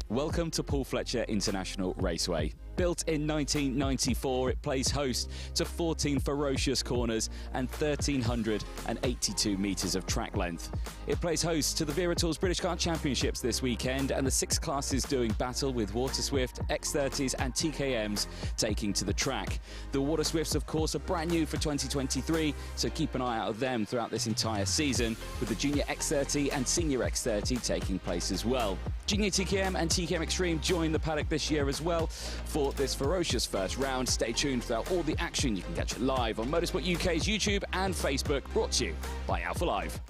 Welcome to Paul Fletcher International Raceway. Built in 1994, it plays host to 14 ferocious corners and 1,382 metres of track length. It plays host to the Wera British Kart Championships this weekend, and the 6 classes doing battle with Water Swift, X30s and TKMs taking to the track. The Water Swifts, of course, are brand new for 2023, so keep an eye out of them throughout this entire season, with the Junior X30 and Senior X30 taking place as well. Junior TKM and TKM Extreme join the paddock this year as well for this ferocious first round. Stay tuned throughout all the action. You can catch it live on Motorsport UK's YouTube and Facebook, brought to you by Alpha Live.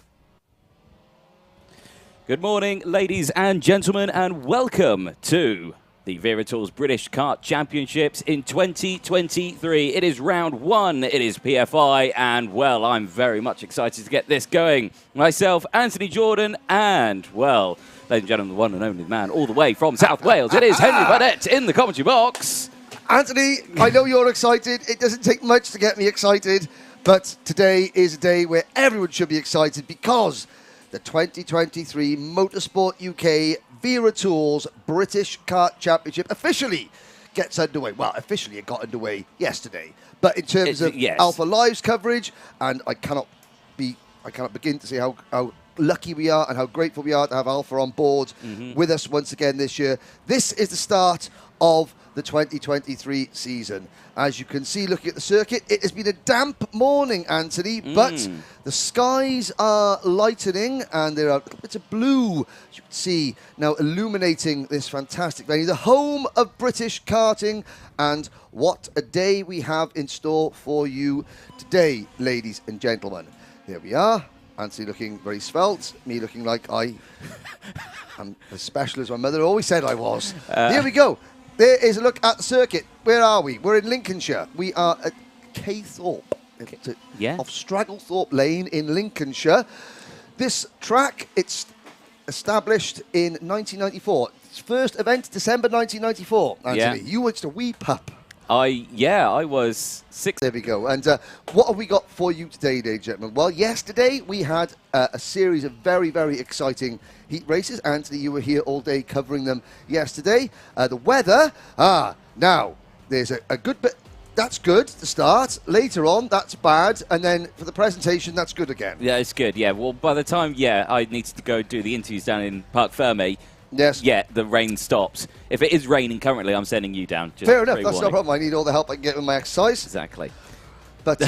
Good morning, ladies and gentlemen, and welcome to the Wera British Kart Championships in 2023. It is round 1, it is PFI, and well, I'm very much excited to get this going. Myself, Anthony Jordan, and well, ladies and gentlemen, the one and only man all the way from South Wales, it is Henry Burnett in the commentary box. Anthony, I know you're excited. It doesn't take much to get me excited, but today is a day where everyone should be excited because the 2023 Motorsport UK Wera British Kart Championship officially gets underway. Well, officially it got underway yesterday, but in terms of Alpha Live's coverage, and I cannot begin to say how lucky we are and how grateful we are to have Alpha on board with us once again this year. This is the start of the 2023 season. As you can see, looking at the circuit, it has been a damp morning, Anthony, but the skies are lightening and there are bits of blue, as you can see, now illuminating this fantastic venue, the home of British karting, and what a day we have in store for you today, ladies and gentlemen. There we are. Anthony looking very svelte, me looking like I am as special as my mother always said I was. Here we go. There is a look at the circuit. Where are we? We're in Lincolnshire. We are at Caythorpe, off Stragglethorpe Lane in Lincolnshire. This track, it's established in 1994. Its first event, December 1994, Anthony. You were just a wee pup. I was 6. There we go. And what have we got for you today, ladies and gentlemen? Well, yesterday we had a series of very, very exciting heat races. Anthony, you were here all day covering them yesterday. The weather, now, there's a good bit. That's good to start. Later on, that's bad. And then for the presentation, that's good again. Yeah, it's good. Yeah, well, by the time, I needed to go do the interviews down in Parc Fermé. Yes. Yeah, the rain stops. If it is raining currently, I'm sending you down. Just fair enough. That's no problem. I need all the help I can get with my exercise. Exactly. But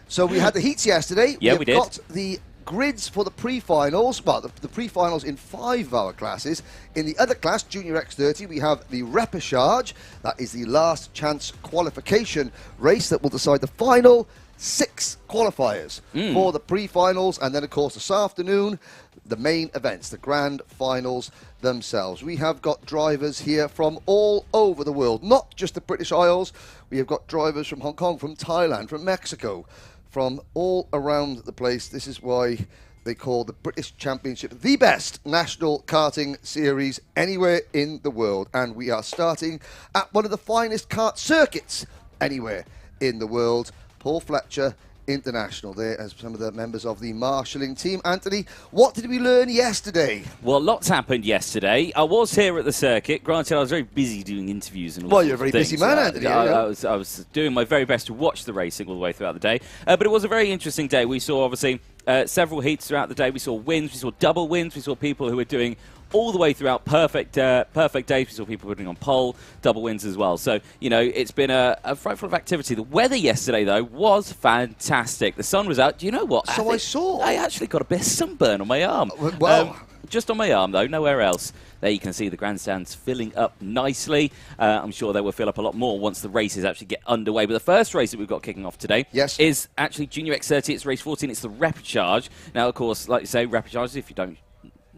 so we had the heats yesterday. Yeah, we did. Got the grids for the pre-finals. Well, the pre-finals in 5 of our classes. In the other class, Junior X30, we have the Repechage. That is the last chance qualification race that will decide the final 6 qualifiers for the pre-finals. And then, of course, this afternoon, the main events, the grand finals themselves. We have got drivers here from all over the world, not just the British Isles. We have got drivers from Hong Kong, from Thailand, from Mexico, from all around the place. This is why they call the British Championship the best national karting series anywhere in the world. And we are starting at one of the finest kart circuits anywhere in the world, Paul Fletcher International, there as some of the members of the marshalling team. Anthony, what did we learn yesterday? Well, lots happened yesterday. I was here at the circuit. Granted, I was very busy doing interviews and all well, you're a very busy man, Anthony. I was doing my very best to watch the racing all the way throughout the day. But it was a very interesting day. We saw, obviously, several heats throughout the day. We saw wins. We saw double wins. We saw people who were doing all the way throughout perfect days. We saw people putting on pole, double wins as well. So, it's been a frightful of activity. The weather yesterday, though, was fantastic. The sun was out. Do you know what? So I saw. I actually got a bit of sunburn on my arm. Well, just on my arm, though, nowhere else. There you can see the grandstands filling up nicely. I'm sure they will fill up a lot more once the races actually get underway. But the first race that we've got kicking off today is actually Junior X30. It's race 14. It's the Repechage. Now, of course, like you say, Repechage, if you don't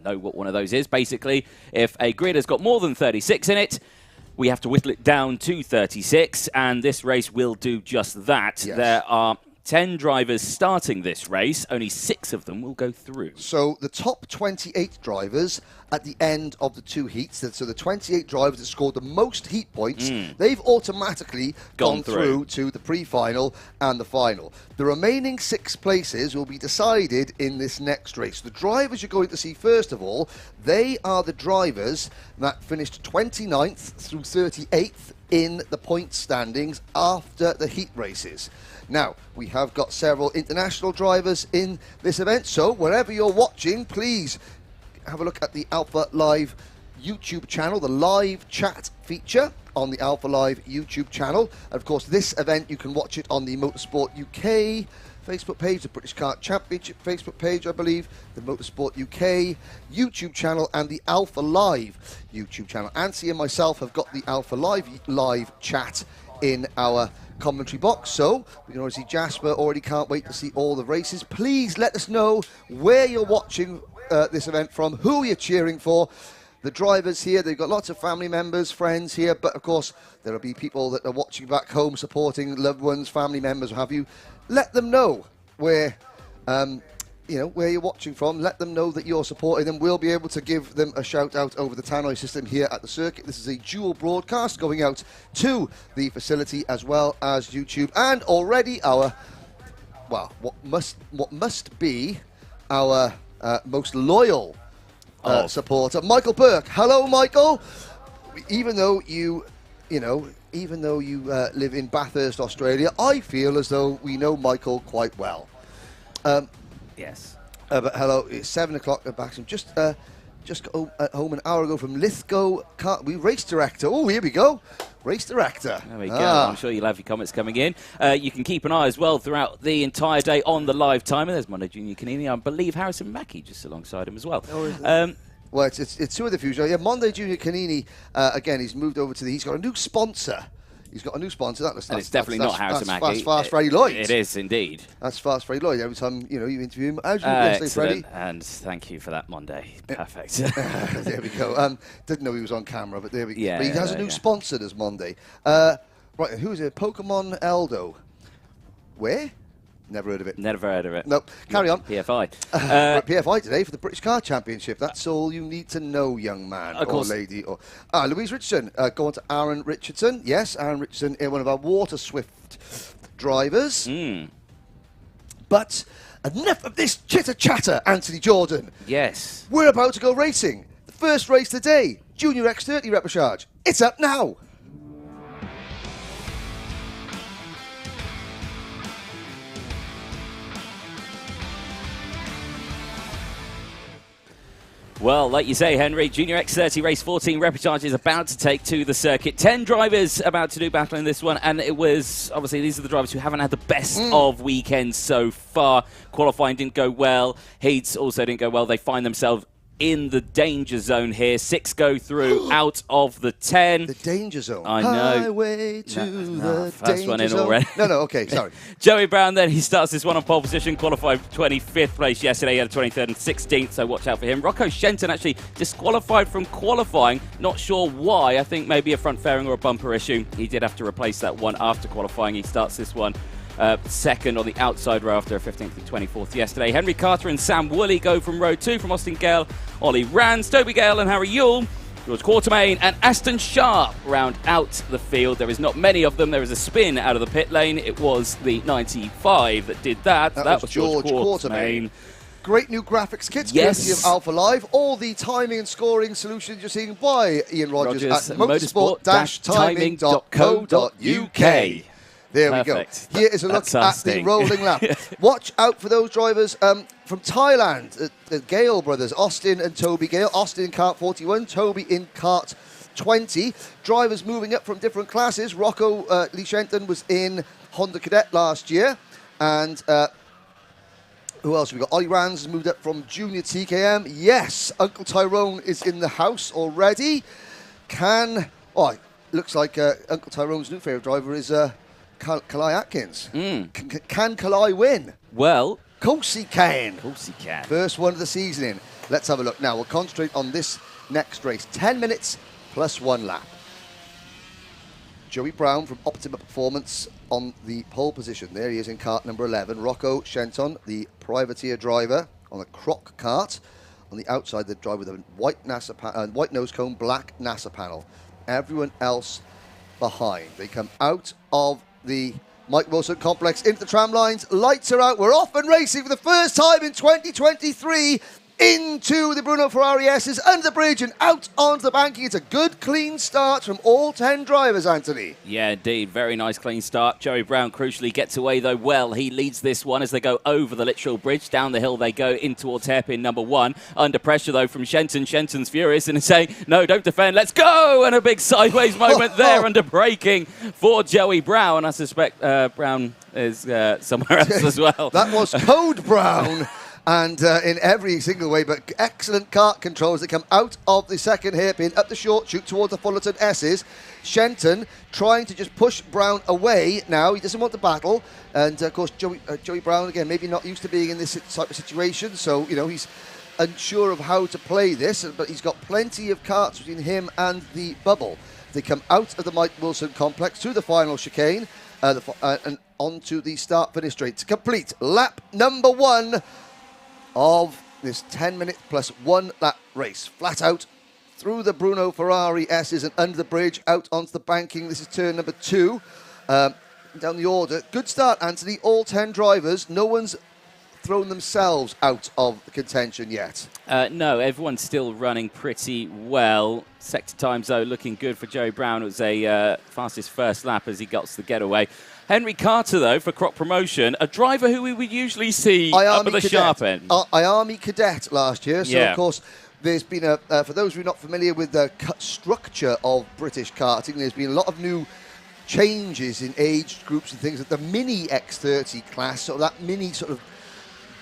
know what one of those is, basically, if a grid has got more than 36 in it, we have to whittle it down to 36, and this race will do just that. There are 10 drivers starting this race. Only 6 of them will go through. So the top 28 drivers at the end of the 2 heats, so the 28 drivers that scored the most heat points, they've automatically gone through to the pre-final and the final. The remaining 6 places will be decided in this next race. The drivers you're going to see first of all, they are the drivers that finished 29th through 38th in the point standings after the heat races. Now, we have got several international drivers in this event, so wherever you're watching, please have a look at the Alpha Live YouTube channel, the live chat feature on the Alpha Live YouTube channel. And of course, this event, you can watch it on the Motorsport UK Facebook page, the British Kart Championship Facebook page, I believe, the Motorsport UK YouTube channel, and the Alpha Live YouTube channel. Ansi and myself have got the Alpha Live chat in our commentary box, so we can already see Jasper already can't wait to see all the races. Please let us know where you're watching this event from, who you're cheering for. The drivers here, they've got lots of family members, friends here, but of course there will be people that are watching back home, supporting loved ones, family members, what have you. Let them know where where you're watching from. Let them know that you're supporting them. We'll be able to give them a shout out over the tannoy system here at the circuit. This is a dual broadcast going out to the facility as well as YouTube, and already our what must be our most loyal supporter, Michael Burke. Hello, Michael. Even though you live in Bathurst, Australia, I feel as though we know Michael quite well. Yes. But hello, it's 7 o'clock at Baxham. Just got home an hour ago from Lithgow. We race director. Oh, here we go. Race director. There we go. I'm sure you'll have your comments coming in. You can keep an eye as well throughout the entire day on the live timer. There's Mondo Junior Canini. I believe Harrison Mackie just alongside him as well. Well, it's 2 of the fusion. Yeah, Mondo Junior Canini, again, he's moved over to he's got a new sponsor. He's got a new sponsor. And it's definitely not Harrison Mackie. That's Fast Freddie Lloyd. It is indeed. That's Fast Freddie Lloyd. Every time you interview him, how's your yesterday, Freddie? And thank you for that, Monday. Perfect. There we go. Didn't know he was on camera, but there we go. Yeah, but he has a new sponsor this Monday. Right, who is it? Pokemon Eldo. Where? Never heard of it. Never heard of it. Nope. Carry on. PFI. Right, PFI today for the British Car Championship. That's all you need to know, young man or lady. Louise Richardson. Go on to Aaron Richardson. Yes, Aaron Richardson, one of our Water Swift drivers. But enough of this chitter-chatter, Anthony Jordan. Yes. We're about to go racing. The first race today, Junior X30 Repechage. It's up now. Well, like you say, Henry, Junior X30 Race 14 Repechage is about to take to the circuit. 10 drivers about to do battle in this one, and it was, obviously, these are the drivers who haven't had the best of weekends so far. Qualifying didn't go well. Heats also didn't go well. They find themselves in the danger zone here. 6 go through out of the 10. The danger zone. I know. Highway to the first danger one in zone. already. No, okay, sorry. Joey Brown then, he starts this one on pole position, qualified 25th place yesterday. He had a 23rd and 16th, so watch out for him. Rocco Shenton actually disqualified from qualifying. Not sure why. I think maybe a front fairing or a bumper issue. He did have to replace that one after qualifying. He starts this one second on the outside row after a 15th and 24th yesterday. Henry Carter and Sam Woolley go from row 2 from Austin Gale, Ollie Rands, Toby Gale and Harry Yule. George Quartermain and Aston Sharp round out the field. There is not many of them. There is a spin out of the pit lane. It was the 95 that did that. That was George Quartermain. Great new graphics kits, yes, courtesy of Alpha Live. All the timing and scoring solutions you're seeing by Ian Rogers at motorsport-timing.co.uk. There Perfect. We go. Here is a look at the rolling lap. Watch out for those drivers from Thailand, the Gale brothers, Austin and Toby Gale. Austin in kart 41, Toby in kart 20. Drivers moving up from different classes. Rocco Lee Shenton was in Honda Cadet last year. And who else have we got? Ollie Rands has moved up from Junior TKM. Yes, Uncle Tyrone is in the house already. Looks like Uncle Tyrone's new favourite driver is Kalai Atkins. Can Kalai win? Well, of course he can. Of course he can. First one of the season in. Let's have a look. Now, we'll concentrate on this next race. 10 minutes plus 1 lap. Joey Brown from Optima Performance on the pole position. There he is in kart number 11. Rocco Shenton, the privateer driver, on a croc kart. On the outside, the driver with a white nose cone, black NASA panel. Everyone else behind. They come out of the Mike Wilson complex into the tram lines. Lights are out. We're off and racing for the first time in 2023. Into the Bruno Ferrari S's, under the bridge and out onto the banking. It's a good, clean start from all 10 drivers, Anthony. Yeah, indeed. Very nice, clean start. Joey Brown crucially gets away, though, well. He leads this one as they go over the literal bridge. Down the hill they go in towards hairpin number 1. Under pressure, though, from Shenton. Shenton's furious and is saying, no, don't defend, let's go! And a big sideways moment there under braking for Joey Brown. I suspect Brown is somewhere else as well. That was Code Brown. And in every single way, but excellent kart control as they come out of the second hairpin, up the short chute towards the Fullerton S's. Shenton trying to just push Brown away now. He doesn't want the battle. And, of course, Joey Brown, again, maybe not used to being in this type of situation. So, you know, he's unsure of how to play this, but he's got plenty of karts between him and the bubble. They come out of the Mike Wilson complex to the final chicane and onto the start-finish straight to complete lap number 1 of this 10-minute plus 1 lap race. Flat out through the Bruno Ferrari S's and under the bridge, out onto the banking. This is turn number 2. Down the order. Good start, Anthony. All 10 drivers. No one's thrown themselves out of the contention yet. No, everyone's still running pretty well. Sector times, though, looking good for Joey Brown. It was a fastest first lap as he got the getaway. Henry Carter, though, for Croc Promotion, a driver who we would usually see up at the sharp end. IAME Cadet last year. So, yeah. Of course, there's been for those who are not familiar with the structure of British karting, there's been a lot of new changes in age groups and things. That the mini X30 class, so that mini sort of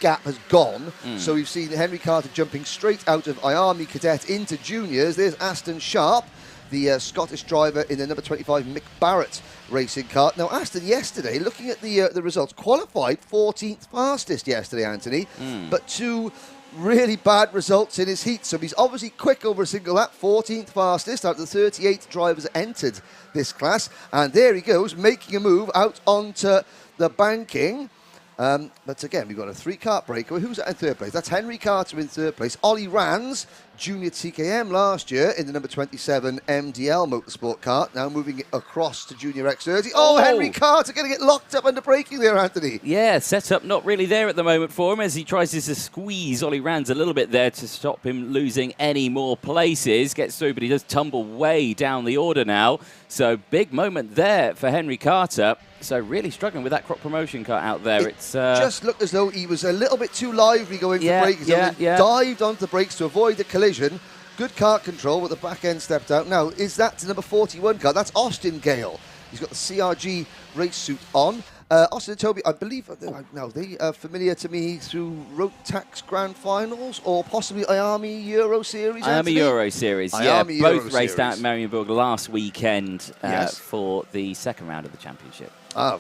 gap has gone. So we've seen Henry Carter jumping straight out of IAME Cadet into juniors. There's Aston Sharp, the Scottish driver in the number 25 Mick Barrett racing kart. Now, Aston yesterday, looking at the results, qualified 14th fastest yesterday, Anthony, but 2 really bad results in his heat. So he's obviously quick over a single lap, 14th fastest out of the 38 drivers entered this class. And there he goes, making a move out onto the banking. But again, we've got a 3-kart breakaway. Who's in third place? That's Henry Carter in third place. Ollie Rands, junior TKM last year in the number 27 MDL Motorsport kart. Now moving it across to junior X30. Oh, Henry Carter going to get locked up under braking there, Anthony. Yeah, setup not really there at the moment for him as he tries to squeeze Ollie Rands a little bit there to stop him losing any more places. Gets through, but he does tumble way down the order now. So big moment there for Henry Carter. So really struggling with that Croc Promotion car out there. It's just looked as though he was a little bit too lively going for brakes. Dived onto the brakes to avoid the collision. Good kart control with the back end stepped out. Now, is that the number 41 car? That's Austin Gale. He's got the CRG race suit on. Austin and Toby, I believe, now they are familiar to me through Rotax Grand Finals or possibly IAME Euro Series. IAME Euro Series, IAME Euro both raced Series. out in Marienburg last weekend for the second round of the championship.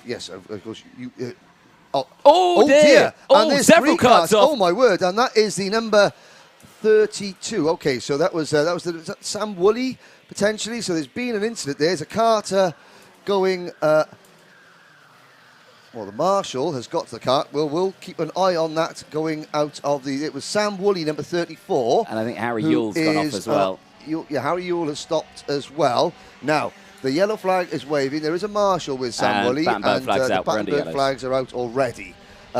Yes, of course. Dear. Oh, and there's several carts off. Oh, my word. And that is the number 32. Okay, so that was Sam Woolley, potentially. So there's been an incident there. There's a carter going... well, the marshal has got to the kart. We'll keep an eye on that going out of the... It was Sam Woolley, number 34. And I think Harry Yule's gone off as well. Harry Yule has stopped as well. Now... The yellow flag is waving. There is a marshal with Sam Woolley, and the Battenberg flags are out already.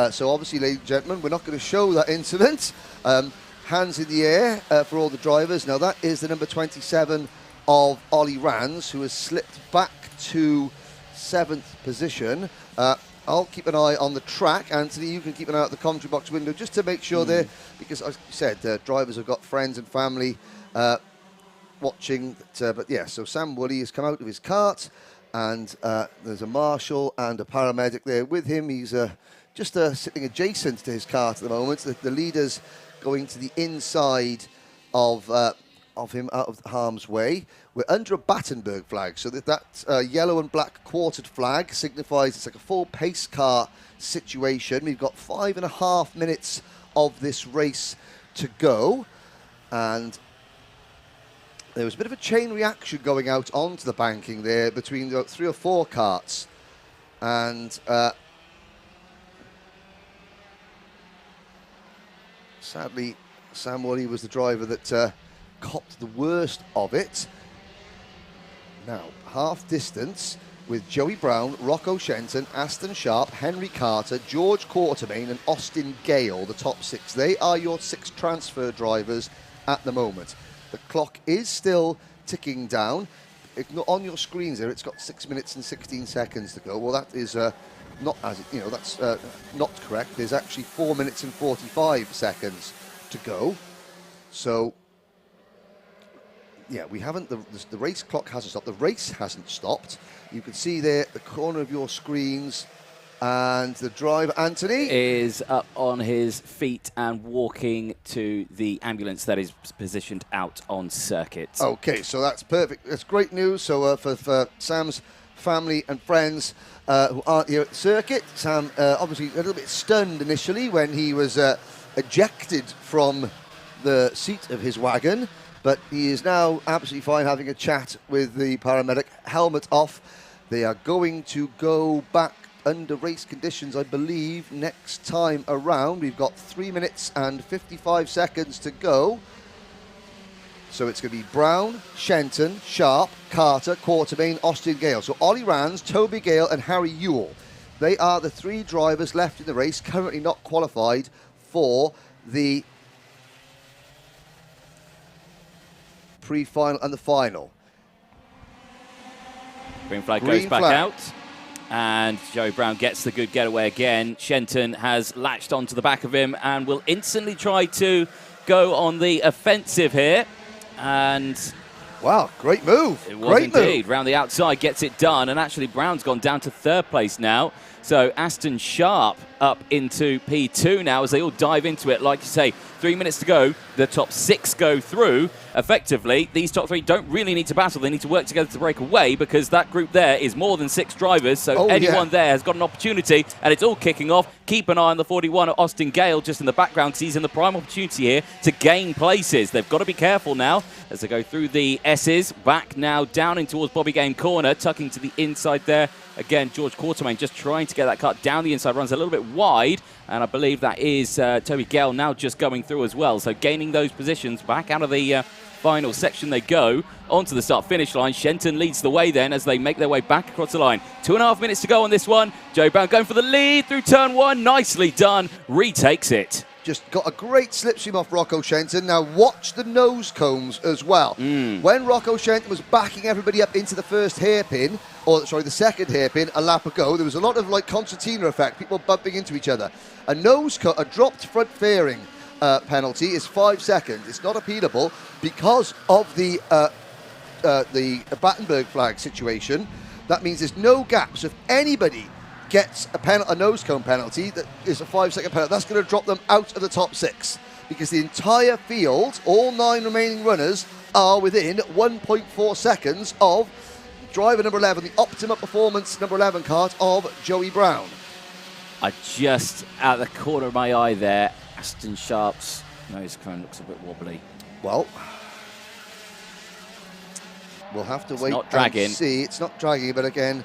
So obviously, ladies and gentlemen, we're not going to show that incident. Hands in the air for all the drivers. Now that is the number 27 of Ollie Rands, who has slipped back to 7th position. I'll keep an eye on the track. Anthony, you can keep an eye out the commentary box window just to make sure there, because as you said, drivers have got friends and family watching, but yeah, so Sam Woolley has come out of his kart, and there's a marshal and a paramedic there with him. He's just sitting adjacent to his kart at the moment. The leader's going to the inside of him, out of harm's way. We're under a Battenberg flag, so that yellow and black quartered flag signifies it's like a full pace car situation. We've got 5.5 minutes of this race to go, and there was a bit of a chain reaction going out onto the banking there between about 3 or 4 karts. And sadly, Sam Woolley was the driver that copped the worst of it. Now, half distance with Joey Brown, Rocco Shenton, Aston Sharp, Henry Carter, George Quartermain and Austin Gale, the top 6. They are your 6 transfer drivers at the moment. The clock is still ticking down. On your screens there, it's got 6 minutes and 16 seconds to go. Well, that is not as that's not correct. There's actually 4 minutes and 45 seconds to go. So, yeah, we haven't. The race clock hasn't stopped. The race hasn't stopped. You can see there at the corner of your screens. And the driver, Anthony, is up on his feet and walking to the ambulance that is positioned out on circuit. Okay, so that's perfect. That's great news. So for Sam's family and friends who aren't here at the circuit, Sam obviously a little bit stunned initially when he was ejected from the seat of his wagon, but he is now absolutely fine, having a chat with the paramedic, helmet off. They are going to go back under race conditions, I believe, next time around. We've got 3 minutes and 55 seconds to go. So it's going to be Brown, Shenton, Sharp, Carter, Quartermain, Austin Gale. So Ollie Rands, Toby Gale and Harry Ewell. They are the 3 drivers left in the race, currently not qualified for the pre-final and the final. Green flag goes back out. And Joey Brown gets the good getaway again. Shenton has latched onto the back of him and will instantly try to go on the offensive here. And wow, great move. It was indeed. Round the outside, gets it done. And actually, Brown's gone down to 3rd place now. So Aston Sharp up into P2 now as they all dive into it. Like you say, 3 minutes to go. The top 6 go through. Effectively, these top 3 don't really need to battle. They need to work together to break away because that group there is more than 6 drivers. So anyone there has got an opportunity, and it's all kicking off. Keep an eye on the 41 of Austin Gale just in the background because he's in the prime opportunity here to gain places. They've got to be careful now as they go through the S's. Back now down in towards Bobby Game corner, tucking to the inside there. Again, George Quartermain just trying to get that cut down the inside, runs a little bit wide, and I believe that is Toby Gale now just going through as well. So gaining those positions, back out of the final section they go, onto the start-finish line. Shenton leads the way then as they make their way back across the line. 2.5 minutes to go on this one. Joey Brown going for the lead through turn 1. Nicely done. Retakes it. Just got a great slipstream off Rocco Shenton. Now watch the nose combs as well. When Rocco Shenton was backing everybody up into the first hairpin, or sorry, the second hairpin, a lap ago, there was a lot of like concertina effect, people bumping into each other. A dropped front fairing penalty is 5 seconds. It's not appealable because of the Battenberg flag situation. That means there's no gaps. If anybody gets a nose cone penalty, that is a 5-second penalty, that's going to drop them out of the top 6 because the entire field, all 9 remaining runners, are within 1.4 seconds of driver number 11, the Optima Performance number 11 kart of Joey Brown. I just, at the corner of my eye there, Aston Sharp's nose cone looks a bit wobbly. Well, we'll have to wait and see. It's not dragging, but again,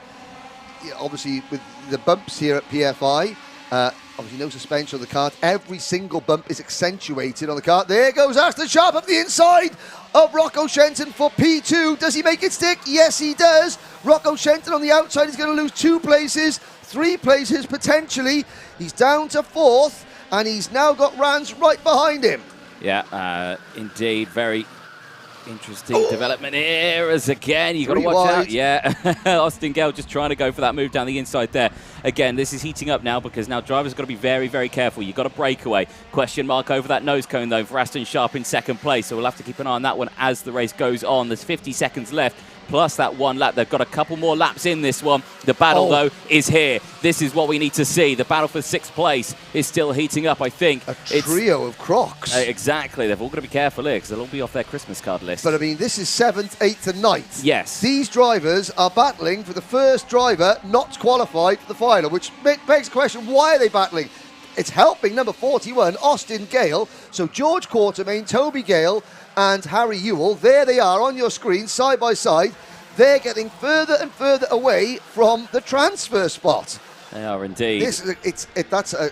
obviously with the bumps here at PFI, obviously no suspension on the kart. Every single bump is accentuated on the kart. There goes Aston Sharp up the inside of Rocco Shenton for P2. Does he make it stick? Yes, he does. Rocco Shenton on the outside is going to lose 2 places, 3 places potentially. He's down to 4th, and he's now got Rands right behind him. Yeah, indeed, very interesting development here as again, you've got to watch out. Yeah, Austin Gale just trying to go for that move down the inside there. Again, this is heating up now because now drivers got to be very, very careful. You've got a breakaway. Question mark over that nose cone, though, for Aston Sharp in 2nd place. So we'll have to keep an eye on that one as the race goes on. There's 50 seconds left. Plus that 1 lap. They've got a couple more laps in this one. The battle, though, is here. This is what we need to see. The battle for 6th place is still heating up, I think. A trio of crocs. Exactly. They've all got to be careful here because they'll all be off their Christmas card list. But, I mean, this is 7th, 8th and 9th. Yes. These drivers are battling for the first driver not qualified for the final, which begs the question, why are they battling? It's helping number 41, Austin Gale. So George Quartermain, Toby Gale, and Harry Ewell. There they are on your screen, side by side. They're getting further and further away from the transfer spot. They are indeed. That's a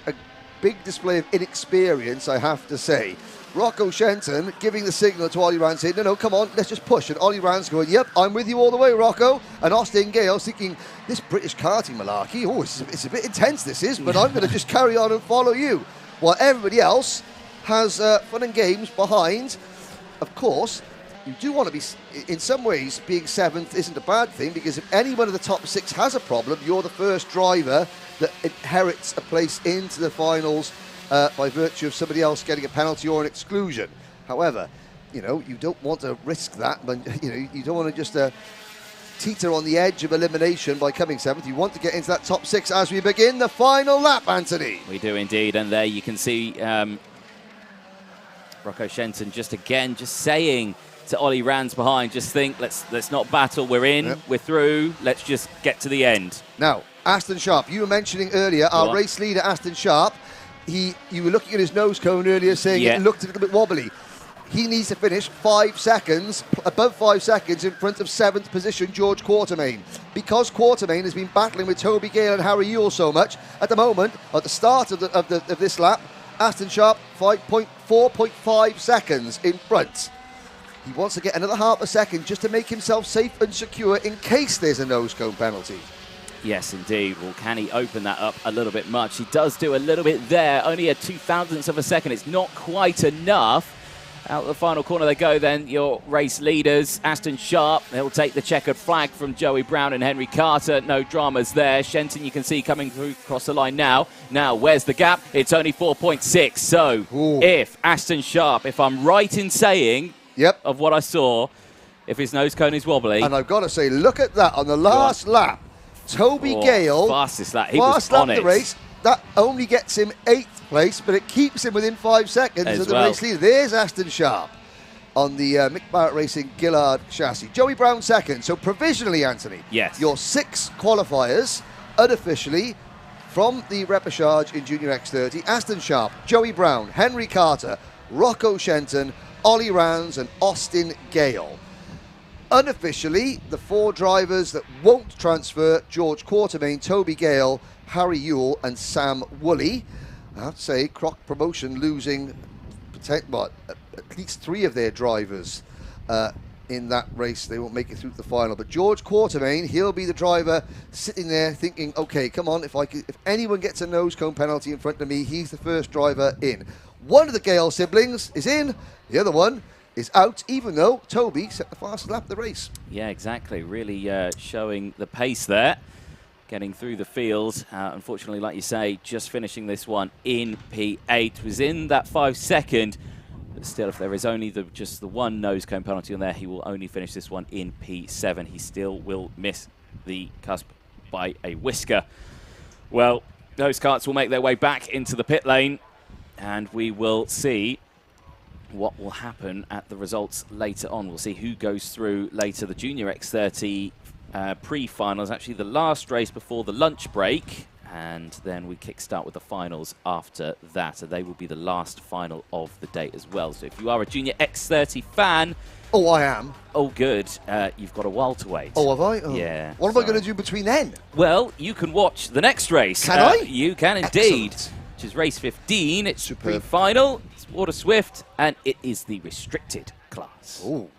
big display of inexperience, I have to say. Rocco Shenton giving the signal to Ollie Rand, saying, no, come on, let's just push. And Ollie Rand's going, yep, I'm with you all the way, Rocco. And Austin Gale's thinking, this British karting malarkey, it's a bit intense, this is, but I'm going to just carry on and follow you. While everybody else has fun and games behind. Of course, you do want to be, in some ways, being seventh isn't a bad thing, because if any one of the top 6 has a problem, you're the first driver that inherits a place into the finals by virtue of somebody else getting a penalty or an exclusion. However, you don't want to risk that, but you don't want to just teeter on the edge of elimination by coming 7th. You want to get into that top 6 as we begin the final lap, Anthony. We do indeed, and there you can see Rocco Shenton just saying to Ollie Rand's behind, just think, let's not battle, we're in, we're through, let's just get to the end. Now, Aston Sharp, you were mentioning earlier, our race leader, Aston Sharp, you were looking at his nose cone earlier, saying it looked a little bit wobbly. He needs to finish 5 seconds, above 5 seconds in front of 7th position George Quartermain. Because Quartermain has been battling with Toby Gale and Harry Ewell so much, at the moment, at the start of this lap, Aston Sharp 4.5 seconds in front. He wants to get another half a second just to make himself safe and secure in case there's a nose cone penalty. Yes, indeed. Well, can he open that up a little bit much? He does do a little bit there, only a 0.02 of a second. It's not quite enough. Out of the final corner they go then, your race leaders. Aston Sharp, he'll take the checkered flag from Joey Brown and Henry Carter. No dramas there. Shenton, you can see coming through across the line now. Now, where's the gap? It's only 4.6. So, if Aston Sharp, if I'm right in saying of what I saw, if his nose cone is wobbly. And I've got to say, look at that on the last lap. Toby Gale, fastest lap. He was lap on of it. the race. That only gets him 8th place, but it keeps him within 5 seconds of the race leader. There's Aston Sharp on the Mick Barrett Racing Gillard chassis. Joey Brown 2nd. So provisionally, Anthony, your 6 qualifiers unofficially from the repechage in Junior X30: Aston Sharp, Joey Brown, Henry Carter, Rocco Shenton, Ollie Rounds, and Austin Gale. Unofficially, the 4 drivers that won't transfer: George Quartermain, Toby Gale, Harry Ewell, and Sam Woolley. I have to say, Croc Promotion losing at least 3 of their drivers in that race. They won't make it through to the final. But George Quartermain, he'll be the driver sitting there thinking, okay, come on, if anyone gets a nose cone penalty in front of me, he's the first driver in. One of the Gale siblings is in, the other one is out, even though Toby set the fastest lap of the race. Yeah, exactly. Really showing the pace there, getting through the field. Unfortunately, like you say, just finishing this one in P8. Was in that 5 second, but still, if there is only just the one nose cone penalty on there, he will only finish this one in P7. He still will miss the cusp by a whisker. Well, those karts will make their way back into the pit lane, and we will see what will happen at the results later on. We'll see who goes through later. The Junior X30 Pre-final is actually the last race before the lunch break, and then we kickstart with the finals after that. So they will be the last final of the day as well. So if you are a Junior X30 fan... Oh, I am. Oh, good. You've got a while to wait. Oh, have I? Oh. Yeah. What am I going to do between then? Well, you can watch the next race. Can I? You can indeed. Excellent. Which is race 15. It's Superb. Pre-final. Water Swift, and it is the restricted class. Ooh.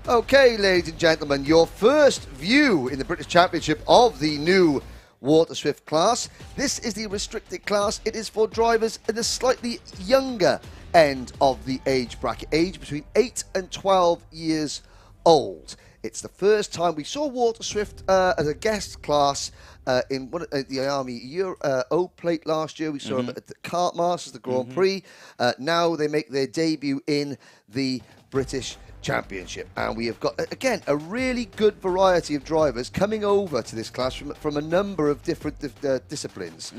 Okay, ladies and gentlemen, your first view in the British Championship of the new Water Swift class. This is the restricted class. It is for drivers in the slightly younger end of the age bracket, age between 8 and 12 years old. It's the first time we saw Water Swift as a guest class in the IAME O Plate last year. We saw them at the Kart Masters, the Grand Prix. Now they make their debut in the British Championship. And we have got, again, a really good variety of drivers coming over to this class from a number of different disciplines.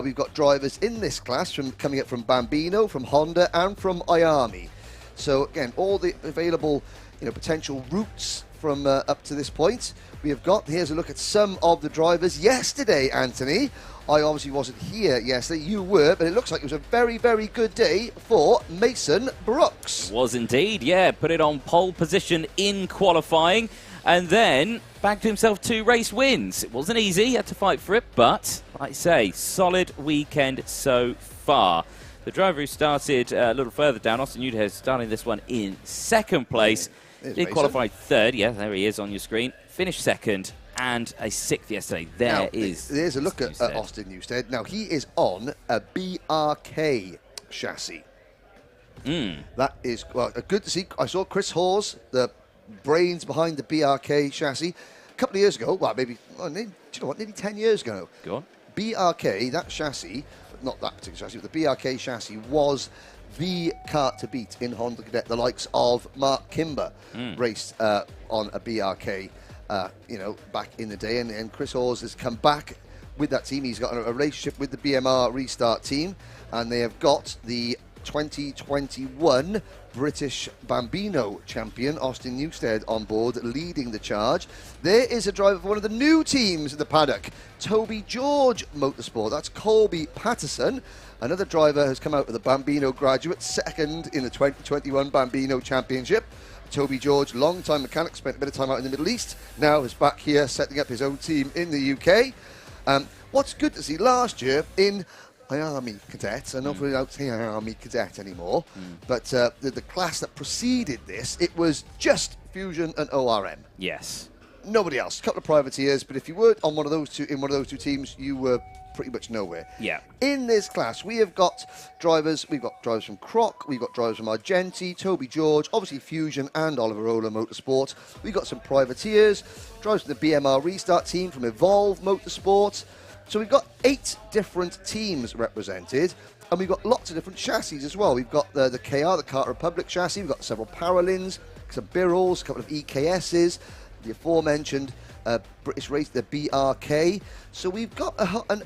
We've got drivers in this class coming up from Bambino, from Honda, and from IAME. So, again, all the available potential routes from up to this point. We have got, here's a look at some of the drivers yesterday, Anthony. I obviously wasn't here yesterday. You were, but it looks like it was a very, very good day for Mason Brooks. It was indeed, yeah. Put it on pole position in qualifying and then bagged himself 2 race wins. It wasn't easy, he had to fight for it, but, like I say, solid weekend so far. The driver who started a little further down, Austin Newton, starting this one in 2nd place. Did qualify 3rd, yeah, there he is on your screen. Finished 2nd. And a 6th yesterday. There's a look at Austin Newstead. Now, he is on a BRK chassis. That is good to see. I saw Chris Hawes, the brains behind the BRK chassis, a couple of years ago. Well, maybe, do you know what, nearly 10 years ago. Go on. BRK, that chassis, not that particular chassis, but the BRK chassis was the kart to beat in Honda Cadet. The likes of Mark Kimber raced on a BRK. Back in the day, and Chris Hawes has come back with that team. He's got a relationship with the BMR Restart team, and they have got the 2021 British Bambino champion, Austin Newstead, on board, leading the charge. There is a driver for one of the new teams in the paddock, Toby George Motorsport. That's Colby Patterson. Another driver has come out with a Bambino graduate, 2nd in the 2021 Bambino Championship. Toby George, long-time mechanic, spent a bit of time out in the Middle East, now is back here setting up his own team in the UK. What's good to see, last year in IAME Cadet, I don't really don't say IAME Cadet anymore, but the class that preceded this, it was just Fusion and ORM. Yes. Nobody else. A couple of privateers, but if you were on one of those two, in one of those two teams, you were pretty much nowhere. Yeah. In this class, we have got drivers. We've got drivers from Croc. We've got drivers from Argenti, Toby George, obviously Fusion and Oliver Ola Motorsport. We've got some privateers, drivers from the BMR Restart team, from Evolve Motorsport. So we've got 8 different teams represented, and we've got lots of different chassis as well. We've got the KR, the Kart Republic chassis. We've got several Paralins, some Birrells, a couple of EKSs, the aforementioned British race, the BRK. So we've got,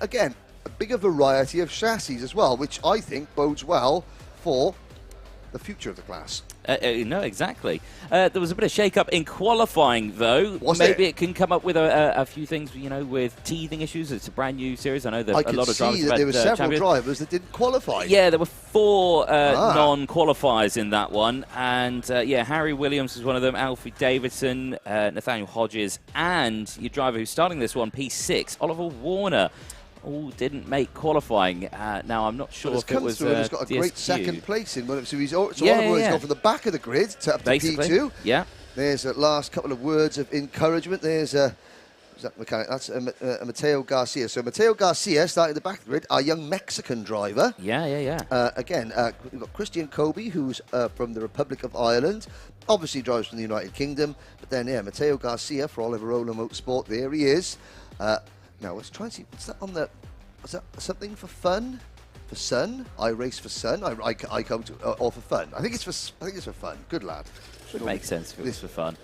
again, a bigger variety of chassis as well, which I think bodes well for the future of the class. No, exactly. There was a bit of shake-up in qualifying, though. Maybe it can come up with a few things, with teething issues. It's a brand new series. I know that a lot of drivers... I could see that there were several drivers that didn't qualify. Yeah, there were 4 non-qualifiers in that one. And, Harry Williams was one of them, Alfie Davidson, Nathaniel Hodges, and your driver who's starting this one, P6, Oliver Warner. All didn't make qualifying. Now, I'm not sure if it was he's got a great 2nd place in one of them. So Oliver has gone from the back of the grid to up to basically, P2. Yeah. There's a last couple of words of encouragement. There's that's Mateo Garcia. So Mateo Garcia starting at the back of the grid, our young Mexican driver. Yeah. Again, we've got Christian Kobe, who's from the Republic of Ireland. Obviously drives from the United Kingdom. But then, Mateo Garcia for Oliver Ola Motorsport. There he is. Now, let's try and see, what's that on the, was that something for fun? For Sun? I race for Sun? I come to, or for fun? I think it's for fun. Good lad. Should make sense if it was for fun.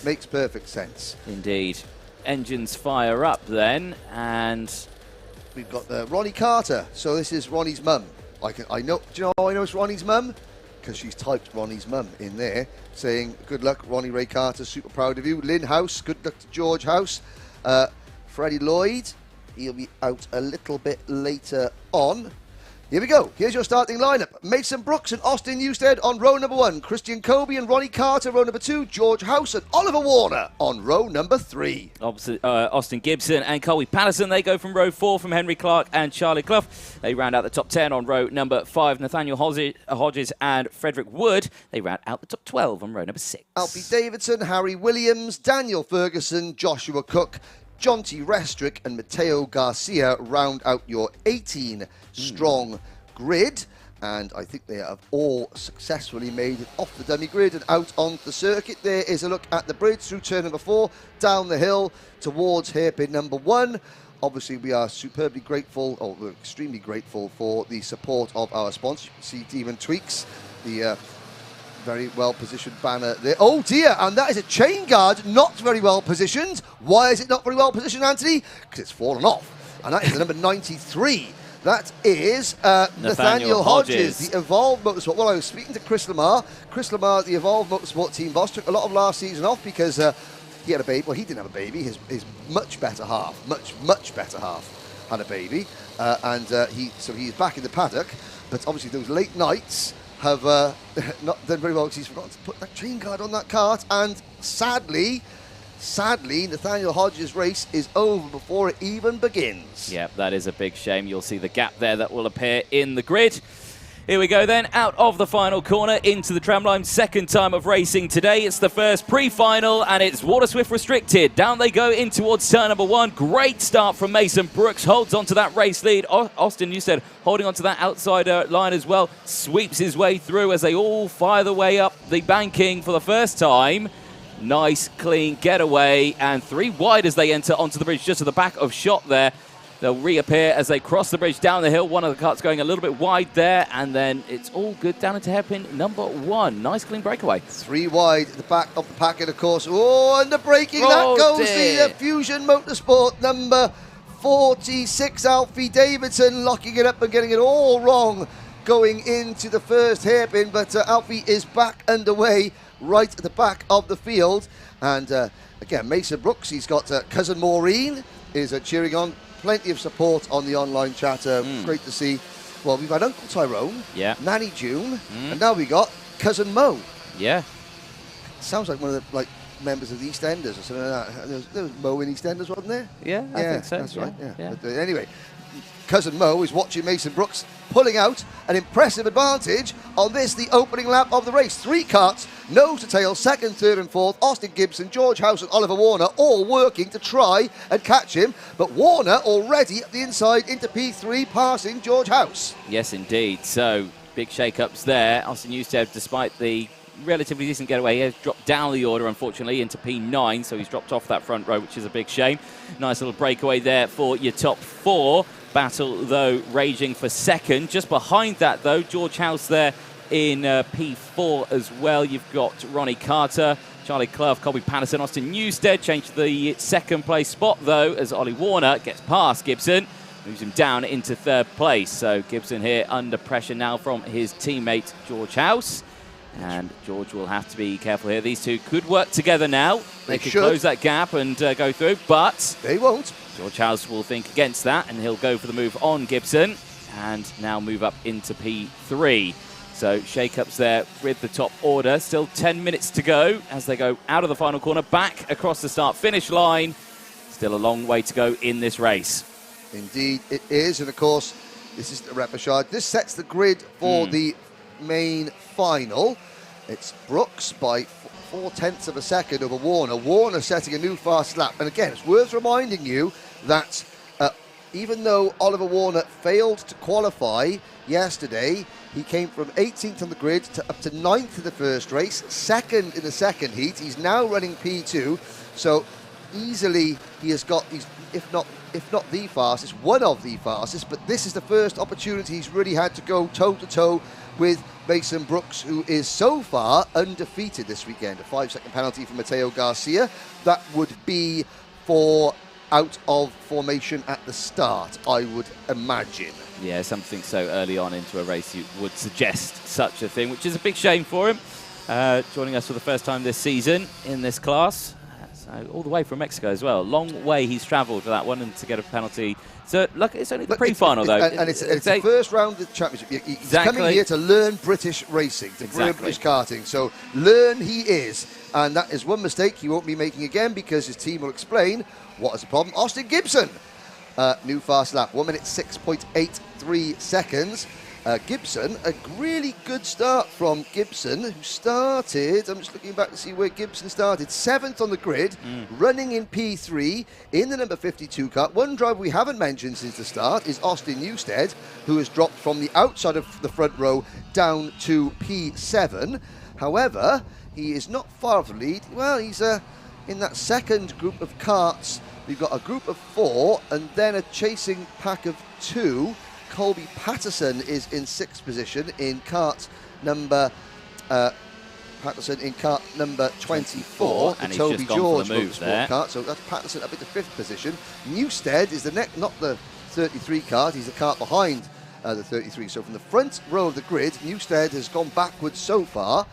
Makes perfect sense. Indeed. Engines fire up then, and... We've got Ronnie Carter. So this is Ronnie's mum. I know, do you know how I know it's Ronnie's mum? Because she's typed Ronnie's mum in there, saying, good luck, Ronnie Ray Carter, super proud of you. Lynn House, good luck to George House. Freddie Lloyd, he'll be out a little bit later on. Here we go. Here's your starting lineup. Mason Brooks and Austin Newstead on row number 1. Christian Kobe and Ronnie Carter, row number 2. George House and Oliver Warner on row number 3. Opposite, Austin Gibson and Colby Patterson, they go from row 4 from Henry Clark and Charlie Clough. They round out the top 10 on row number 5. Nathaniel Hodges and Frederick Wood, they round out the top 12 on row number 6. Alfie Davidson, Harry Williams, Daniel Ferguson, Joshua Cook, John T. Restrick and Mateo Garcia round out your 18-strong grid. And I think they have all successfully made it off the dummy grid and out onto the circuit. There is a look at the bridge through turn number 4, down the hill towards hairpin number 1. Obviously, we are superbly grateful, or we're extremely grateful for the support of our sponsors. You can see Demon Tweaks, the very well-positioned banner there. Oh, dear, and that is a chain guard, not very well-positioned. Why is it not very well-positioned, Anthony? Because it's fallen off. And that is the number 93. That is Nathaniel Hodges, the Evolve Motorsport. Well, I was speaking to Chris Lamar. Chris Lamar, the Evolve Motorsport team boss, took a lot of last season off because he had a baby. Well, he didn't have a baby. His much better half, much better half, had a baby, and he's back in the paddock. But obviously, those late nights have not done very well because he's forgotten to put that chain guard on that kart, and sadly, Nathaniel Hodges' race is over before it even begins. Yeah, that is a big shame. You'll see the gap there that will appear in the grid. Here we go then, out of the final corner into the tramline. Second time of racing today. It's the first pre-final, and it's Water Swift restricted. Down they go in towards turn number 1. Great start from Mason Brooks. Holds on to that race lead. Austin Newstead holding on to that outside line as well. Sweeps his way through as they all fire the way up the banking for the first time. Nice, clean getaway, and 3 wide as they enter onto the bridge, just to the back of shot there. They'll reappear as they cross the bridge down the hill. One of the karts going a little bit wide there, and then it's all good down into hairpin number 1. Nice, clean breakaway. 3 wide at the back of the packet, of course. Oh, and the braking, that goes the Fusion Motorsport number 46, Alfie Davidson, locking it up and getting it all wrong going into the first hairpin, but Alfie is back underway right at the back of the field. And again, Mason Brooks, he's got cousin Maureen is cheering on. Plenty of support on the online chat. Great to see. Well, we've had Uncle Tyrone, Nanny June, and now we got cousin Mo. Yeah. Sounds like one of the members of the EastEnders or something like that. There was Mo in EastEnders, wasn't there? Yeah, I think so. That's right. Yeah. But, anyway, cousin Mo is watching Mason Brooks pulling out an impressive advantage on the opening lap of the race. 3 karts, nose to tail, second, third and fourth. Austin Gibson, George House and Oliver Warner all working to try and catch him. But Warner already at the inside into P3, passing George House. Yes, indeed. So, big shake-ups there. Austin Newstead, despite the relatively decent getaway, he has dropped down the order, unfortunately, into P9. So he's dropped off that front row, which is a big shame. Nice little breakaway there for your top 4. Battle, though, raging for second. Just behind that, though, George House there in P4 as well. You've got Ronnie Carter, Charlie Clough, Colby Patterson, Austin Newstead. Changed the second place spot, though, as Ollie Warner gets past Gibson. Moves him down into third place. So Gibson here under pressure now from his teammate, George House. And George will have to be careful here. These two could work together now. They could close that gap and go through, but they won't. George House will think against that, and he'll go for the move on Gibson, and now move up into P3. So shake-ups there with the top order. Still 10 minutes to go as they go out of the final corner, back across the start-finish line. Still a long way to go in this race. Indeed, it is. And, of course, this is the repechage. This sets the grid for the main final. It's Brooks by 0.4 of a second over Warner. Warner setting a new fast lap. And, again, it's worth reminding you that even though Oliver Warner failed to qualify yesterday, he came from 18th on the grid to up to 9th in the first race, 2nd in the second heat. He's now running P2, so easily he has got, if not the fastest, one of the fastest, but this is the first opportunity he's really had to go toe-to-toe with Mason Brooks, who is so far undefeated this weekend. A 5-second penalty for Mateo Garcia. That would be for out of formation at the start, I would imagine. Yeah, something so early on into a race you would suggest such a thing, which is a big shame for him. Joining us for the first time this season in this class. So all the way from Mexico as well. Long way he's travelled for that one, and to get a penalty. So look, it's only the pre-final though. And it's the first round of the championship. He's coming here to learn British racing, to learn British karting. So learn he is. And that is one mistake he won't be making again, because his team will explain what is the problem. Austin Gibson, new fast lap, 1 minute 6.83 seconds. Gibson, a really good start from Gibson, who started, I'm just looking back to see where Gibson started, 7th on the grid, running in P3 in the number 52 car. One driver we haven't mentioned since the start is Austin Newstead, who has dropped from the outside of the front row down to P7. However, he is not far off the lead. Well, he's in that second group of karts. We've got a group of 4 and then a chasing pack of 2. Colby Patterson is in 6th position in kart number 24. And the Toby George Motorsport kart. So that's Patterson up into 5th position. Newstead is not the 33 kart. He's the kart behind the 33. So from the front row of the grid, Newstead has gone backwards so far.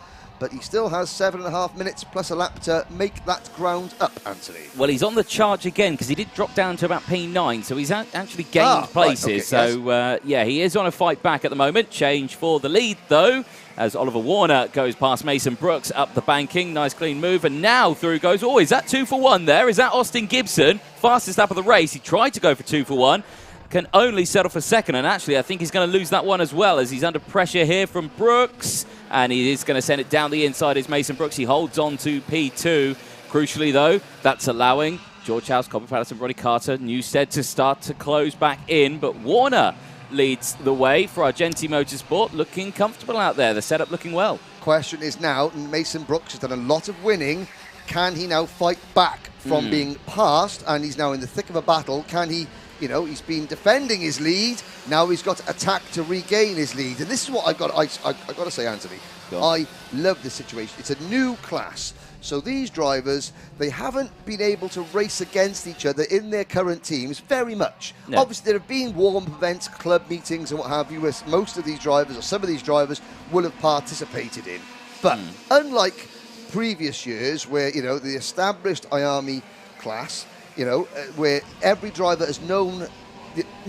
but he still has 7.5 minutes plus a lap to make that ground up, Anthony. Well, he's on the charge again because he did drop down to about P9, so he's actually gained places. Right, okay, so, yeah, he is on a fight back at the moment. Change for the lead, though, as Oliver Warner goes past Mason Brooks up the banking. Nice clean move, and now through goes, oh, is that 2 for 1 there? Is that Austin Gibson? Fastest lap of the race. He tried to go for 2 for 1. Can only settle for second, and actually I think he's going to lose that one as well, as he's under pressure here from Brooks, and he is going to send it down the inside as Mason Brooks. He holds on to P2. Crucially, though, that's allowing George House, Colby Patterson, Ronnie Carter, Newstead to start to close back in, but Warner leads the way for Argenti Motorsport, looking comfortable out there. The setup looking well. Question is now, Mason Brooks has done a lot of winning. Can he now fight back from being passed, and he's now in the thick of a battle? Can he... You know, he's been defending his lead. Now he's got to attack to regain his lead. And this is what I got to say, Anthony. I love this situation. It's a new class. So these drivers, they haven't been able to race against each other in their current teams very much. No. Obviously, there have been warm-up events, club meetings and what have you, where most of these drivers, or some of these drivers, will have participated in. But unlike previous years where, you know, the established IAME class, you know, where every driver has known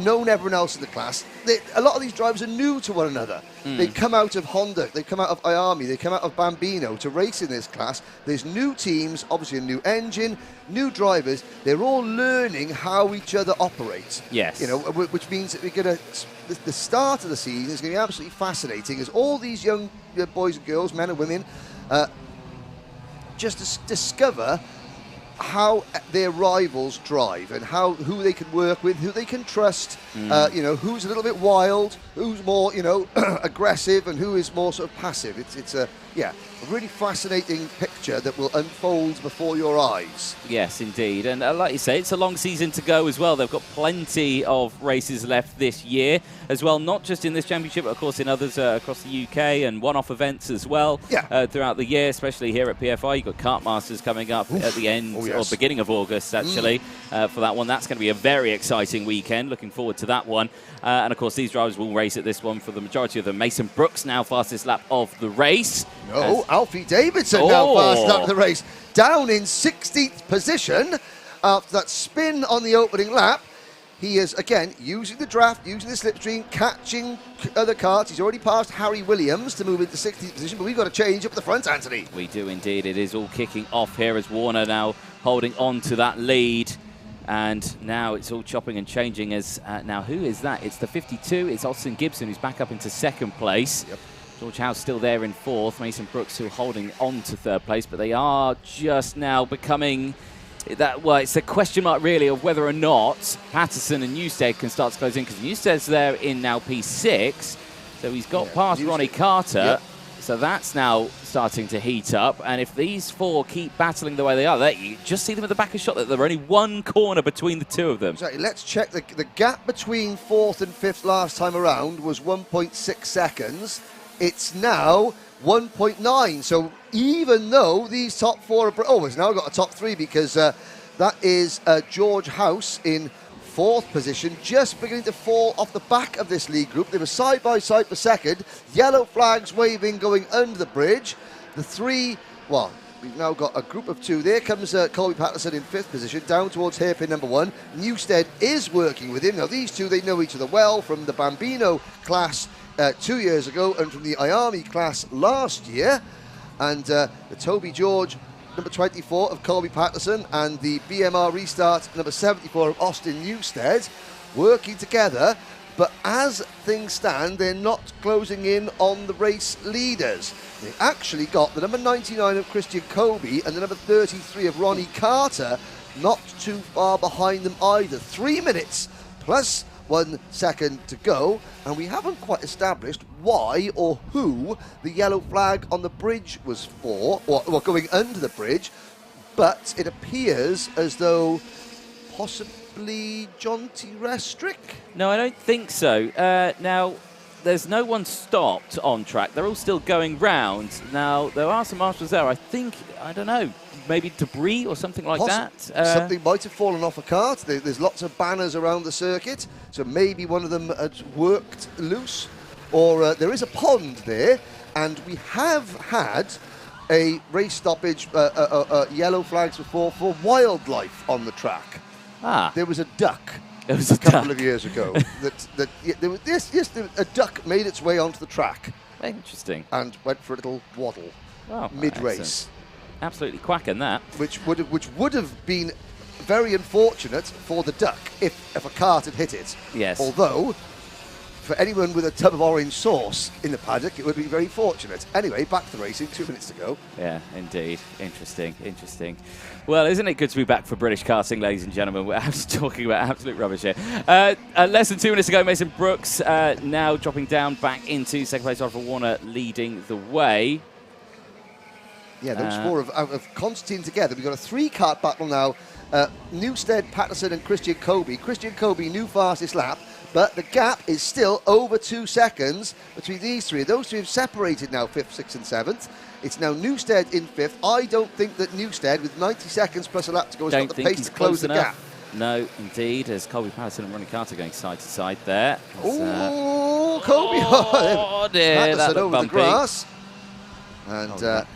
everyone else in the class. A lot of these drivers are new to one another. They come out of Honda, they come out of IAME, they come out of Bambino to race in this class. There's new teams, obviously a new engine, new drivers. They're all learning how each other operates. Yes. You know, which means that we're going to, the start of the season is going to be absolutely fascinating as all these young boys and girls, men and women, just discover how their rivals drive and who they can work with, who they can trust, you know, who's a little bit wild, who's more, you know, aggressive, and who is more sort of passive. It's a really fascinating picture that will unfold before your eyes. Yes, indeed. And like you say, it's a long season to go as well. They've got plenty of races left this year as well, not just in this championship, but of course in others across the UK, and one-off events as well throughout the year, especially here at PFI. You've got Kart Masters coming up at the end or beginning of August, actually, for that one. That's going to be a very exciting weekend. Looking forward to that one. And of course, these drivers will race at this one for the majority of them. Mason Brooks now fastest lap of the race. No, Alfie Davidson now fast lap of the race. Down in 16th position after that spin on the opening lap. He is, again, using the draft, using the slipstream, catching other karts. He's already passed Harry Williams to move into 16th position, but we've got to change up the front, Anthony. We do indeed. It is all kicking off here as Warner now holding on to that lead. And now it's all chopping and changing as, now who is that? It's the 52. It's Austin Gibson who's back up into second place. Yep. George House still there in fourth. Mason Brooks still holding on to third place, but they are just now becoming that, well, it's a question mark really of whether or not Patterson and Newstead can start to close in, because Newstead's there in now P6, so he's got past Ronnie Carter. Yep. So that's now starting to heat up, and if these four keep battling the way they are, you just see them at the back of shot. That there are only one corner between the two of them. Exactly. Let's check the gap between fourth and fifth last time around was 1.6 seconds. It's now 1.9. So even though these top four are... it's now got a top three, because that is George House in fourth position, just beginning to fall off the back of this lead group. They were side by side for second. Yellow flags waving going under the bridge. The three, we've now got a group of two. There comes Colby Patterson in fifth position, down towards hairpin number one. Newstead is working with him. Now, these two, they know each other well from the Bambino class 2 years ago and from the IAME class last year. And the Toby George number 24 of Colby Patterson and the BMR restart number 74 of Austin Newstead working together, but as things stand, they're not closing in on the race leaders. They actually got the number 99 of Christian Colby and the number 33 of Ronnie Carter not too far behind them either. 3 minutes plus 1 second to go, and we haven't quite established why or who the yellow flag on the bridge was for, or going under the bridge, but it appears as though possibly John T. Restrick? No, I don't think so. Now, there's no one stopped on track. They're all still going round. Now, there are some marshals there. I think, I don't know, maybe debris or something like that. Something might have fallen off a cart. There's lots of banners around the circuit, so maybe one of them had worked loose. Or there is a pond there, and we have had a race stoppage, yellow flags before for wildlife on the track. There was a duck. It was a couple of years ago. A duck made its way onto the track. Interesting. And went for a little waddle mid-race. Excellent. Absolutely quacking that. Which would have been very unfortunate for the duck if a cart had hit it. Yes. Although, for anyone with a tub of orange sauce in the paddock, it would be very fortunate. Anyway, back to the racing, 2 minutes to go. Yeah, indeed. Interesting, interesting. Well, isn't it good to be back for British karting, ladies and gentlemen? We're talking about absolute rubbish here. Less than 2 minutes ago, Mason Brooks now dropping down back into second place. Oliver Warner leading the way. Yeah, those four of Constantine together. We've got a 3-kart battle now. Newstead, Patterson and Christian Kobe. Christian Kobe, new fastest lap. But the gap is still over 2 seconds between these three. Those three have separated now, 5th, 6th and 7th. It's now Newstead in 5th. I don't think that Newstead, with 90 seconds plus a lap to go, has got the pace to close the gap. No, indeed, as Colby Patterson and Ronnie Carter going side to side there. Oh, Kobe! Oh, dear, that over bumpy. the grass. And that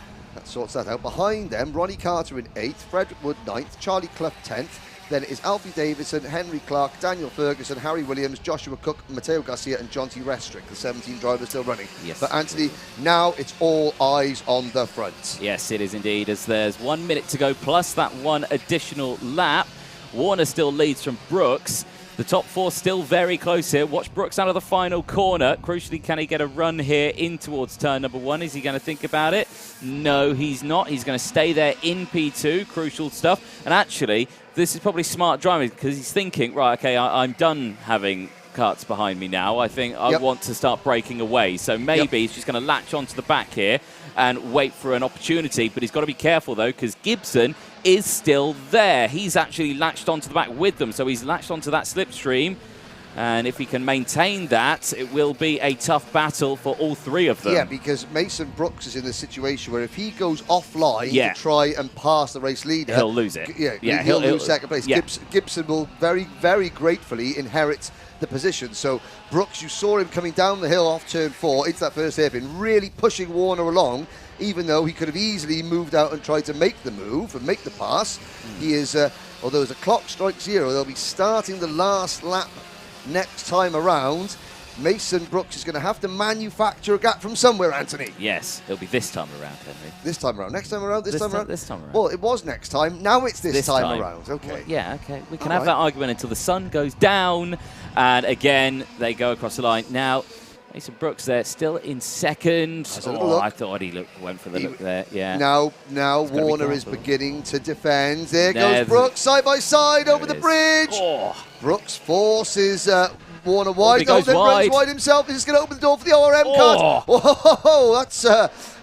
sorts that out. Behind them, Ronnie Carter in 8th, Fred Wood 9th, Charlie Clough 10th. Then it is Alfie Davison, Henry Clark, Daniel Ferguson, Harry Williams, Joshua Cook, Matteo Garcia and Jonty Restrick, the 17 drivers still running. Yes. But Anthony, now it's all eyes on the front. Yes, it is indeed, as there's 1 minute to go, plus that one additional lap. Warner still leads from Brooks. The top four still very close here. Watch Brooks out of the final corner. Crucially, can he get a run here in towards turn number 1? Is he going to think about it? No, he's not. He's going to stay there in P2. Crucial stuff. And actually, this is probably smart driving because he's thinking, right, okay, I'm done having karts behind me now. I think I want to start breaking away. So maybe he's just going to latch onto the back here and wait for an opportunity. But he's got to be careful, though, because Gibson is still there. He's actually latched onto the back with them. So he's latched onto that slipstream. And if he can maintain that, it will be a tough battle for all three of them. Yeah, because Mason Brooks is in the situation where if he goes offline to try and pass the race leader, he'll lose it. He'll lose second place. Yeah. Gibson will very, very gratefully inherit the position. So Brooks, you saw him coming down the hill off turn 4 into that first hairpin, really pushing Warner along, even though he could have easily moved out and tried to make the move and make the pass. He is, although as the clock strikes 0, they'll be starting the last lap next time around. Mason Brooks is going to have to manufacture a gap from somewhere, Anthony. Yes, it'll be this time around, Henry. This time around. Next time around? This time around? This time around. Well, it was next time. Now it's this time around. Okay. Well, yeah, okay. We can have that argument until the sun goes down. And again, they go across the line. Now, Mason Brooks there, still in second. I thought he went for the look there. Yeah. Now Warner is beginning to defend. There goes Brooks, side by side over the bridge. Brooks forces Warner wide. Then runs wide himself. He's just going to open the door for the ORM cart. Oh, that's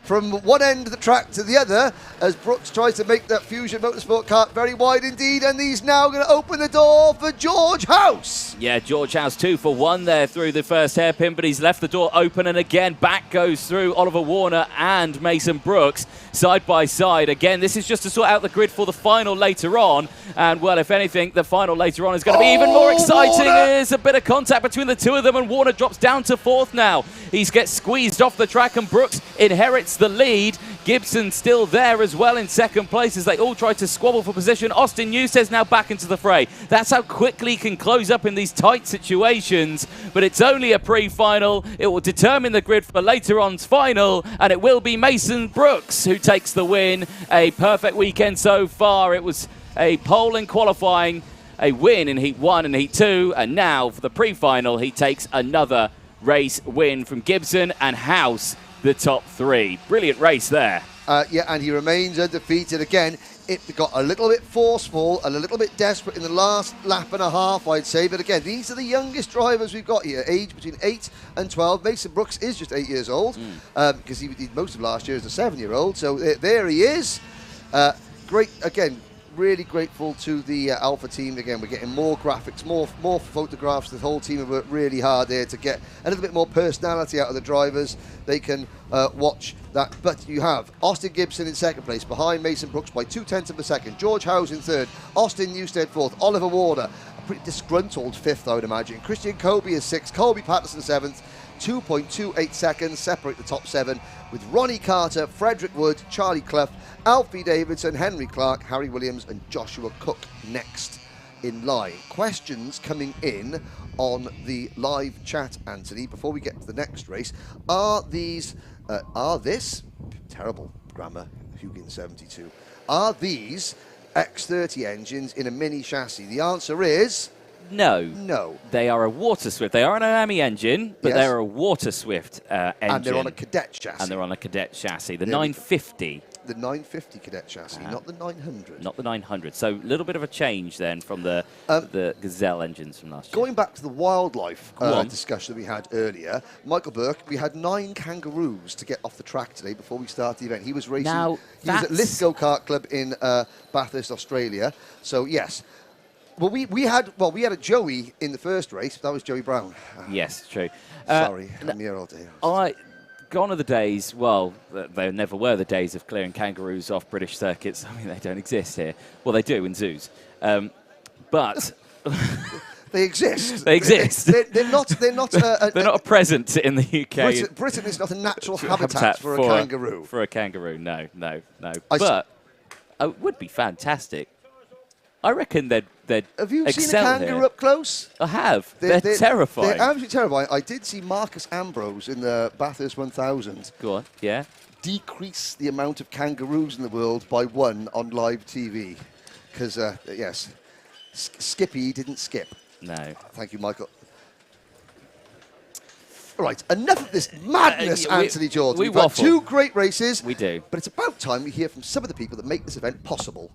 from one end of the track to the other as Brooks tries to make that Fusion Motorsport kart very wide indeed, and he's now going to open the door for George House. Yeah, George House 2 for 1 there through the first hairpin, but he's left the door open, and again back goes through Oliver Warner and Mason Brooks side by side. Again, this is just to sort out the grid for the final later on, and well, if anything, the final later on is going to be even more exciting. There's a bit of contact between the two of them, and Warner drops down to 4th now. He gets squeezed off the track, and Brooks inherits the lead. Gibson still there as well in second place as they all try to squabble for position. Austin Newstead's now back into the fray. That's how quickly he can close up in these tight situations, but it's only a pre-final. It will determine the grid for later on's final, and it will be Mason Brooks who takes the win. A perfect weekend so far. It was a pole in qualifying, a win in Heat 1 and Heat 2, and now for the pre-final he takes another race win from Gibson and House, the top 3. Brilliant race there. And he remains undefeated again. It got a little bit forceful and a little bit desperate in the last lap and a half, I'd say. But again, these are the youngest drivers we've got here, age between 8 and 12. Mason Brooks is just 8 years old because he did most of last year as a 7-year-old. So there he is. Great, again, really grateful to the Alpha team. Again, we're getting more graphics, more photographs. The whole team have worked really hard there to get a little bit more personality out of the drivers. They can watch that. But you have Austin Gibson in second place, behind Mason Brooks by 0.2 of a second. George Howes in third. Austin Newstead fourth. Oliver Warner, a pretty disgruntled fifth, I would imagine. Christian Kobe is sixth. Colby Patterson seventh. 2.28 seconds separate the top 7, with Ronnie Carter, Frederick Wood, Charlie Clough, Alfie Davidson, Henry Clark, Harry Williams and Joshua Cook next in line. Questions coming in on the live chat, Anthony, before we get to the next race. Are this, terrible grammar, Hugin 72, are these X30 engines in a mini chassis? The answer is... No. No. They are a water swift. They are an IAME engine, but Yes. they're a water swift engine. And they're on a cadet chassis. And they're on a cadet chassis. The 950. The 950 cadet chassis, not the 900. Not the 900. So a little bit of a change then from the Gazelle engines from last year. Going back to the wildlife discussion that we had earlier, Michael Burke, we had 9 kangaroos to get off the track today before we started the event. He was racing. Now, he was at Lithgow Kart Club in Bathurst, Australia. So yes. Well, we had a Joey in the first race. That was Joey Brown. Yes, true. Sorry, I'm here all day. Gone are the days, well, there never were the days of clearing kangaroos off British circuits. I mean, they don't exist here. Well, they do in zoos. But... They exist. They exist. They're not a present in the UK. Britain is not a natural habitat for a kangaroo. For a kangaroo, no. But it would be fantastic. I reckon they'd Have you seen a excel kangaroo here. up close? I have. They're terrifying. They're absolutely terrifying. I did see Marcus Ambrose in the Bathurst 1000. Go on, yeah. Decrease the amount of kangaroos in the world by 1 on live TV. Because, yes, Skippy didn't skip. No. Thank you, Michael. All right, enough of this madness, Anthony Jordan. We've got 2 great races. We do. But it's about time we hear from some of the people that make this event possible.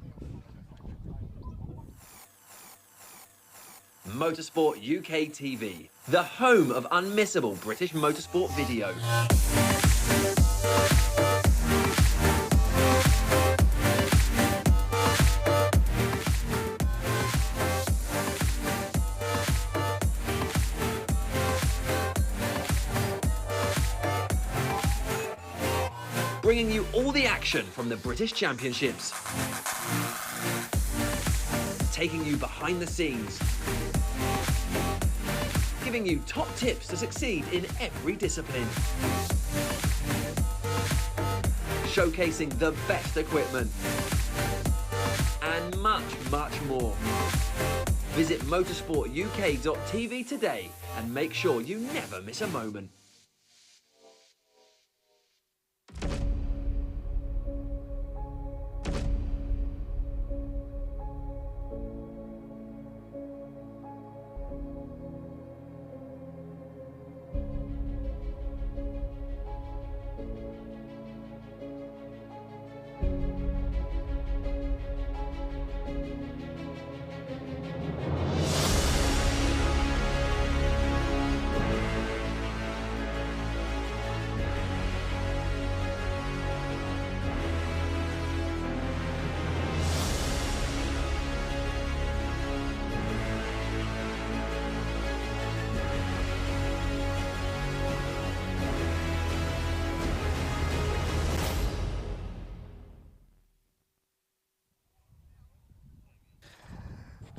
Motorsport UK TV, the home of unmissable British motorsport video. Bringing you all the action from the British Championships. Taking you behind the scenes. Giving you top tips to succeed in every discipline. Showcasing the best equipment. And much, much more. Visit motorsportuk.tv today and make sure you never miss a moment.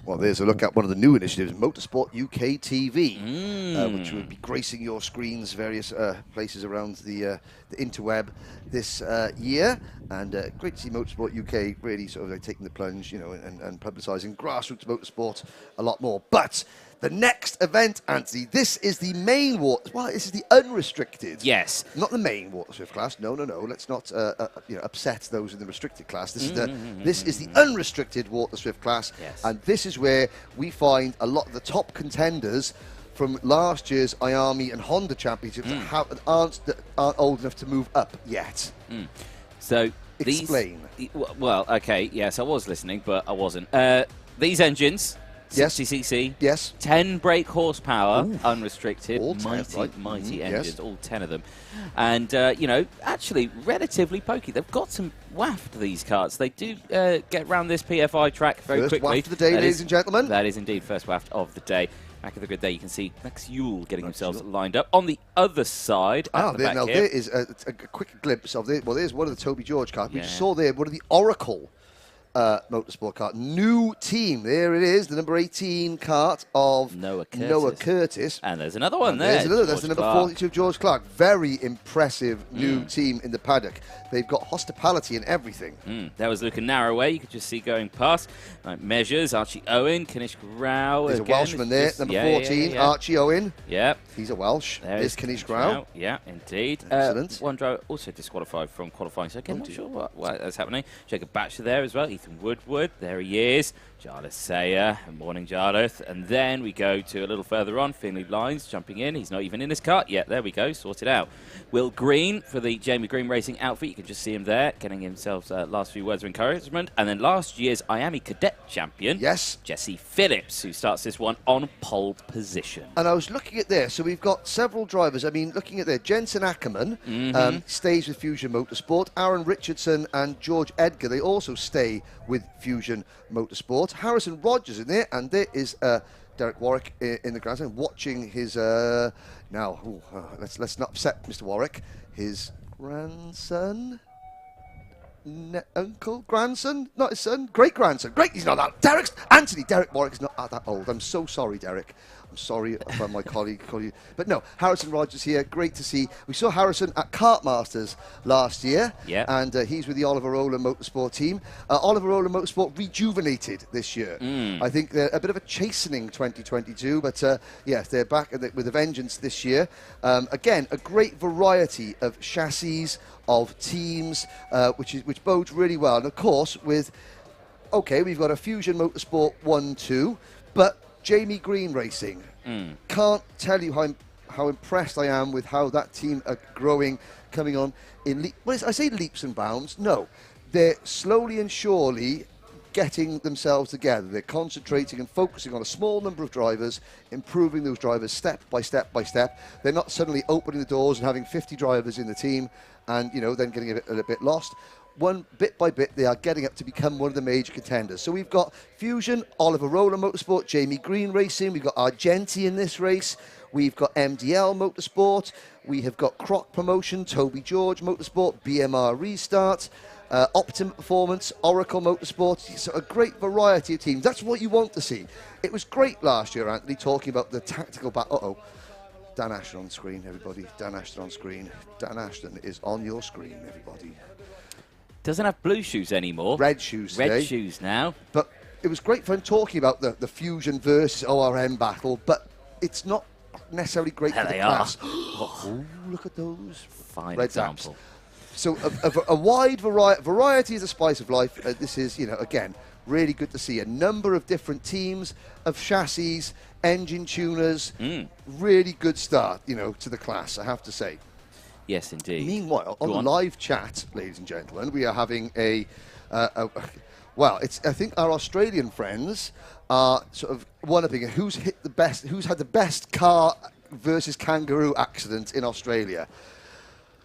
Well, there's a look at one of the new initiatives, Motorsport UK TV, which will be gracing your screens, various places around the interweb this year. And great to see Motorsport UK really sort of taking the plunge, you know, and publicising grassroots motorsport a lot more. But the next event, Anthony, this is the main this is the unrestricted. Yes. Not the main water swift class. No. Let's not upset those in the restricted class. This is the unrestricted water swift class, yes. And this is where we find a lot of the top contenders from last year's IAME and Honda championships that aren't old enough to move up yet. So explain. Well, okay, yes, I was listening, but I wasn't. These engines. 60cc, yes, 10 brake horsepower, unrestricted, all 10, mighty engines, yes. all 10 of them. And, actually relatively pokey. They've got some waft, these karts. They do get around this PFI track very quickly. First waft of the day, ladies and gentlemen. That is indeed first waft of the day. Back of the grid there, you can see Max Yule getting themselves lined up. On the other side, there is a quick glimpse of there's one of the Toby George cars. We saw there one of the Oracle motorsport kart. New team. There it is, the number 18 kart of Noah Curtis. And there's another one there. That's the number 42 of George Clark. Very impressive new team in the paddock. They've got hospitality and everything. That was Luca Narroway. You could just see going past. Measures, Archie Owen, Kanish Grau. There's a Welshman there, number 14, Archie Owen. Yep. He's a Welsh. There's Kanish Grau. Yeah, indeed. Excellent. One driver also disqualified from qualifying, so again, not sure what that's happening. Jacob Batcher there as well. Ethan Woodward, there he is. Jarlath Sayer, morning Jarlath. And then we go to a little further on, Finley Lines jumping in. He's not even in his kart yet. There we go, sorted out. Will Green for the Jamie Green Racing outfit. You can just see him there, getting himself last few words of encouragement. And then last year's IAME Cadet champion, yes, Jesse Phillips, who starts this one on pole position. And I was looking at there, so we've got several drivers. I mean, looking at there, Jensen Ackerman stays with Fusion Motorsport. Aaron Richardson and George Edgar, they also stay with Fusion Motorsport. Harrison Rogers in there, and there is Derek Warwick in the grandstand watching his let's not upset Mr. Warwick, his grandson, grandson, not his son, great grandson. Great, he's not that. Derek Warwick's not that old. I'm so sorry, Derek. I'm sorry about my colleague. But no, Harrison Rogers here. Great to see. We saw Harrison at Kart Masters last year. Yeah. And he's with the Oliver Rowland Motorsport team. Oliver Rowland Motorsport rejuvenated this year. I think they're a bit of a chastening 2022, but yes, they're back with a vengeance this year. Again, a great variety of chassis, of teams, which bodes really well. And of course, we've got a Fusion Motorsport 1-2, but Jamie Green Racing. Can't tell you how impressed I am with how that team are growing, coming on in I say leaps and bounds. No, they're slowly and surely getting themselves together. They're concentrating and focusing on a small number of drivers, improving those drivers step by step by step. They're not suddenly opening the doors and having 50 drivers in the team and then getting a bit lost. One bit by bit, they are getting up to become one of the major contenders. So we've got Fusion, Oliver Rowland Motorsport, Jamie Green Racing. We've got Argenti in this race. We've got MDL Motorsport. We have got Croc Promotion, Toby George Motorsport, BMR Restart, Optima Performance, Oracle Motorsport. So a great variety of teams. That's what you want to see. It was great last year, Anthony, talking about the tactical battle. Dan Ashton on screen, everybody. Dan Ashton on screen. Dan Ashton is on your screen, everybody. Doesn't have blue shoes anymore. Red shoes today. Red shoes now. But it was great fun talking about the Fusion versus ORM battle, but it's not necessarily great for the class. Oh, look at those. Fine red example. Zaps. So a wide variety is the spice of life. This is, again, really good to see a number of different teams of chassis, engine tuners. Really good start, to the class, I have to say. Yes, indeed. Meanwhile, on the live chat, ladies and gentlemen, we are having I think our Australian friends are sort of one-upping who's had the best car versus kangaroo accident in Australia.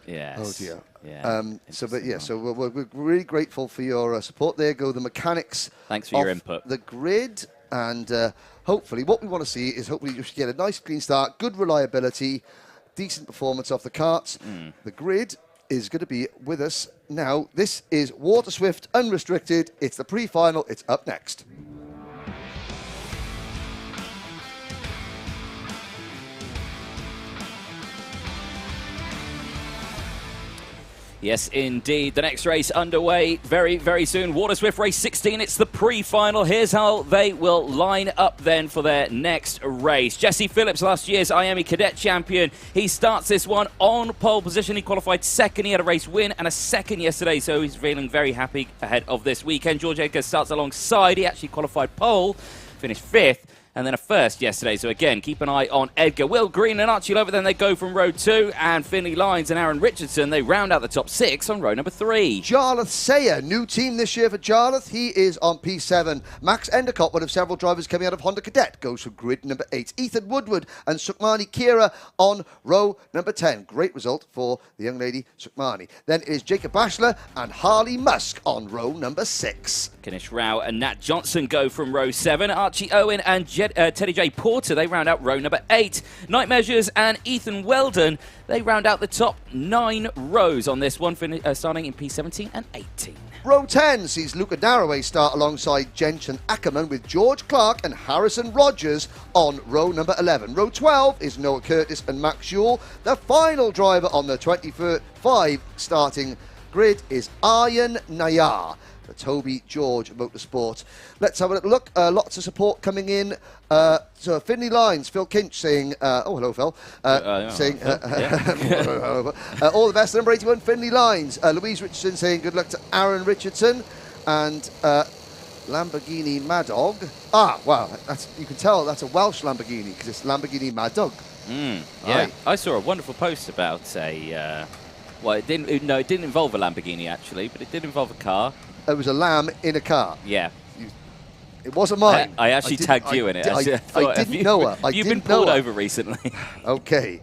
Yes. Oh dear. Yeah. So we're really grateful for your support. There go the mechanics. Thanks for your input. The grid, and hopefully, what we want to see is hopefully just get a nice clean start, good reliability, decent performance off the karts. The grid is going to be with us now. This is Water Swift Unrestricted. It's the pre-final. It's up next. Yes, indeed. The next race underway very, very soon. Water Swift Race 16. It's the pre-final. Here's how they will line up then for their next race. Jesse Phillips, last year's IAME Cadet champion. He starts this one on pole position. He qualified second. He had a race win and a second yesterday, so he's feeling very happy ahead of this weekend. George Edgar starts alongside. He actually qualified pole, finished fifth, and then a first yesterday. So again, keep an eye on Edgar. Will Green and Archie Lover, then they go from row 2, and Finley Lines and Aaron Richardson, they round out the top 6 on row number 3. Jarlath Sayer, new team this year for Jarlath. He is on P7. Max Endicott, one of several drivers coming out of Honda Cadet, goes for grid number 8. Ethan Woodward and Sukhmani Kira on row number 10. Great result for the young lady Sukhmani. Then it is Jacob Bashler and Harley Musk on row number 6. Kanish Rao and Nat Johnson go from row 7. Archie Owen and Teddy J. Porter, they round out row number 8. Night Measures and Ethan Weldon, they round out the top 9 rows on this one, starting in P17 and 18. Row 10 sees Luca Naraway start alongside Jensen Ackerman with George Clark and Harrison Rogers on row number 11. Row 12 is Noah Curtis and Max Jewell. The final driver on the 25 starting grid is Aryan Nayar for Toby George Motorsport. Let's have a little look. Lots of support coming in. So Finley Lines, Phil Kinch saying, oh, hello, Phil. Saying, all the best, number 81, Finley Lines. Louise Richardson saying good luck to Aaron Richardson. And Lamborghini Madog. Ah, wow, you can tell that's a Welsh Lamborghini because it's Lamborghini Madog. Yeah, Right. I saw a wonderful post about well, it didn't involve a Lamborghini actually, but it did involve a car. It was a lamb in a car. Yeah. It wasn't mine. I actually tagged you in it. I didn't know her. You've been pulled over recently. Okay.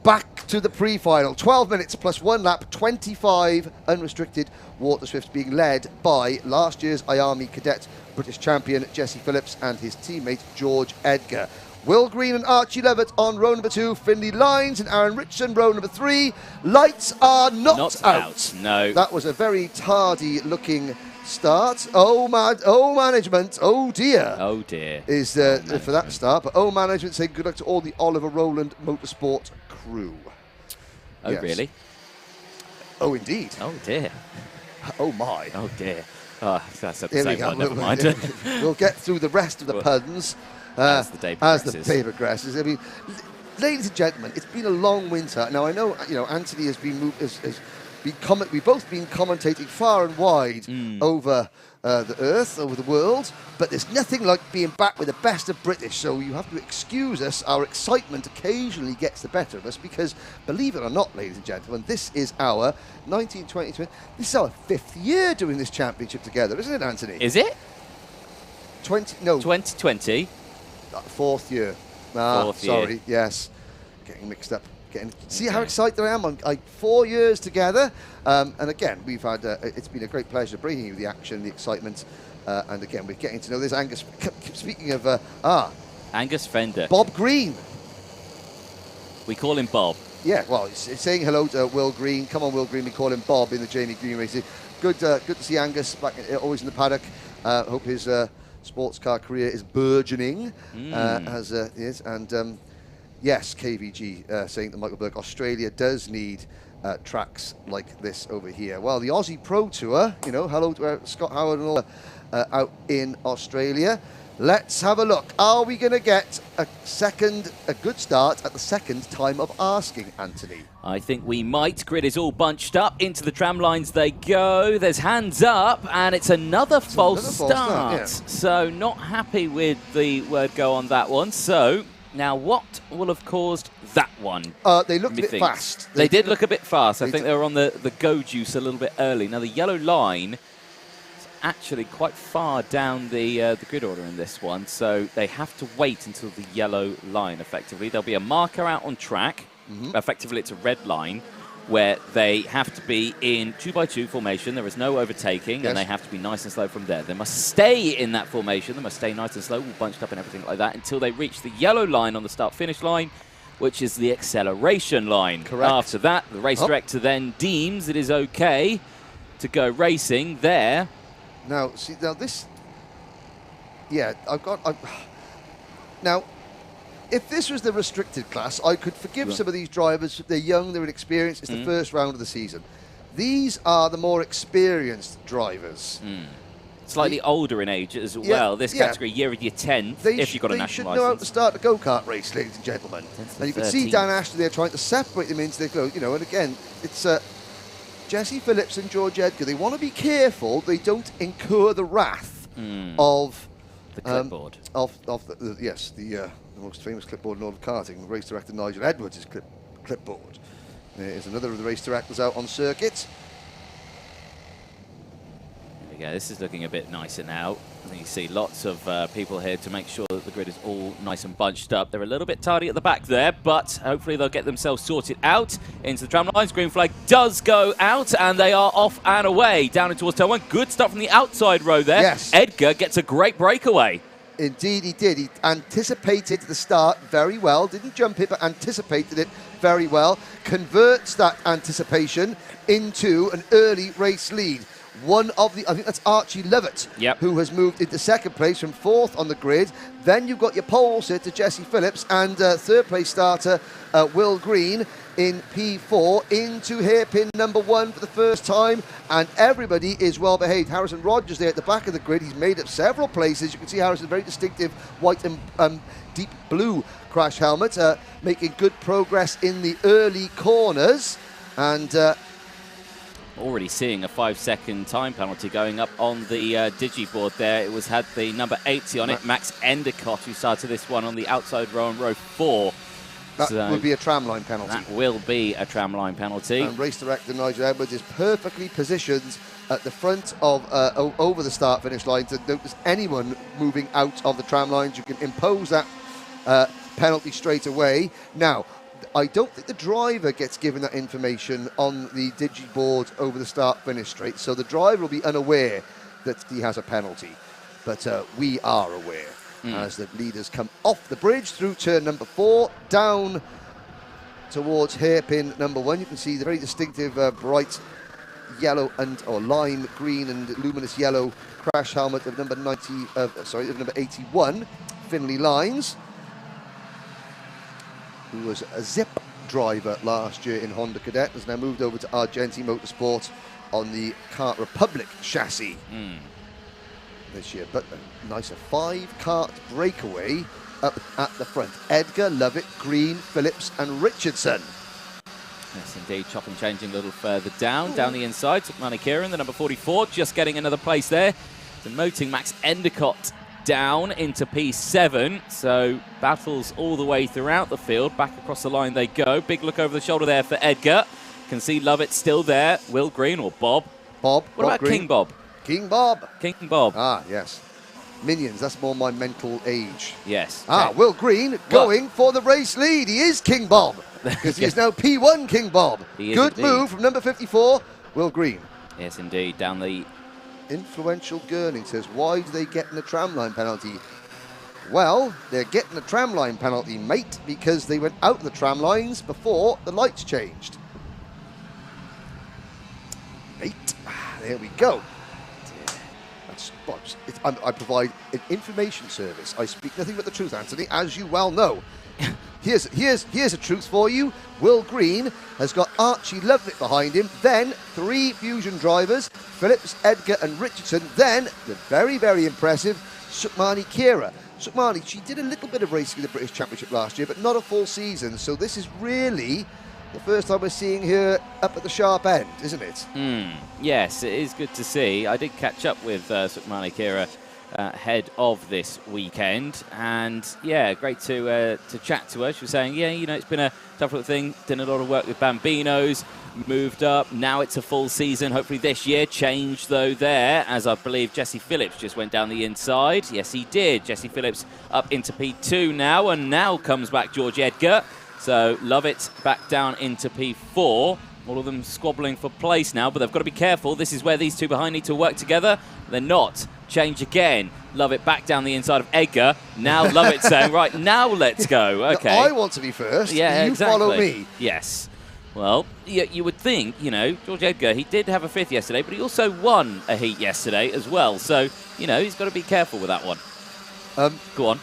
Back to the pre-final. 12 minutes plus 1 lap, 25 unrestricted water swifts being led by last year's IAME cadet British champion Jesse Phillips and his teammate George Edgar. Will Green and Archie Levitt on row number 2, Finley Lines and Aaron Richardson row number 3. Lights are not out. No. That was a very tardy looking start. Management. Oh dear. Oh dear. Is for that start. But management saying good luck to all the Oliver Rowland Motorsport crew. Oh Yes. really? Oh indeed. Oh dear. Oh my. Oh dear. Oh, that's a Here we same go. one. Never mind. We'll get through the rest of the puns as the day progresses. I mean, ladies and gentlemen, it's been a long winter. Now I know, Anthony has been we've both been commentating far and wide over the earth, over the world, but there's nothing like being back with the best of British, so you have to excuse us. Our excitement occasionally gets the better of us because, believe it or not, ladies and gentlemen, this is our 1920. This is our 5th year doing this championship together, isn't it, Anthony? Is it? 4th 2020. year. Fourth year. Sorry, yes. Getting mixed up. See how excited I am? I'm 4 years together. And again, we've had, it's been a great pleasure bringing you the action, the excitement. And again, we're getting to know this Angus. Speaking of, Angus Fender. Bob Green. We call him Bob. Yeah, well, it's saying hello to Will Green. Come on, Will Green. We call him Bob in the Jamie Green race. Good to see Angus back, always in the paddock. Hope his sports car career is burgeoning, as it is. And yes, KVG saying that Michael Burke, Australia does need tracks like this over here. Well, the Aussie Pro Tour, hello to Scott Howard and all out in Australia. Let's have a look. Are we going to get a good start at the second time of asking, Anthony? I think we might. Grid is all bunched up. Into the tram lines they go. There's hands up, and it's another false start. Yeah. So not happy with the word go on that one. So now what will have caused that one? They looked a bit fast. They did look a bit fast. I think they were on the go juice a little bit early. Now the yellow line is actually quite far down the grid order in this one, so they have to wait until the yellow line, effectively. There'll be a marker out on track. Effectively, it's a red line where they have to be in 2x2 formation. There is no overtaking, and they have to be nice and slow from there. They must stay in that formation. They must stay nice and slow, all bunched up and everything like that, until they reach the yellow line on the start-finish line, which is the acceleration line. Correct. After that, the race director then deems it is okay to go racing there. Now, see, this... Yeah, now, if this was the restricted class, I could forgive some of these drivers. They're young, they're inexperienced. It's the first round of the season. These are the more experienced drivers. Slightly older in age as well. This category, year 10, if you've got a national license. They should know how to start a go-kart race, ladies and gentlemen. And you can see Dan Ashton there trying to separate them into the, and again, it's Jesse Phillips and George Edgar. They want to be careful they don't incur the wrath of the clipboard. The most famous clipboard in all of karting, race director Nigel Edwards' clipboard. There is another of the race directors out on circuit. There we go. This is looking a bit nicer now. You see lots of people here to make sure that the grid is all nice and bunched up. They're a little bit tardy at the back there, but hopefully they'll get themselves sorted out into the tram lines. Green flag does go out, and they are off and away down in towards turn 1. Good stuff from the outside row there. Yes. Edgar gets a great breakaway. Indeed, he did. He anticipated the start very well. Didn't jump it, but anticipated it very well. Converts that anticipation into an early race lead. I think that's Archie Lovett, who has moved into second place from 4th on the grid. Then you've got your pole sitter, Jesse Phillips, and third place starter, Will Green, in P4 into hairpin number 1 for the first time, and everybody is well behaved. Harrison Rogers there at the back of the grid. He's made up several places. You can see Harrison's very distinctive white and deep blue crash helmet, making good progress in the early corners, and already seeing a 5-second time penalty going up on the digiboard there. It had the number 80 on it, Max Endicott, who started this one on the outside row on row 4. That would be a tramline penalty. That will be a tramline penalty. And race director Nigel Edwards is perfectly positioned at the front of over the start-finish line to notice anyone moving out of the tram lines. You can impose that penalty straight away. Now, I don't think the driver gets given that information on the digiboard over the start-finish straight, so the driver will be unaware that he has a penalty. But we are aware. As the leaders come off the bridge through turn number 4, down towards hairpin number 1. You can see the very distinctive bright yellow or lime green and luminous yellow crash helmet of number 81, Finlay Lines, who was a Zip driver last year in Honda Cadet, has now moved over to Argenti Motorsport on the Kart Republic chassis. This year, but a nicer 5-kart breakaway up at the front. Edgar, Lovett, Green, Phillips and Richardson. Yes, indeed, chopping, changing a little further down the inside. Tukmani Kieran, the number 44, just getting another place there. Demoting Max Endicott down into P7, so battles all the way throughout the field. Back across the line they go. Big look over the shoulder there for Edgar. Can see Lovett still there. Will Green or Bob? Bob. What about Green? King Bob? King Bob. King Bob. Ah, yes. Minions, that's more my mental age. Yes. Ah, Will Green going for the race lead. He is King Bob, because he is now P1 King Bob. Good move from number 54, Will Green. Yes, indeed, down the... Influential Gurning says, why do they get a tramline penalty? Well, they're getting a tramline penalty, mate, because they went out the tram lines before the lights changed. Mate, there we go. I provide an information service. I speak nothing but the truth, Anthony, as you well know. Here's a truth for you. Will Green has got Archie Lovett behind him, then 3 Fusion drivers, Phillips, Edgar and Richardson, then the very, very impressive Sukmani Kira. Sukmani, she did a little bit of racing in the British Championship last year, but not a full season, so this is really the first time we're seeing her up at the sharp end, isn't it? Yes, it is good to see. I did catch up with Sukmani Kira ahead of this weekend, and yeah, great to chat to her. She was saying, yeah, you know, it's been a tough little thing, done a lot of work with Bambinos, moved up, now it's a full season, hopefully this year. Change though there, as I believe Jesse Phillips just went down the inside. Yes, he did. Jesse Phillips up into P2 now, and now comes back George Edgar. So Lovett back down into P4. All of them squabbling for place now, but they've got to be careful. This is where these two behind need to work together. They're not. Change again. Lovett back down the inside of Edgar. Now Lovett saying, right, now let's go. Okay. Now I want to be first. Yeah, you exactly. Follow me. Yes. Well, you would think, you know, George Edgar, he did have a 5th yesterday, but he also won a heat yesterday as well. So, you know, he's got to be careful with that one. Go on.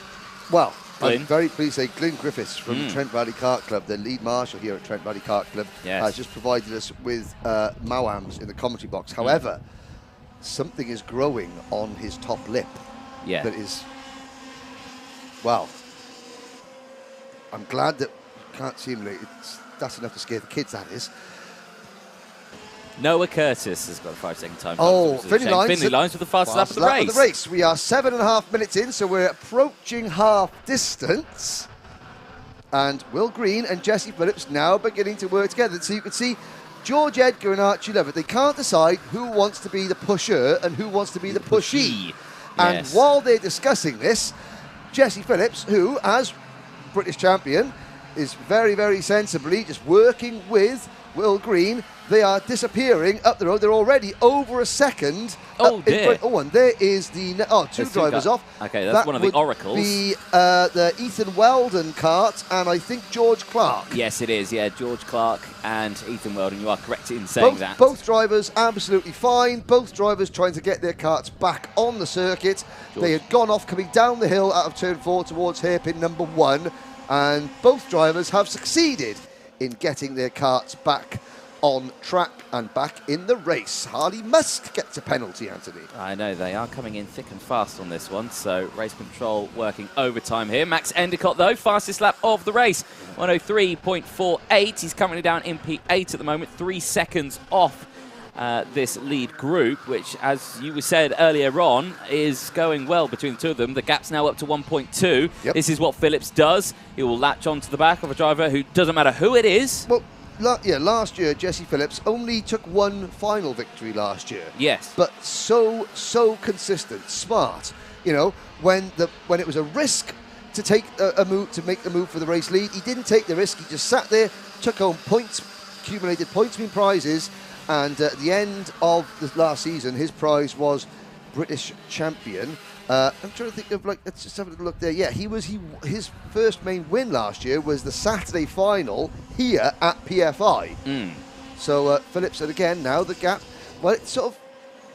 Well, Glyn. I'm very pleased to say Glyn Griffiths from Trent Valley Kart Club, the lead marshal here at Trent Valley Kart Club, has just provided us with Mawams in the commentary box. However, something is growing on his top lip that is, well, I'm glad that you can't see him. That's enough to scare the kids, that is. Noah Curtis has got a 5-second time. Finlay Lines with the fastest lap of the race. We are 7.5 minutes in, so we're approaching half distance. And Will Green and Jesse Phillips now beginning to work together. So you can see George Edgar and Archie Lovett, they can't decide who wants to be the pusher and who wants to be the pushee. And while they're discussing this, Jesse Phillips, who, as British champion, is very, very sensibly just working with Will Green, they are disappearing up the road. They're already over a second. Oh, dear. Oh, and there is the... two drivers off. Okay, that's one of the oracles. The Ethan Weldon kart and I think George Clark. Yes, it is. Yeah, George Clark and Ethan Weldon. You are correct in saying that. Both drivers absolutely fine. Both drivers trying to get their karts back on the circuit. They had gone off coming down the hill out of turn 4 towards hairpin number 1. And both drivers have succeeded in getting their karts back on track and back in the race. Harley Musk gets a penalty, Anthony. I know, they are coming in thick and fast on this one, so race control working overtime here. Max Endicott, though, fastest lap of the race, 103.48. He's currently down in P8 at the moment, 3 seconds off this lead group, which, as you said earlier on, is going well between the two of them. The gap's now up to 1.2. Yep. This is what Phillips does. He will latch onto the back of a driver who doesn't matter who it is. Well, last year, Jesse Phillips only took one final victory last year. Yes. But so consistent, smart. You know, when it was a risk to take a move, to make the move for the race lead, he didn't take the risk. He just sat there, took home points, accumulated points and prizes, and at the end of the last season, his prize was British champion. I'm trying to think of, let's just have a look there. Yeah, his first main win last year was the Saturday final here at PFI. So Phillips, and again, now the gap, well, it's sort of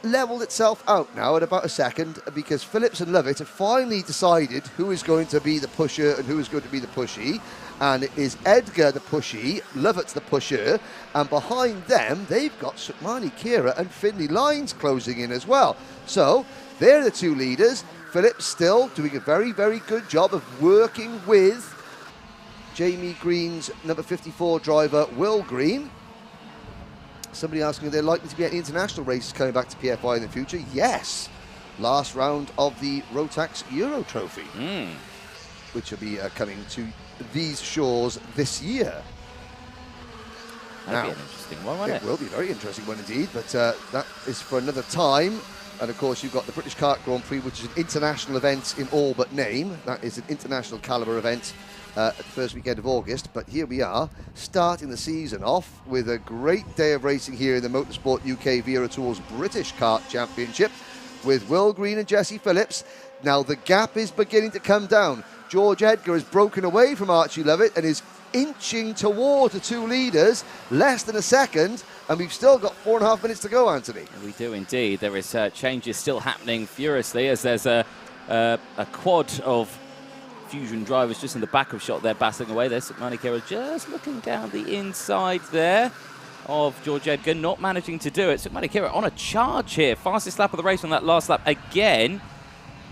leveled itself out now at about a second, because Phillips and Lovett have finally decided who is going to be the pusher and who is going to be the pushy. And it is Edgar the pushy, Lovett's the pusher, and behind them, they've got Sukmani Kira and Finley Lines closing in as well. So they're the two leaders. Phillips still doing a very, very good job of working with Jamie Green's number 54 driver, Will Green. Somebody asking if they're likely to be at international races coming back to PFI in the future. Yes. Last round of the Rotax Euro Trophy, which will be coming to these shores this year. That'd be an interesting one, won't it? It will be a very interesting one indeed, but that is for another time. And of course, you've got the British Kart Grand Prix, which is an international event in all but name. That is an international caliber event at the first weekend of August. But here we are, starting the season off with a great day of racing here in the Motorsport UK Vera Tours British Kart Championship with Will Green and Jesse Phillips. Now the gap is beginning to come down. George Edgar has broken away from Archie Lovett and is inching toward the two leaders, less than a second, and we've still got 4.5 minutes to go, Anthony. We do indeed. There is changes still happening furiously as there's a quad of Fusion drivers just in the back of shot there battling away. There's Sukmani Kira just looking down the inside there of George Edgar, not managing to do it. Sukmani Kira on a charge here. Fastest lap of the race on that last lap again.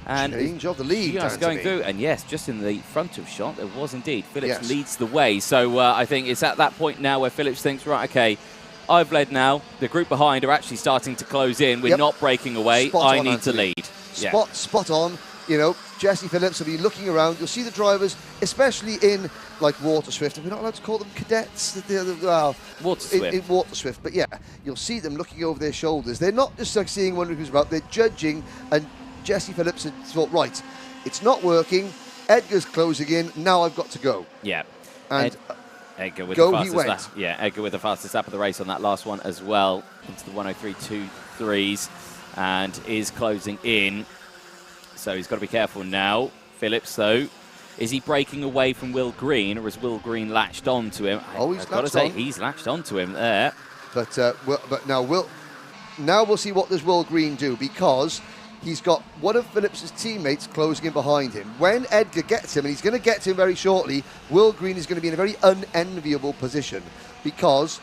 And change of the lead, just going through, and yes, just in the front of shot, there was indeed. Phillips leads the way. So I think it's at that point now where Phillips thinks, right, okay, I've led now. The group behind are actually starting to close in. We're not breaking away. I need to lead. Spot on. You know, Jesse Phillips will be looking around. You'll see the drivers, especially in like Water Swift. We're not allowed to call them cadets. Water Swift. In Water Swift. But yeah, you'll see them looking over their shoulders. They're not just like seeing wondering who's about. They're judging, and Jesse Phillips had thought, right, it's not working. Edgar's closing in. Now I've got to go. Yeah. And Edgar with go the fastest he went. lap. Yeah, Edgar with the fastest lap of the race on that last one as well, into the 103.23s, and is closing in. So he's got to be careful now. Phillips, though, is he breaking away from Will Green, or is Will Green latched on to him? Oh, I've got to say, he's latched on to him there. But now we'll see what does Will Green do, because he's got one of Phillips's teammates closing in behind him. When Edgar gets him, and he's going to get to him very shortly, Will Green is going to be in a very unenviable position, because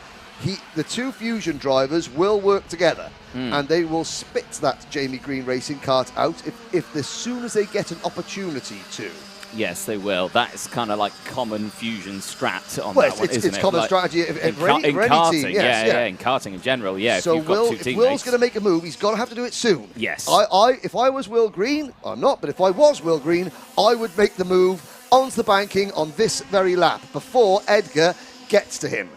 the two Fusion drivers will work together, and they will spit that Jamie Green Racing kart out if as soon as they get an opportunity to. Yes, they will. That is kind of like common Fusion strat on that one, isn't it? It's common strategy for any karting, team. Yes, in karting in general, yeah. So if Will's going to make a move, he's got to have to do it soon. Yes. If I was Will Green, I'm not, but if I was Will Green, I would make the move onto the banking on this very lap before Edgar gets to him.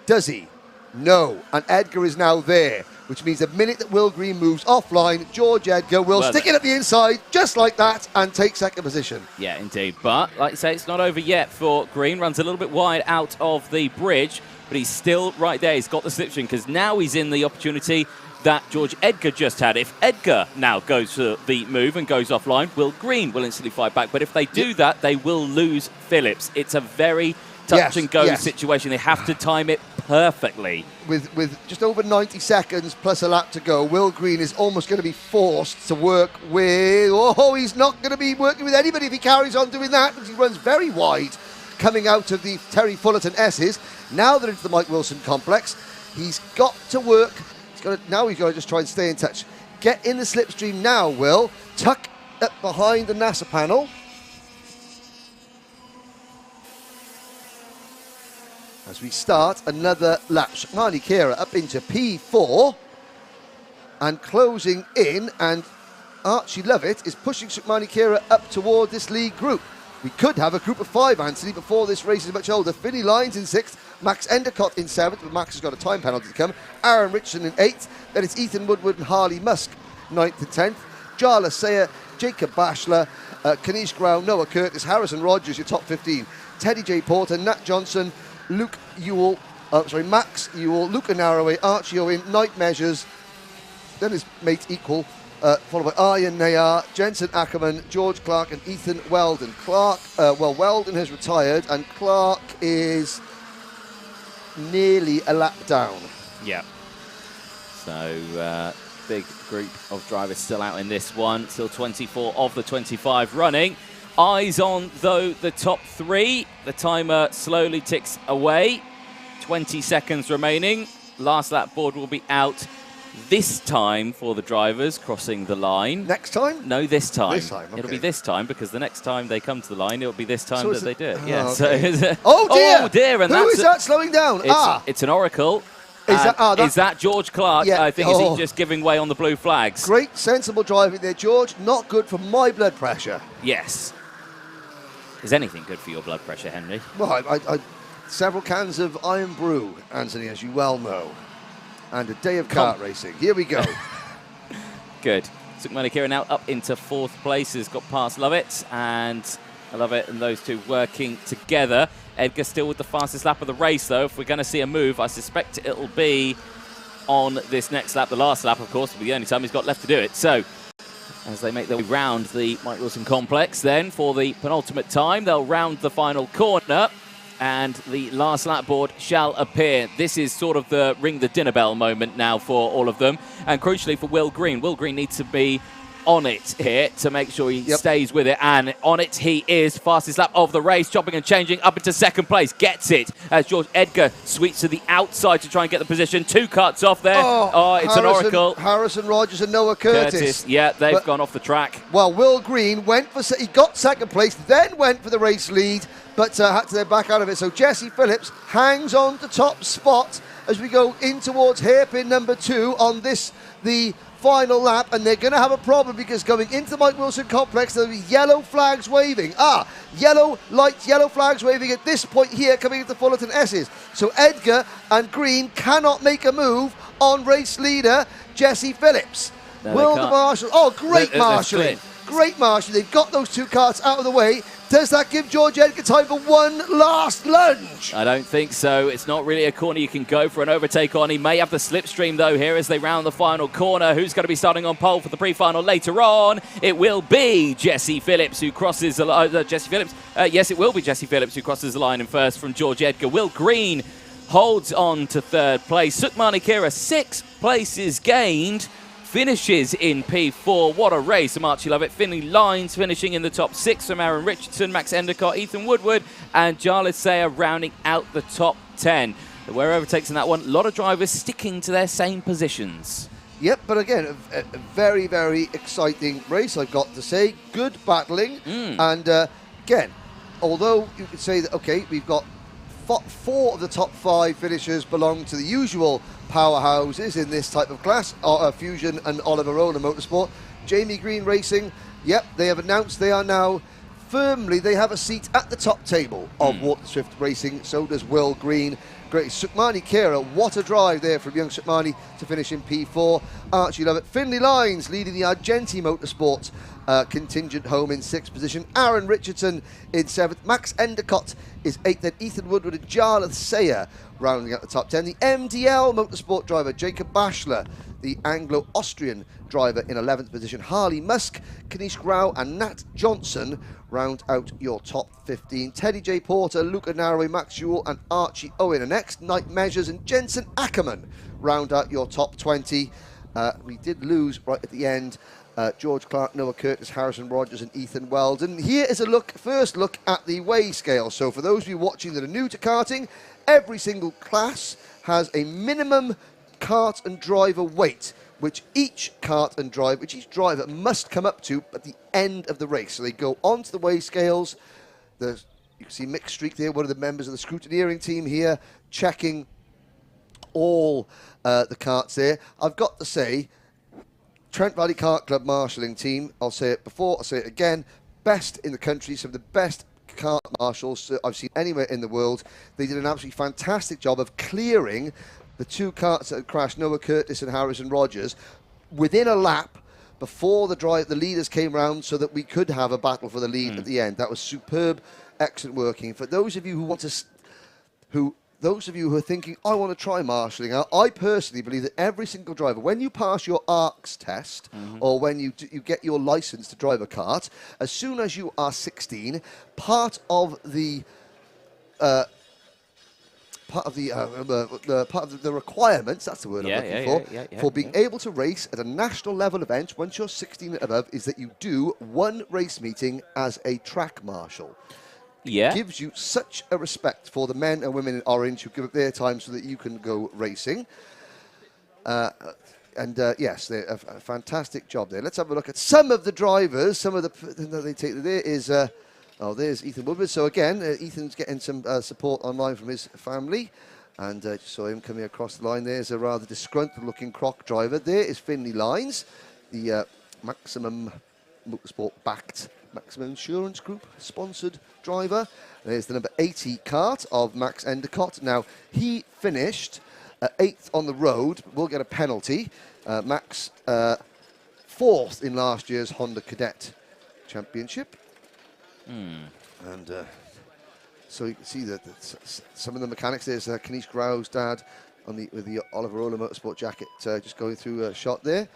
Does he? No, and Edgar is now there, which means the minute that Will Green moves offline, George Edgar will stick it at the inside, just like that, and take second position. Yeah, indeed. But, like you say, it's not over yet for Green. Runs a little bit wide out of the bridge, but he's still right there. He's got the slipstream, because now he's in the opportunity that George Edgar just had. If Edgar now goes for the move and goes offline, Will Green will instantly fight back. But if they do that, they will lose Phillips. It's a very touch-and-go situation. They have to time it perfectly. With just over 90 seconds plus a lap to go, Will Green is almost going to be forced to work with... Oh, he's not going to be working with anybody if he carries on doing that, because he runs very wide coming out of the Terry Fullerton S's. Now they're into the Mike Wilson complex. He's got to work. Now he's got to just try and stay in touch. Get in the slipstream now, Will. Tuck up behind the NASA panel. As we start another lap. Shakmani Kira up into P4 and closing in, and Archie Lovett is pushing Shakmani Kira up toward this lead group. We could have a group of 5, Anthony, before this race is much older. Finney Lyons in 6th, Max Endicott in 7th, but Max has got a time penalty to come. Aaron Richardson in 8th, then it's Ethan Woodward and Harley Musk, 9th and 10th. Jarla Sayer, Jacob Bashler, Kanish Grau, Noah Curtis, Harrison Rogers, your top 15. Teddy J. Porter, Nat Johnson, Luke Ewell, Max Ewell, Luca Narroway, Archie Owen, Knight Measures, then his mate equal, followed by Aryan Nayar, Jensen Ackerman, George Clark and Ethan Weldon. Weldon has retired and Clark is nearly a lap down. Yeah. So, big group of drivers still out in this one. Still 24 of the 25 running. Eyes on, though, the top 3. The timer slowly ticks away. 20 seconds remaining. Last lap board will be out this time for the drivers crossing the line. Next time? No, this time. This time, okay. It'll be this time, because the next time they come to the line, it'll be this time So that they do it. oh, Yeah. okay. So, oh, dear! Oh, dear! And who is that slowing down? It's an Oracle. Is that George Clark? Yeah. I think is he just giving way on the blue flags? Great, sensible driving there, George. Not good for my blood pressure. Yes. Is anything good for your blood pressure, Henry? Well, I several cans of Iron Brew, Anthony, as you well know. And a day of kart racing. Here we go. Good. Sukmani Kira now up into 4th place. Has got past Lovett, and I love it, and those two working together. Edgar still with the fastest lap of the race, though. If we're going to see a move, I suspect it'll be on this next lap. The last lap, of course, will be the only time he's got left to do it. So, as they make their way round the Mike Wilson complex, then for the penultimate time, they'll round the final corner, and the last lap board shall appear. This is sort of the ring the dinner bell moment now for all of them, and crucially for Will Green. Will Green needs to be on it here to make sure he stays with it, and on it he is. Fastest lap of the race, chopping and changing up into 2nd place, gets it as George Edgar sweeps to the outside to try and get the position. 2 cuts off there. It's an Oracle. Harrison Rogers and Noah Curtis. Yeah, they've gone off the track. Well, Will Green he got 2nd place, then went for the race lead, but had to then back out of it. So Jesse Phillips hangs on to top spot as we go in towards hairpin number 2 on the final lap, and they're going to have a problem, because going into the Mike Wilson complex, there'll be yellow flags waving. Yellow flags waving at this point here, coming into Fullerton S's. So Edgar and Green cannot make a move on race leader Jesse Phillips. No, Will the marshal? Oh, great marshalling. Great marshalling. They've got those 2 carts out of the way. Does that give George Edgar time for one last lunge? I don't think so. It's not really a corner you can go for an overtake on. He may have the slipstream, though, here as they round the final corner. Who's going to be starting on pole for the pre-final later on? It will be Jesse Phillips who crosses the line. Yes, it will be Jesse Phillips who crosses the line in first from George Edgar. Will Green holds on to 3rd place. Sukmani Kira, 6 places gained. Finishes in P4. What a race from Archie Lovett. Finney Lyons finishing in the top 6 from Aaron Richardson, Max Endicott, Ethan Woodward, and Jarlath Sayer rounding out the top 10. The Wera overtakes in that one. A lot of drivers sticking to their same positions. Yep, but again, a very, very exciting race, I've got to say. Good battling. And again, although you could say that, okay, we've got 4 of the top 5 finishers belong to the usual powerhouses in this type of class, Fusion and Oliver Rowland Motorsport. Jamie Green Racing, yep, they have announced they are now firmly, they have a seat at the top table of Water Swift Racing. So does Will Green. Great. Sukmani Kira, what a drive there from young Sukmani to finish in P4. Archie Lovett. Finley Lines leading the Argenti Motorsport contingent home in 6th position. Aaron Richardson in 7th. Max Endicott is 8th. Then Ethan Woodward and Jarlath Sayer rounding out the top 10. The MDL Motorsport driver Jacob Bashler, the Anglo-Austrian driver in 11th position. Harley Musk, Kanish Grau and Nat Johnson round out your top 15. Teddy J. Porter, Luca Narrow, Max Jewell and Archie Owen are next. Night Measures and Jensen Ackerman round out your top 20. We did lose right at the end. George Clark, Noah Curtis, Harrison Rogers and Ethan Weldon. Here is a first look at the weigh scale. So for those of you watching that are new to karting, every single class has a minimum kart and driver weight, which each driver must come up to at the end of the race. So they go onto the weigh scales. You can see Mick Streak there, one of the members of the scrutineering team here, checking all the karts there. I've got to say, Trent Valley Kart Club marshalling team, I'll say it before, I'll say it again, best in the country, some of the best kart marshals I've seen anywhere in the world. They did an absolutely fantastic job of clearing the 2 karts that had crashed, Noah Curtis and Harrison Rogers, within a lap before the leaders came round, so that we could have a battle for the lead at the end. That was superb, excellent working. For those of you who want to, those of you who are thinking, I want to try marshalling out, I personally believe that every single driver, when you pass your ARCS test, or when you get your license to drive a kart, as soon as you are 16, part of the requirements, that's the word I'm looking for being able to race at a national level event once you're 16 and above, is that you do 1 race meeting as a track marshal. It gives you such a respect for the men and women in orange who give up their time so that you can go racing. Yes, they're a fantastic job there. Let's have a look at some of the drivers. Some of they take there is there's Ethan Woodward. So again, Ethan's getting some support online from his family, and just saw him coming across the line. There's a rather disgruntled-looking Croc driver. There is Finley Lines, the Maximum Motorsport backed Maximum Insurance Group sponsored driver. There's the number 80 kart of Max Endicott. Now, he finished 8th on the road, but will get a penalty. Max 4th in last year's Honda Cadet Championship. And so you can see that some of the mechanics. There's Kanish Grau's dad with the Oliver Ola Motorsport jacket, just going through a shot there.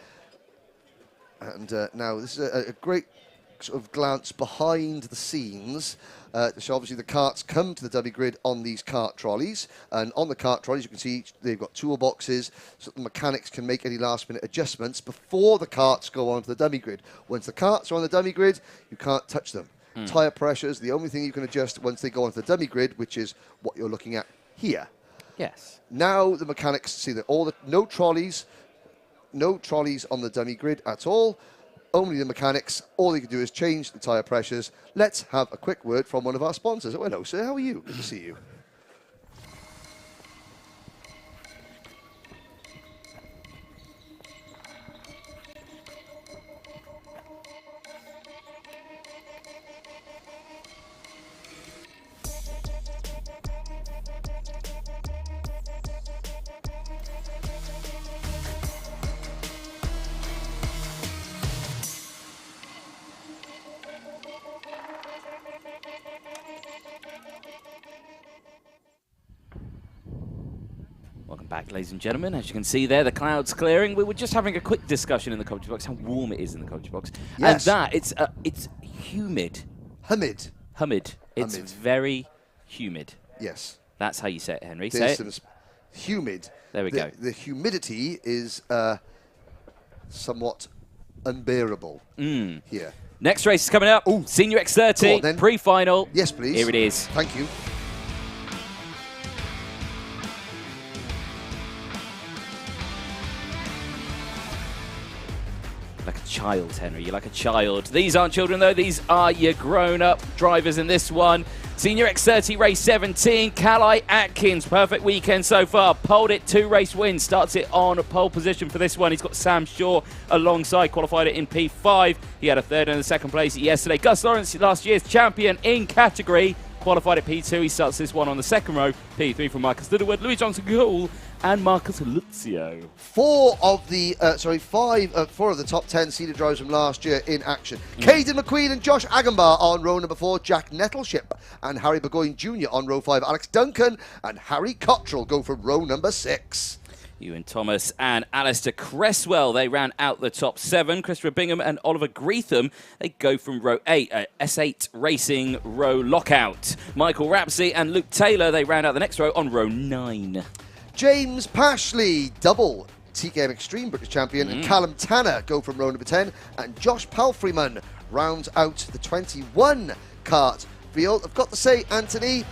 And now this is a great sort of glance behind the scenes. So obviously the karts come to the dummy grid on these kart trolleys, and on the kart trolleys you can see they've got toolboxes so the mechanics can make any last minute adjustments before the karts go onto the dummy grid. Once the karts are on the dummy grid, you can't touch them. Tyre pressures, the only thing you can adjust once they go onto the dummy grid, which is what you're looking at here. Yes. Now the mechanics see that no trolleys on the dummy grid at all. Only the mechanics. All they can do is change the tyre pressures. Let's have a quick word from one of our sponsors. Oh, hello, sir. How are you? Good to see you. Welcome back, ladies and gentlemen. As you can see there, the clouds clearing. We were just having a quick discussion in the commentary box how warm it is in the commentary box. Yes. And that, it's humid. Humid. It's very humid. Yes. That's how you say it, Henry. There's say it. Humid. There we go. The humidity is somewhat unbearable here. Next race is coming up. Ooh. Senior X30 Pre-final. Yes, please. Here it is. Thank you. Like a child, Henry. You're like a child. These aren't children, though. These are your grown-up drivers in this one. Senior X30 Race 17, Calai Atkins. Perfect weekend so far. Poled it, 2 race wins. Starts it on pole position for this one. He's got Sam Shaw alongside. Qualified it in P5. He had a 3rd and a 2nd place yesterday. Gus Lawrence, last year's champion in category. qualified at P2. He starts this one on the second row. P3 from Marcus Littlewood, Louis Johnson Gould, and Marcus Luzio. Four of the top 10 seeded drivers from last year in action. Caden McQueen and Josh Agambar on row number 4. Jack Nettleship and Harry Burgoyne Jr. on row 5. Alex Duncan and Harry Cottrell go from row number 6. Ewan Thomas and Alistair Cresswell, they round out the top 7. Christopher Bingham and Oliver Greetham, they go from row 8. S8 Racing row lockout. Michael Rapsey and Luke Taylor, they round out the next row on row 9. James Pashley, double TKM Extreme British champion, and Callum Tanner go from row number 10, and Josh Palfreyman rounds out the 21 kart field. I've got to say, Anthony,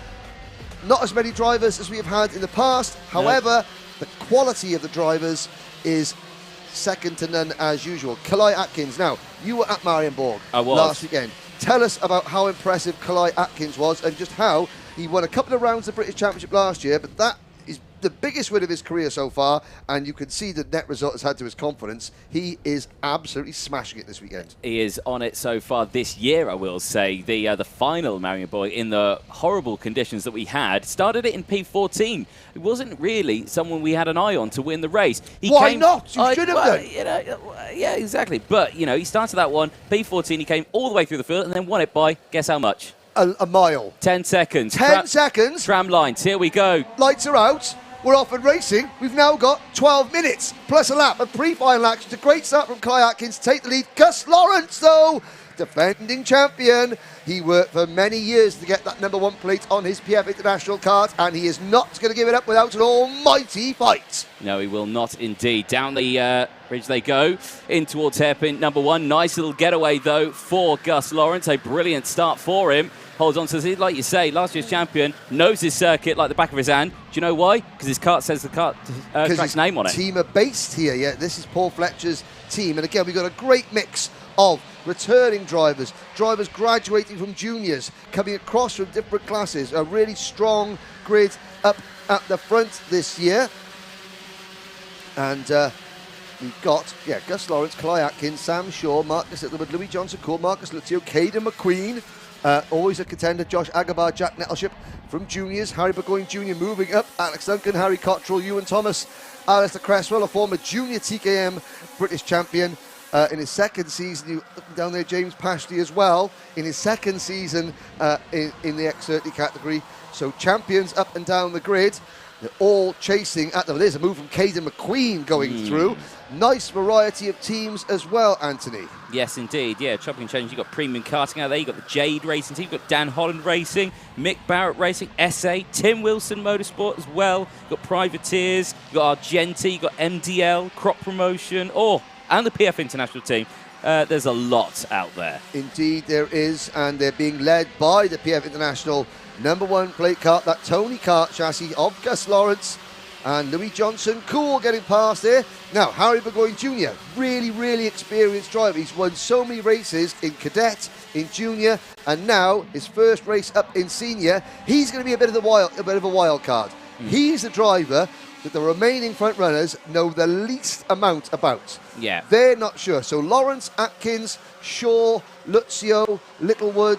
not as many drivers as we have had in the past. However, the quality of the drivers is second to none as usual. Kalai Atkins, now, you were at Marienborg last weekend. Tell us about how impressive Kalai Atkins was and just how he won a couple of rounds of the British Championship last year, but that is the biggest win of his career so far, and you can see the net result has had to his confidence. He is absolutely smashing it this weekend. He is on it so far this year, I will say. The final Marienborg, in the horrible conditions that we had, started it in P14. It wasn't really someone we had an eye on to win the race. Why not? You should have done. Yeah, exactly. But, he started that one, P14, he came all the way through the field and then won it by, guess how much? A mile. 10 seconds. 10 seconds. Tram lines, here we go. Lights are out. We're off and racing. We've now got 12 minutes plus a lap of pre-final action. It's a great start from Kai Atkins to take the lead. Gus Lawrence, though, defending champion. He worked for many years to get that number 1 plate on his PF International kart, and he is not going to give it up without an almighty fight. No, he will not indeed. Down the bridge they go, in towards hairpin number 1. Nice little getaway, though, for Gus Lawrence. A brilliant start for him. Holds on to the lead, like you say, last year's champion, knows his circuit like the back of his hand. Do you know why? Because his kart says the kart track's name on it. Team are based here, yeah. This is Paul Fletcher's team. And again, we've got a great mix of returning drivers, drivers graduating from juniors, coming across from different classes. A really strong grid up at the front this year. And we've got, Gus Lawrence, Kalai Atkins, Sam Shaw, Marcus Littlewood, Louis Johnson Cool, Marcus Luzio, Caden McQueen, always a contender, Josh Agambar, Jack Nettleship from juniors, Harry Burgoyne Jr. moving up, Alex Duncan, Harry Cottrell, Ewan Thomas, Alistair Cresswell, a former junior TKM British champion in his second season. You look down there, James Pashley as well, in his second season in the X30 category. So champions up and down the grid. They're all chasing at them. There's a move from Caden McQueen going through. Nice variety of teams as well, Anthony. Yes, indeed. Yeah, chopping and change. You've got Premium Karting out there. You've got the Jade Racing team. You've got Dan Holland Racing, Mick Barrett Racing, SA, Tim Wilson Motorsport as well. You've got Privateers. You've got Argenti. You've got MDL, Crop Promotion, and the PF International team. There's a lot out there. Indeed, there is, and they're being led by the PF International number 1 plate kart, that Tony Kart chassis of Gus Lawrence and Louis Johnson. Cool getting past there. Now, Harry Burgoyne Jr., really, really experienced driver. He's won so many races in cadet, in junior, and now his first race up in senior. He's going to be a bit of a wild card. He's the driver that the remaining front runners know the least amount about. Yeah. They're not sure. So Lawrence, Atkins, Shaw, Luzio, Littlewood,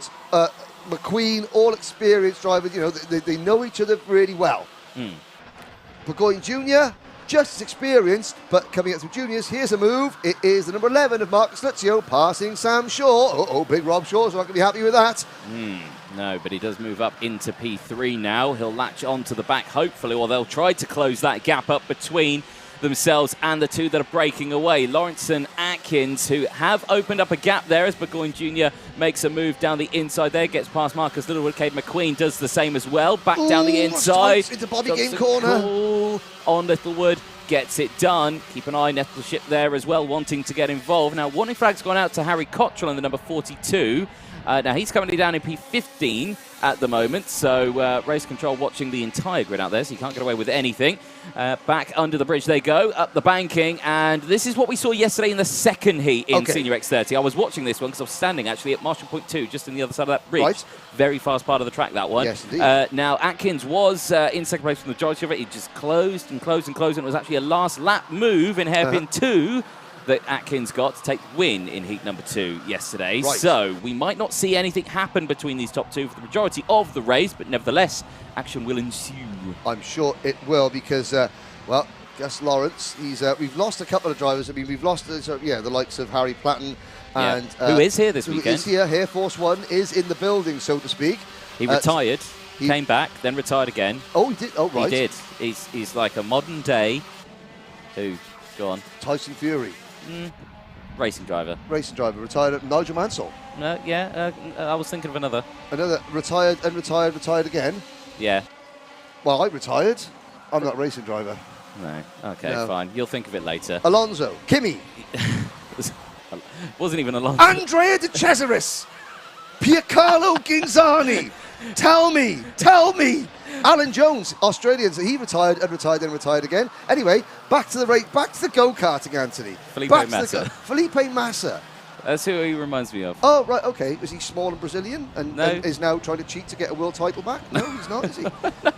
McQueen, all experienced drivers. They know each other really well. Burgoyne Jr., just as experienced, but coming up through juniors. Here's a move. It is the number 11 of Marcus Luzio passing Sam Shaw. Big Rob Shaw's not going to be happy with that. No, but he does move up into P3 now. He'll latch onto the back, hopefully, or they'll try to close that gap up between themselves and the two that are breaking away. Lawrence and Atkins, who have opened up a gap there as Burgoyne Jr. makes a move down the inside there, gets past Marcus Littlewood. Cade McQueen does the same as well. Back down the inside. Into Bobby Game corner. Cool on Littlewood. Gets it done. Keep an eye on Nettleship there as well, wanting to get involved. Now, warning flag's gone out to Harry Cottrell in the number 42. Now, he's currently down in P15 at the moment, so race control watching the entire grid out there, so you can't get away with anything. Back under the bridge they go, up the banking, and this is what we saw yesterday in the second heat in Senior X30. I was watching this one because I was standing actually at Marshall Point 2, just on the other side of that bridge. Right. Very fast part of the track, that one. Yes, indeed. Now, Atkins was in second place for the majority of it. He just closed and closed and closed, and it was actually a last lap move in hairpin 2. that Atkins got to take the win in heat number 2 yesterday. Right. So we might not see anything happen between these top two for the majority of the race, but nevertheless, action will ensue. I'm sure it will because, well, Gus Lawrence, we've lost a couple of drivers. I mean, we've lost the likes of Harry Platten. And, who is here this weekend? Who is here. Air Force One is in the building, so to speak. He retired, came back, then retired again. Oh, he did? Oh, right. He did. He's like a modern day... Who? Go on. Tyson Fury. Racing driver. Racing driver, retired. Nigel Mansell. No, yeah, I was thinking of another. Another retired and retired, retired again. Yeah. Well, I retired. I'm not a racing driver. No. Okay, No. fine. You'll think of it later. Alonso. Kimi. Wasn't even Alonso. Andrea De Cesaris. Piercarlo Ginzani. Tell me. Alan Jones, Australians. He retired and retired and retired again. Anyway, back to the race, back to the go-karting, Anthony. Felipe Massa. Felipe Massa. That's who he reminds me of. Oh, right, okay. Is he small and Brazilian and is now trying to cheat to get a world title back? No, he's not, is he?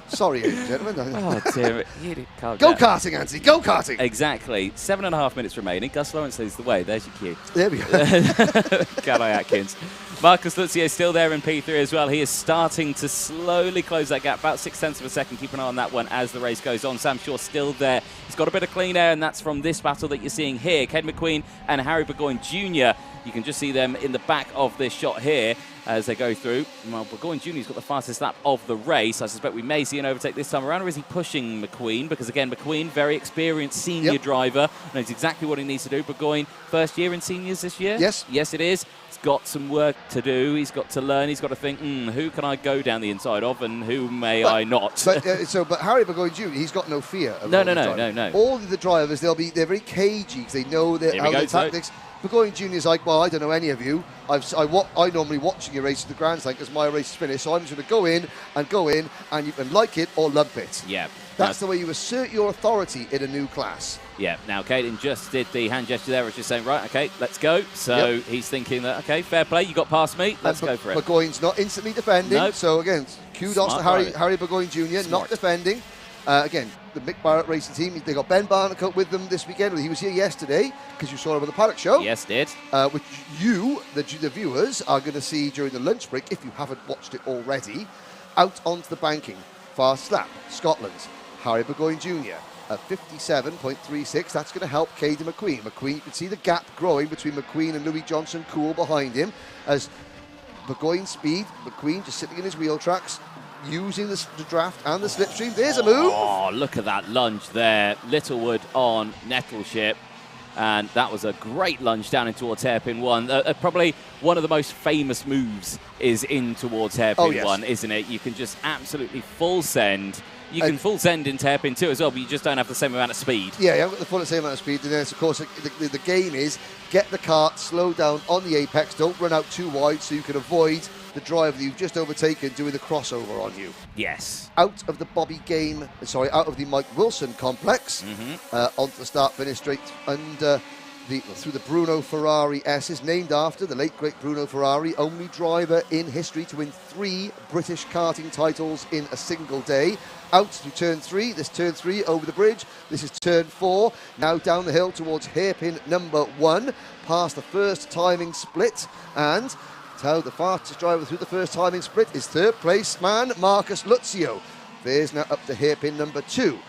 Sorry, ladies and gentlemen. Oh, dear. You can't Go-karting, Anthony, go-karting. Exactly. 7.5 minutes remaining. Gus Lawrence leads the way. There's your cue. There we go. Gallai Atkins. Marcus Luzio still there in P3 as well. He is starting to slowly close that gap, about 0.6 of a second. Keep an eye on that one as the race goes on. Sam Shaw still there. He's got a bit of clean air, and that's from this battle that you're seeing here. Ken McQueen and Harry Burgoyne Jr. You can just see them in the back of this shot here as they go through. Well, Burgoyne Jr.'s got the fastest lap of the race. I suspect we may see an overtake this time around, or is he pushing McQueen? Because, again, McQueen, very experienced senior driver, knows exactly what he needs to do. Burgoyne, first year in seniors this year? Yes. Yes, it is. He's got some work to do. He's got to learn. He's got to think, who can I go down the inside of and who may I not? But Harry Burgoyne Jr., he's got no fear of No. All of the drivers, they're very cagey because they know their tactics. Burgoyne Jr. is like, well, I don't know any of you. I normally watch your race at the grandstand because my race is finished, so I'm just going to go in, and you can like it or lump it. Yeah. That's the way you assert your authority in a new class. Yeah, now Caden just did the hand gesture there, which is saying, right, okay, let's go. So he's thinking that, okay, fair play, you got past me, let's go for it. Burgoyne's not instantly defending, Nope. So again, kudos to Harry Burgoyne Jr., not defending. Again, the Mick Barrett racing team, they got Ben Barnacle with them this weekend. He was here yesterday because you saw him on the Paddock Show. Yes, did. Which you, the viewers, are going to see during the lunch break, if you haven't watched it already, out onto the banking. Fast lap, Scotland, Harry Burgoyne Jr. at 57.36. That's going to help Caden McQueen. McQueen, you can see the gap growing between McQueen and Louis Johnson Cool behind him as Burgoyne speed, McQueen just sitting in his wheel tracks, using the draft and the slipstream. There's a move. Oh, look at that lunge there. Littlewood on Nettleship. And that was a great lunge down in towards hairpin 1. Probably one of the most famous moves is in towards hairpin 1, isn't it? You can just absolutely full send. You can full send into hairpin 2 as well, but you just don't have the same amount of speed. Yeah, you haven't got the full same amount of speed. And then, of course, the game is get the kart, slow down on the apex, don't run out too wide so you can avoid the driver that you've just overtaken doing the crossover on you. Yes. Out of the out of the Mike Wilson complex, onto the start-finish straight, and through the Bruno Ferrari S's, named after the late, great Bruno Ferrari, only driver in history to win 3 British karting titles in a single day. Out through turn 3, this turn 3 over the bridge, this is turn 4, now down the hill towards hairpin number 1, past the first timing split, and the fastest driver through the first timing split is third place man Marcus Luzio. There's now up to hairpin number 2.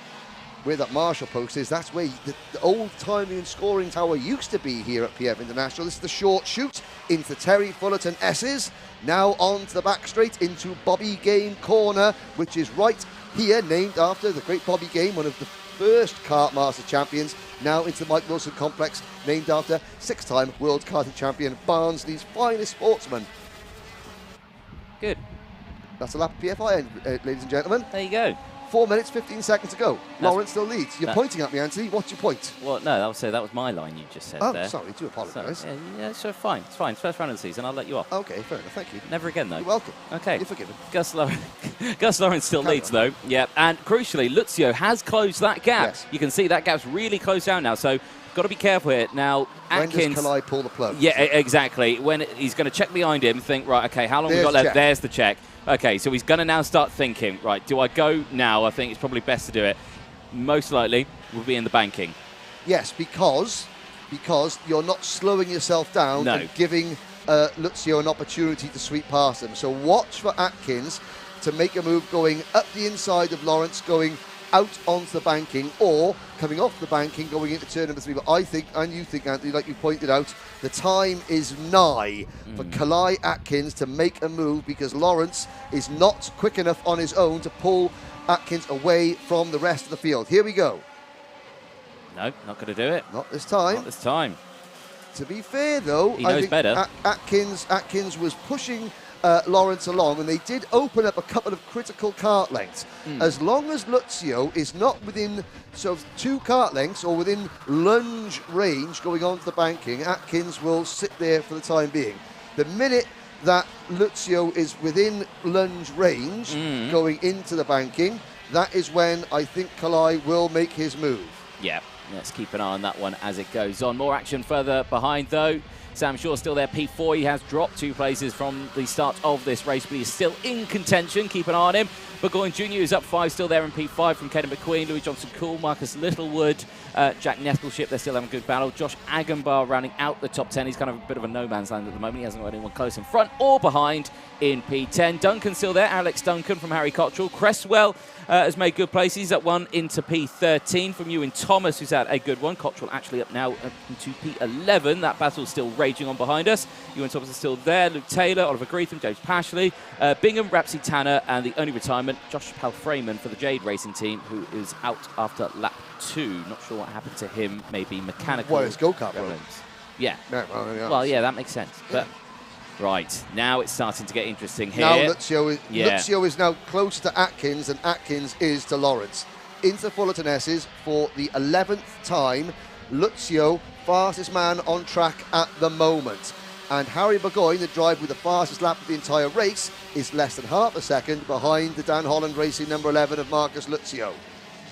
Where that Marshall post is, that's where the old timing and scoring tower used to be here at PF International. This is the short shoot into Terry Fullerton S's. Now on to the back straight into Bobby Game Corner, which is right here, named after the great Bobby Game, one of the first Kart Master champions. Now into the Mike Wilson complex, named after 6-time world karting champion Barnsley's finest sportsman. Good. That's a lap of PFI, ladies and gentlemen. There you go. 4 minutes, 15 seconds to go. Lawrence still leads. You're pointing at me, Anthony. What's your point? Well, no, I would say that was my line you just said there. Oh, sorry. Do apologise. So fine. It's fine. It's first round of the season. I'll let you off. Okay, fair enough. Thank you. Never again, though. You're welcome. Okay. You're forgiven. Gus Lawrence still leads, though. Yeah, and crucially, Luzio has closed that gap. Yes. You can see that gap's really closed down now, so got to be careful here. Now, Atkins... When does Kalai pull the plug? Yeah, exactly. When he's going to check behind him, think, right, okay, how long have we got left? There's the check. Okay, so he's going to now start thinking, right, do I go now? I think it's probably best to do it. Most likely, we'll be in the banking. Yes, because because you're not slowing yourself down No. and giving Luzio an opportunity to sweep past him. So watch for Atkins to make a move going up the inside of Lawrence, going out onto the banking, or coming off the banking going into turn number 3. But I think, and you think, Anthony, like you pointed out, the time is nigh for Kalai Atkins to make a move, because Lawrence is not quick enough on his own to pull Atkins away from the rest of the field. Here we go. No, not going to do it. Not this time. Not this time. To be fair, though, He I knows think better. Atkins was pushing Lawrence along, and they did open up a couple of critical kart lengths. As long as Luzio is not within sort of 2 kart lengths or within lunge range going on to the banking, Atkins will sit there for the time being. The minute that Luzio is within lunge range going into the banking, that is when I think Kalai will make his move. Yeah, let's keep an eye on that one as it goes on. More action further behind, though. Sam Shaw still there, P4. He has dropped 2 places from the start of this race, but he's still in contention. Keep an eye on him. Burgoyne Jr. is up 5, still there in P5 from Caden McQueen, Louis Johnson-Cool, Marcus Littlewood, Jack Nettleship. They're still having a good battle. Josh Agenbar rounding out the top 10. He's kind of a bit of a no man's land at the moment. He hasn't got anyone close in front or behind in P10. Duncan still there, Alex Duncan from Harry Cottrell. Cresswell has made good places at 1 into P13 from Ewan Thomas, who's had a good one. Cottrell actually up now into P11. That battle's still raging on behind us. Ewan Thomas is still there. Luke Taylor, Oliver Greetham, James Pashley, Bingham, Rapsy Tanner, and the only retirement, Josh Palfreyman for the Jade Racing team, who is out after lap 2. Not sure what happened to him. Maybe mechanical. Well, it's go-kart problems. Yeah. Yeah. Well, yeah, that makes sense. But right, now it's starting to get interesting here. Now Luzio is now close to Atkins, and Atkins is to Lawrence. Into Fullerton S's for the 11th time. Luzio, fastest man on track at the moment. And Harry Burgoyne, the driver with the fastest lap of the entire race, is less than half a second behind the Dan Holland Racing number 11 of Marcus Luzio.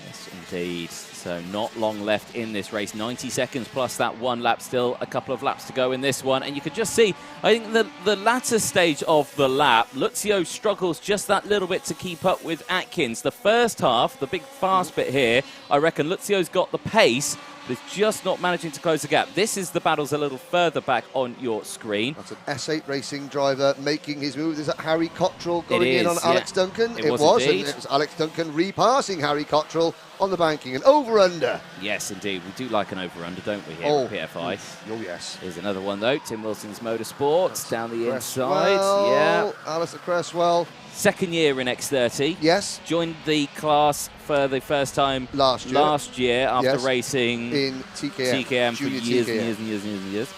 Yes, indeed. So not long left in this race. 90 seconds plus that 1 lap. Still a couple of laps to go in this one. And you can just see, I think the latter stage of the lap, Luzio struggles just that little bit to keep up with Atkins. The first half, the big fast bit here, I reckon Luzio's got the pace, but it's just not managing to close the gap. This is the battles a little further back on your screen. That's an S8 Racing driver making his move. Is that Harry Cottrell going in on yeah. Alex Duncan? It was and indeed. it was Alex Duncan repassing Harry Cottrell on the banking. An over-under. Yes, indeed. We do like an over-under, don't we, here at PFI? Oh, yes. Here's another one, though. Tim Wilson's Motorsports down the inside. Cresswell, Yeah. Alistair Cresswell. Second year in X30. Yes. Joined the class for the first time Last year after Yes. racing in TKM. for Junior years TKM. and years and years and years and years.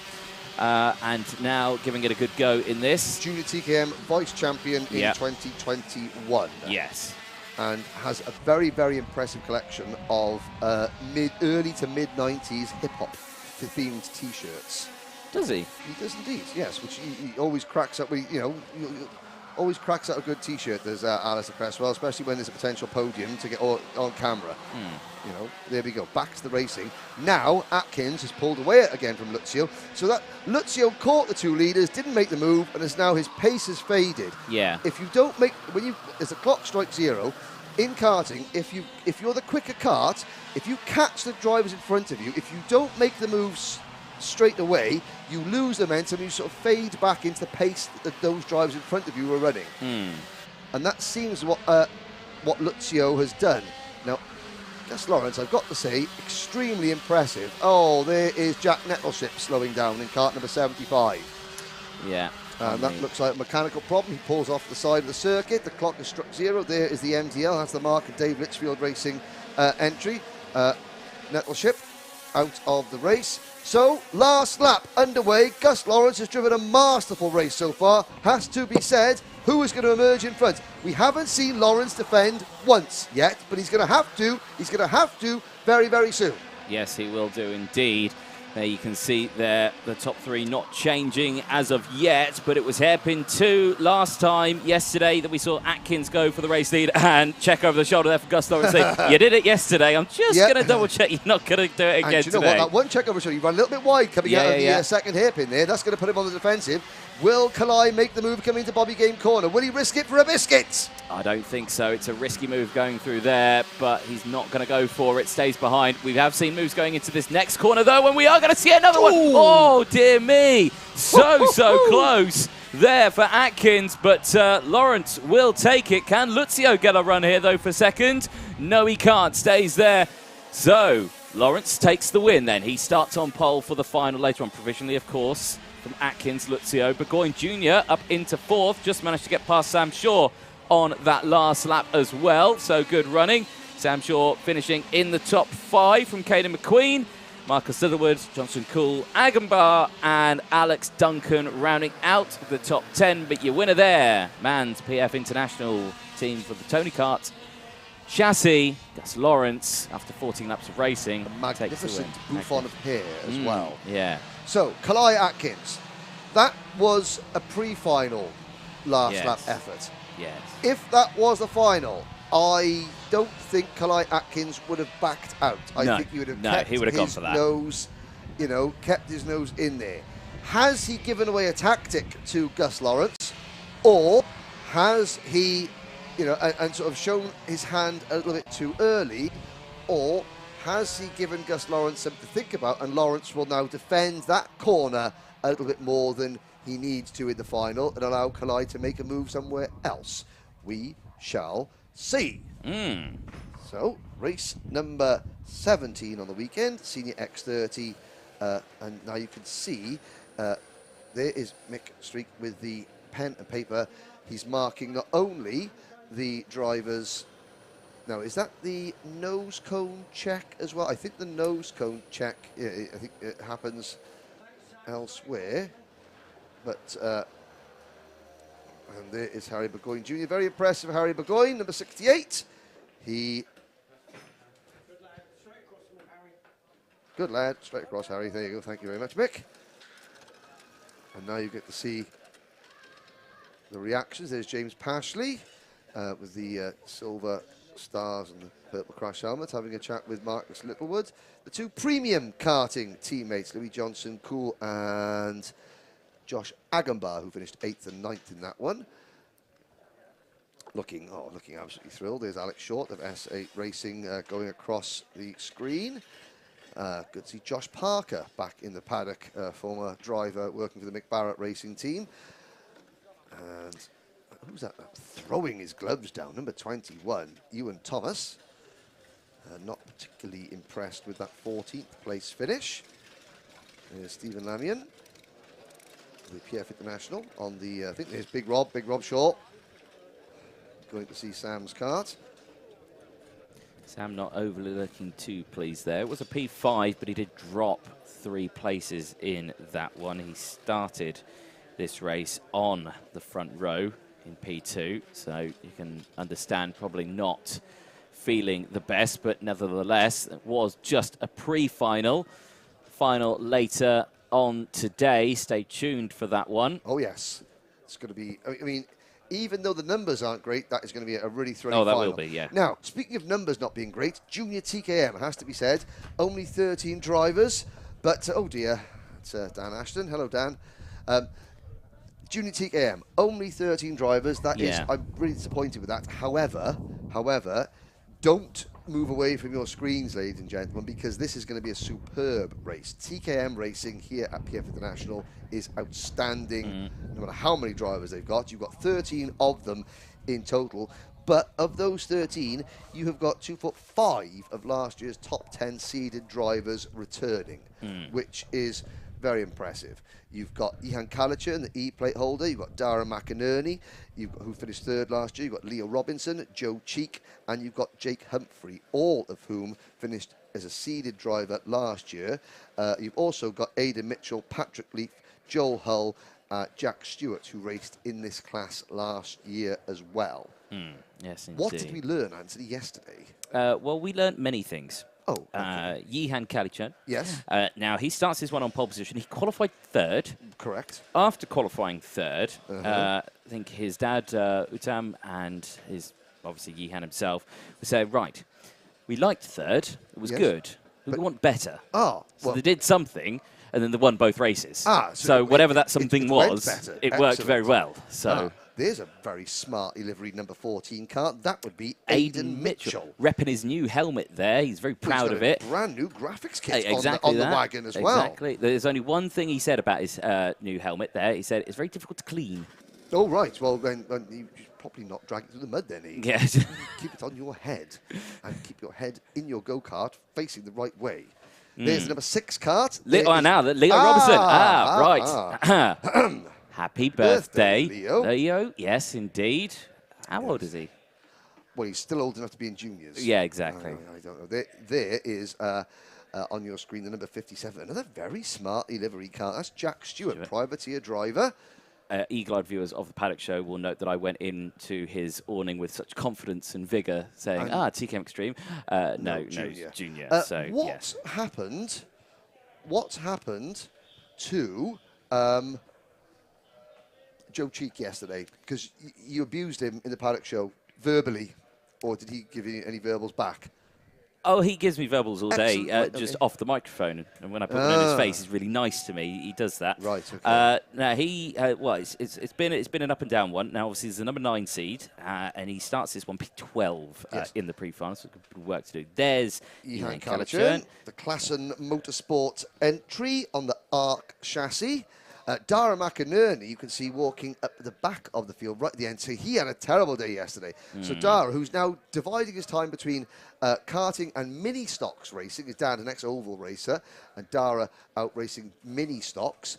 And now giving it a good go in this. Junior TKM vice champion in Yeah. 2021. Yes. And has a very, very impressive collection of early to mid-90s hip-hop themed T-shirts. Does he? He does indeed, yes, which he always cracks up with, always cracks out a good T-shirt, there's Alistair Cresswell, especially when there's a potential podium to get on camera. There we go, back to the racing. Now, Atkins has pulled away again from Luzio, so that Luzio caught the 2 leaders, didn't make the move, and as now his pace has faded. Yeah. If you don't make, as the clock strikes 0, in karting, if you're the quicker kart, if you catch the drivers in front of you, if you don't make the moves straight away, you lose momentum, you sort of fade back into the pace that those drivers in front of you were running. And that seems what Luzio has done. Now, Gus Lawrence, I've got to say, extremely impressive. Oh, there is Jack Nettleship slowing down in kart number 75. Yeah. And that looks like a mechanical problem. He pulls off the side of the circuit. The clock has struck 0. There is the MTL. That's the mark of Dave Litchfield Racing entry. Nettleship out of the race. So, last lap underway. Gus Lawrence has driven a masterful race so far. Has to be said. Who is going to emerge in front? We haven't seen Lawrence defend once yet, but he's going to have to. He's going to have to very, very soon. Yes, he will do indeed. There you can see there the top 3 not changing as of yet, but it was hairpin 2 last time yesterday that we saw Atkins go for the race lead, and check over the shoulder there for Gus Lawrence saying, you did it yesterday, I'm just going to double check you're not going to do it again and you know today. what, that one check over the shoulder, he ran a little bit wide coming out of the second hairpin there. That's going to put him on the defensive. Will Kalai make the move coming into Bobby Game corner? Will he risk it for a biscuit? I don't think so. It's a risky move going through there, but he's not going to go for it. Stays behind. We have seen moves going into this next corner, though, and we are going to see another one. Oh, dear me. So close there for Atkins, but Lawrence will take it. Can Luzio get a run here, though, for second? No, he can't. Stays there. So Lawrence takes the win then. He starts on pole for the final later on, provisionally, of course, from Atkins, Luzio. Burgoyne Jr. up into fourth. Just managed to get past Sam Shaw on that last lap as well. So good running. Sam Shaw finishing in the top 5 from Caden McQueen. Marcus Litherwood, Johnson Cool, Agambar, and Alex Duncan rounding out the top 10. But your winner there, Man's PF International team for the Tony Kart chassis, Gus Lawrence, after 14 laps of racing. A magnificent bouffon of hair as well. Yeah. So, Kalai Atkins, that was a pre-final last lap effort. Yes. If that was the final, I don't think Kalai Atkins would have backed out. I think he would have kept his nose, kept his nose in there. Has he given away a tactic to Gus Lawrence, or has he, and sort of shown his hand a little bit too early, or has he given Gus Lawrence something to think about, and Lawrence will now defend that corner a little bit more than he needs to in the final and allow Kalai to make a move somewhere else? We shall see. So, race number 17 on the weekend, Senior X30, and now you can see there is Mick Streak with the pen and paper. He's marking not only the drivers. Now, is that the nose cone check as well? I think the nose cone check, I think it happens elsewhere. But, and there is Harry Burgoyne Jr. Very impressive, Harry Burgoyne, number 68. Good lad, straight across, Harry. There you go. Thank you very much, Mick. And now you get to see the reactions. There's James Pashley with the silver stars and the purple crash helmet, having a chat with Marcus Littlewood. The two premium karting teammates, Louis Johnson, Cool, and Josh Agambar, who finished 8th and 9th in that one. Looking absolutely thrilled. There's Alex Short of S8 Racing going across the screen. Good to see Josh Parker back in the paddock, former driver working for the Mick Barrett Racing team. And who's that throwing his gloves down? Number 21, Ewan Thomas. Not particularly impressed with that 14th place finish. There's Stephen Lamian, the PF International on the, I think there's Big Rob Shaw. Going to see Sam's kart. Sam not overly looking too pleased there. It was a P5, but he did drop 3 places in that one. He started this race on the front row in P2, so you can understand probably not feeling the best, but nevertheless, it was just a pre-final. Final later on today. Stay tuned for that one. Oh, yes. It's going to be, I mean, even though the numbers aren't great, that is going to be a really thrilling final. Oh, that will be, yeah. Now, speaking of numbers not being great, Junior TKM, has to be said, only 13 drivers, but, oh dear, it's Dan Ashton. Hello, Dan. Junior TKM, only 13 drivers. That is, I'm really disappointed with that. However, don't move away from your screens, ladies and gentlemen, because this is going to be a superb race. TKM Racing here at PF International is outstanding. No matter how many drivers they've got, you've got 13 of them in total. But of those 13, you have got 5 of last year's top 10 seeded drivers returning, which is very impressive. You've got Ihan Kalicher, the E-plate holder. You've got Dara McInerney, who finished 3rd last year. You've got Leo Robinson, Joe Cheek, and you've got Jake Humphrey, all of whom finished as a seeded driver last year. You've also got Aidan Mitchell, Patrick Leaf, Joel Hull, Jack Stewart, who raced in this class last year as well. Yes, indeed. What did we learn, Anthony, yesterday? Well, we learned many things. Oh, okay. Yihan Kalichern. Yes. Now, he starts his one on pole position. He qualified 3rd. Correct. After qualifying 3rd, I think his dad, Utam, and obviously Yihan himself, would say, right, we liked 3rd. It was good. But we want better. Oh, so they did something. and then they won both races. Ah, so whatever that something it went was, better. it worked very Excellent. well. So. There's a very smartly liveried number 14 Kart. That would be Aidan Mitchell. Repping his new helmet there. He's very proud of it. Brand new graphics kit Exactly on the wagon as well. Exactly. There's only one thing he said about his new helmet there. He said it's very difficult to clean. Oh, right. Well, then you should probably not drag it through the mud then, Ian. Yeah. Keep it on your head and keep your head in your go-kart facing the right way. There's the number 6 Kart. Now, Leo Robertson. Right. Happy birthday, Leo. Yes, indeed. How old is he? Well, he's still old enough to be in juniors. Yeah, exactly. I don't know. There is, on your screen, the number 57. Another very smartly livery car. That's Jack Stewart, privateer driver. Eagle-eyed viewers of the Paddock Show will note that I went into his awning with such confidence and vigour, saying, TKM Extreme. No, Junior. So, what's happened to... Joe Cheek yesterday, because you abused him in the Paddock Show verbally, or did he give you any verbals back? Oh, he gives me verbals all day, just off the microphone, and when I put them in his face, he's really nice to me. He does that. Right. Okay. Now it's been an up and down one. Now obviously he's the number 9 seed, and he starts this one P12 in the pre-final, so good work to do. There's Ihan Kalachurn, the Klassen Motorsport entry on the ARC chassis. Dara McInerney, you can see walking up the back of the field right at the end. So he had a terrible day yesterday. So Dara, who's now dividing his time between karting and mini stocks racing, is down an ex-oval racer, and Dara out racing mini stocks.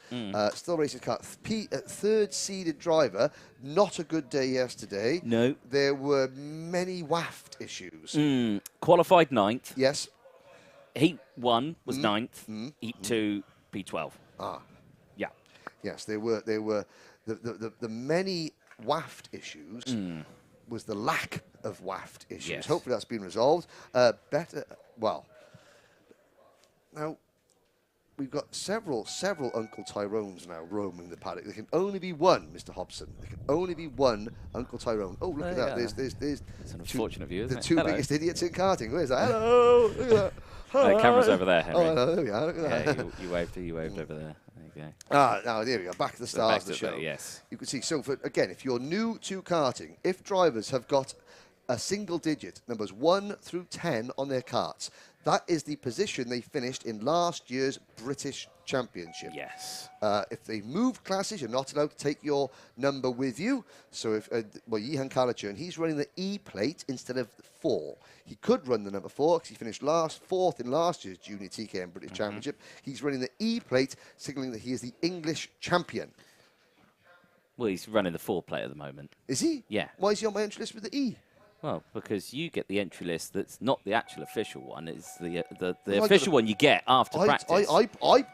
Still racing kart. Third seeded driver. Not a good day yesterday. No. There were many waft issues. Qualified 9th. Yes. Heat 1 was 9th. Heat 2, P12. Yeah. Yes, there were the many waft issues was the lack of waft issues. Yes. Hopefully that's been resolved. Well, now we've got several Uncle Tyrones now roaming the paddock. There can only be one, Mr. Hobson. There can only be one Uncle Tyrone. Oh, look at that. There's it's an unfortunate view, isn't the it? two Hello. biggest idiots in karting. Where's that? Hello. Look at that. The camera's over there, Henry. Oh, there we are. Look at that. Yeah, you waved over there. There you go. Now there we go. Back to the stars of the show. Yes. You can see. So again, if you're new to karting, if drivers have got a single digit, numbers 1 through 10 on their karts, that is the position they finished in last year's British Championship. Yes. If they move classes, you're not allowed to take your number with you. So if, Ihan Kalachurn, he's running the E plate instead of the 4. He could run the number 4 because he finished 4th in last year's Junior TKM British Championship. He's running the E plate, signalling that he is the English champion. Well, he's running the 4 plate at the moment. Is he? Yeah. Why is he on my entry list with the E? Well, because you get the entry list that's not the actual official one. It's the official one you get after practice. Anthony,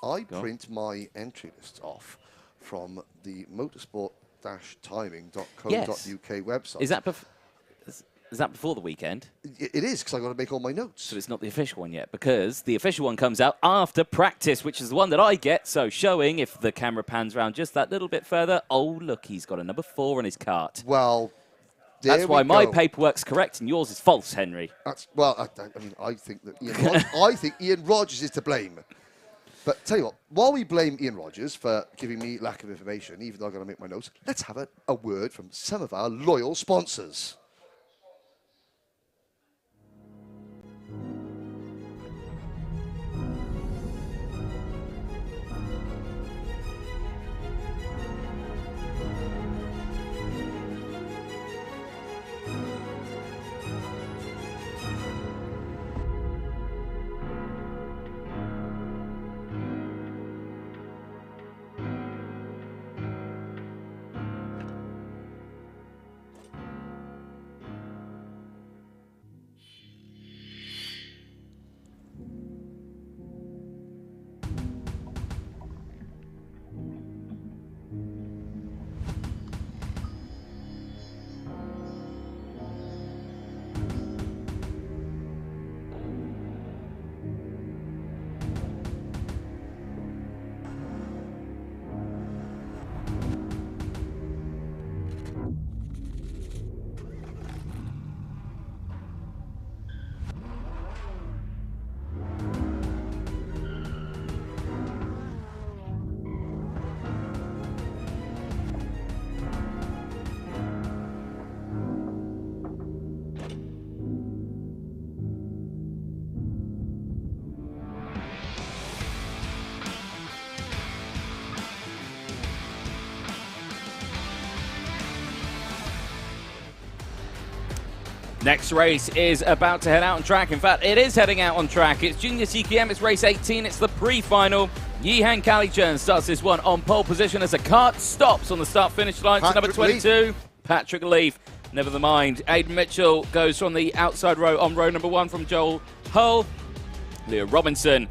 I print my entry lists off from the motorsport-timing.co.uk website. Is that before the weekend? It is, because I've got to make all my notes. So it's not the official one yet, because the official one comes out after practice, which is the one that I get. So showing, if the camera pans around just that little bit further, oh, look, he's got a number 4 on his kart. Well, that's why my paperwork's correct and yours is false, Henry. I think that Ian Rogers is to blame. But tell you what, while we blame Ian Rogers for giving me lack of information, even though I've got to make my notes, let's have a word from some of our loyal sponsors. Next race is about to head out on track. In fact, it is heading out on track. It's Junior TKM, it's race 18, it's the pre-final. Yihan Kalichern starts this one on pole position as a Kart stops on the start-finish line to number 22, Patrick Leaf. Never mind, Aidan Mitchell goes from the outside row on row number 1 from Joel Hull. Leo Robinson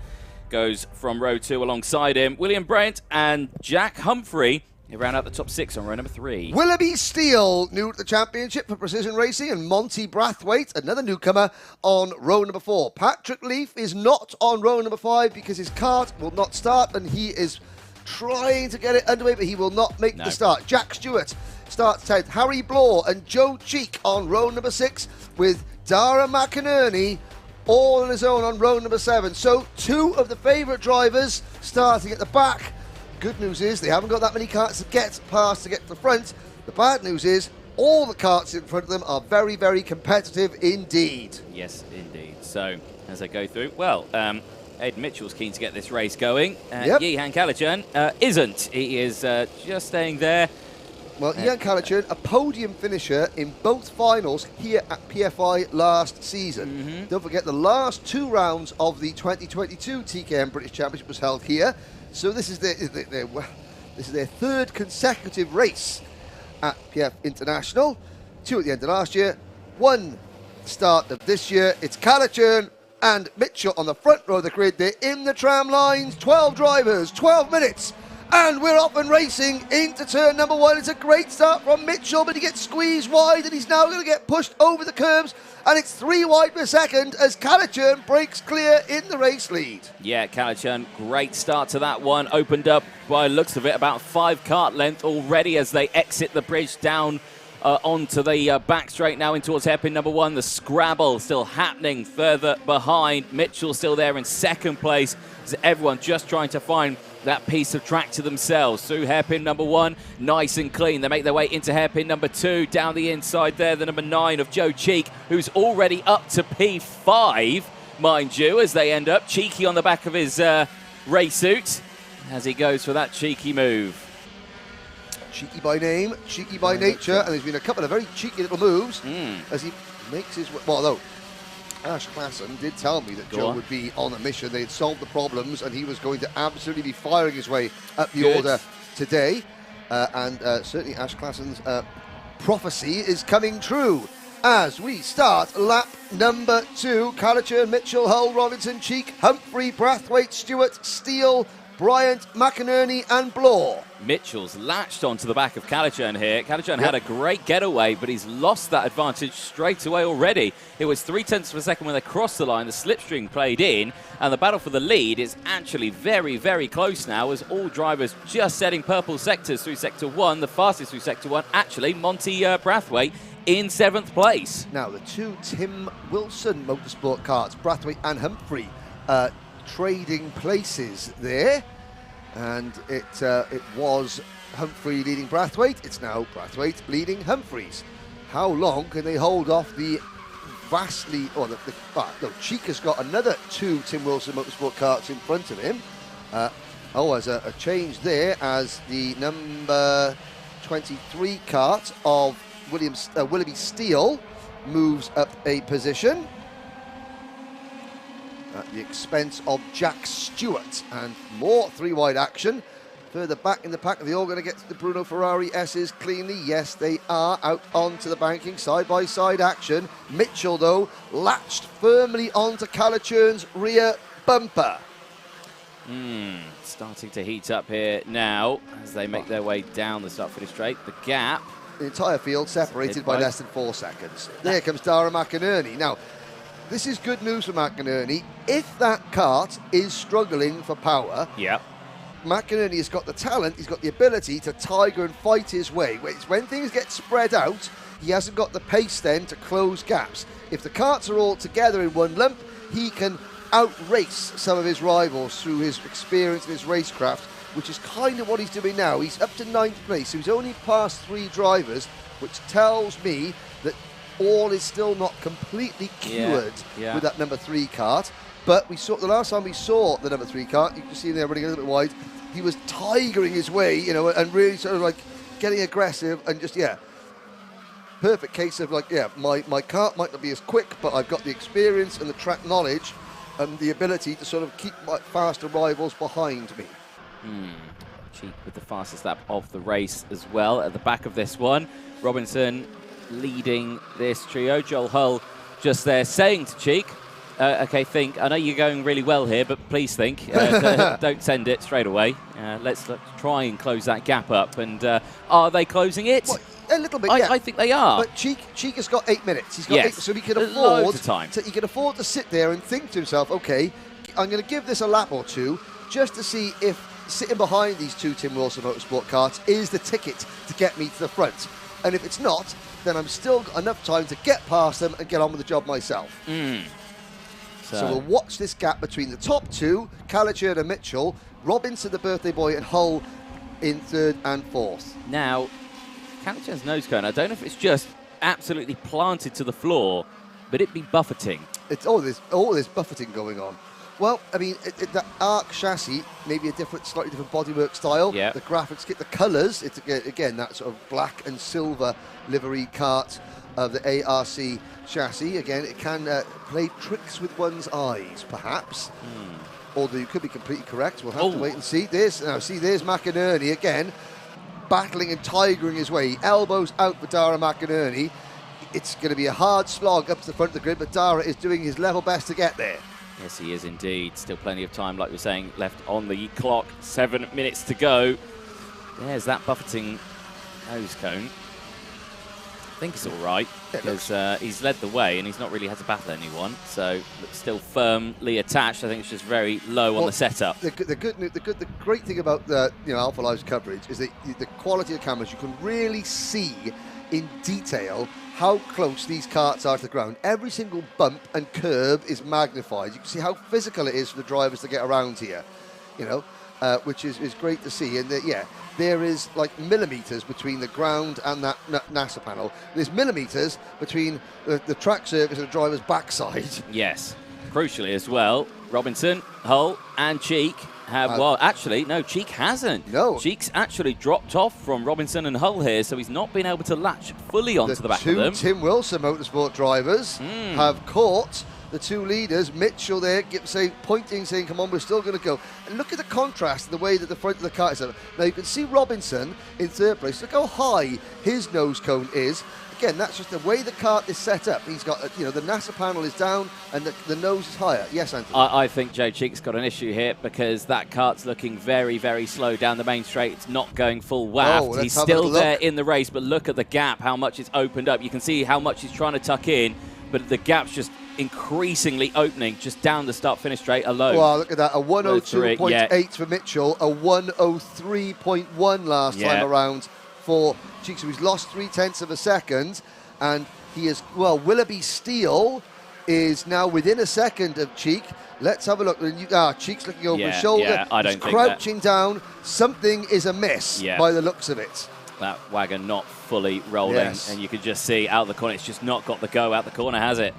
goes from row 2 alongside him. William Brent and Jack Humphrey, he ran out the top 6 on row number 3. Willoughby Steele, new to the championship for precision racing, and Monty Brathwaite, another newcomer, on row number 4. Patrick Leaf is not on row number 5 because his kart will not start, and he is trying to get it underway, but he will not make the start. Jack Stewart starts 10th. Harry Blore and Joe Cheek on row number 6, with Dara McInerney all on his own on row number 7. So 2 of the favourite drivers starting at the back. Good news is they haven't got that many karts to get past to get to the front. The bad news is all the karts in front of them are very, very competitive indeed. Yes, indeed. So as I go through, well, Aidan Mitchell's keen to get this race going. Yihan Kalichern isn't. He is just staying there. Well, Yihan Kalichern, a podium finisher in both finals here at PFI last season. Don't forget the last 2 rounds of the 2022 TKM British Championship was held here. So this is their 3rd consecutive race at PF International. 2 at the end of last year, 1 start of this year. It's Kalichern and Mitchell on the front row of the grid. They're in the tram lines, 12 drivers, 12 minutes. And we're off and racing into turn number 1. It's a great start from Mitchell, but he gets squeezed wide and he's now going to get pushed over the curbs. And it's 3 wide per second as Kalichern breaks clear in the race lead. Yeah, Kalichern, great start to that one. Opened up, by looks of it, about 5 kart length already as they exit the bridge down onto the back straight now in towards hairpin number 1. The scrabble still happening further behind. Mitchell still there in 2nd place. As everyone just trying to find that piece of track to themselves. Through hairpin number 1, nice and clean. They make their way into hairpin number 2. Down the inside there, the number 9 of Joe Cheek, who's already up to P5, mind you, as they end up. Cheeky on the back of his race suit as he goes for that cheeky move. Cheeky by name, cheeky by nature, and there's been a couple of very cheeky little moves as he makes his way. Well, though, Ash Klassen did tell me that Joe would be on a mission. They had solved the problems and he was going to absolutely be firing his way up the order today. And certainly Ash Klassen's prophecy is coming true as we start lap number 2. Kalichern, Mitchell, Hull, Robinson, Cheek, Humphrey, Brathwaite, Stewart, Steele, Bryant, McInerney and Blore. Mitchell's latched onto the back of Kalichern here. Kalichern had a great getaway, but he's lost that advantage straight away already. It was 0.3 of a second when they crossed the line. The slipstream played in, and the battle for the lead is actually very, very close now as all drivers just setting purple sectors through Sector 1. The fastest through Sector 1, actually, Monty Brathwaite in 7th place. Now, the 2 Tim Wilson Motorsport karts, Brathwaite and Humphrey, trading places there. And it was Humphrey leading Brathwaite. It's now Brathwaite leading Humphreys. How long can they hold off the vastly... Oh, no, Cheek has got another 2 Tim Wilson Motorsport karts in front of him. There's a change there as the number 23 kart of Willoughby Steele moves up a position at the expense of Jack Stewart, and more 3-wide action. Further back in the pack, are they all going to get to the Bruno Ferrari S's cleanly? Yes, they are. Out onto the banking, side-by-side action. Mitchell, though, latched firmly onto Kalichern's rear bumper. Starting to heat up here now as they make their way down the start-finish straight. The gap. The entire field separated by less than 4 seconds. There comes Dara McInerney. Now, this is good news for McInerney. If that kart is struggling for power, McInerney has got the talent, he's got the ability to tiger and fight his way. When things get spread out, he hasn't got the pace then to close gaps. If the karts are all together in one lump, he can outrace some of his rivals through his experience and his racecraft, which is kind of what he's doing now. He's up to 9th place, so he's only passed 3 drivers, which tells me that all is still not completely cured with that number 3 kart. But we saw the last time we saw the number 3 kart, you can see him there running a little bit wide. He was tigering his way, and really sort of like getting aggressive and just perfect case of like, yeah, my kart might not be as quick, but I've got the experience and the track knowledge and the ability to sort of keep my faster rivals behind me. Cheek with the fastest lap of the race as well at the back of this one. Robinson leading this trio. Joel Hull just there saying to Cheek, okay, think. I know you're going really well here, but please think. Don't send it straight away. Let's try and close that gap up. And are they closing it? Well, a little bit, yeah. I think they are. But Cheek has got 8 minutes. He's got Yes. 8, so he can Loads of time. he can afford to sit there and think to himself, okay, I'm going to give this a lap or two just to see if sitting behind these two Tim Wilson Motorsport karts is the ticket to get me to the front. And if it's not, then I'm still got enough time to get past them and get on with the job myself. So we'll watch this gap between the top two, Calichurn and Mitchell, Robinson, the birthday boy, and Hull in third and fourth. Now, Calichurn's nose cone, I don't know if it's just absolutely planted to the floor, but it be buffeting. It's all this buffeting going on. Well, I mean, the ARC chassis, maybe a slightly different bodywork style. Yeah. The graphics, the colours, it's again that sort of black and silver livery kart of the ARC chassis. Again, it can play tricks with one's eyes, perhaps. Although you could be completely correct. We'll have to wait and see. There's McInerney again, battling and tigering his way. Elbows out for Dara McInerney. It's going to be a hard slog up to the front of the grid, but Dara is doing his level best to get there. Yes, he is indeed. Still plenty of time, like we're saying, left on the clock. 7 minutes to go. There's that buffeting nose cone. I think it's all right because he's led the way and he's not really had to battle anyone. So still firmly attached. I think it's just very low on the setup. The great thing about the Alpha Live's coverage is that the quality of cameras, you can really see in detail how close these karts are to the ground. Every single bump and curb is magnified. You can see how physical it is for the drivers to get around here, which is great to see. And there is like millimeters between the ground and that NASA panel. There's millimeters between the track surface and the driver's backside. Yes. Crucially as well, Robinson, Hull and Cheek have, well, actually, no, Cheek hasn't. No. Cheek's actually dropped off from Robinson and Hull here, so he's not been able to latch fully onto the back of them. The two Tim Wilson Motorsport drivers have caught the two leaders. Mitchell there, pointing, saying, come on, we're still going to go. And look at the contrast, the way that the front of the car is. Now, you can see Robinson in third place. Look how high his nose cone is. Again, that's just the way the kart is set up. He's got, the NASA panel is down and the nose is higher. Yes, Anthony? I think Joe Cheek's got an issue here because that kart's looking very, very slow down the main straight. It's not going full waft. He's still there in the race, but look at the gap, how much it's opened up. You can see how much he's trying to tuck in, but the gap's just increasingly opening just down the start-finish straight alone. Wow, look at that. A 102.8 for Mitchell, a 103.1 last time around for Cheek. So he's lost 0.3 of a second, and he is, Willoughby Steele is now within a second of Cheek. Let's have a look. Cheek's looking over his shoulder. Yeah, I don't think crouching down. Something is amiss by the looks of it. That wagon not fully rolling, and you can just see out the corner. It's just not got the go out the corner, has it?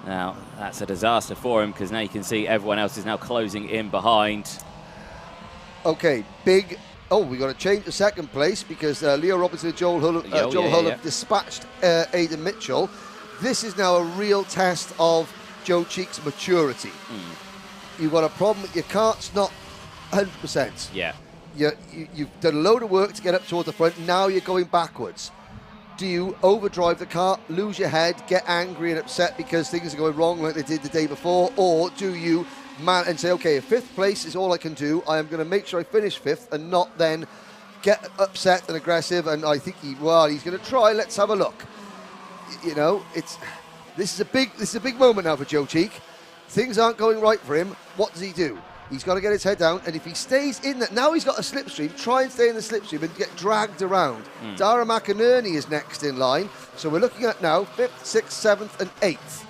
Now, that's a disaster for him because now you can see everyone else is now closing in behind. Okay, big... Oh, we've got to change the second place because Leo Robinson and Joel Hull have dispatched Aidan Mitchell. This is now a real test of Joe Cheek's maturity. You've got a problem with your kart's not 100%. Yeah. You've done a load of work to get up toward the front. Now you're going backwards. Do you overdrive the car, lose your head, get angry and upset because things are going wrong like they did the day before? Or do you and say, okay, if fifth place is all I can do, I am going to make sure I finish fifth and not then get upset and aggressive? And I think he's going to try. Let's have a look. This is a big moment now for Joe Cheek. Things aren't going right for him. What does he do? He's got to get his head down, and if he stays in that, now he's got a slipstream, try and stay in the slipstream and get dragged around. Dara McInerney is next in line, so we're looking at now 5th, 6th, 7th and 8th.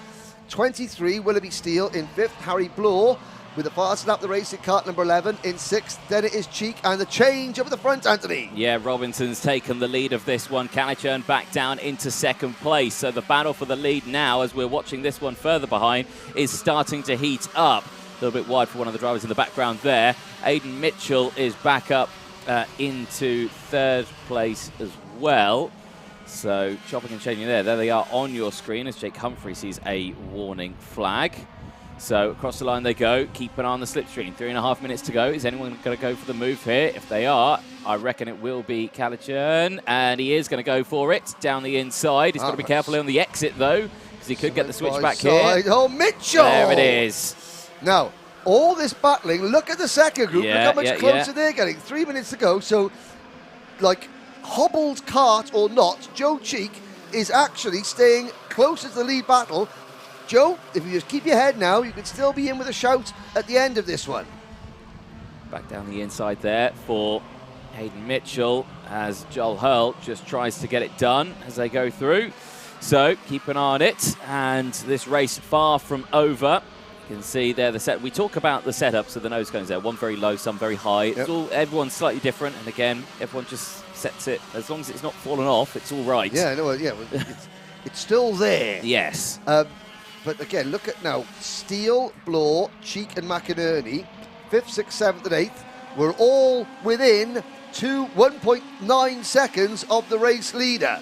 23, Willoughby Steele in 5th, Harry Bloor with the fastest lap of the race in kart number 11 in 6th. Then it is Cheek and the change over the front, Anthony. Yeah, Robinson's taken the lead of this one. Calichurn back down into second place. So the battle for the lead now, as we're watching this one further behind, is starting to heat up. A little bit wide for one of the drivers in the background there. Aidan Mitchell is back up into third place as well. So chopping and changing there. There they are on your screen as Jake Humphrey sees a warning flag. So across the line they go. Keep an eye on the slipstream. 3.5 minutes to go. Is anyone going to go for the move here? If they are, I reckon it will be Kalachan. And he is going to go for it down the inside. He's got to be careful on the exit, though, because he could get the switch back here. Oh, Mitchell! There it is. Now, all this battling, look at the second group. Look how much closer they're getting. 3 minutes to go. So, like, hobbled Kart or not, Joe Cheek is actually staying closer to the lead battle. Joe, if you just keep your head now, you can still be in with a shout at the end of this one. Back down the inside there for Hayden Mitchell as Joel Hurl just tries to get it done as they go through. So keep an eye on it, and this race far from over. You can see there the set. We talk about the setups of the nose cones there. One very low, some very high. It's all, everyone's slightly different, and again, everyone just sets it. As long as it's not fallen off, it's all right. Yeah, no, it's still there. Yes. But again, look at now, Steele, Bloor, Cheek and McInerney, 5th, 6th, 7th and 8th, were all within 1.9 seconds of the race leader.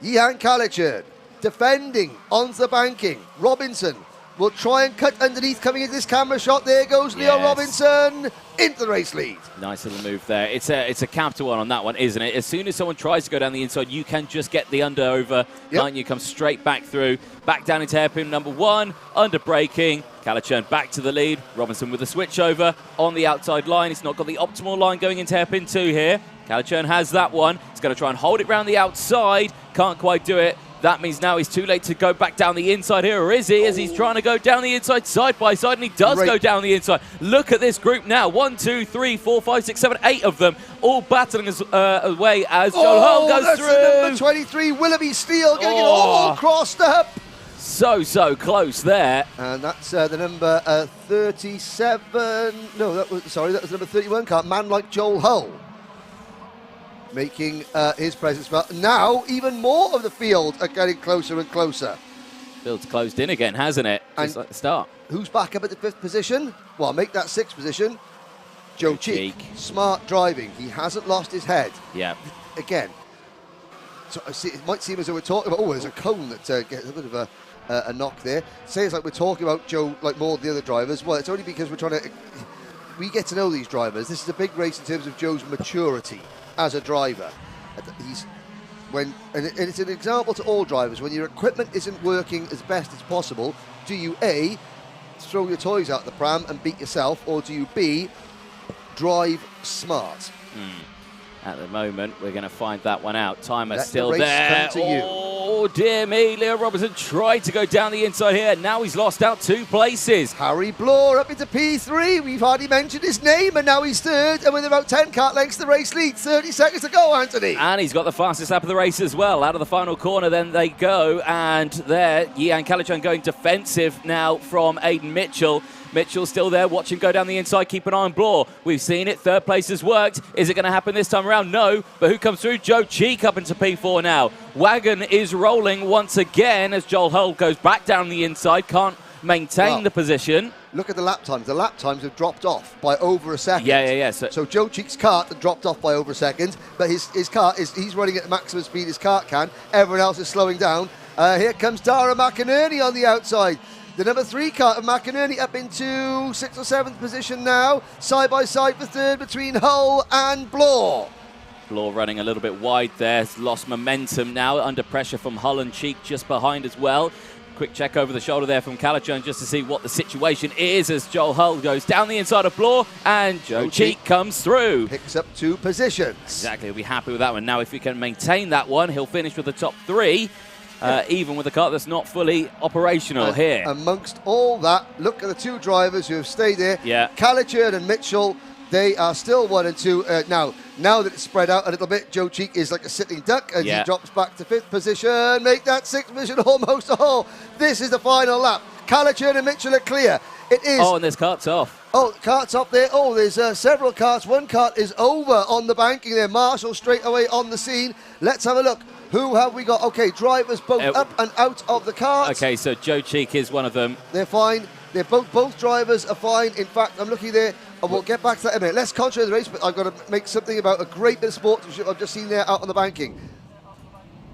Yihan Kalachan defending onto the banking. Robinson will try and cut underneath coming into this camera shot. There goes Leo Robinson into the race lead. Nice little move there. It's a capital one on that one, isn't it? As soon as someone tries to go down the inside, you can just get the under over. Can't you? Come straight back through. Back down into hairpin number 1. Under braking. Kalachan back to the lead. Robinson with a switch over on the outside line. He's not got the optimal line going into hairpin 2 here. Kalachan has that one. He's going to try and hold it round the outside. Can't quite do it. That means now he's too late to go back down the inside here, or is he? As he's trying to go down the inside side by side, and he does go down the inside. Look at this group now. 1, 2, 3, 4, 5, 6, 7, 8 of them, all battling away as Joel Hull goes through. Number 23, Willoughby Steele, getting it all crossed up. So close there. And that's the number 37. No, that was the number 31 car. Man like Joel Hull making his presence felt. Now, even more of the field are getting closer and closer. Field's closed in again, hasn't it? Just like the start. Who's back up at the 5th position? Well, make that 6th position. Joe Cheek. Smart driving. He hasn't lost his head. Yeah. Again, so I see, it might seem as though we're talking about, there's a cone that gets a bit of a knock there. Say it's like we're talking about Joe like more than the other drivers. Well, it's only because we're trying to... We get to know these drivers. This is a big race in terms of Joe's maturity as a driver. And it's an example to all drivers. When your equipment isn't working as best as possible, do you A, throw your toys out the pram and beat yourself, or do you B, drive smart? At the moment, we're going to find that one out. Timer Let still the race there. come to you. Oh, dear me. Leo Robinson tried to go down the inside here. Now he's lost out 2 places. Harry Bloor up into P3. We've hardly mentioned his name, and now he's 3rd. And with about 10 kart lengths, the race lead. 30 seconds to go, Anthony. And he's got the fastest lap of the race as well. Out of the final corner, then they go. And there, Yihan Kalachan going defensive now from Aiden Mitchell. Mitchell still there. Watch him go down the inside. Keep an eye on Bloor. We've seen it. 3rd place has worked. Is it going to happen this time around? No. But who comes through? Joe Cheek up into P4 now. Wagon is rolling once again as Joel Hull goes back down the inside. Can't maintain the position. Look at the lap times. The lap times have dropped off by over a second. Yeah. So Joe Cheek's kart had dropped off by over a second, but his kart he's running at the maximum speed his kart can. Everyone else is slowing down. Here comes Dara McInerney on the outside. The number 3 kart of McInerney up into 6th or 7th position now. Side by side for 3rd between Hull and Bloor. Bloor running a little bit wide there. Has lost momentum now. Under pressure from Hull and Cheek just behind as well. Quick check over the shoulder there from Kalachan just to see what the situation is as Joel Hull goes down the inside of Bloor and Joe Cheek comes through. Picks up 2 positions. Exactly. He'll be happy with that one. Now, if he can maintain that one, he'll finish with the top 3. Even with a car that's not fully operational here. Amongst all that, look at the 2 drivers who have stayed there. Yeah. Kalachan and Mitchell, they are still 1 and 2. Now that it's spread out a little bit, Joe Cheek is like a sitting duck as he drops back to 5th position. Make that 6th position almost a hole. This is the final lap. Kalachan and Mitchell are clear. It is. Oh, and there's karts off. Oh, kart's up there. Oh, there's several karts. One kart is over on the banking there. Marshall straight away on the scene. Let's have a look. Who have we got? Okay, drivers both up and out of the cart. Okay, so Joe Cheek is one of them. They're fine. They're both drivers are fine. In fact, I'm looking there, and we'll get back to that in a minute. Let's concentrate on the race, but I've got to make something about a great bit of sportsmanship I've just seen there out on the banking.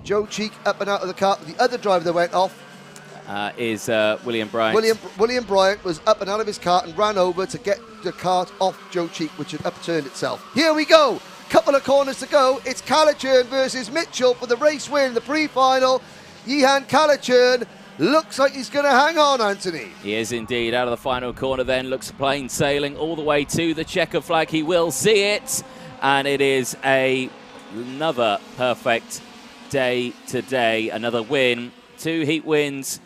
Joe Cheek up and out of the kart. The other driver that went off is William Bryant. William Bryant was up and out of his kart and ran over to get the kart off Joe Cheek, which had upturned itself. Here we go. Couple of corners to go. It's Calichurn versus Mitchell for the race win, the pre-final. Jehan Calichurn looks like he's going to hang on, Anthony. He is indeed. Out of the final corner then, looks plain sailing all the way to the checker flag. He will see it. And it is another perfect day today. Another win. 2 heat wins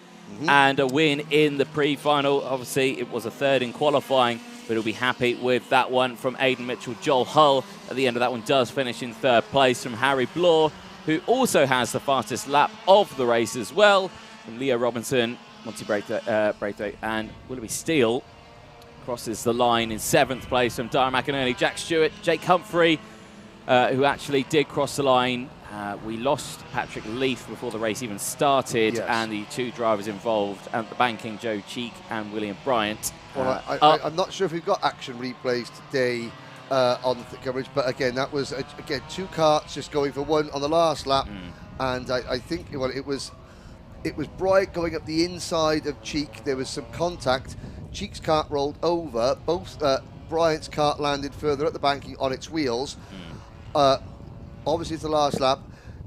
and a win in the pre-final. Obviously, it was a third in qualifying, but he'll be happy with that one from Aidan Mitchell. Joel Hull at the end of that one does finish in 3rd place from Harry Bloor, who also has the fastest lap of the race as well. From Leo Robinson, Monty Braithwaite, and Willoughby Steele crosses the line in 7th place from Dara McInerney. Jack Stewart, Jake Humphrey, who actually did cross the line. We lost Patrick Leaf before the race even started, and the 2 drivers involved at the banking, Joe Cheek and William Bryant. Well, I'm not sure if we've got action replays today on the coverage, but again, that was, again, 2 karts just going for one on the last lap, and I think it was Bryant going up the inside of Cheek. There was some contact. Cheek's kart rolled over. Both Bryant's kart landed further up the banking on its wheels. Obviously, it's the last lap.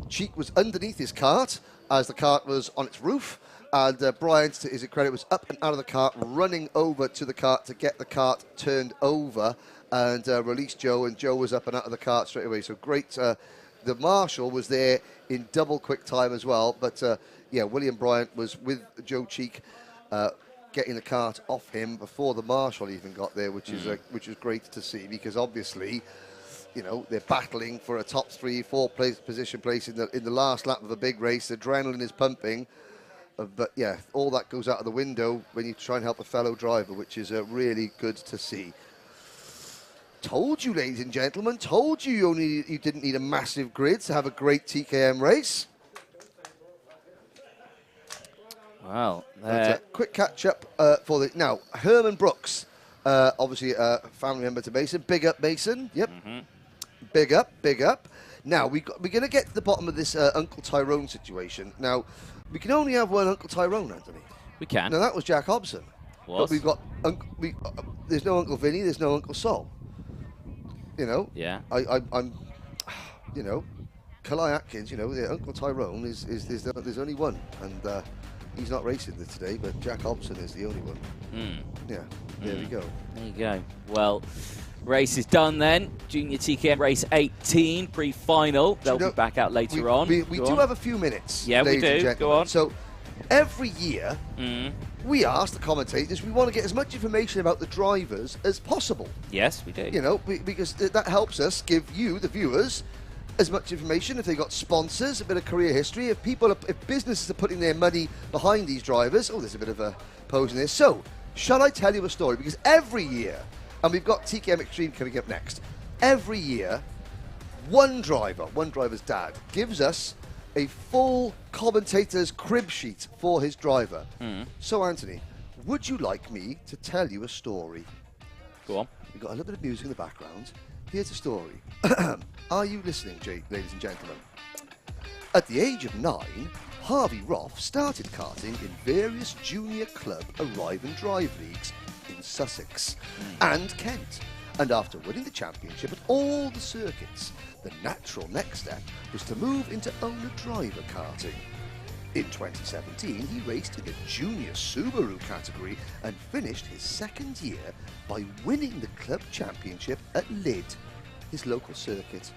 Cheek was underneath his kart as the kart was on its roof, and Bryant, to his credit, was up and out of the kart, running over to the kart to get the kart turned over and release Joe, and Joe was up and out of the kart straight away. So great. The marshal was there in double quick time as well, but yeah, William Bryant was with Joe Cheek, getting the kart off him before the marshal even got there, which is great to see, because obviously, you know, they're battling for a top 3-4 position place in the last lap of a big race. Adrenaline is pumping, but yeah, all that goes out of the window when you try and help a fellow driver, which is really good to see. Told you, ladies and gentlemen, told you you didn't need a massive grid to have a great TKM race. Well, quick catch up for the now. Herman Brooks, obviously a family member to Mason. Big up, Mason. Yep. Big up, big up. Now we're going to get to the bottom of this Uncle Tyrone situation. Now we can only have one Uncle Tyrone, Anthony. We can. Now that was Jack Hobson. But we've got there's no Uncle Vinny. There's no Uncle Sol. You know. Yeah. I'm. You know, Kalai Atkins. You know, the Uncle Tyrone is there's only one, and he's not racing today. But Jack Hobson is the only one. Yeah. There we go. There you go. Well, race is done then. Junior TKM race 18 pre-final. They'll be back out later on. We do have a few minutes. Yeah, we do. Go on. So every year we ask the commentators, we want to get as much information about the drivers as possible. Yes, we do. You know, because that helps us give you, the viewers, as much information. If they got sponsors, a bit of career history, if businesses are putting their money behind these drivers. Oh, there's a bit of a pose in there. So, shall I tell you a story? Because every year, and we've got TKM Extreme coming up next, every year, one driver's dad, gives us a full commentator's crib sheet for his driver. So, Anthony, would you like me to tell you a story? Go on. We've got a little bit of music in the background. Here's a story. Are you listening, ladies and gentlemen? At the age of 9, Harvey Roth started karting in various junior club arrive and drive leagues in Sussex and Kent. And after winning the championship at all the circuits, the natural next step was to move into owner-driver karting. In 2017, he raced in the junior Subaru category and finished his second year by winning the club championship at Lydd, his local circuit.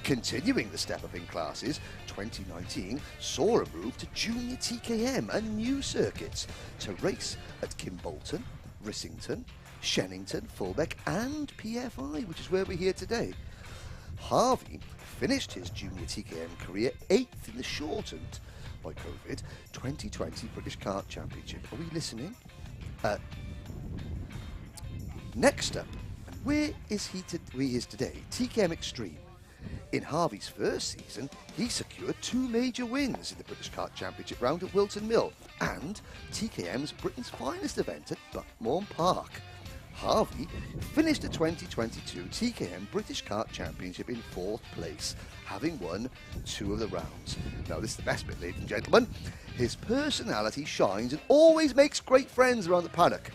Continuing the step-up in classes, 2019 saw a move to junior TKM and new circuits to race at Kimbolton, Rissington, Shennington, Fulbeck and PFI, which is where we're here today. Harvey finished his junior TKM career 8th in the shortened by COVID 2020 British Kart Championship. Are we listening? Next up, where is he today? TKM Extreme. In Harvey's first season, he secured 2 major wins in the British Kart Championship round at Wilton Mill and TKM's Britain's finest event at Buckmorn Park. Harvey finished the 2022 TKM British Kart Championship in 4th place, having won 2 of the rounds. Now this is the best bit, ladies and gentlemen. His personality shines and always makes great friends around the paddock.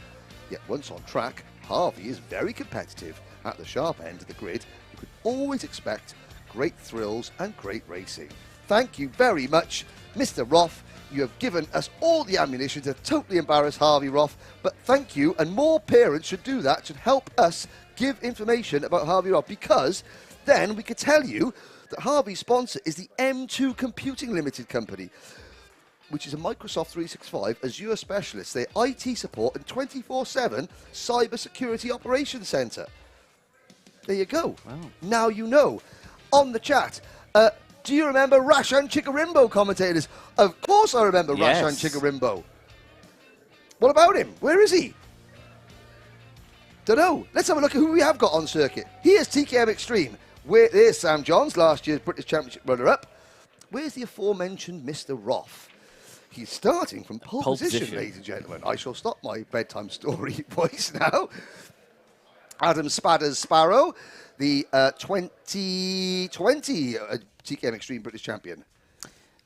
Yet once on track, Harvey is very competitive. At the sharp end of the grid, you could always expect great thrills and great racing. Thank you very much, Mr. Roth. You have given us all the ammunition to totally embarrass Harvey Roth, but thank you, and more parents should do that, should help us give information about Harvey Roth, because then we could tell you that Harvey's sponsor is the M2 Computing Limited Company, which is a Microsoft 365 Azure specialist, their IT support and 24/7 cyber security operations center. There you go. Wow. Now you know. On the chat, do you remember Rashan Chikarimbo, commentators? Of course I remember Yes. Rashan Chikarimbo. What about him? Where is he? Don't know. Let's have a look at who we have got on circuit. Here's TKM Extreme. There's Sam Johns, last year's British Championship runner-up. Where's the aforementioned Mr. Roth? He's starting from pole position, ladies and gentlemen. I shall stop my bedtime story voice now. Adam Spadders Sparrow, the 2020 TKM Extreme British Champion.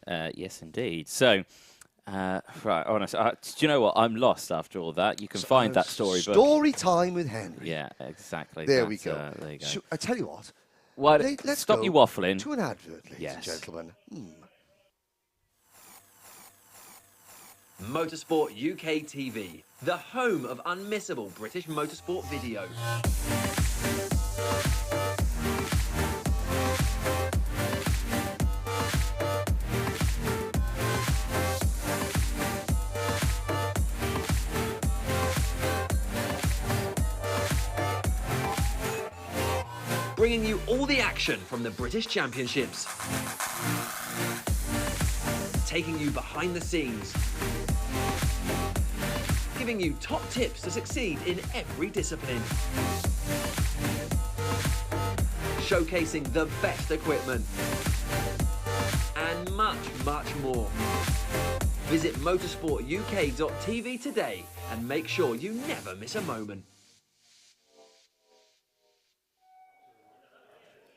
Yes, indeed. So, right, honestly, do you know what? I'm lost after all that. You can find that storybook. Story time with Henry. Yeah, exactly. There we go. There you go. I tell you what. Well, Let's stop go you waffling. to an advert, ladies Yes. and gentlemen. Motorsport UK TV, the home of unmissable British motorsport videos. Bringing you all the action from the British Championships. Taking you behind the scenes. Giving you top tips to succeed in every discipline. Showcasing the best equipment. And much, much more. Visit motorsportuk.tv today and make sure you never miss a moment.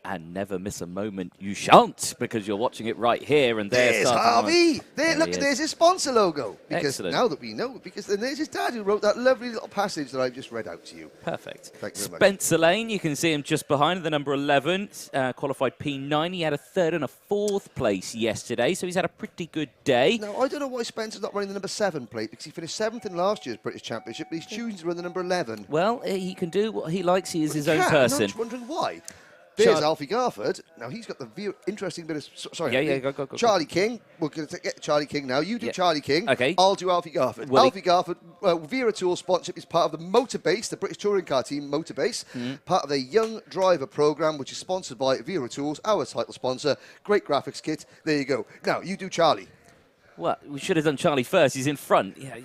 And never miss a moment. You shan't, because you're watching it right here and there. There's Harvey. There Look, there's his sponsor logo. Because Excellent. now that we know, because then there's his dad who wrote that lovely little passage that I've just read out to you. Perfect. Thank you very much. Spencer Lane, you can see him just behind the number 11, qualified P9. He had a 3rd and a 4th place yesterday, so he's had a pretty good day. Now, I don't know why Spencer's not running the number 7 plate, because he finished 7th in last year's British Championship, but he's choosing to run the number 11. Well, he can do what he likes. He is his own Yeah, person. I'm just wondering why. There's Alfie Garford. Now, he's got the interesting bit of... Sorry. Yeah, go. Charlie King. We're going to get to Charlie King now. You do Charlie King. Okay. I'll do Alfie Garford. Alfie Garford, Wera Tool sponsorship, is part of the Motorbase, the British touring car team Motorbase, part of the Young Driver programme, which is sponsored by Wera Tools, our title sponsor. Great graphics kit. There you go. Now, you do Charlie. Well, we should have done Charlie first. He's in front. Yeah.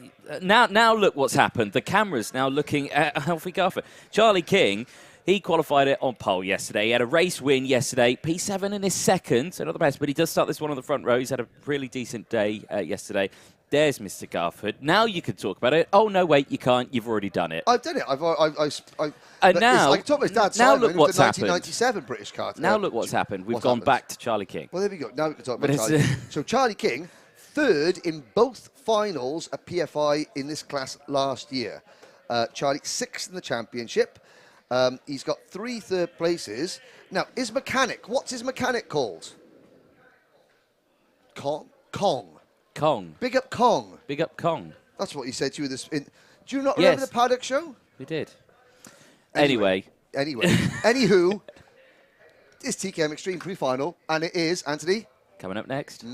Now look what's happened. The camera's now looking at Alfie Garford. Charlie King... He qualified it on pole yesterday. He had a race win yesterday. P7 in his 2nd, so not the best, but he does start this one on the front row. He's had a really decent day yesterday. There's Mr. Garford. Now you can talk about it. Oh, no, wait, you can't. You've already done it. I've done it. And now, I can talk about his dad, now Simon, look who what's was the happened. 1997 British car. Now look what's happened. We've gone back to Charlie King. Well, there we go. Now we can talk about Charlie. So Charlie King, 3rd in both finals at PFI in this class last year. Charlie, 6th in the championship. He's got 3 third places. Now, his mechanic, what's his mechanic called? Kong. Kong. Big up Kong. Big up Kong. That's what he said to you. Do you not remember the Paddock Show? We did. Anyway. Anywho, it's TKM Extreme Pre-final, and it is, Anthony. Coming up next.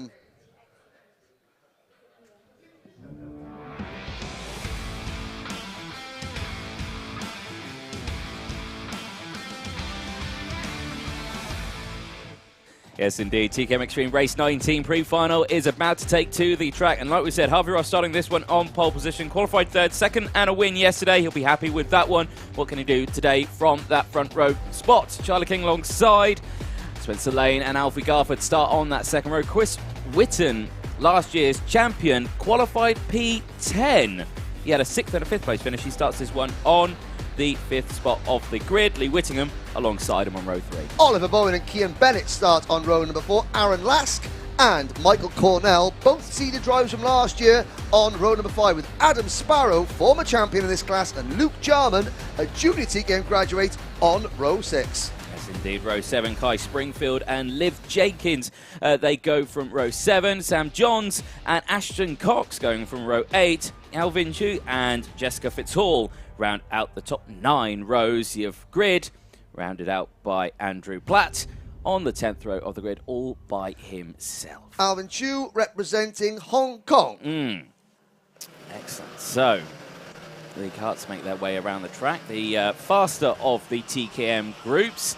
Yes, indeed. TKM Extreme Race 19 Pre-final is about to take to the track. And like we said, Harvey Ross starting this one on pole position. Qualified 3rd, 2nd and a win yesterday. He'll be happy with that one. What can he do today from that front row spot? Charlie King alongside Spencer Lane and Alfie Garford start on that 2nd row. Chris Whitton, last year's champion, qualified P10. He had a 6th and a 5th place finish. He starts this one on the 5th spot of the grid. Lee Whittingham alongside him on row 3. Oliver Bowen and Cian Bennett start on row number 4. Aaron Lask and Michael Cornell, both seeded drivers from last year, on row number 5, with Adam Sparrow, former champion in this class, and Luke Jarman, a junior TKM graduate, on row 6. Yes, indeed. Row 7, Kai Springfield and Liv Jenkins. They go from row 7. Sam Johns and Ashton Cox going from row 8. Alvin Chu and Jessica Fitzhall round out the top 9 rows of grid, rounded out by Andrew Platt on the 10th row of the grid, all by himself. Alvin Chu representing Hong Kong. Excellent. So, the karts make their way around the track. The faster of the TKM groups.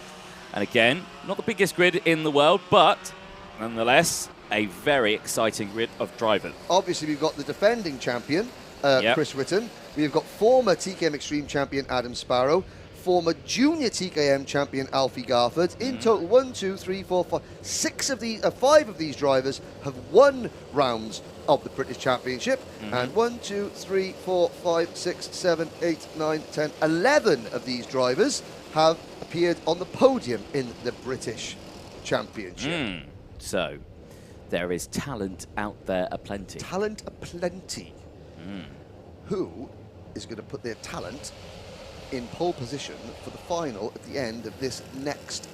And again, not the biggest grid in the world, but nonetheless, a very exciting grid of drivers. Obviously, we've got the defending champion, Chris Whitten. We've got former TKM Extreme champion Adam Sparrow, former junior TKM champion Alfie Garford. In total, 1, 2, 3, 4, 5, 5 of these drivers have won rounds of the British Championship. And 1, 2, 3, 4, 5, 6, 7, 8, 9, 10, 11 of these drivers have appeared on the podium in the British Championship. So, there is talent out there aplenty. Talent aplenty. Who is going to put their talent in pole position for the final at the end of this next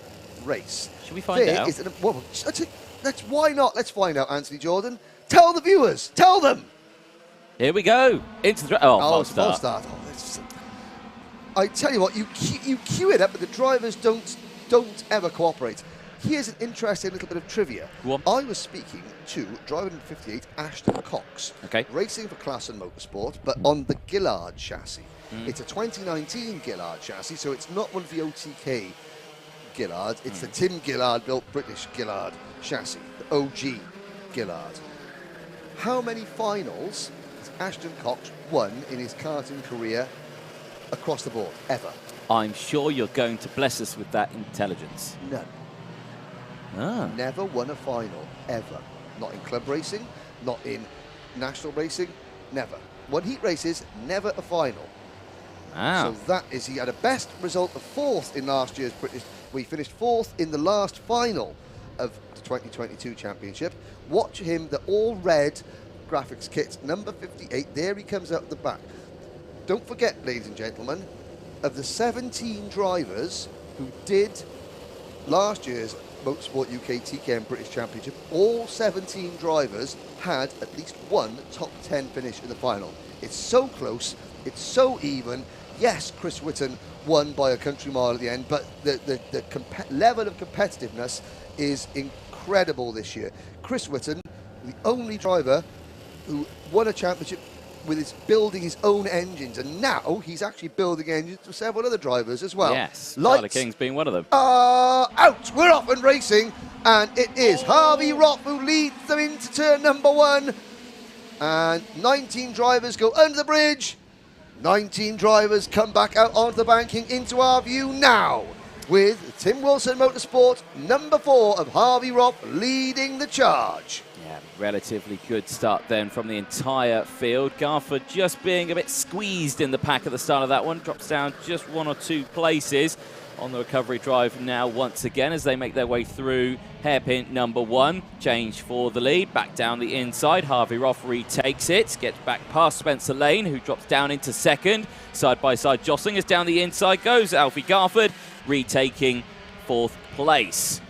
race? Should we find out? Why not? Let's find out, Anthony Jordan. Tell the viewers. Tell them. Here we go. Into the... false start. I tell you what, you queue it up, but the drivers don't ever cooperate. Here's an interesting little bit of trivia. Go on. I was speaking to driver number 58, Ashton Cox, Okay. racing for Class and Motorsport, but on the Gillard chassis. It's a 2019 Gillard chassis, so it's not one of the OTK Gillard. It's the Tim Gillard built British Gillard chassis, the OG Gillard. How many finals has Ashton Cox won in his karting career across the board, ever? I'm sure you're going to bless us with that intelligence. None. Never won a final, ever. Not in club racing, not in national racing, never. Won heat races, never a final. Wow. So that is, he had a best result of 4th in last year's British. We finished 4th in the last final of the 2022 Championship. Watch him, the all-red graphics kit, number 58. There he comes out the back. Don't forget, ladies and gentlemen, of the 17 drivers who did last year's Motorsport UK TKM British Championship, all 17 drivers had at least one top 10 finish in the final. It's so close, it's so even. Yes, Chris Whitten won by a country mile at the end, but the level of competitiveness is incredible this year. Chris Whitten, the only driver who won a championship with his building his own engines, and now he's actually building engines for several other drivers as well. Yes, Tyler King's being one of them. Out! We're off and racing, and it is Harvey Roth who leads them into turn number 1. And 19 drivers go under the bridge. 19 drivers come back out onto the banking into our view now, with Tim Wilson Motorsport, number 4 of Harvey Roth, leading the charge. Yeah, relatively good start then from the entire field. Garford just being a bit squeezed in the pack at the start of that one. Drops down just 1 or 2 places on the recovery drive now once again as they make their way through hairpin number 1. Change for the lead. Back down the inside. Harvey Roth retakes it. Gets back past Spencer Lane, who drops down into 2nd. Side-by-side jostling as down the inside goes Alfie Garford, retaking 4th place.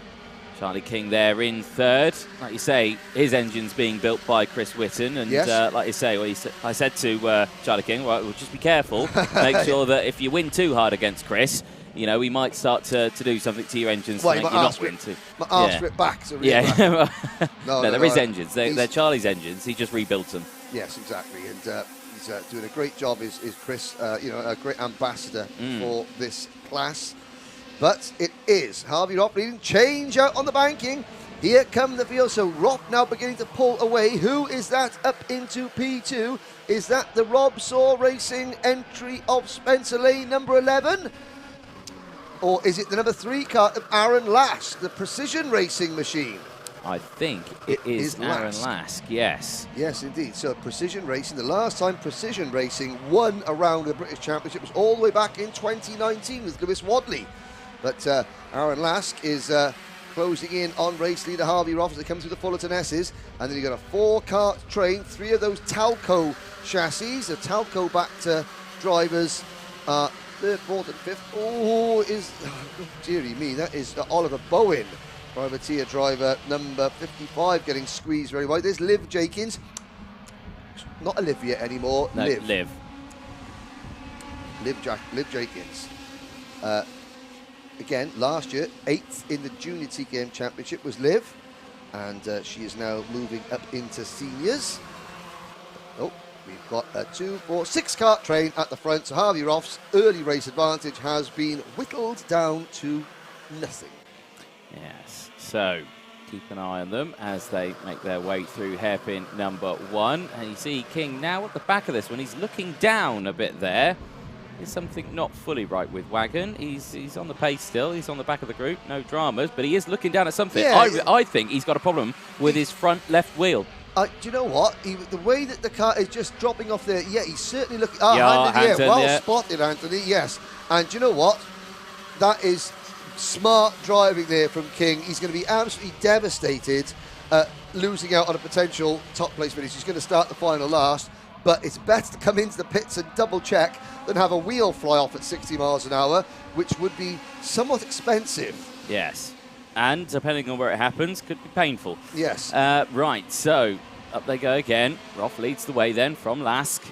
Charlie King there in 3rd. Like you say, his engine's being built by Chris Whitten. And yes. Like you say, I said to Charlie King, well, just be careful. Make sure that if you win too hard against Chris, you know, we might start to do something to your engines to make you not win too. My arse ripped back. So no, they're his engines. They're Charlie's engines. He just rebuilt them. Yes, exactly. And he's doing a great job, is Chris, a great ambassador for this class. But it is Harvey Roth leading. Change out on the banking. Here come the field. So Roth now beginning to pull away. Who is that up into P2? Is that the Rob Saw Racing entry of Spencer Lane, number 11? Or is it the number 3 car of Aaron Lash, the Precision Racing machine? I think it is Aaron Lask, yes. Yes, indeed. So Precision Racing, the last time Precision Racing won a round of the British Championship was all the way back in 2019 with Lewis Wadley. But Aaron Lask is closing in on race leader Harvey Roth as they come through the Fullerton S's. And then you've got a 4-kart train, 3 of those Talco chassis, the Talco-backed drivers. Third, fourth and fifth. Oh, dearie me, that is Oliver Bowen, privateer driver number 55, getting squeezed very wide. There's Liv Jenkins. Not Olivia anymore, No, Liv. Liv. Liv Jenkins. Again, last year, 8th in the Junior TKM Championship was Liv, and she is now moving up into seniors. Oh, we've got a 2, 4, 6-kart train at the front, so Harvey Roth's early race advantage has been whittled down to nothing. Yes, so keep an eye on them as they make their way through hairpin number 1. And you see King now at the back of this one. He's looking down a bit there. There's something not fully right with Wagon. He's on the pace still. He's on the back of the group. No dramas, but he is looking down at something. Yeah, I think he's got a problem with his front left wheel. Do you know what? The way that the car is just dropping off there, yeah, he's certainly looking... Yeah, hand in the air. Well yeah. spotted, Anthony, yes. And do you know what? That is smart driving there from King. He's going to be absolutely devastated losing out on a potential top place finish. He's going to start the final last, but it's better to come into the pits and double check than have a wheel fly off at 60 miles an hour, which would be somewhat expensive. Yes, and depending on where it happens, could be painful. Yes. Right, so up they go again. Roth leads the way then from Lask.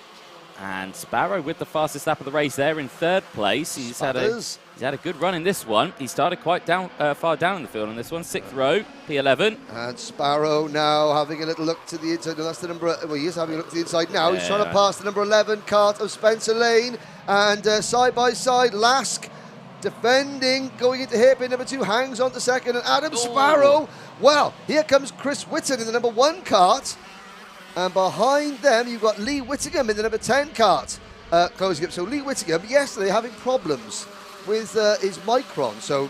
And Sparrow with the fastest lap of the race there in 3rd place. He's had a good run in this one. He started quite far down in the field on this one. 6th row, P11. And Sparrow now having a little look to the inside. No, that's the number. Well, he is having a look to the inside now. Yeah. He's trying to pass the number 11 Kart of Spencer Lane. And side by side, Lask defending, going into hairpin number 2, hangs on to 2nd. And Adam Sparrow, well, here comes Chris Whitton in the number 1 Kart. And behind them, you've got Lee Whittingham in the number 10 Kart closing up. So Lee Whittingham, yesterday, having problems with his Micron. So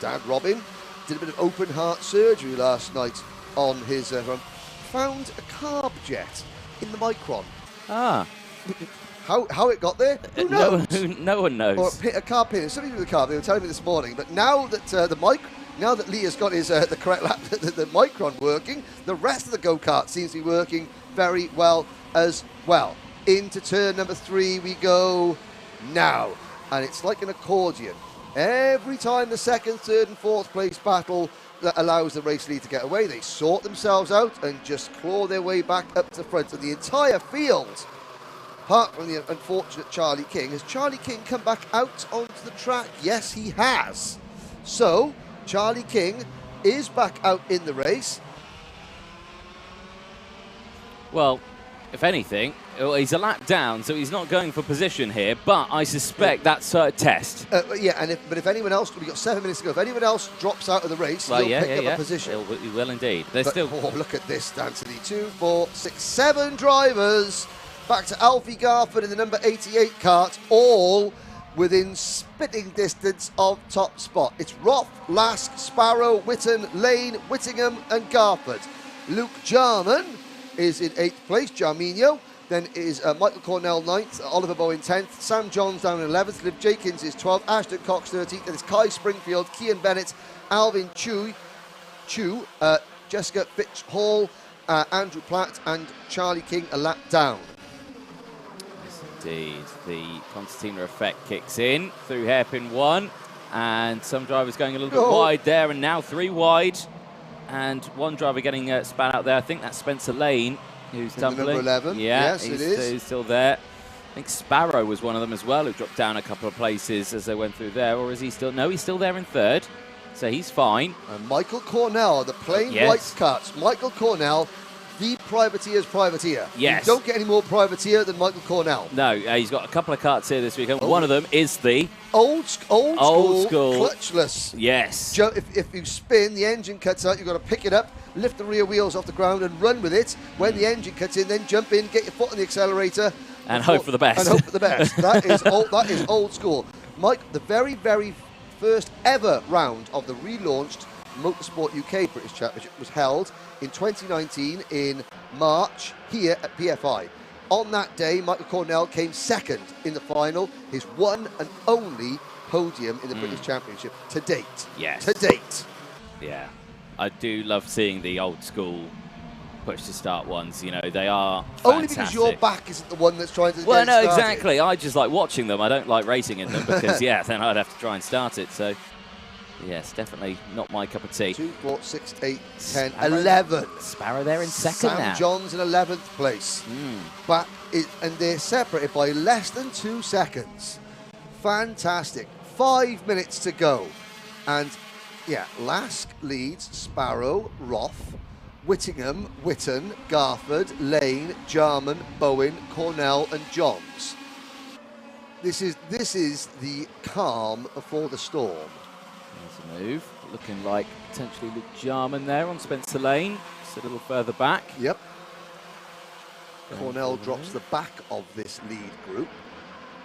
Dad Robin did a bit of open heart surgery last night on his found a carb jet in the Micron. Ah. How it got there? Who knows? No one knows. Or a carb pin. Something to do with the carb. They were telling me this morning. But now that now that Lee has got his the correct lap, the Micron working, the rest of the go-kart seems to be working very well as well. Into turn number 3 we go now. And it's like an accordion. Every time the 2nd, 3rd and 4th place battle that allows the race lead to get away, they sort themselves out and just claw their way back up to the front of the entire field. Apart from the unfortunate Charlie King. Has Charlie King come back out onto the track? Yes, he has. So Charlie King is back out in the race. Well, if anything, he's a lap down, so he's not going for position here, but I suspect that's a test. Yeah, but if anyone else, we've got 7 minutes to go, if anyone else drops out of the race, he'll pick up a position. He will indeed. Oh, look at this, Anthony. 2, 4, 6, 7 drivers. Back to Alfie Garford in the number 88 Kart, all within spitting distance of top spot. It's Roth, Lask, Sparrow, Whitton, Lane, Whittingham and Garford. Luke Jarman is in 8th place, Jarminho. Then is Michael Cornell 9th, Oliver Bowen 10th, Sam Johns down in 11th, Liv Jenkins is 12th, Ashton Cox 13th, and it's Kai Springfield, Kian Bennett, Alvin Chu, Jessica Fitch Hall, Andrew Platt and Charlie King a lap down. Indeed, the concertina effect kicks in through hairpin 1, and some drivers going a little bit wide there, and now 3 wide, and 1 driver getting spat out there. I think that's Spencer Lane, who's tumbling. Number 11, yeah, yes, it is. He's still there. I think Sparrow was one of them as well, who dropped down a couple of places as they went through there, or is he still? No, he's still there in 3rd, so he's fine. And Michael Cornell, the plain white Karts. Michael Cornell, the privateer's privateer. Yes. You don't get any more privateer than Michael Cornell. No, he's got a couple of karts here this weekend. One of them is the old school clutchless. Yes. If you spin, the engine cuts out, you've got to pick it up, lift the rear wheels off the ground and run with it. When the engine cuts in, then jump in, get your foot on the accelerator. And hope for the best. And hope for the best. That is old school. Mike, the very, very first ever round of the relaunched Motorsport UK British Championship was held in 2019 in March here at PFI. On that day, Michael Cornell came second in the final, his one and only podium in the British Championship to date. Yes. To date. Yeah. I do love seeing the old school push to start ones. You know, they are fantastic. Only because your back isn't the one that's trying to Well, get no, started. exactly. I just like watching them. I don't like racing in them because, yeah, then I'd have to try and start it. So, yes, definitely not my cup of tea. 2, 4, 6, 8, 10, Sparrow. 11. Sparrow there in second Sam now. John's in 11th place. But and they're separated by less than 2 seconds. Fantastic. 5 minutes to go. And, yeah, Lask leads Sparrow, Roth, Whittingham, Witten, Garford, Lane, Jarman, Bowen, Cornell and Johns. This is the calm before the storm. There's a move. Looking like potentially Luke Jarman there on Spencer Lane. Just a little further back. Yep. Cornell drops the back of this lead group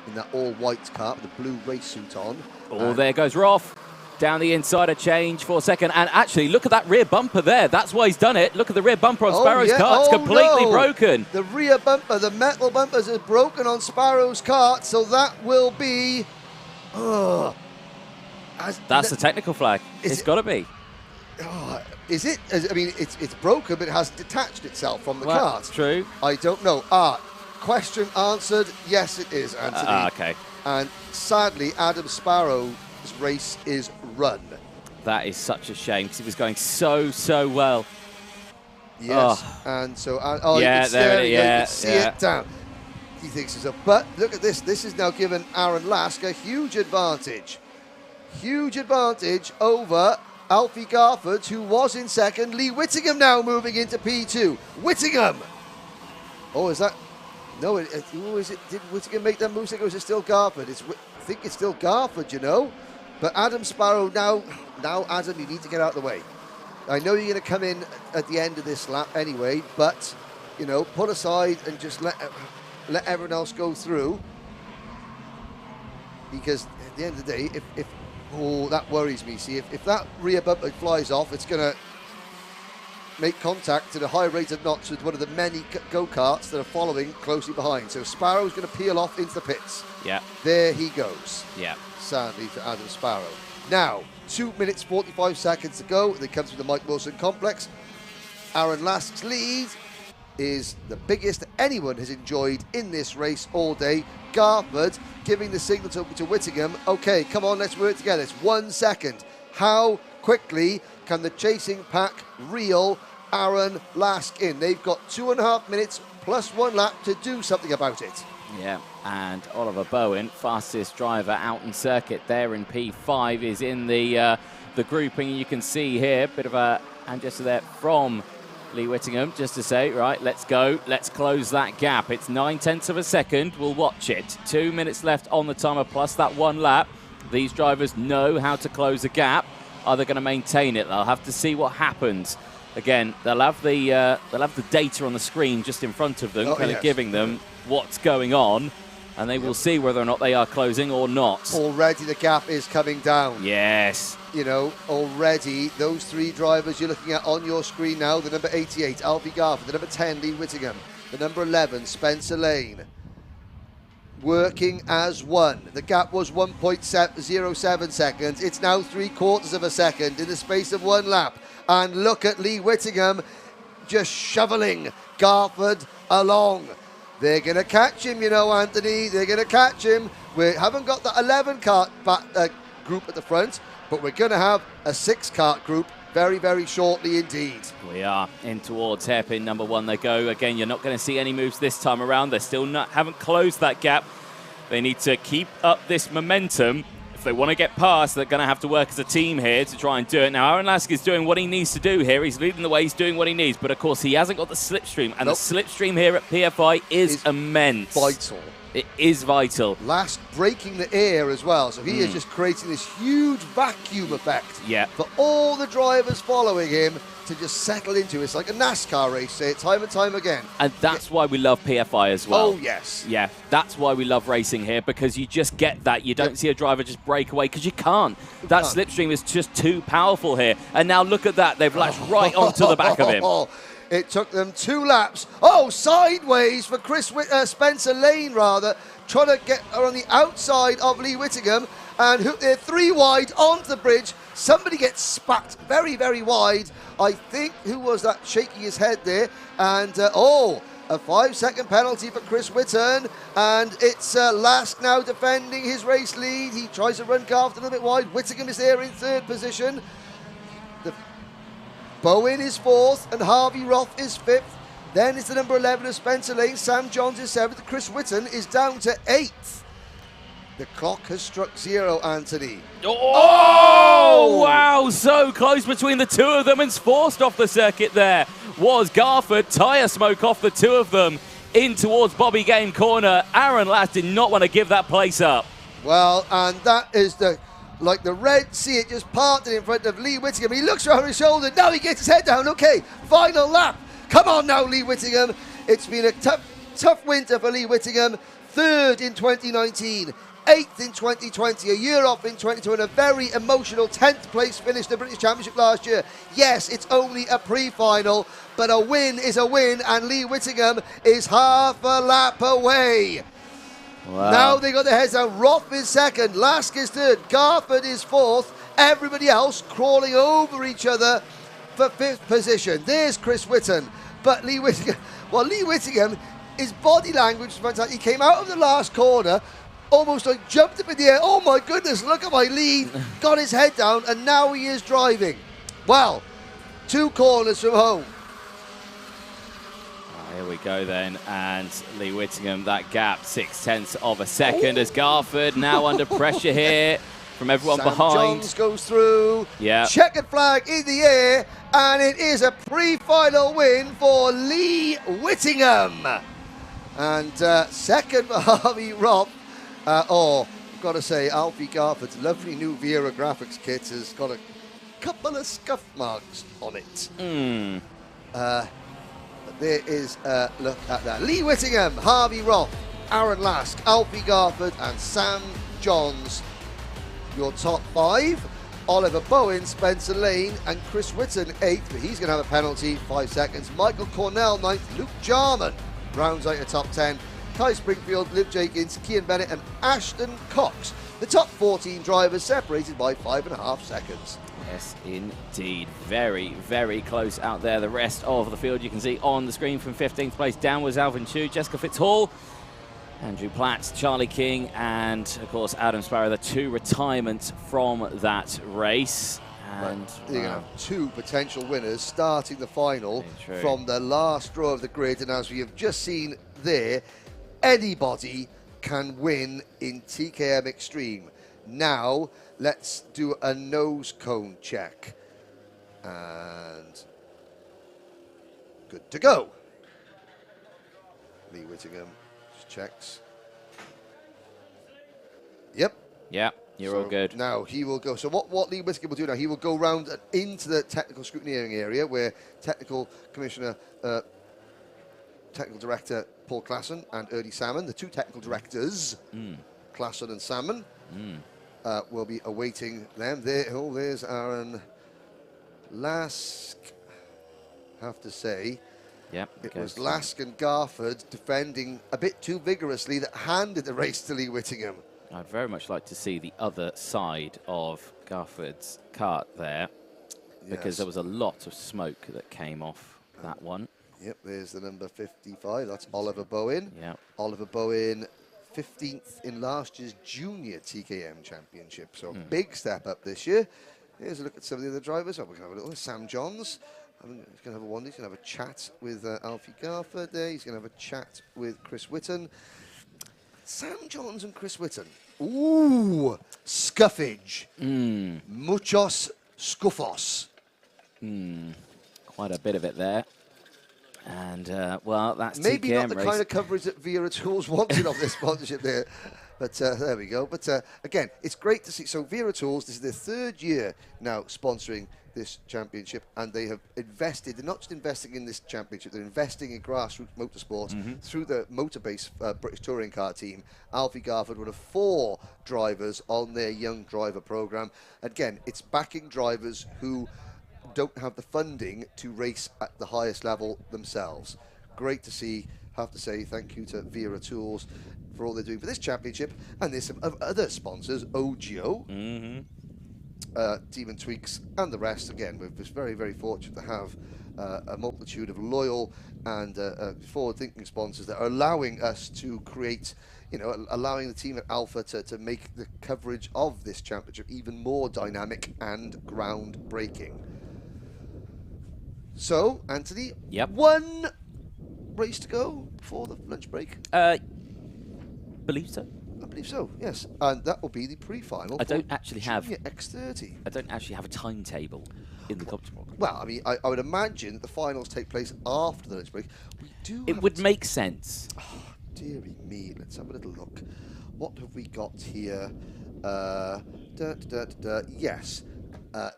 in that all-white car with the blue race suit on. Oh, there goes Roth. Down the inside, a change for a second. And actually, look at that rear bumper there. That's why he's done it. Look at the rear bumper on Sparrow's car. It's completely broken. The rear bumper, the metal bumpers are broken on Sparrow's car, so that will be... That's the technical flag. It's got to be. Is it? I mean, it's broken, but it has detached itself from the car. That's true. I don't know. Question answered. Yes, it is, Anthony. Okay. And sadly, Adam Sparrow's race is run. That is such a shame because he was going so well. Yes. And so, yeah, there it is. You can see it down. He thinks so. But look at this. This has now given Aaron Lask a huge advantage. Huge advantage over Alfie Garford, who was in second. Lee Whittingham now moving into P2. Whittingham! Oh, is that... No, who is it? Did Whittingham make that move? Or is it still Garford? I think it's still Garford, you know. But Adam Sparrow now, Adam, you need to get out of the way. I know you're going to come in at the end of this lap anyway, but, you know, pull aside and just let everyone else go through. Because at the end of the day, if that worries me. See, if that rear bumper flies off, it's going to make contact at a high rate of knots with one of the many go-karts that are following closely behind. So Sparrow's going to peel off into the pits. Yeah. There he goes. Yeah. Sadly for Adam Sparrow. Now, 2 minutes 45 seconds to go. They come through the Mike Wilson complex. Aaron Lask's lead is the biggest anyone has enjoyed in this race all day. Garford giving the signal to Whittingham. Okay, come on, let's work together. It's 1 second. How quickly can the chasing pack reel Aaron Lask in? They've got 2.5 minutes plus 1 lap to do something about it. Yeah, and Oliver Bowen, fastest driver out in circuit there in P5, is in the grouping. You can see here, bit of a hand gesture there from Lee Whittingham, just to say, right, let's go, let's close that gap. It's 9/10 of a second, we'll watch it. 2 minutes left on the timer, plus that 1 lap. These drivers know how to close a gap. Are they going to maintain it? They'll have to see what happens. Again, they'll have the data on the screen just in front of them, of giving them what's going on, and they will see whether or not they are closing or not. Already the gap is coming down. Yes. You know, already those 3 drivers you're looking at on your screen now, the number 88, Alfie Garford, the number 10, Lee Whittingham, the number 11, Spencer Lane, working as one. The gap was 1.07 seconds. It's now 3/4 of a second in the space of 1 lap. And look at Lee Whittingham just shoveling Garford along. They're going to catch him, you know, Anthony. They're going to catch him. We haven't got the 11 kart group at the front, but we're going to have a 6 kart group very, very shortly indeed. We are in towards hairpin number 1 they go. Again, you're not going to see any moves this time around. They still haven't closed that gap. They need to keep up this momentum. If they want to get past, they're going to have to work as a team here to try and do it. Now, Aaron Lask is doing what he needs to do here. He's leading the way. He's doing what he needs. But, of course, he hasn't got the slipstream. And the slipstream here at PFI is immense. Vital. It is vital. Lask breaking the air as well. So he is just creating this huge vacuum effect for all the drivers following him to just settle into. It's like a NASCAR race, say it time and time again. And that's why we love PFI as well. Oh, yes. Yeah, that's why we love racing here, because you just get that. You don't see a driver just break away, because you can't. That slipstream is just too powerful here. And now look at that. They've latched right onto the back of him. It took them 2 laps. Oh, sideways for Spencer Lane, rather, trying to get on the outside of Lee Whittingham. And they're 3 wide onto the bridge. Somebody gets spat very, very wide. I think, who was that shaking his head there? And, a 5-second penalty for Chris Whitten. And it's Lask now defending his race lead. He tries to run Garth a little bit wide. Whittingham is there in 3rd position. Bowen is 4th and Harvey Roth is 5th. Then it's the number 11 of Spencer Lane. Sam Johns is 7th. Chris Whitten is down to 8th. The clock has struck 0, Anthony. Oh, wow, so close between the 2 of them, and forced off the circuit there was Garford. Tyre smoke off the 2 of them in towards Bobby Game corner. Aaron Lass did not want to give that place up. Well, and that is like the Red Sea, it just parted in front of Lee Whittingham. He looks over his shoulder, now he gets his head down. Okay, final lap. Come on now, Lee Whittingham. It's been a tough winter for Lee Whittingham. 3rd in 2019. 8th in 2020, a year off in 22, and a very emotional 10th place finish the British Championship last year. Yes, it's only a pre-final, but a win is a win, and Lee Whittingham is half a lap away. Wow. Now they got their heads down. Roth is 2nd, Lask is 3rd, Garford is 4th, everybody else crawling over each other for 5th position. There's Chris Whitten, but Lee Whittingham, his body language was fantastic. He came out of the last corner, almost like jumped up in the air. Oh my goodness, look at my lead. Got his head down, and now he is driving. Well, 2 corners from home. Here we go then, and Lee Whittingham, that gap, 0.6 of a second, as Garford now under pressure here from everyone Sam behind. Johns goes through. Yeah. Checkered flag in the air, and it is a pre-final win for Lee Whittingham. And 2nd for Harvey Roth. I've got to say, Alfie Garford's lovely new Wera graphics kit has got a couple of scuff marks on it. But there is a look at that. Lee Whittingham, Harvey Roth, Aaron Lask, Alfie Garford, and Sam Johns. Your top 5. Oliver Bowen, Spencer Lane, and Chris Whitten 8th, but he's going to have a penalty, 5 seconds. Michael Cornell 9th, Luke Jarman rounds out the top 10. Kai Springfield, Liv Jenkins, Kian Bennett, and Ashton Cox. The top 14 drivers separated by 5.5 seconds. Yes, indeed. Very, very close out there. The rest of the field you can see on the screen from 15th place downwards. Alvin Chu, Jessica Fitzhall, Andrew Platt, Charlie King, and, of course, Adam Sparrow, the 2 retirements from that race. And you're going to have 2 potential winners starting the final from the last row of the grid. And as we have just seen there, anybody can win in TKM Extreme. Now, let's do a nose cone check. And good to go. Lee Whittingham just checks. Yep. Yeah, you're all good. Now he will go. So what Lee Whittingham will do now, he will go round and into the technical scrutineering area where technical commissioner, technical director Paul Klassen and Ernie Salmon, the 2 technical directors, Klassen and Salmon, will be awaiting them. There's Aaron Lask. Have to say, it was Lask and Garford defending a bit too vigorously that handed the race to Lee Whittingham. I'd very much like to see the other side of Garford's kart there, because there was a lot of smoke that came off that one. Yep, there's the number 55. That's Oliver Bowen. Yeah. Oliver Bowen, 15th in last year's junior TKM championship. So big step up this year. Here's a look at some of the other drivers. We're going to have a little Sam Johns. He's going to have a wander. He's going to have a chat with Alfie Garford there. He's going to have a chat with Chris Whitten. Sam Johns and Chris Whitten. Ooh, scuffage. Muchos scuffos. Quite a bit of it there. And, well, that's maybe TKM not the race. kind of coverage that Wera Tools wanted of this sponsorship there. But there we go. But again, it's great to see. So Wera Tools, this is their 3rd year now sponsoring this championship, and they have invested. They're not just investing in this championship, they're investing in grassroots motorsport through the motor-based British touring car team. Alfie Garford, one of 4 drivers on their young driver program. Again, it's backing drivers who don't have the funding to race at the highest level themselves. Great to see. Have to say thank you to Wera Tools for all they're doing for this championship. And there's some other sponsors, OGO, Team and Tweaks, and the rest. Again, we're just very, very fortunate to have a multitude of loyal and forward-thinking sponsors that are allowing us to create, allowing the team at Alpha to make the coverage of this championship even more dynamic and groundbreaking. So, Anthony, one race to go before the lunch break? Believe so. I believe so, yes. And that will be the pre-final. I don't actually have X30. I don't actually have a timetable in the competition. Well, I mean, I would imagine that the finals take place after the lunch break. We do. It would make sense. Oh, dearie me. Let's have a little look. What have we got here? Yes,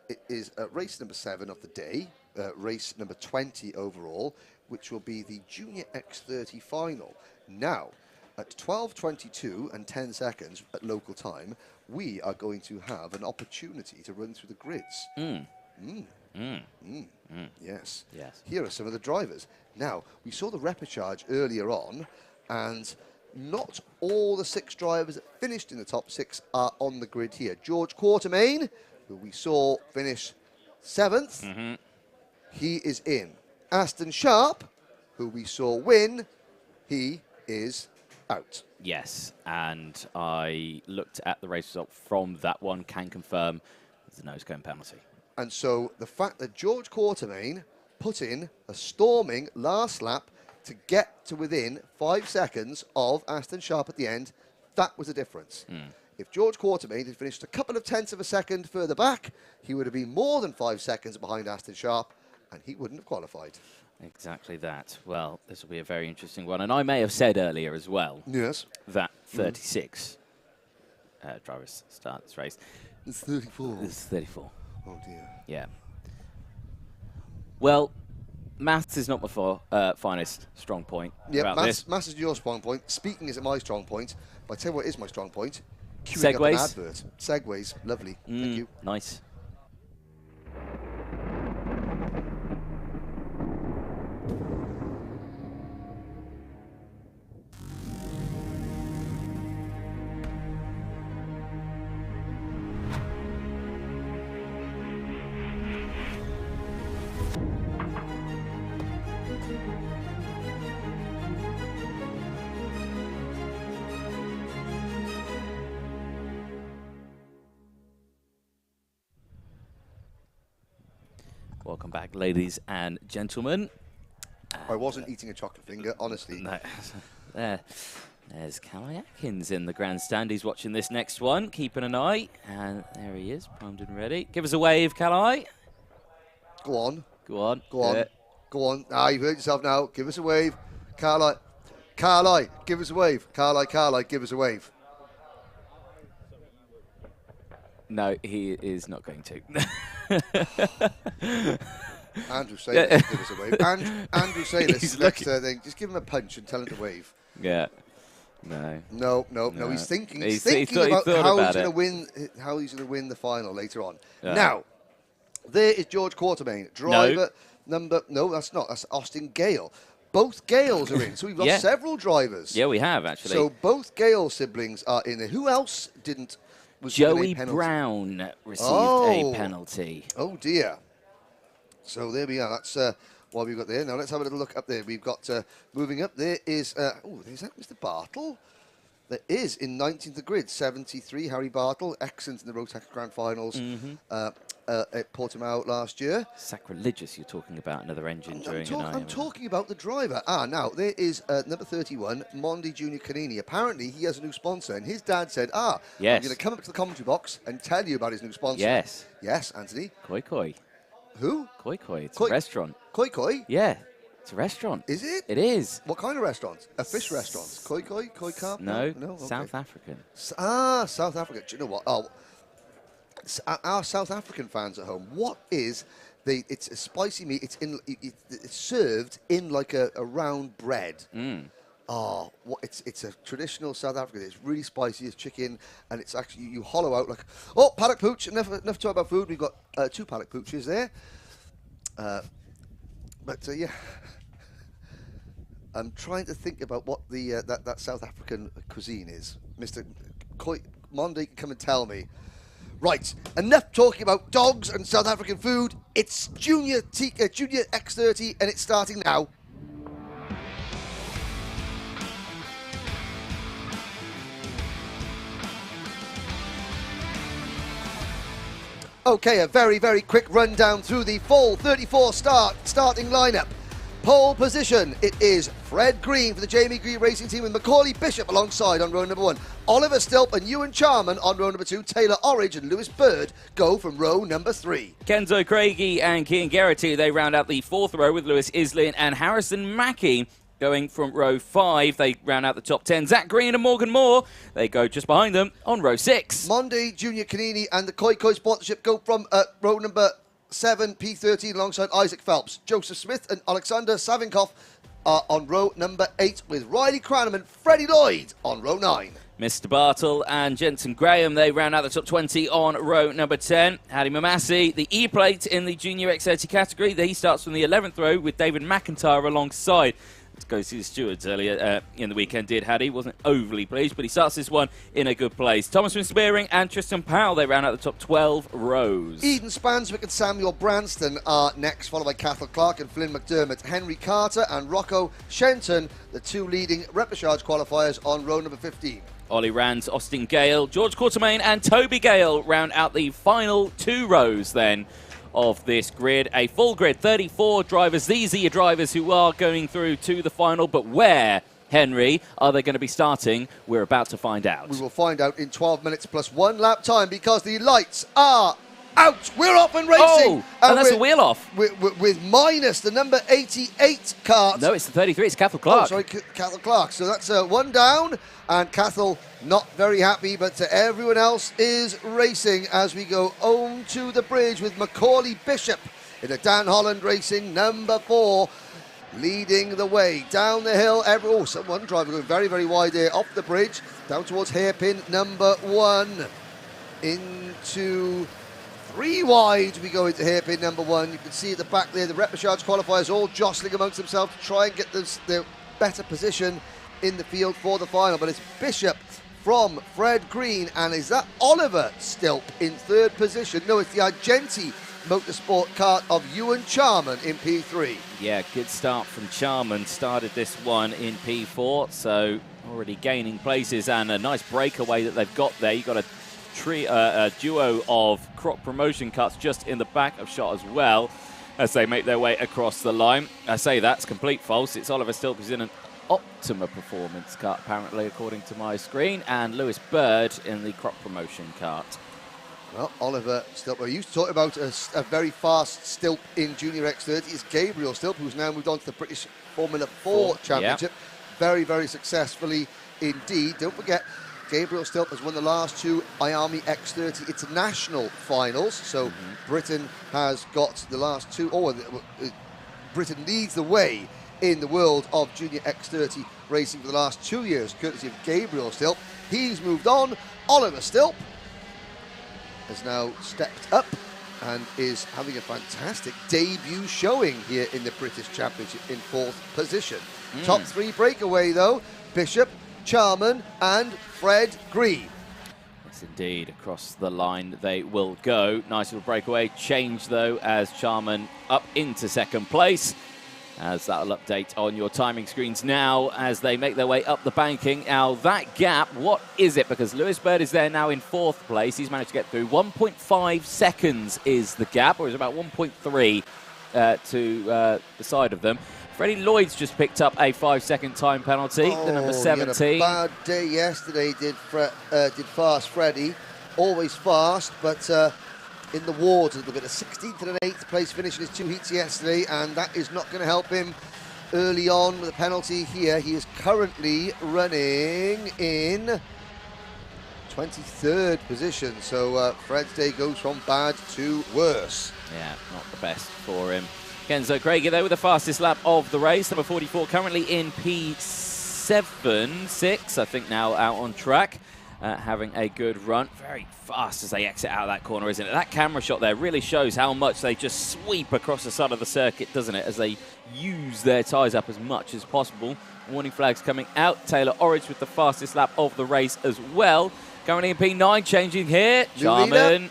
it is race number 7 of the day. Race number 20 overall, which will be the Junior X30 Final. Now, at 12:22 and 10 seconds at local time, we are going to have an opportunity to run through the grids. Yes. Here are some of the drivers. Now, we saw the repechage earlier on, and not all the 6 drivers that finished in the top 6 are on the grid here. George Quartermain, who we saw finish 7th, he is in. Aston Sharp, who we saw win, he is out. Yes, and I looked at the race result from that one, can confirm there's a nose cone penalty. And so the fact that George Quartermain put in a storming last lap to get to within 5 seconds of Aston Sharp at the end, that was the difference. If George Quartermain had finished a couple of tenths of a second further back, he would have been more than 5 seconds behind Aston Sharp, and he wouldn't have qualified. Exactly that. Well, this will be a very interesting one. And I may have said earlier as well that 36 drivers start this race. It's 34. It's 34. Oh, dear. Yeah. Well, maths is not my finest strong point. Yeah, maths is your strong point. Speaking isn't my strong point. But I tell you what is my strong point. Queuing Segways. Up an advert. Segways. Lovely. Thank you. Nice. Welcome back, ladies and gentlemen. I wasn't eating a chocolate finger, honestly. No. There's Callie Atkins in the grandstand. He's watching this next one, keeping an eye. And there he is, primed and ready. Give us a wave, Callie. Go on. Go on. Go on. Go on. Ah, you've heard yourself now. Give us a wave. Carly. Carly, give us a wave. Carly, give us a wave. No, he is not going to. Andrew Saylor, give us a wave. Andrew Saylor, next thing, just give him a punch and tell him to wave. Yeah. No. No. He's thinking about how he's going to win the final later on. Yeah. Now, there is George Quartermain, driver number. No, that's not. That's Austin Gale. Both Gales are in, so we've got several drivers. Yeah, we have actually. So both Gale siblings are in there. Who else didn't? Joey Brown received a penalty. Oh dear. So there we are. That's what we've got there. Now let's have a little look up there. We've got moving up. There is is that Mr. Bartle? There is in 19th the grid 73 Harry Bartle, excellent in the Rotax Grand Finals at Portimao last year. Sacrilegious! You're talking about another engine during an IAME. I'm talking about the driver. Now there is number 31 Mondi Junior Canini. Apparently he has a new sponsor, and his dad said, I'm going to come up to the commentary box and tell you about his new sponsor. Yes, Anthony. Koi Koi. Who? Koi Koi. It's a restaurant. Koi Koi? Yeah, it's a restaurant. Is it? It is. What kind of restaurant? A fish restaurant? Koi Koi? Koi Carp? No, Okay. South African. South Africa. Do you know what? Our South African fans at home, what is it's a spicy meat. It's served in like a round bread. Oh, it's a traditional South African. It's really spicy. It's chicken, and it's actually you hollow out like. Oh, paddock pooch. Enough talk about food. We've got 2 paddock pooches there. Yeah, I'm trying to think about what the that South African cuisine is. Mr. Monday can come and tell me. Right, enough talking about dogs and South African food. It's Junior X30, and it's starting now. Okay, a very, very quick rundown through the full 34 starting lineup. Pole position, it is Fred Green for the Jamie Green Racing Team with Macaulay Bishop alongside on row number 1. Oliver Stilp and Ewan Charman on row number 2. Taylor Orridge and Lewis Bird go from row number 3. Kenzo Craigie and Cian Geraghty, they round out the 4th row with Lewis Islin and Harrison Mackie going from row 5. They round out the top 10. Zach Green and Morgan Moore, they go just behind them on row 6. Monday, Junior Canini and the Koi sponsorship go from row number 7, P13 alongside Isaac Phelps. Joseph Smith and Alexander Savinkoff are on row number 8 with Riley Cranham and Freddie Lloyd on row 9. Mr. Bartle and Jensen Graham, they round out the top 20 on row number 10. Hadi Mamasi, the E-plate in the Junior X30 category. He starts from the 11th row with David McIntyre alongside. To go see the stewards earlier in the weekend, did Hadi. Wasn't overly pleased, but he starts this one in a good place. Thomas from Spearing and Tristan Powell, they round out the top 12 rows. Eden Spanswick and Samuel Branston are next, followed by Cathal Clark and Flynn McDermott. Henry Carter and Rocco Shenton, the 2 leading repechage qualifiers on row number 15. Ollie Rands, Austin Gale, George Quartermain and Toby Gale round out the final 2 rows then of this grid. A full grid, 34 drivers. These are your drivers who are going through to the final, but where, Henry, are they going to be starting? We're about to find out. We will find out in 12 minutes plus 1 lap time because the lights are out. We're off and racing. Oh, and that's a wheel off. With minus the number 88 Kart. No, it's the 33. It's Cathal Clark. Oh, sorry, Cathal Clark. So that's 1 down, and Cathal not very happy, but everyone else is racing as we go home to the bridge with Macaulay Bishop in the Dan Holland Racing number 4. Leading the way down the hill. Someone driving going very, very wide here off the bridge down towards hairpin number 1 into 3 wide. We go into hairpin number 1. You can see at the back there the repechage qualifiers all jostling amongst themselves to try and get the better position in the field for the final. But it's Bishop from Fred Green, and is that Oliver Stilp in 3rd position? No, it's the Argenti Motorsport Kart of Ewan Charman in P3. Yeah, good start from Charman. Started this one in P4, so already gaining places, and a nice breakaway that they've got there. You've got a duo of crop promotion cuts just in the back of shot as well as they make their way across the line. I say that's complete false. It's Oliver Stilp who's in an Optima Performance kart, apparently, according to my screen, and Lewis Bird in the crop promotion kart. Well, Oliver Stilp, we used to talk about a very fast Stilp in Junior X30. It's Gabriel Stilp, who's now moved on to the British Formula 4 Championship. Yeah. Very, very successfully indeed. Don't forget, Gabriel Stilp has won the last 2 IAME X30 International finals. So Britain has got the last 2. Britain leads the way in the world of Junior X30 racing for the last 2 years, courtesy of Gabriel Stilp. He's moved on. Oliver Stilp has now stepped up and is having a fantastic debut showing here in the British Championship in 4th position. Top 3 breakaway though, Bishop, Charman and Fred Green. Yes, indeed, across the line they will go. Nice little breakaway. Change though as Charman up into 2nd place. As that'll update on your timing screens now as they make their way up the banking. Now that gap, what is it? Because Lewis Bird is there now in 4th place. He's managed to get through. 1.5 seconds is the gap, or is about 1.3 to the side of them. Freddie Lloyd's just picked up a 5-second time penalty, the number 17. He had a bad day yesterday, did Fast Freddie. Always fast, but in the wards a little bit. A 16th and an 8th place finish in his 2 heats yesterday, and that is not going to help him early on with a penalty here. He is currently running in 23rd position. So Fred's day goes from bad to worse. Yeah, not the best for him. Kenzo Craigie there with the fastest lap of the race. Number 44 currently in P7-6, I think now out on track. Having a good run. Very fast as they exit out of that corner, isn't it? That camera shot there really shows how much they just sweep across the side of the circuit, doesn't it? As they use their tyres up as much as possible. Warning flags coming out. Taylor Orridge with the fastest lap of the race as well. Currently in P9, changing here. Jarman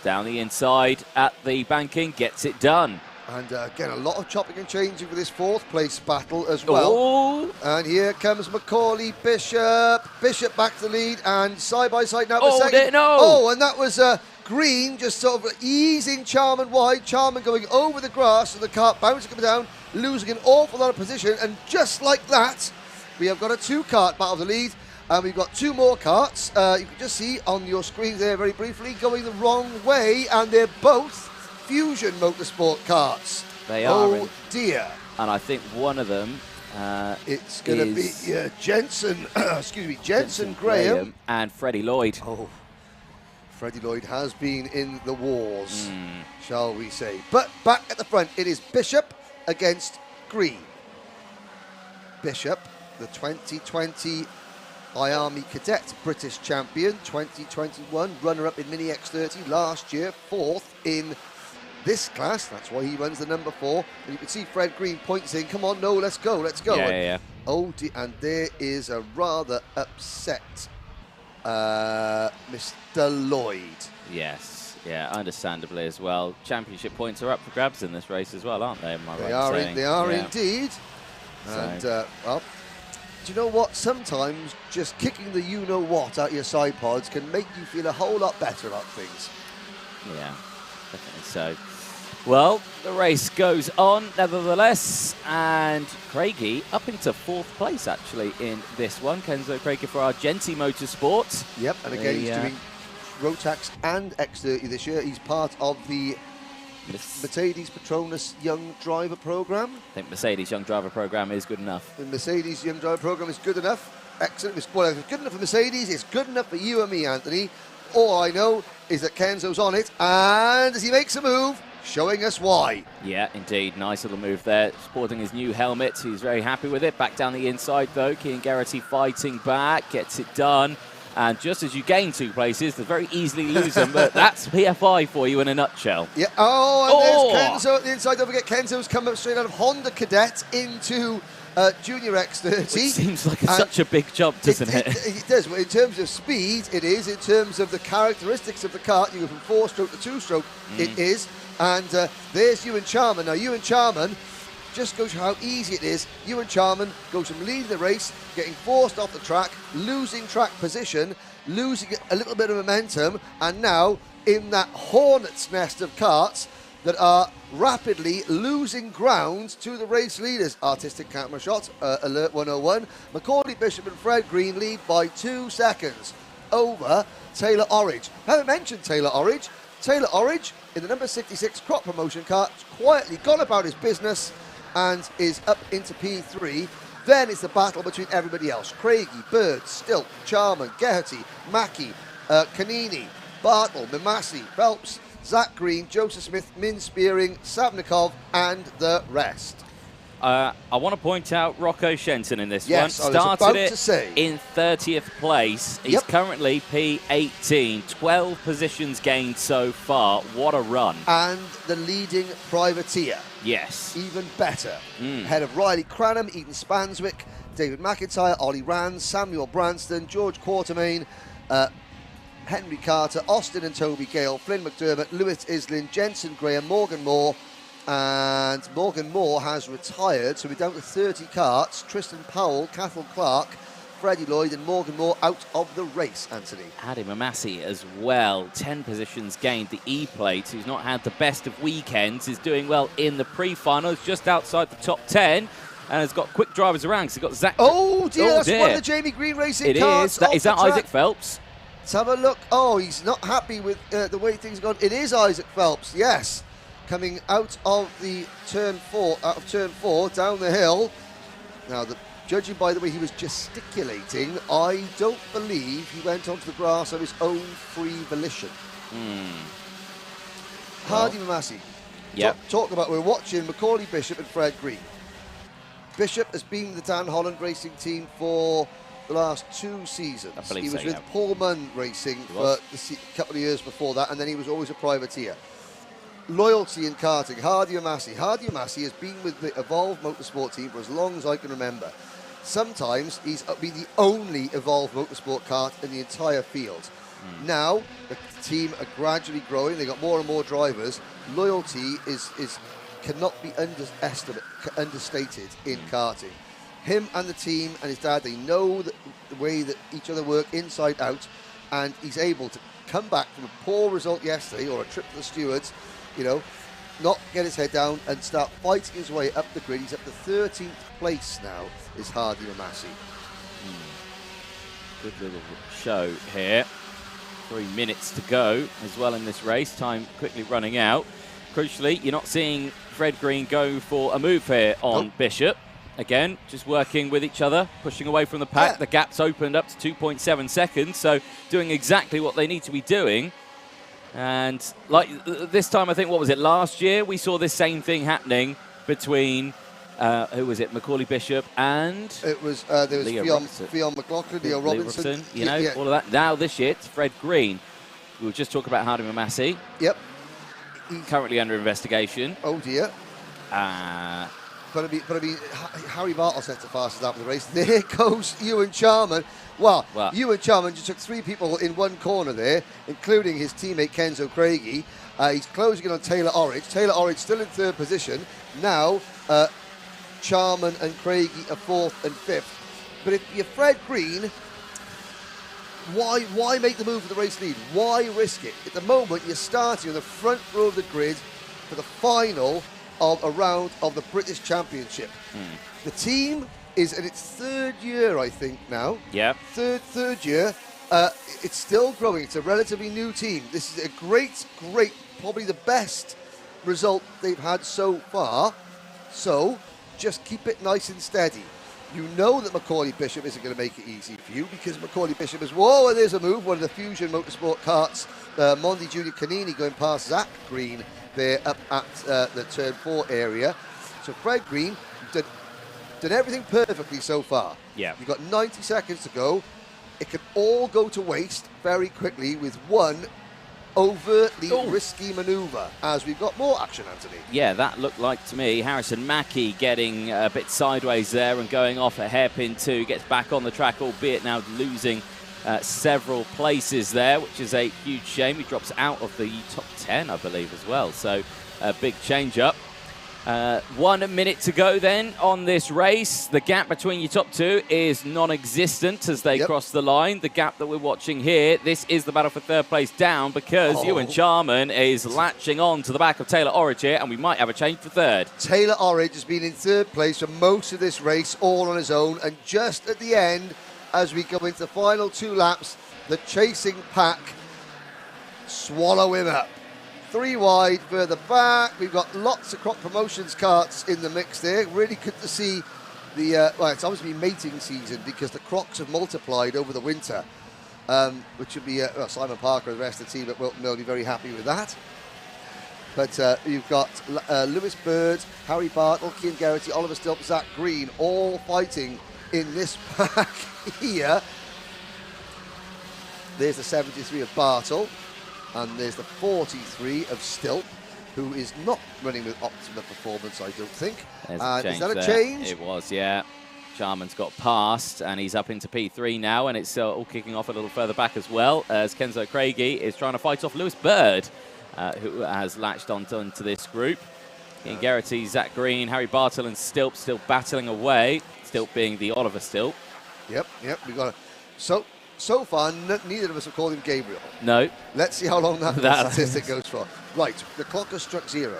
down the inside at the banking, gets it done. And again, a lot of chopping and changing for this 4th place battle as well. Oh. And here comes Macaulay Bishop. Bishop back to the lead and side by side now for second. No. Oh, and that was Green just sort of easing Charman wide. Charman going over the grass and the kart bouncing him down, losing an awful lot of position. And just like that, we have got a 2-kart battle of the lead. And we've got 2 more karts. You can just see on your screen there very briefly going the wrong way. And they're both Fusion Motorsport karts. They are. Oh dear. And I think one of them it's going to be Jensen, Jensen Graham. And Freddie Lloyd. Oh, Freddie Lloyd has been in the wars, shall we say. But back at the front, it is Bishop against Green. Bishop, the 2020 IAME Cadet British champion, 2021 runner-up in Mini X30 last year, 4th in this class. That's why he runs the number 4. And you can see Fred Green pointing saying, come on, no, let's go, let's go. Yeah. Oh dear, and there is a rather upset Mr. Lloyd. Yes, yeah, understandably as well. Championship points are up for grabs in this race as well, aren't they? They are indeed. And, well, do you know what? Sometimes just kicking the you-know-what out your side pods can make you feel a whole lot better about things. Yeah, definitely so. Well, the race goes on nevertheless, and Craigie up into 4th place actually in this one. Kenzo Craigie for Argenti Motorsports. Yep, and again he's doing Rotax and X30 this year. He's part of the Mercedes Petronas Young Driver Program. I think Mercedes Young Driver Program is good enough. The Mercedes Young Driver Program is good enough. Excellent. Well, if it's good enough for Mercedes, it's good enough for you and me, Anthony. All I know is that Kenzo's on it, and as he makes a move, showing us why. Yeah, indeed. Nice little move there. Sporting his new helmet. He's very happy with it. Back down the inside, though. Cian Geraghty fighting back. Gets it done. And just as you gain 2 places, they very easily lose them. But that's PFI for you in a nutshell. Yeah. Oh, and there's Kenzo at the inside. Don't forget, Kenzo's come up straight out of Honda Cadet into Junior X30. Which seems like such a big jump, doesn't it? It does. Well, in terms of speed, it is. In terms of the characteristics of the kart, you go from 4-stroke to 2-stroke, it is. And there's Ewan Charman. Now, Ewan Charman just goes how easy it is. Ewan Charman goes from leading the race, getting forced off the track, losing track position, losing a little bit of momentum, and now in that hornet's nest of karts that are rapidly losing ground to the race leaders. Artistic camera shot, alert 101. Macaulay Bishop and Fred Green lead by 2 seconds over Taylor Orridge. I haven't mentioned Taylor Orridge. Taylor Orridge in the number 66 crop promotion car, quietly gone about his business and is up into P3. Then it's the battle between everybody else. Craigie, Bird, Stilt, Charman, Geraghty, Mackie, Canini, Bartle, Mimasi, Phelps, Zach Green, Joseph Smith, Min Spearing, Savnikov, and the rest. I want to point out Rocco Shenton in this yes, one. Started it in 30th place. He's currently P18. 12 positions gained so far. What a run. And the leading privateer. Yes. Even better. Head of Riley Cranham, Eden Spanswick, David McIntyre, Ollie Rand, Samuel Branston, George Quartermain, Henry Carter, Austin and Toby Gale, Flynn McDermott, Lewis Islin, Jensen Graham, Morgan Moore. And Morgan Moore has retired, so we're down to 30 karts. Tristan Powell, Cathal Clark, Freddie Lloyd and Morgan Moore out of the race, Anthony. Adi Mamasi as well, 10 positions gained. The E-plate, who's not had the best of weekends, is doing well in the pre-finals, just outside the top 10. And has got quick drivers around, because he's got Zach... Oh dear, that's one of the Jamie Green Racing karts. Is that Isaac Phelps? Let's have a look. Oh, he's not happy with the way things have gone. It is Isaac Phelps, yes. Coming out of the turn 4, down the hill. Now the judging by the way he was gesticulating, I don't believe he went onto the grass of his own free volition. Hardy Mamassi. Yep. Talk about, we're watching Macaulay Bishop and Fred Green. Bishop has been the Dan Holland racing team for the last 2 seasons. I believe he was so, with yeah. Paul Munn Racing for a couple of years before that, and then he was always a privateer. Loyalty in karting, Hardy Mamassi. Hardy Mamassi has been with the Evolve Motorsport team for as long as I can remember. Sometimes he's been the only Evolve Motorsport kart in the entire field. Now, the team are gradually growing. They've got more and more drivers. Loyalty cannot be understated in karting. Him and the team and his dad, they know the way that each other work inside out, and he's able to come back from a poor result yesterday or a trip to the stewards, you know, not get his head down and start fighting his way up the grid. He's up to 13th place now, is Hardy Mamassi. Good little show here. 3 minutes to go as well in this race. Time quickly running out. Crucially, you're not seeing Fred Green go for a move here on Bishop. Again, just working with each other, pushing away from the pack. Yeah. The gap's opened up to 2.7 seconds, so doing exactly what they need to be doing. And like this time, I think, what was it, last year, we saw this same thing happening between, who was it, Macaulay Bishop and... It was, there was Fionn McLaughlin, Leo Robinson. You know, all of that. Now this year, it's Fred Green. We were just talking about Hardy Mamassi. Yep. Currently under investigation. Oh, dear. But I mean, Harry Bartle set the fastest out of the race. There goes Ewan Charman. Well, Ewan Charman just took 3 people in one corner there, including his teammate Kenzo Craigie. He's closing in on Taylor Orridge. Taylor Orridge still in 3rd position. Now, Charman and Craigie are 4th and 5th. But if you're Fred Green, why make the move for the race lead? Why risk it? At the moment, you're starting on the front row of the grid for the final of a round of the British Championship. The team is in its 3rd year, I think, now. Yeah. Third year. It's still growing. It's a relatively new team. This is a great, probably the best result they've had so far. So just keep it nice and steady. You know that Macaulay Bishop isn't going to make it easy for you, because Macaulay Bishop is, whoa, there's a move. One of the Fusion Motorsport karts, Mondi Junior Canini going past Zach Green there up at the turn 4 area. So Fred Green done everything perfectly so far. Yeah. You've got 90 seconds to go. It could all go to waste very quickly with one overtly risky manoeuvre, as we've got more action, Anthony. Yeah, that looked like to me Harrison Mackie getting a bit sideways there and going off a hairpin 2, gets back on the track, albeit now losing several places there, which is a huge shame. He drops out of the top 10, I believe, as well. So a big change up. 1 minute to go then on this race. The gap between your top 2 is non-existent as they cross the line. The gap that we're watching here, this is the battle for 3rd place down, because Ewan Charman is latching on to the back of Taylor Orridge here, and we might have a change for 3rd. Taylor Orridge has been in 3rd place for most of this race, all on his own, and just at the end, as we go into the final 2 laps, the chasing pack swallow him up. 3 wide, further back. We've got lots of Croc Promotions karts in the mix there. Really good to see the, well, it's obviously mating season because the Crocs have multiplied over the winter, which would be, well, Simon Parker and the rest of the team at Wilton will be very happy with that. But you've got Lewis Bird, Harry Bartle, Cian Geraghty, Oliver Stilp, Zach Green, all fighting in this pack here. There's the 73 of Bartle. And there's the 43 of Stilp, who is not running with optimum performance, I don't think. Is that a change? It was, yeah. Charman's got past, and he's up into P3 now, and it's all kicking off a little further back as well, as Kenzo Craigie is trying to fight off Lewis Bird, who has latched onto this group. Cian Geraghty, Zach Green, Harry Bartle, and Stilp still battling away. Stilp being the Oliver Stilp. Yep, we got it. So far, neither of us have called him Gabriel. No. Let's see how long that statistic goes for. Right, the clock has struck 0.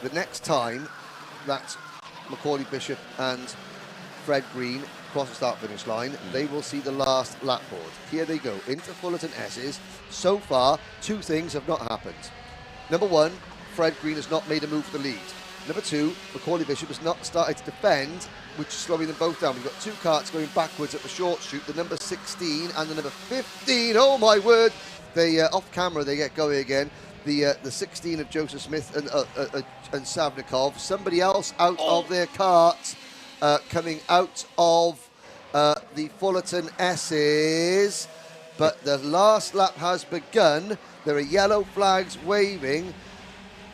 The next time that Macaulay Bishop and Fred Green cross the start-finish line, they will see the last lap board. Here they go, into Fullerton S's. So far, 2 things have not happened. Number 1, Fred Green has not made a move for the lead. Number 2, Macaulay Bishop has not started to defend, which is slowing them both down. We've got 2 karts going backwards at the short chute, the number 16 and the number 15. Oh my word! They off camera they get going again. The 16 of Joseph Smith and Savnikov. Somebody else out of their kart, coming out of the Fullerton S's. But the last lap has begun. There are yellow flags waving.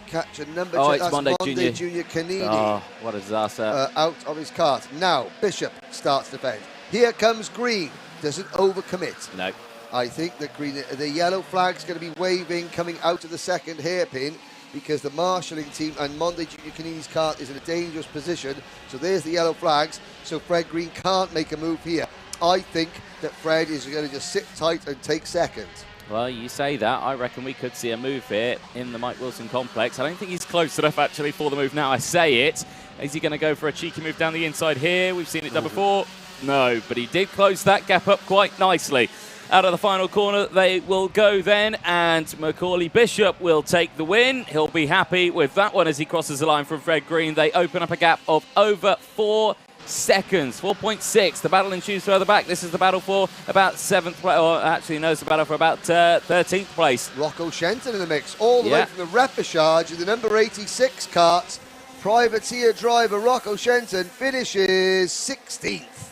Catch a number. Oh, it's that's Monday Junior Canini. Oh, what a disaster. Out of his kart. Now, Bishop starts to defend. Here comes Green. Doesn't overcommit. No. I think that Green, the yellow flag's going to be waving coming out of the second hairpin because the marshalling team and Monday Junior Canini's kart is in a dangerous position. So there's the yellow flags. So Fred Green can't make a move here. I think that Fred is going to just sit tight and take second. Well, you say that. I reckon we could see a move here in the Mike Wilson complex. I don't think he's close enough, actually, for the move now. I say it. Is he going to go for a cheeky move down the inside here? We've seen it done before. No, but he did close that gap up quite nicely. Out of the final corner, they will go then, and Macaulay Bishop will take the win. He'll be happy with that one as he crosses the line from Fred Green. They open up a gap of over 4 seconds, 4.6. The battle ensues further back. This is the battle for about 7th place, or actually no, it's the battle for about 13th place. Rocco Shenton in the mix, all the way from the Repechage in the number 86 kart. Privateer driver Rocco Shenton finishes 16th.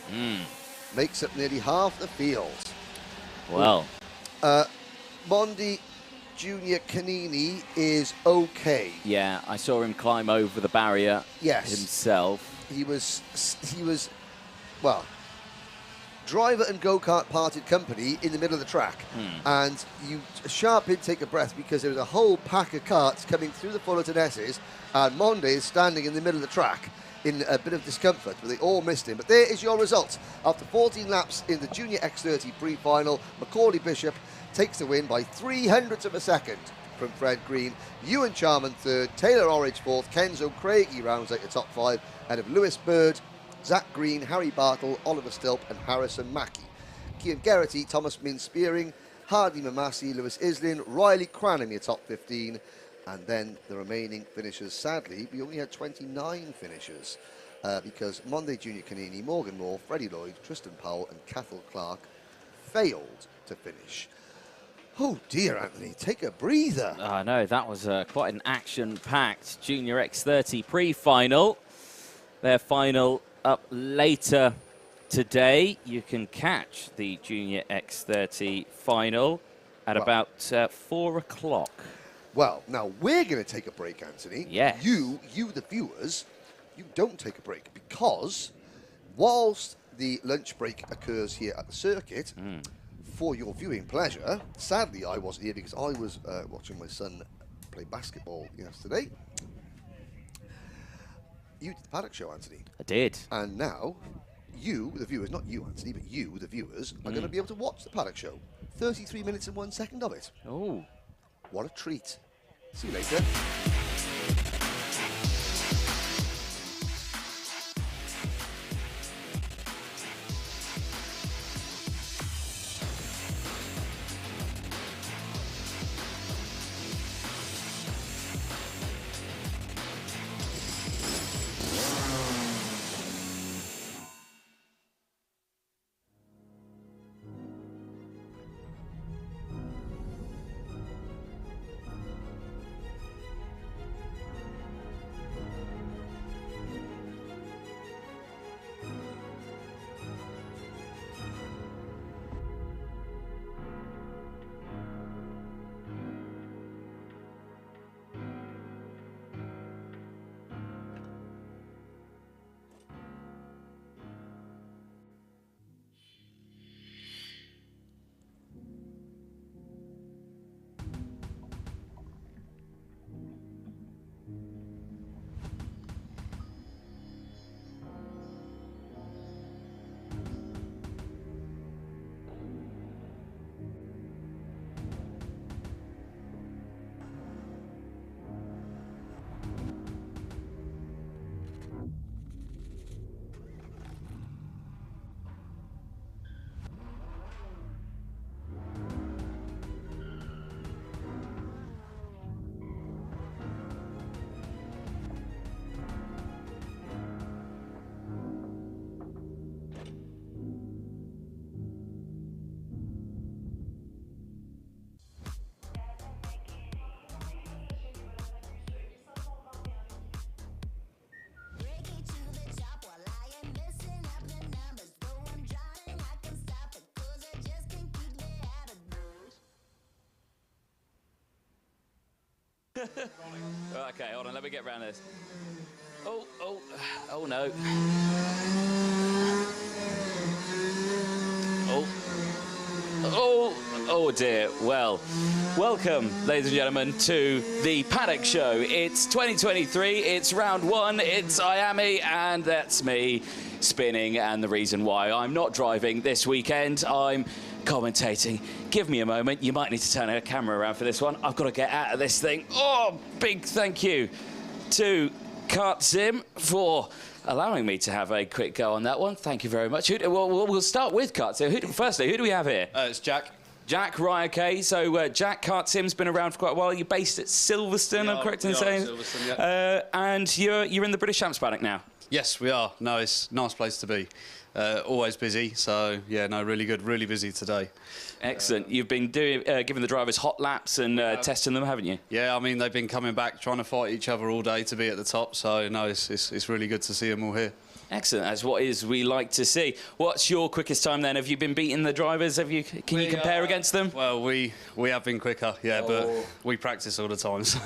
Makes up nearly half the field. Well. Mondi Junior Canini is okay. Yeah, I saw him climb over the barrier himself. He was, well, driver and go-kart parted company in the middle of the track. And you, a sharp intake of breath because there was a whole pack of karts coming through the Fullerton S's, and Monde is standing in the middle of the track in a bit of discomfort, but they all missed him. But there is your result. After 14 laps in the Junior X30 Pre-final, Macaulay Bishop takes the win by 0.03 of a second from Fred Green. Ewan Charman third, Taylor Orridge fourth, Kenzo Craigie rounds out the top 5, ahead of Lewis Bird, Zach Green, Harry Bartle, Oliver Stilp and Harrison Mackey. Cian Geraghty, Thomas Min Spearing, Hardy Mamasi, Lewis Islin, Riley Cranham, your top 15. And then the remaining finishers, sadly, we only had 29 finishers because Monde Junior Canini, Morgan Moore, Freddie Lloyd, Tristan Powell and Cathal Clark failed to finish. Oh dear, Anthony, take a breather. I know, that was quite an action-packed Junior X30 Pre-final. Their final up later today. You can catch the Junior X30 Final at about 4 o'clock. Well, now we're going to take a break, Anthony. Yes. You, the viewers, you don't take a break because whilst the lunch break occurs here at the circuit, for your viewing pleasure, sadly I wasn't here because I was watching my son play basketball yesterday. You did the Paddock Show, Anthony. I did. And now, you, the viewers, not you, Anthony, but you, the viewers, are going to be able to watch the Paddock Show. 33 minutes and 1 second of it. Oh. What a treat. See you later. Okay, hold on, let me get around this. Oh no. Oh dear. Well, welcome, ladies and gentlemen, to the Paddock Show. It's 2023, it's round 1, it's IAME, and that's me spinning. And the reason why I'm not driving this weekend, I'm commentating. Give me a moment, you might need to turn a camera around for this one. I've got to get out of this thing. Oh, big thank you to Kart Sim for allowing me to have a quick go on that one. Thank you very much. We'll start with Kart Sim. Firstly, who do we have here? It's Jack. Jack, right, okay. So Jack, Kart Sim's been around for quite a while. You're based at Silverstone, I'm correct in saying? Silverstone, yeah. And you're in the British Champs Paddock now? Yes, we are. No, it's a nice place to be. Always busy, so yeah, no, really good, really busy today. Excellent. You've been giving the drivers hot laps and testing them, haven't you? Yeah, I mean, they've been coming back, trying to fight each other all day to be at the top, so no, it's really good to see them all here. Excellent. That's what we like to see. What's your quickest time then? Have you been beating the drivers? Can you compare against them? Well, we have been quicker, yeah, but we practice all the time. So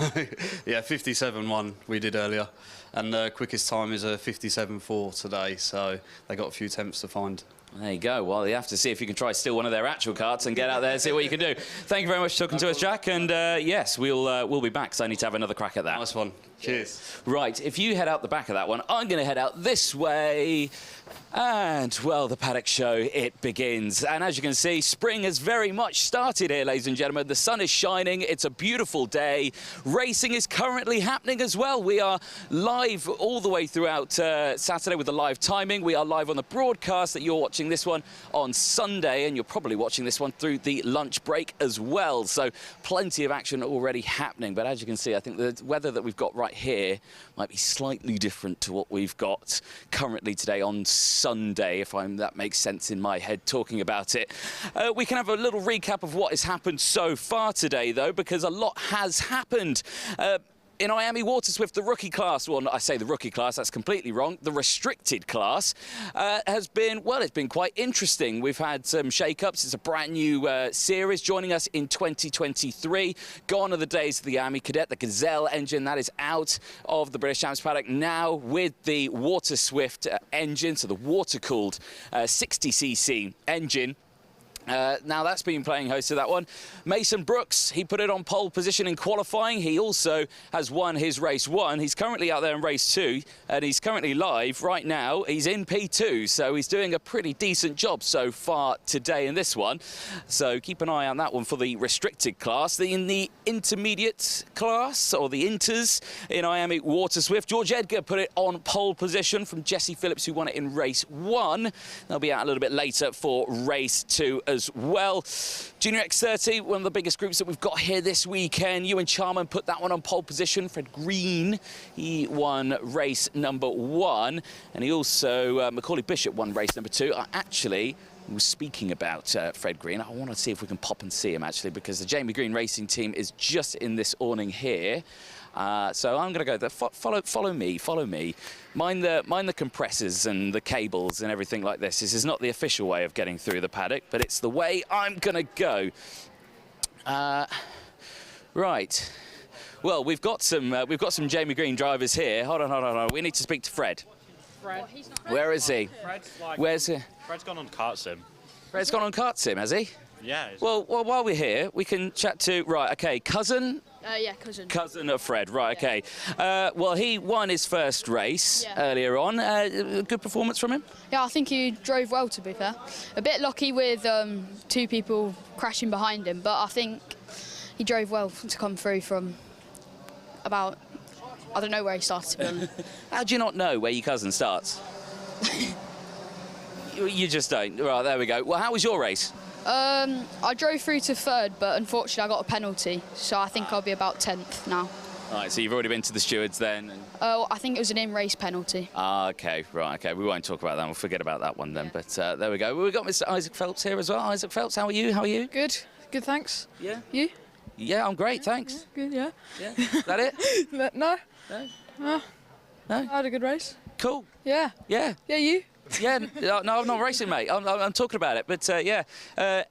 yeah, 57.1 we did earlier, and the quickest time is a 57.4 today. So they got a few attempts to find. There you go. Well, you have to see if you can try steal one of their actual karts and get out there and see what you can do. Thank you very much for talking to us, Jack. And yes, we'll be back, because I need to have another crack at that. Nice one. Cheers. Right, if you head out the back of that one, I'm going to head out this way. And, well, the Paddock Show, it begins. And as you can see, spring has very much started here, ladies and gentlemen. The sun is shining. It's a beautiful day. Racing is currently happening as well. We are live all the way throughout Saturday with the live timing. We are live on the broadcast that you're watching this one on Sunday, and you're probably watching this one through the lunch break as well. So plenty of action already happening. But as you can see, I think the weather that we've got right here might be slightly different to what we've got currently today on Sunday, if that makes sense in my head talking about it. We can have a little recap of what has happened so far today, though, because a lot has happened. In IAME Water Swift, the rookie class, well, I say the rookie class, that's completely wrong. The restricted class has been, well, it's been quite interesting. We've had some shake-ups. It's a brand new series joining us in 2023. Gone are the days of the IAME Cadet, the Gazelle engine that is out of the British Champs Paddock now with the Water Swift engine, so the water-cooled 60cc engine. Now that's been playing host to that one. Mason Brooks, he put it on pole position in qualifying. He also has won his race 1. He's currently out there in race 2, and he's currently live right now. He's in P2, so he's doing a pretty decent job so far today in this one. So keep an eye on that one for the restricted class. In the intermediate class, or the inters, in IAME Water Swift, George Edgar put it on pole position from Jesse Phillips, who won it in race 1. They'll be out a little bit later for race 2 as well. Junior X30, one of the biggest groups that we've got here this weekend. Ewan Charman put that one on pole position. Fred Green, he won race number 1. And he also, Macaulay Bishop won race number 2. Actually, was speaking about Fred Green. I want to see if we can pop and see him, actually, because the Jamie Green Racing team is just in this awning here. So I'm going to go there. Follow me. Mind the compressors and the cables and everything like this. This is not the official way of getting through the paddock, but it's the way I'm going to go. Right. Well, we've got some Jamie Green drivers here. Hold on. We need to speak to Fred. Fred. Where is he? Where's he? Fred's gone on Kart Sim. Fred's gone on Kart Sim, has he? Yeah. Well, while we're here, we can chat to... Right, OK, cousin? Yeah, cousin. Cousin of Fred, right, OK. Well, he won his first race earlier on. Good performance from him? Yeah, I think he drove well, to be fair. A bit lucky with 2 people crashing behind him, but I think he drove well to come through from about... I don't know where he started, to be honest. How do you not know where your cousin starts? You just don't. Right, there we go. Well, how was your race? I drove through to 3rd, but unfortunately I got a penalty, so I think I'll be about 10th now. All right, so you've already been to the stewards then? I think it was an in-race penalty. OK, right, OK. We won't talk about that. We'll forget about that one then. Yeah. But there we go. We've got Mr. Isaac Phelps here as well. Isaac Phelps, how are you? How are you? Good, thanks. Yeah? You? Yeah, I'm great, thanks. Yeah, good, yeah. Yeah? Is that it? No. No? No. I had a good race. Cool. Yeah. Yeah. Yeah, you? Yeah, no, I'm not racing, mate. I'm talking about it. But, yeah,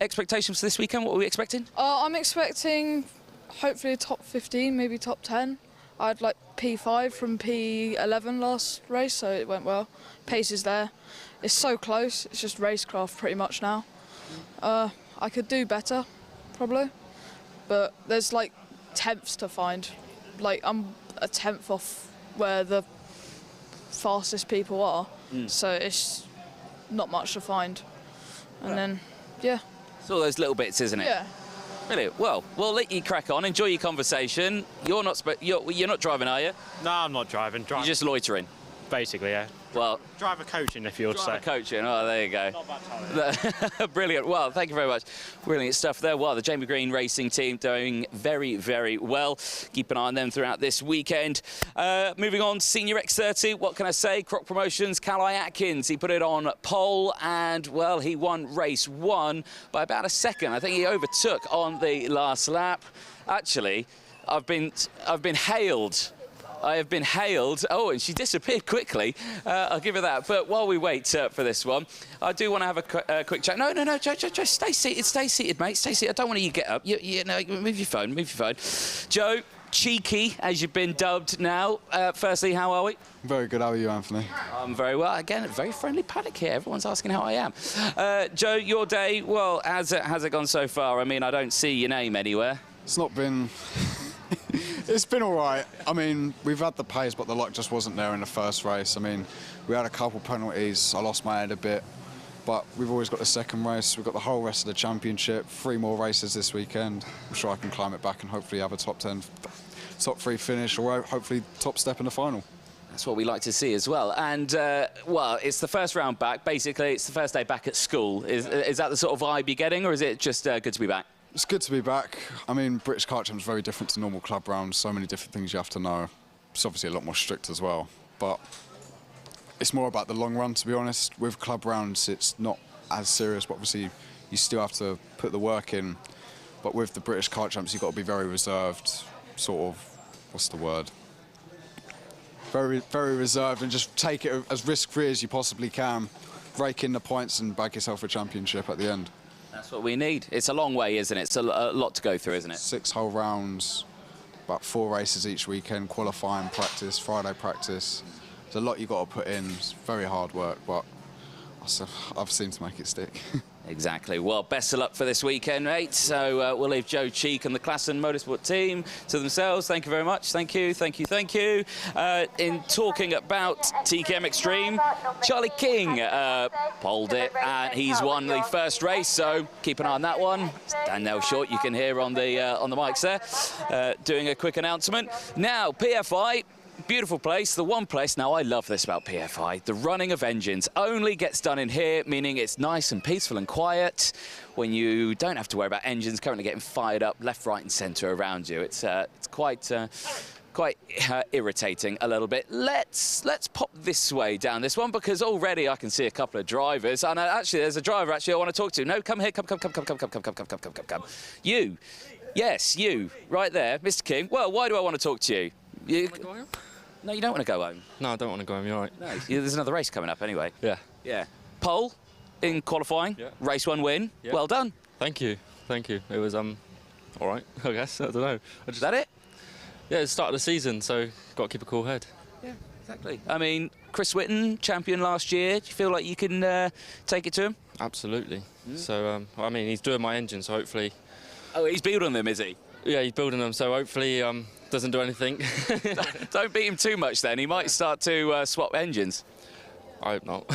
expectations for this weekend, what are we expecting? I'm expecting hopefully top 15, maybe top 10. I had like P5 from P11 last race, so it went well. Pace is there. It's so close. It's just racecraft pretty much now. I could do better, probably, but there's like tenths to find. Like I'm a tenth off where the fastest people are, so it's not much to find. And then, yeah. It's all those little bits, isn't it? Yeah. Brilliant. Well, we'll let you crack on. Enjoy your conversation. You're not driving, are you? No, I'm not driving. You're just loitering. Basically, yeah. Well, Driver coaching, if you would say. driver coaching. Oh, there you go. Not bad talent. Brilliant. Well, thank you very much. Brilliant stuff there. Well, the Jamie Green Racing team doing very, very well. Keep an eye on them throughout this weekend. Moving on, Senior X30. What can I say? Croc Promotions, Calai Atkins. He put it on pole and, well, he won race 1 by about a second. I think he overtook on the last lap. Actually, I've been hailed. I have been hailed. Oh, and she disappeared quickly. I'll give her that. But while we wait for this one, I do want to have a quick chat. No, Joe, stay seated, mate. Stay seated. I don't want you to get up. No, move your phone. Joe, cheeky, as you've been dubbed now. Firstly, how are we? Very good. How are you, Anthony? I'm very well. Again, a very friendly paddock here. Everyone's asking how I am. Joe, your day, well, has it gone so far? I mean, I don't see your name anywhere. It's not been... It's been all right. I mean, we've had the pace, but the luck just wasn't there in the first race. I mean, we had a couple penalties. I lost my head a bit. But we've always got the second race. We've got the whole rest of the championship. 3 more races this weekend. I'm sure I can climb it back and hopefully have a top 10, top 3 finish, or hopefully top step in the final. That's what we like to see as well. And, well, it's the first round back. Basically, it's the first day back at school. Is that the sort of vibe you're getting, or is it just good to be back? It's good to be back. I mean, British Kart Champ's very different to normal club rounds. So many different things you have to know. It's obviously a lot more strict as well. But it's more about the long run, to be honest. With club rounds, it's not as serious, but obviously you still have to put the work in. But with the British Kart Champs, you've got to be very reserved, sort of, what's the word? Very, very reserved, and just take it as risk-free as you possibly can. Rake in the points and bag yourself a championship at the end. That's what we need. It's a long way, isn't it? It's a lot to go through, isn't it? 6 whole rounds, about 4 races each weekend, qualifying, practice, Friday practice. There's a lot you've got to put in. It's very hard work, but I've seen to make it stick. Exactly. Well, best of luck for this weekend, mate. So we'll leave Joe Cheek and the Klassen Motorsport team to themselves. Thank you very much. Thank you. In talking about TKM Extreme, Charlie King polled it, and he's won the first race. So keep an eye on that one. Danielle Short, you can hear on the mics there, doing a quick announcement. Now, PFI. Beautiful place, the one place. Now, I love this about PFI. The running of engines only gets done in here, meaning it's nice and peaceful and quiet when you don't have to worry about engines currently getting fired up left, right and centre around you. It's quite irritating a little bit. Let's pop this way down this one, because already I can see a couple of drivers. And actually, there's a driver I want to talk to. No, come here, come. You, yes, you, right there, Mr. King. Well, why do I want to talk to you? No, you don't want to go home. No, I don't want to go home, you're right. No, there's another race coming up anyway. Yeah. Pole in qualifying, race 1 win. Yeah. Well done. Thank you. It was, all right, I guess. I don't know. Is that it? Yeah, it's the start of the season, so got to keep a cool head. Yeah, exactly. I mean, Chris Whitten, champion last year. Do you feel like you can take it to him? Absolutely. So, I mean, he's doing my engine, so hopefully... Oh, he's building them, is he? Yeah, he's building them, so hopefully doesn't do anything. Don't beat him too much then. He might start to swap engines. I hope not.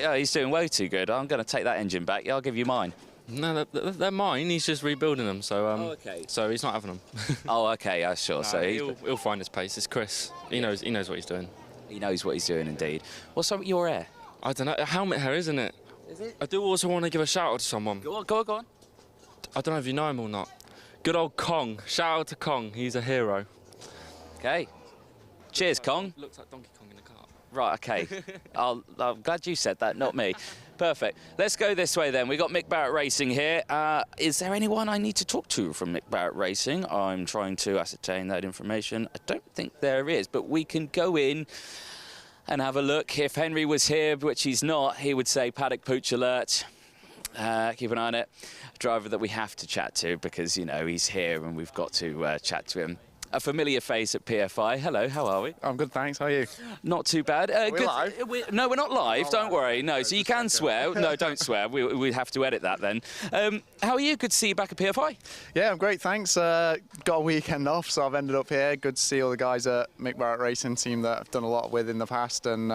Oh, he's doing way too good. I'm going to take that engine back. Yeah, I'll give you mine. No, they're mine. He's just rebuilding them, so okay. So he's not having them. Oh, okay, yeah, sure. No, so he'll find his pace. It's Chris. He knows what he's doing. He knows what he's doing, indeed. What's up with your hair? I don't know. Helmet hair, isn't it? Is it? I do also want to give a shout out to someone. Go on. I don't know if you know him or not. Good old Kong. Shout out to Kong. He's a hero. Okay. Cheers, Kong. Looks like Donkey Kong in the car. Right, okay. I'm glad you said that, not me. Perfect. Let's go this way then. We've got Mick Barrett Racing here. Is there anyone I need to talk to from Mick Barrett Racing? I'm trying to ascertain that information. I don't think there is, but we can go in and have a look. If Henry was here, which he's not, he would say paddock pooch alert. Keep an eye on it. A driver that we have to chat to because, you know, he's here and we've got to chat to him. A familiar face at PFI. Hello, how are we? I'm good, thanks. How are you? Not too bad. Are we good. live? No, we're not live, don't worry. No, Okay, so you can swear. No, don't swear. We have to edit that then. How are you? Good to see you back at PFI. Yeah, I'm great, thanks. Got a weekend off, so I've ended up here. Good to see all the guys at Mick Barrett Racing team that I've done a lot with in the past and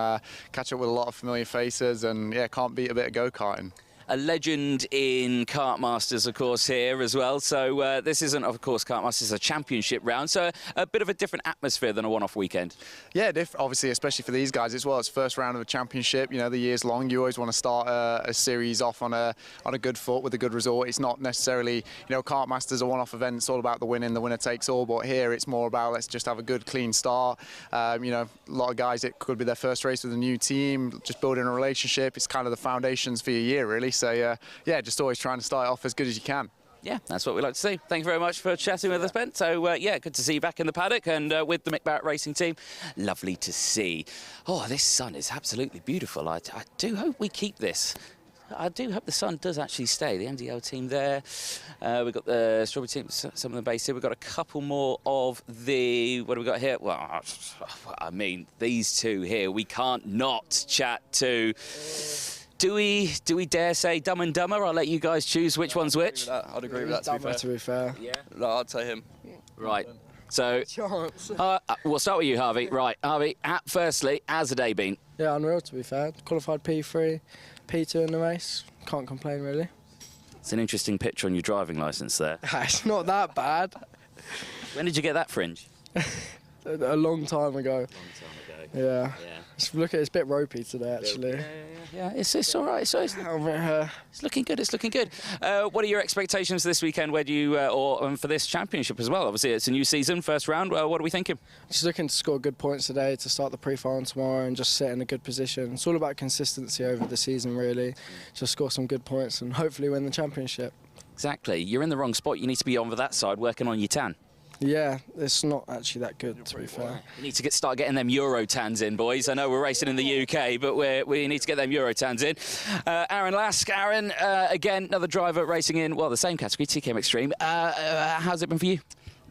catch up with a lot of familiar faces and, yeah, can't beat a bit of go-karting. A legend in Kart Masters, of course, here as well. So this isn't, of course, Kart Masters, a championship round. So a bit of a different atmosphere than a one-off weekend. Yeah, obviously, especially for these guys as well. It's first round of a championship. You know, the year's long. You always want to start a series off on a good foot with a good result. It's not necessarily, you know, Kart Masters, a one-off event. It's all about the winning. The winner takes all. But here, it's more about let's just have a good, clean start. You know, a lot of guys, it could be their first race with a new team, just building a relationship. It's kind of the foundations for your year, really. So, yeah, just always trying to start off as good as you can. Yeah, that's what we like to see. Thank you very much for chatting with us, Ben. So, yeah, good to see you back in the paddock and with the Mick Barrett Racing team. Lovely to see. Oh, this sun is absolutely beautiful. I do hope we keep this. I do hope the sun does actually stay. The MDL team there. We've got the Strawberry team, some of the base here. We've got a couple more of the... What have we got here? Well, I mean, these two here, we can't not chat to... Do we dare say Dumb and Dumber? I'll let you guys choose which one's which. I'd agree with that, to be fair. Yeah. No, I'd say him. Right. So, we'll start with you, Harvey. Right, Harvey, firstly, how's the day been? Yeah, unreal, to be fair. Qualified P3, P2 in the race. Can't complain, really. It's an interesting picture on your driving licence there. It's not that bad. When did you get that fringe? A long time ago. Yeah. Look at it's a bit ropey today, actually. Yeah. It's all right. It's looking good. It's looking good. What are your expectations this weekend? Where do you, or for this championship as well? Obviously, it's a new season, first round. What are we thinking? Just looking to score good points today to start the pre-final tomorrow and just sit in a good position. It's all about consistency over the season, really. Just score some good points and hopefully win the championship. Exactly. You're in the wrong spot. You need to be over that side, working on your tan. Yeah, it's not actually that good, to be fair. You need to start getting them Euro tans in, boys. I know we're racing in the UK, but we need to get them Euro tans in. Aaron Lask. Aaron, again, another driver racing in, well, the same category, TKM Extreme. How's it been for you?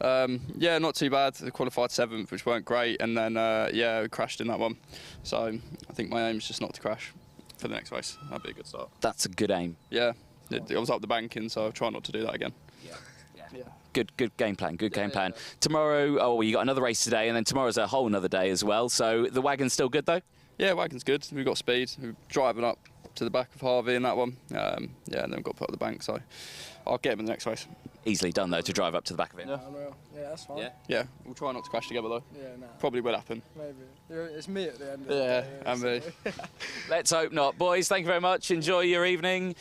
Yeah, not too bad. I qualified 7th, which weren't great, and then, yeah, we crashed in that one. So I think my aim is just not to crash for the next race. That'd be a good start. That's a good aim. Yeah, I was up the banking, so I'll try not to do that again. Yeah. Good game plan, good game plan. Tomorrow, well, you got another race today, and then tomorrow's a whole another day as well. So the wagon's still good, though? Yeah, wagon's good. We've got speed. We're driving up to the back of Harvey in that one. Yeah, and then we've got to put up the bank, so I'll get him in the next race. Easily done, though, to drive up to the back of it. Yeah, that's fine. Yeah, we'll try not to crash together, though. Yeah, no. Probably will happen. Maybe. It's me at the end of the day. Yeah, and me. Let's hope not. Boys, thank you very much. Enjoy your evening.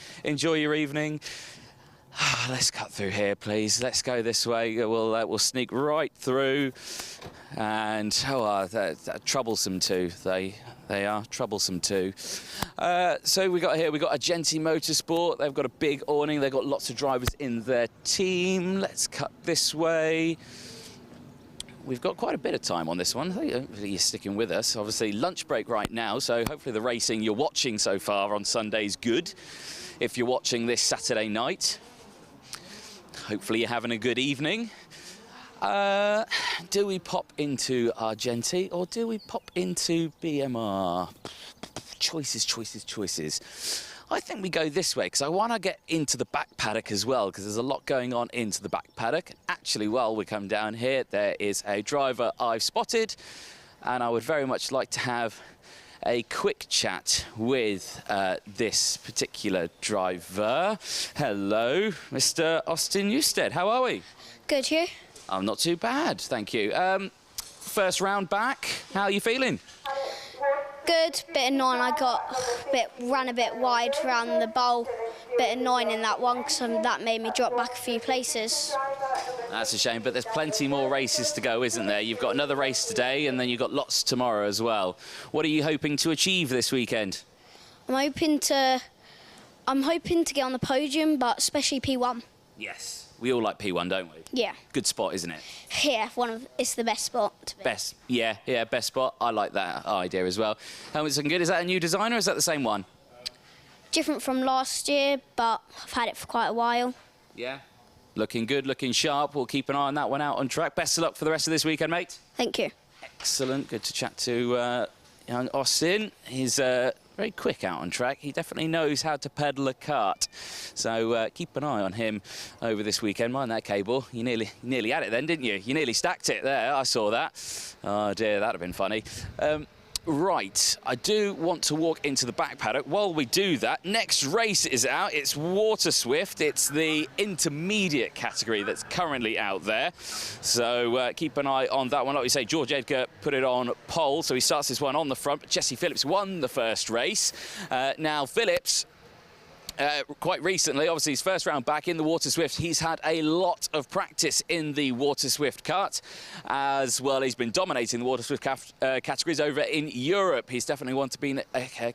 Let's cut through here, please. Let's go this way. We'll sneak right through. And they're troublesome too. They are troublesome too. So we got Agenti Motorsport. They've got a big awning. They've got lots of drivers in their team. Let's cut this way. We've got quite a bit of time on this one. Hopefully you're sticking with us. Obviously, lunch break right now, so hopefully the racing you're watching so far on Sunday is good. If you're watching this Saturday night, hopefully you're having a good evening. Do we pop into Argenti or do we pop into BMR? Choices. I think we go this way because I want to get into the back paddock as well because there's a lot going on into the back paddock. Actually, while we come down here, there is a driver I've spotted and I would very much like to have a quick chat with this particular driver. Hello, Mr. Austin Newstead. How are we? Good, you? I'm not too bad, thank you. First round back, how are you feeling? Good, bit annoying. Ran a bit wide around the bowl. Bit annoying in that one because that made me drop back a few places. That's a shame, but there's plenty more races to go, isn't there? You've got another race today and then you've got lots tomorrow as well. What are you hoping to achieve this weekend? I'm hoping to get on the podium, but especially P1. Yes. We all like P1, don't we? Yeah. Good spot, isn't it? Yeah, it's the best spot to be. Best, yeah, best spot. I like that idea as well. Helmets looking good. Is that a new design or is that the same one? different from last year, but I've had it for quite a while. Yeah. Looking good, looking sharp. We'll keep an eye on that one out on track. Best of luck for the rest of this weekend, mate. Thank you. Excellent. Good to chat to young Austin. He's very quick out on track. He definitely knows how to pedal a kart. So keep an eye on him over this weekend. Mind that cable. You nearly had it then, didn't you? You nearly stacked it there. I saw that. Oh, dear, that'd have been funny. Right, I do want to walk into the back paddock. While we do that, next race is out. It's Water Swift. It's the intermediate category that's currently out there. So keep an eye on that one. Like we say, George Edgar put it on pole, so he starts this one on the front. But Jesse Phillips won the first race. Now, Phillips... quite recently, obviously his first round back in the Water Swift, he's had a lot of practice in the Water Swift kart. As well, he's been dominating the Water Swift categories over in Europe. He's definitely one to be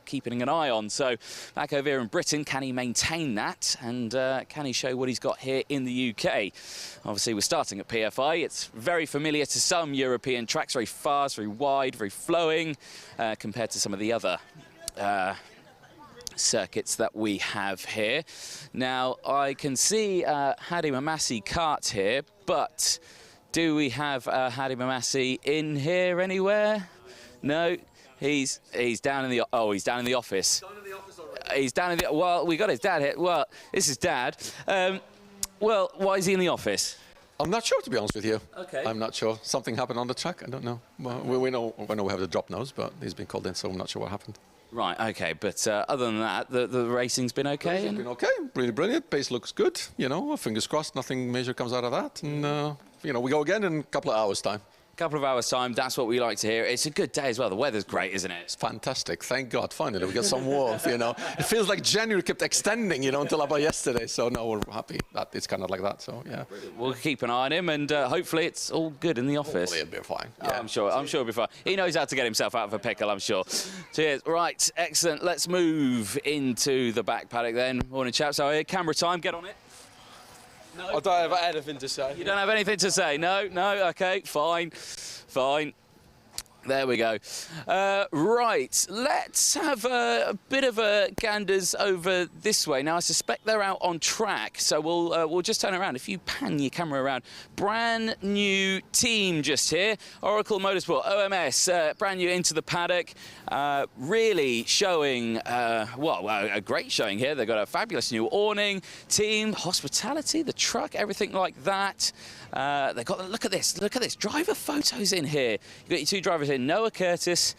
keeping an eye on. So back over here in Britain, can he maintain that? And can he show what he's got here in the UK? Obviously, we're starting at PFI. It's very familiar to some European tracks, very fast, very wide, very flowing, compared to some of the other circuits that we have here. Now, I can see Hadi Mamasi kart here, but do we have Hadi Mamasi in here anywhere? No, he's down in the he's down in the office. He's down in the well, we got his dad here. Well, this is Dad. Well, why is he in the office? I'm not sure, to be honest with you. Okay. I'm not sure. Something happened on the track. I don't know. Well, we know we have the drop nose, but he's been called in, so I'm not sure what happened. Right, okay, but other than that, the racing's been okay? It's been okay, really brilliant. Pace looks good, you know, fingers crossed, nothing major comes out of that. And, you know, we go again in a couple of hours' time. Couple of hours' time, that's what we like to hear. It's a good day as well. The weather's great, isn't it? It's fantastic. Thank God, finally, we got some warmth, you know. It feels like January kept extending, you know, until about yesterday. So, no, we're happy that it's kind of like that, so, yeah. We'll keep an eye on him, and hopefully it's all good in the office. Hopefully it'll be fine, yeah. I'm sure it'll be fine. He knows how to get himself out of a pickle, I'm sure. Cheers. Right, excellent. Let's move into the back paddock then. Morning, chaps. So, camera time, get on it. No. I don't have anything to say. You don't have anything to say? No? Okay, fine. Fine. There we go. Right, let's have a bit of a ganders over this way. Now, I suspect they're out on track, so we'll just turn around. If you pan your camera around. Brand new team just here. Oracle Motorsport, OMS, brand new into the paddock. Really showing, a great showing here. They've got a fabulous new awning, team, hospitality, the truck, everything like that. They've got, look at this, driver photos in here. You've got your two drivers here, Noah Curtis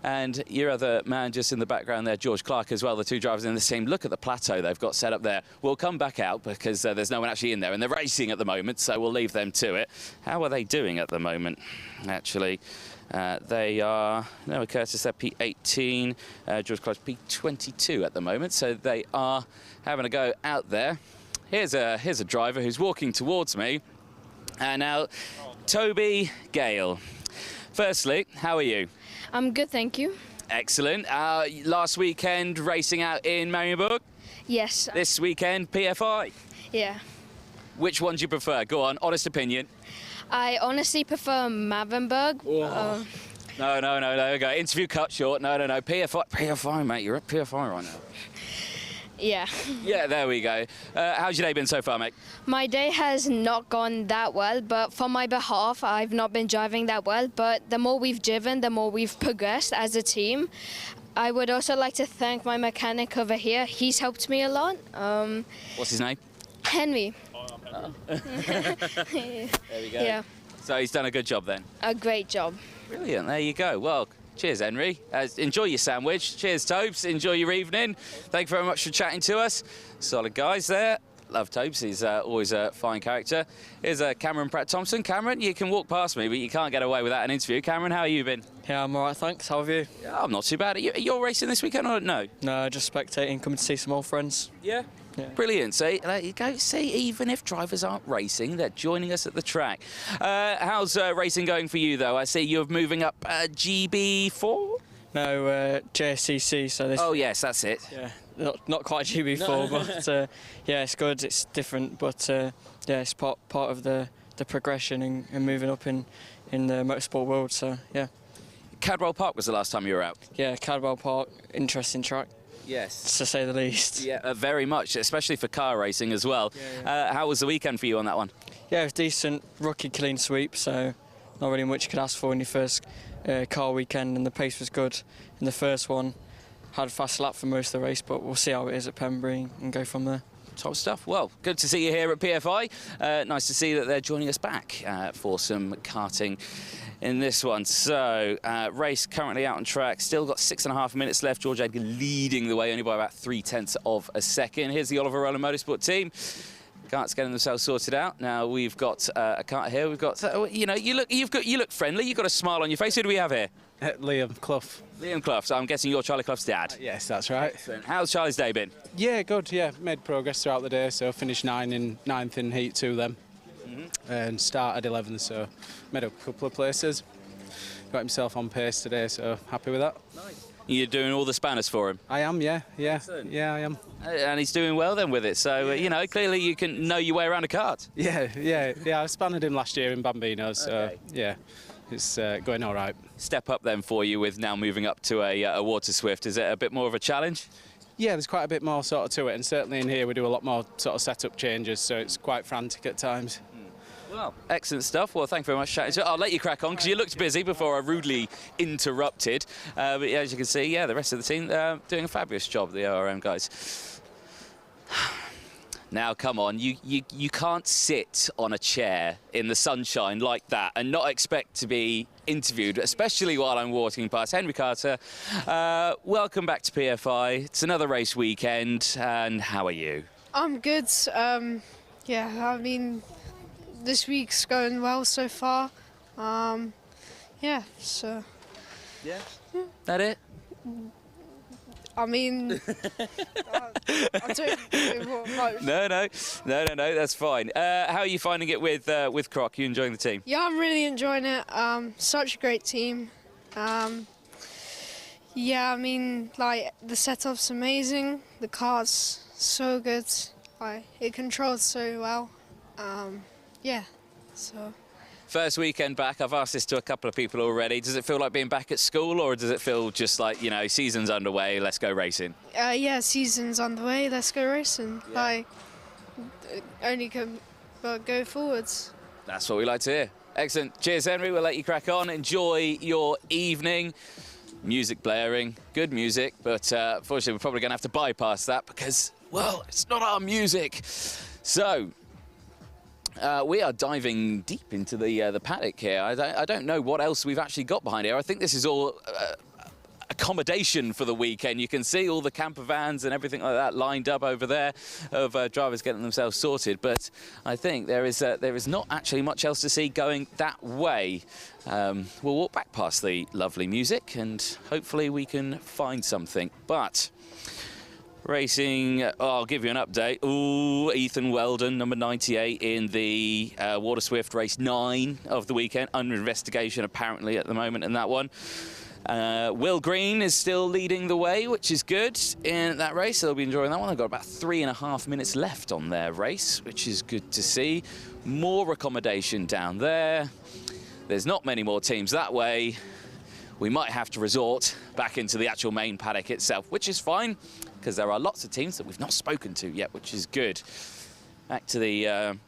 and your other man just in the background there, George Clark as well, the two drivers in this team. Look at the plateau they've got set up there. We'll come back out because there's no one actually in there and they're racing at the moment, so we'll leave them to it. How are they doing at the moment, actually? They are, Noah Curtis, they're P18, George Clark P22 at the moment, so they are having a go out there. Here's a driver who's walking towards me. And now, Toby Gale. Firstly, how are you? I'm good, thank you. Excellent. Last weekend, racing out in Marienburg? Yes. This weekend, PFI? Yeah. Which one do you prefer? Go on, honest opinion. I honestly prefer Marienburg. No, there we go. Interview cut short. No. PFI, mate. You're at PFI right now. Yeah. Yeah, there we go. How's your day been so far, mate? My day has not gone that well, but for my behalf, I've not been driving that well. But the more we've driven, the more we've progressed as a team. I would also like to thank my mechanic over here. He's helped me a lot. What's his name? Henry. There we go. Yeah. So he's done a good job then? A great job. Brilliant. There you go. Well, cheers, Henry. Enjoy your sandwich. Cheers, Tobes. Enjoy your evening. Thank you very much for chatting to us. Solid guys there. Love Tobes. He's always a fine character. Here's Cameron Pratt-Thompson. Cameron, you can walk past me, but you can't get away without an interview. Cameron, how have you been? Yeah, I'm all right, thanks. How have you? Yeah, I'm not too bad. You're racing this weekend or no? No, just spectating, coming to see some old friends. Yeah? Yeah. Brilliant. So you go see, even if drivers aren't racing, they're joining us at the track. How's racing going for you, though? I see you're moving up GB4? No, JSCC. So this. Oh yes, that's it. Yeah, not quite GB4, but yeah, it's good. It's different, but yeah, it's part of the progression and moving up in the motorsport world. So yeah. Cadwell Park was the last time you were out. Yeah, Cadwell Park, interesting track. Yes. To say the least. Yeah, very much, especially for car racing as well. How was the weekend for you on that one? Yeah, it was decent. Rookie clean sweep, so not really much you could ask for in your first car weekend, and the pace was good in the first one. Had a fast lap for most of the race, but we'll see how it is at Pembrey and go from there. Top stuff. Well, good to see you here at PFI. Nice to see that they're joining us back for some karting in this one. So, race currently out on track. Still got 6.5 minutes left. George Edgar leading the way only by about 0.3 of a second. Here's the Oliver Rowland Motorsport team. Kart's getting themselves sorted out. Now we've got a kart here. We've got, you know, you look friendly. You've got a smile on your face. Who do we have here? Liam Clough. Liam Clough. So I'm guessing you're Charlie Clough's dad. Yes, that's right. Excellent. How's Charlie's day been? Yeah, good. Yeah, made progress throughout the day. So finished ninth in heat 2 then, and started 11th. So made a couple of places. Got himself on pace today. So happy with that. Nice. You're doing all the spanners for him? I am. Yeah, I am. And he's doing well then with it. So you know, clearly you can know your way around a kart. Yeah. I spanned him last year in Bambino. So okay. Yeah. It's going all right. Step up then for you with now moving up to a Water Swift. Is it a bit more of a challenge? Yeah, there's quite a bit more sort of to it, and certainly in here we do a lot more sort of setup changes, so it's quite frantic at times. Well, excellent stuff. Well, thank you very much. I'll let you crack on because you looked busy before I rudely interrupted. But yeah, as you can see, yeah, the rest of the team doing a fabulous job, the ORM guys. Now, come on, you can't sit on a chair in the sunshine like that and not expect to be interviewed, especially while I'm walking past. Henry Carter, welcome back to PFI. It's another race weekend, and how are you? I'm good. Yeah, I mean, this week's going well so far. Yeah, so... Yeah? That it? I mean, I don't know what much. No, that's fine. How are you finding it with Croc? You enjoying the team? Yeah, I'm really enjoying it. Such a great team. Yeah, I mean, like, the setup's amazing. The car's so good. Like, it controls so well. Yeah, so... First weekend back, I've asked this to a couple of people already. Does it feel like being back at school, or does it feel just like, you know, season's underway, let's go racing? Yeah, season's underway, let's go racing. Yeah. Like, only can but go forwards. That's what we like to hear. Excellent. Cheers, Henry. We'll let you crack on. Enjoy your evening. Music blaring, good music, but unfortunately we're probably going to have to bypass that because, well, it's not our music. So... we are diving deep into the paddock here. I don't know what else we've actually got behind here. I think this is all accommodation for the weekend. You can see all the camper vans and everything like that lined up over there of drivers getting themselves sorted. But I think there is not actually much else to see going that way. We'll walk back past the lovely music and hopefully we can find something. But... racing, I'll give you an update. Ooh, Ethan Weldon, number 98 in the Water Swift race 9 of the weekend. Under investigation, apparently, at the moment in that one. Will Green is still leading the way, which is good in that race. They'll be enjoying that one. They've got about 3.5 minutes left on their race, which is good to see. More accommodation down there. There's not many more teams that way. We might have to resort back into the actual main paddock itself, which is fine, because there are lots of teams that we've not spoken to yet, which is good. Back to the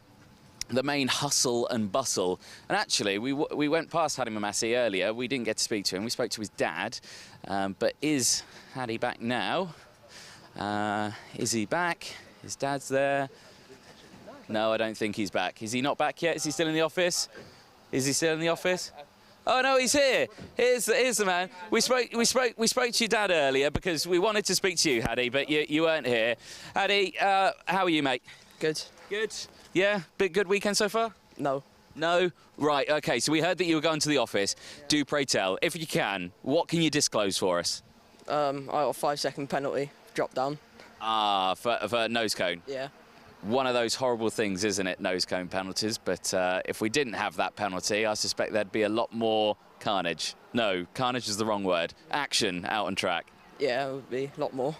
main hustle and bustle. And actually, we went past Hadi Mamasi earlier. We didn't get to speak to him. We spoke to his dad. But is Hadi back now? Is he back? His dad's there. No, I don't think he's back. Is he not back yet? Is he still in the office? Is he still in the office? Oh no, he's here. Here's the man. We spoke to your dad earlier because we wanted to speak to you, Hadi, but you weren't here. Hadi, how are you, mate? Good. Good. Yeah. Good weekend so far? No. No. Right. Okay. So we heard that you were going to the office. Do pray tell, if you can, what can you disclose for us? I got a 5-second penalty. Drop down. Ah, for nose cone. Yeah. One of those horrible things, isn't it, nose cone penalties? But if we didn't have that penalty, I suspect there'd be a lot more carnage. No, carnage is the wrong word. Action out on track. Yeah, it would be a lot more.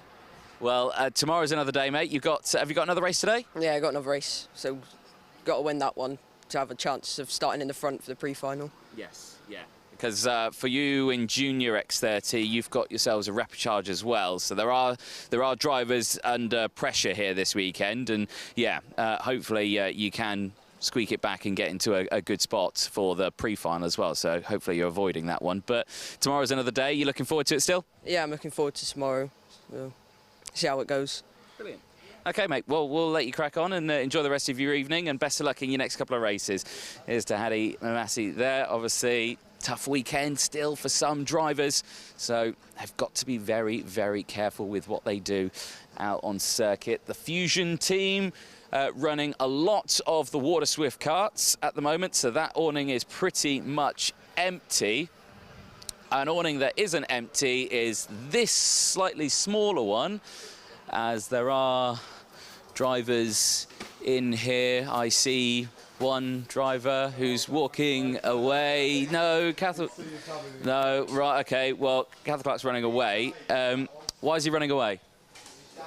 Well, tomorrow's another day, mate. Have you got another race today? Yeah, I got another race. So, got to win that one to have a chance of starting in the front for the pre-final. Yes, yeah. because for you in Junior X30, you've got yourselves a repechage as well. So there are drivers under pressure here this weekend, and yeah, hopefully you can squeak it back and get into a good spot for the pre-final as well. So hopefully you're avoiding that one. But tomorrow's another day. You looking forward to it still? Yeah, I'm looking forward to tomorrow. We'll see how it goes. Brilliant. Okay, mate. Well, we'll let you crack on and enjoy the rest of your evening, and best of luck in your next couple of races. Here's to Hadi Mamasi there. Obviously, tough weekend still for some drivers, so they've got to be very, very careful with what they do out on circuit. The Fusion team running a lot of the Water Swift karts at the moment, so that awning is pretty much empty. An awning that isn't empty is this slightly smaller one, as there are drivers in here. I see one driver who's walking away. No, no, right, okay, well, Catherine Clark's running away. Why is he running away?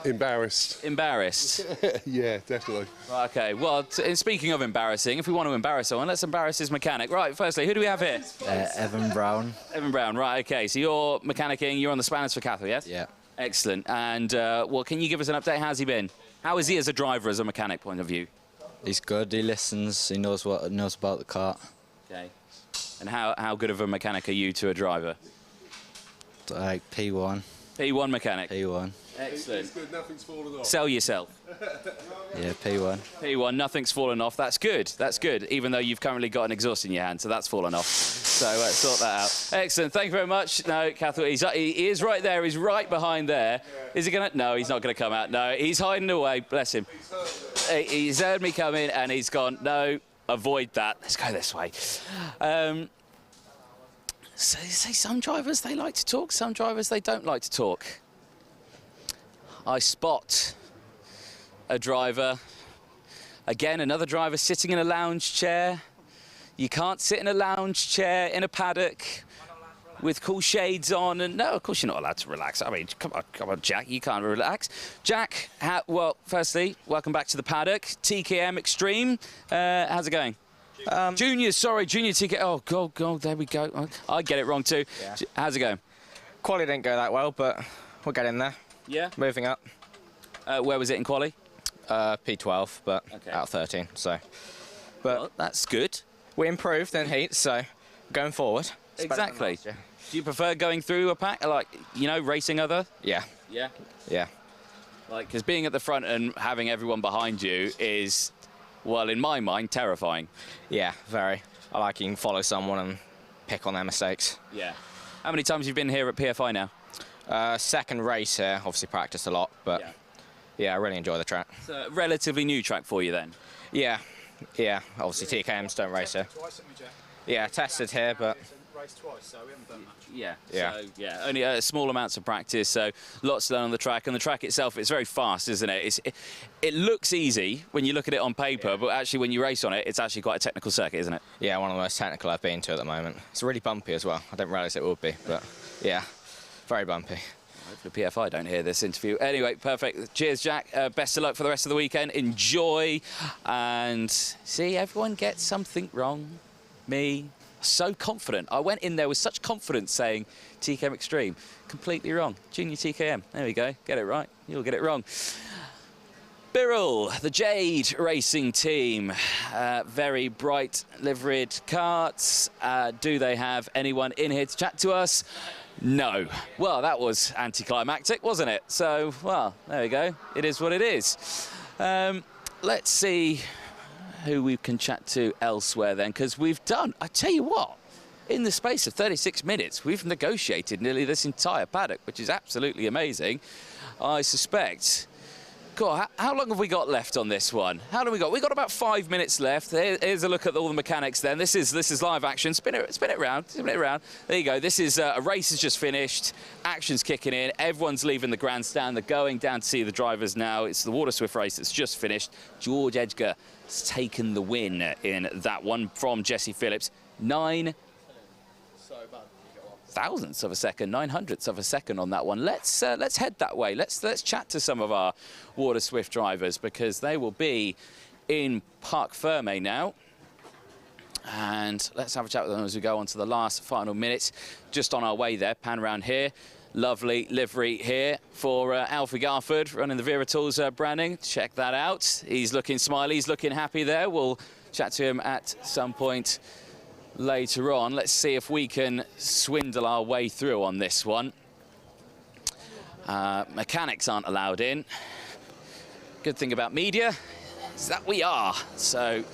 Embarrassed. Embarrassed? Yeah, definitely. Right, okay, well, speaking of embarrassing, if we want to embarrass someone, let's embarrass his mechanic. Right, firstly, who do we have here? Evan Brown. Evan Brown, right, okay, so you're mechanicking, you're on the spanners for Catherine, yes? Yeah. Excellent, and well, can you give us an update? How's he been? How is he as a driver, as a mechanic point of view? He's good, he listens, he knows about the kart. Okay. And how good of a mechanic are you to a driver? Like P1. P1 mechanic? P1. Excellent. It's good, nothing's fallen off. Sell yourself. Yeah, P1. P1, nothing's fallen off. That's good. That's good, even though you've currently got an exhaust in your hand, so that's fallen off. So sort that out. Excellent. Thank you very much. No, Catherine, he is right there. He's right behind there. Is he going to? No, he's not going to come out. No, he's hiding away. Bless him. He's heard me come in and he's gone, no, avoid that. Let's go this way. So you say some drivers, they like to talk. Some drivers, they don't like to talk. I spot a driver. Again, another driver sitting in a lounge chair. You can't sit in a lounge chair in a paddock with cool shades on. And no, of course you're not allowed to relax. I mean, come on, Jack, you can't relax. Jack, well, firstly, welcome back to the paddock. TKM Extreme, how's it going? Junior TKM. Oh, God, there we go. I get it wrong too. Yeah. How's it going? Quali didn't go that well, but we'll get in there. Yeah. Moving up. Where was it in quali? P12, but okay. out of 13. So, but well, that's good. We improved in heat, so going forward. Exactly. Do you prefer going through a pack, like, you know, racing other? Yeah. Yeah. Yeah. Like, because being at the front and having everyone behind you is, well, in my mind, terrifying. Yeah, very. I like you can follow someone and pick on their mistakes. Yeah. How many times have you been here at PFI now? Second race here, obviously practiced a lot, but yeah, I really enjoy the track. It's a relatively new track for you then? Yeah, obviously TKMs don't race here. Yeah, tested here, but... Raced twice, so we haven't done much. Yeah, yeah. So, yeah, only small amounts of practice, so lots to learn on the track. And the track itself, it's very fast, isn't it? It looks easy when you look at it on paper, but actually when you race on it, it's actually quite a technical circuit, isn't it? Yeah, one of the most technical I've been to at the moment. It's really bumpy as well. I didn't realise it would be, but yeah, very bumpy. Hopefully PFI don't hear this interview. Anyway, perfect. Cheers, Jack. Best of luck for the rest of the weekend. Enjoy. And see, everyone gets something wrong. Me. So confident. I went in there with such confidence saying TKM Extreme. Completely wrong. Junior TKM. There we go. Get it right. You'll get it wrong. Birrell, the Jade Racing team. Very bright liveried karts. Do they have anyone in here to chat to us? No. Well, that was anticlimactic, wasn't it? So, well, there we go. It is what it is. Let's see who we can chat to elsewhere then, because we've done, I tell you what, in the space of 36 minutes, we've negotiated nearly this entire paddock, which is absolutely amazing. I suspect, God, how long have we got left on this one? How long have we got? We've got about 5 minutes left. Here's a look at all the mechanics then. This is live action. Spin it round. There you go. This is a race has just finished. Action's kicking in. Everyone's leaving the grandstand. They're going down to see the drivers now. It's the Water Swift race that's just finished. George Edgar has taken the win in that one from Jesse Phillips. 9 thousandths of a second, 900ths of a second on that one. Let's head that way. Let's chat to some of our Water Swift drivers, because they will be in Parc Fermé now. And let's have a chat with them as we go on to the last final minutes. Just on our way there, pan around here. Lovely livery here for Alfie Garford running the Wera Tools branding. Check that out. He's looking smiley, he's looking happy there. We'll chat to him at some point later on. Let's see if we can swindle our way through on this one. Mechanics aren't allowed in. Good thing about media is that we are. So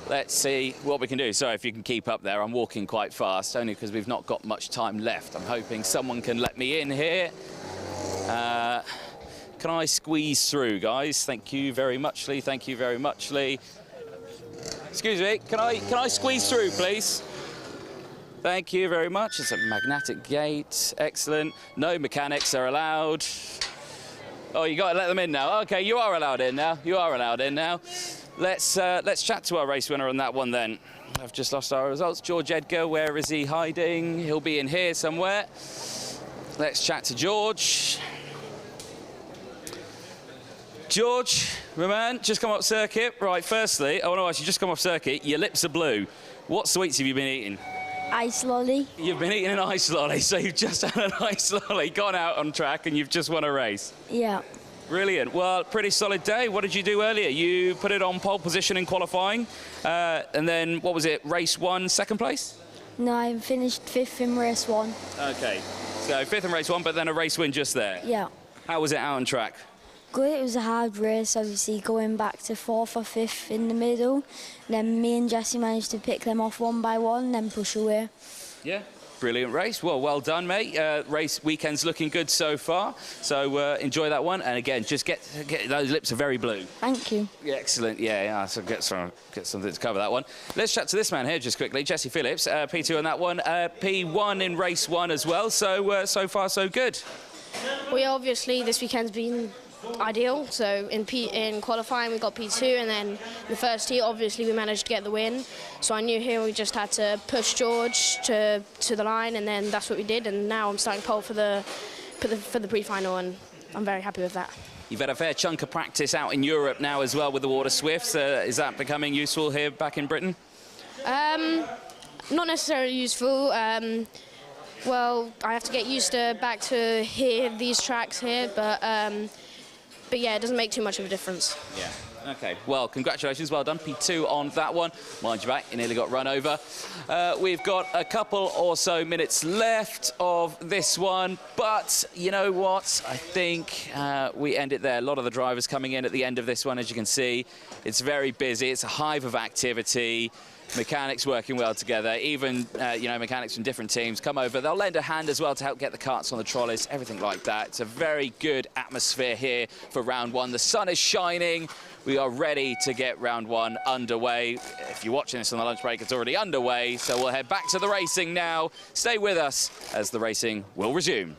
let's see what we can do. Sorry if you can keep up there. I'm walking quite fast, only because we've not got much time left. I'm hoping someone can let me in here. Can I squeeze through, guys? Thank you very much, Lee. Thank you very much, Lee. Excuse me, can I squeeze through, please? Thank you very much. It's a magnetic gate. Excellent. No mechanics are allowed. Oh, you got to let them in now. Okay, you are allowed in now. You are allowed in now. Let's chat to our race winner on that one then. I've just lost our results. George Edgar, where is he hiding? He'll be in here somewhere. Let's chat to George. George, my man, just come off circuit. Right, firstly, I want to ask you, just come off circuit. Your lips are blue. What sweets have you been eating? Ice lolly. You've been eating an ice lolly, so you've just had an ice lolly, gone out on track, and you've just won a race. Yeah. Brilliant. Well, pretty solid day. What did you do earlier? You put it on pole position in qualifying, and then, what was it, race 1, second place? No, I finished 5th in race 1. Okay, so 5th in race 1, but then a race win just there. Yeah. How was it out on track? Good, it was a hard race, obviously, going back to 4th or 5th in the middle. Then me and Jesse managed to pick them off one by one and then push away. Yeah. Brilliant race. Well done, mate. Race weekend's looking good so far. So enjoy that one. And again, just get those lips are very blue. Thank you. Yeah, excellent. Yeah. So get something to cover that one. Let's chat to this man here just quickly, Jesse Phillips. P2 on that one. P1 in race 1 as well. So so far so good. Well, yeah, obviously this weekend's been ideal. So in qualifying we got P2, and then the first heat obviously we managed to get the win. So I knew here we just had to push George to the line, and then that's what we did. And now I'm starting pole for the pre-final, and I'm very happy with that. You've had a fair chunk of practice out in Europe now as well with the water swifts. Is that becoming useful here back in Britain? Not necessarily useful. Well, I have to get used to back to these tracks here, but yeah, it doesn't make too much of a difference. Yeah. Okay. Well, congratulations. Well done. P2 on that one. Mind you back. You nearly got run over. We've got a couple or so minutes left of this one, but you know what? I think we end it there. A lot of the drivers coming in at the end of this one, as you can see. It's very busy. It's a hive of activity. Mechanics working well together, even mechanics from different teams come over. They'll lend a hand as well to help get the carts on the trolleys, everything like that. It's a very good atmosphere here for round 1. The sun is shining. We are ready to get round 1 underway. If you're watching this on the lunch break, it's already underway. So we'll head back to the racing now. Stay with us as the racing will resume.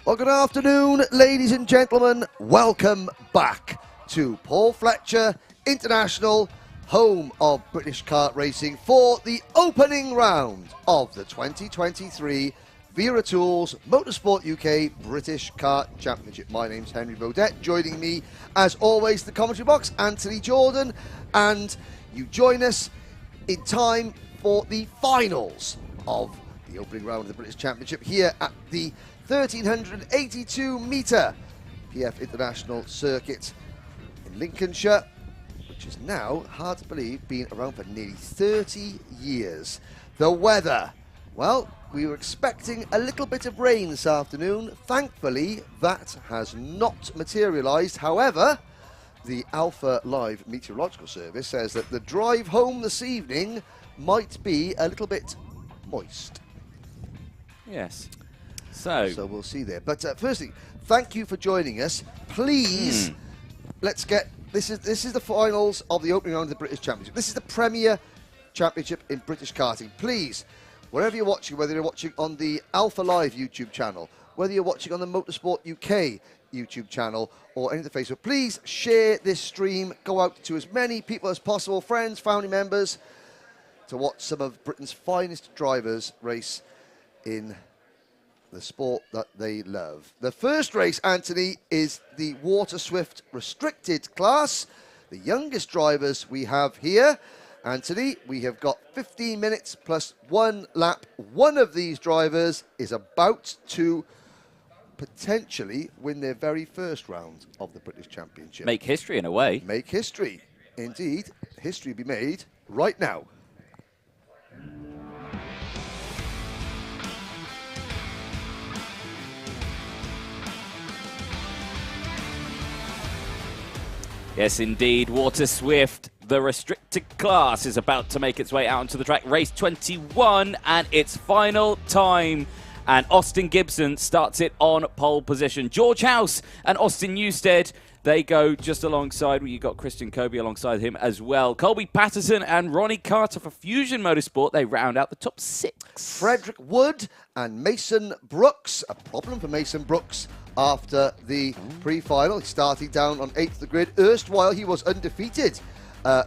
Well, good afternoon, ladies and gentlemen. Welcome back to Paul Fletcher International, home of British kart racing, for the opening round of the 2023 Wera Tools Motorsport UK British Kart Championship. My name's Henry Bodette. Joining me, as always, the commentary box, Anthony Jordan. And you join us in time for the finals of the opening round of the British Championship here at the 1,382 metre PF International Circuit in Lincolnshire, which is now, hard to believe, been around for nearly 30 years. The weather, well, we were expecting a little bit of rain this afternoon. Thankfully, that has not materialised. However, the Alpha Live Meteorological Service says that the drive home this evening might be a little bit moist. Yes. So we'll see there. But firstly, thank you for joining us. Please, let's get this is the finals of the opening round of the British Championship. This is the premier championship in British karting. Please, wherever you're watching, whether you're watching on the Alpha Live YouTube channel, whether you're watching on the Motorsport UK YouTube channel or any of the Facebook, please share this stream. Go out to as many people as possible, friends, family members, to watch some of Britain's finest drivers race in the sport that they love. The first race, Anthony, is the Water Swift restricted class. The youngest drivers we have here, Anthony, we have got 15 minutes plus 1 lap. One of these drivers is about to potentially win their very first round of the British Championship. Make history in a way. Make history. Indeed, history be made right now. Yes, indeed. Water Swift, the restricted class, is about to make its way out onto the track. Race 21 and its final time. And Austin Gibson starts it on pole position. George House and Austin Newstead, they go just alongside. You've got Christian Kobe alongside him as well. Colby Patterson and Ronnie Carter for Fusion Motorsport, they round out the top 6. Frederick Wood and Mason Brooks. A problem for Mason Brooks after the pre-final. He's starting down on 8th of the grid. Erstwhile, he was undefeated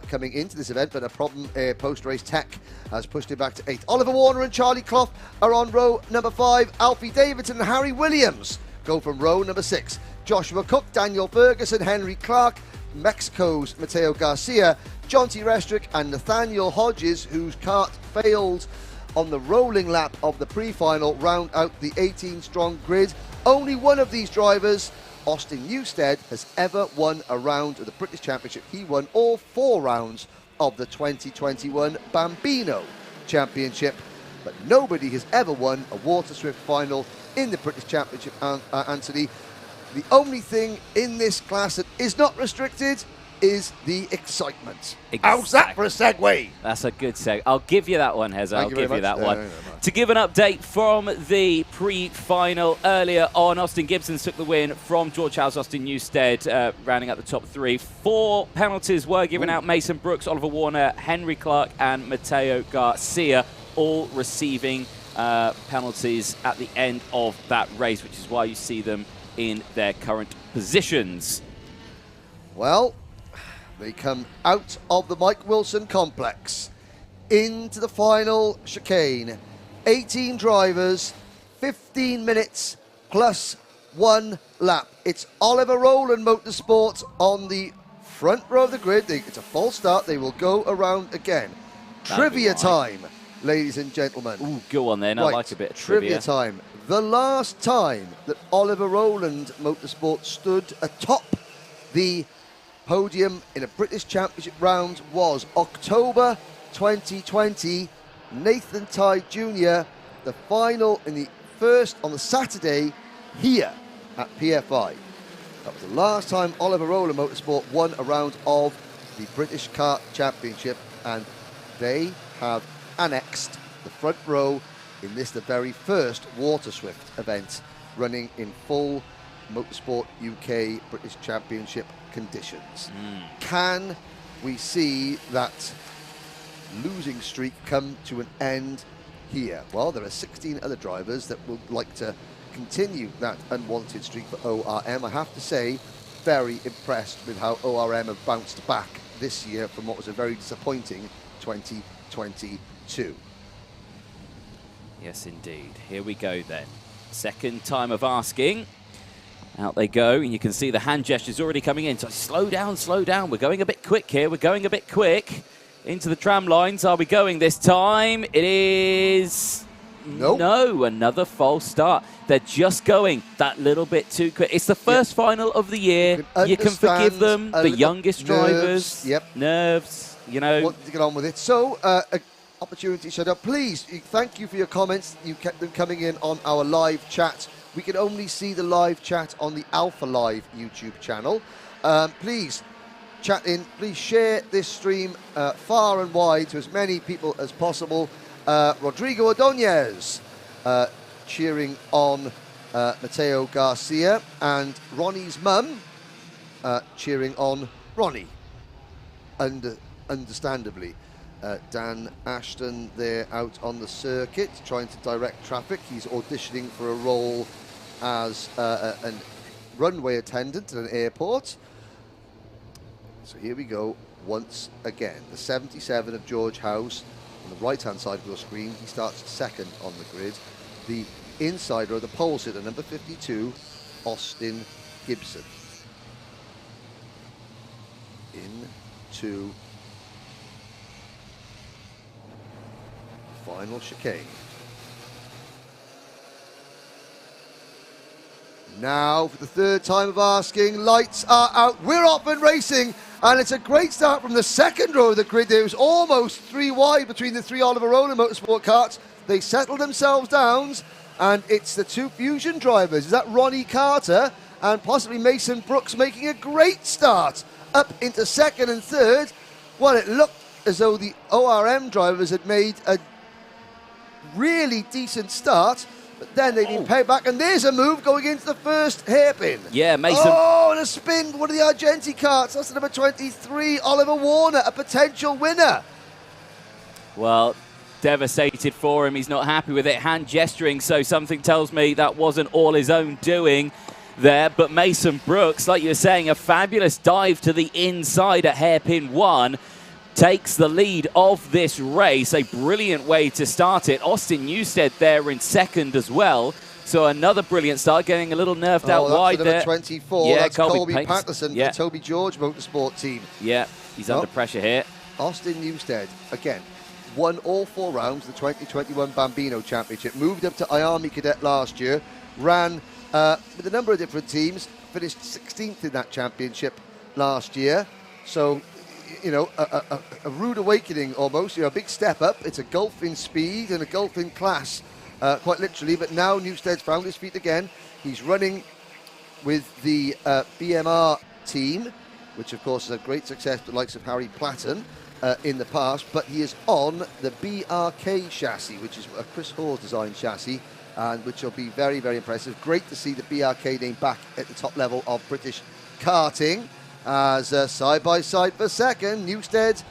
coming into this event, but a problem post-race tech has pushed him back to 8th. Oliver Warner and Charlie Clough are on row number 5. Alfie Davidson and Harry Williams go from row number 6. Joshua Cook, Daniel Ferguson, Henry Clark, Mexico's Mateo Garcia, John T. Restrick and Nathaniel Hodges, whose kart failed on the rolling lap of the pre-final, round out the 18-strong grid. Only one of these drivers, Austin Newstead, has ever won a round of the British Championship. He won all 4 rounds of the 2021 Bambino Championship, but nobody has ever won a Water Swift final in the British Championship, Anthony. The only thing in this class that is not restricted is the excitement. How's that for a segue? That's a good segue. I'll give you that one, Heza. I'll give you that one. No. To give an update from the pre-final earlier on, Austin Gibson took the win from George House, Austin Newstead, rounding out the top 3. 4 penalties were given out. Mason Brooks, Oliver Warner, Henry Clark and Mateo Garcia all receiving penalties at the end of that race, which is why you see them in their current positions. Well, they come out of the Mike Wilson complex into the final chicane. 18 drivers, 15 minutes plus 1 lap. It's Oliver Rowland Motorsport on the front row of the grid. It's a false start. They will go around again. Trivia time, ladies and gentlemen. Ooh, go on then. Right. I like a bit of Trivia time. The last time that Oliver Rowland Motorsport stood atop the podium in a British Championship round was October 2020. Nathan Tye Jr., the final in the first on the Saturday here at PFI. That was the last time Oliver Rowland Motorsport won a round of the British Kart Championship, and they have annexed the front row in this, the very first Water Swift event running in full Motorsport UK British Championship conditions. Can we see that losing streak come to an end here? Well, there are 16 other drivers that would like to continue that unwanted streak for ORM. I have to say, very impressed with how ORM have bounced back this year from what was a very disappointing 2022. Yes, indeed. Here we go then. Second time of asking. Out they go, and you can see the hand gestures already coming in. So slow down, slow down. We're going a bit quick here. We're going a bit quick. Into the tram lines. Are we going this time? It is... Nope. No, another false start. They're just going that little bit too quick. It's the first final of the year. You can forgive them. The youngest drivers. Nerves, you know. Want to get on with it. So, opportunity shut up. Please, thank you for your comments. You kept them coming in on our live chat. We can only see the live chat on the Alpha Live YouTube channel. Please chat in. Please share this stream far and wide to as many people as possible. Rodrigo Ordóñez cheering on Mateo Garcia, and Ronnie's mum cheering on Ronnie, understandably. Dan Ashton there out on the circuit trying to direct traffic. He's auditioning for a role as a runway attendant at an airport. So here we go once again. The 77 of George House on the right-hand side of your screen. He starts second on the grid. The insider of the pole sitter, number 52, Austin Gibson. Into final chicane. Now, for the third time of asking, lights are out. We're off and racing, and it's a great start from the second row of the grid. There was almost 3 wide between the 3 Oliver Rowland Motorsport karts. They settled themselves down, and it's the 2 Fusion drivers. Is that Ronnie Carter and possibly Mason Brooks making a great start up into second and third? Well, it looked as though the ORM drivers had made a really decent start, but then they didn't pay back, and there's a move going into the first hairpin. Yeah, Mason. Oh, and a spin, one of the Argenti karts. That's number 23, Oliver Warner, a potential winner. Well, devastated for him. He's not happy with it. Hand gesturing, so something tells me that wasn't all his own doing there. But Mason Brooks, like you were saying, a fabulous dive to the inside at hairpin 1. Takes the lead of this race. A brilliant way to start it. Austin Newstead there in second as well. So another brilliant start, getting a little nerfed out wide number there. 24, yeah, that's Colby Patterson for the Toby George Motorsport team. Yeah, he's under pressure here. Austin Newstead, again, won all 4 rounds of the 2021 Bambino Championship. Moved up to IAME Cadet last year. Ran with a number of different teams. Finished 16th in that championship last year. So, you know, a rude awakening almost, you know, a big step up. It's a gulf in speed and a gulf in class, quite literally. But now Newstead's found his feet again. He's running with the BMR team, which of course is a great success with the likes of Harry Platten in the past. But he is on the BRK chassis, which is a Chris Hawes designed chassis, and which will be very, very impressive. Great to see the BRK name back at the top level of British karting. As side by side for second, Newstead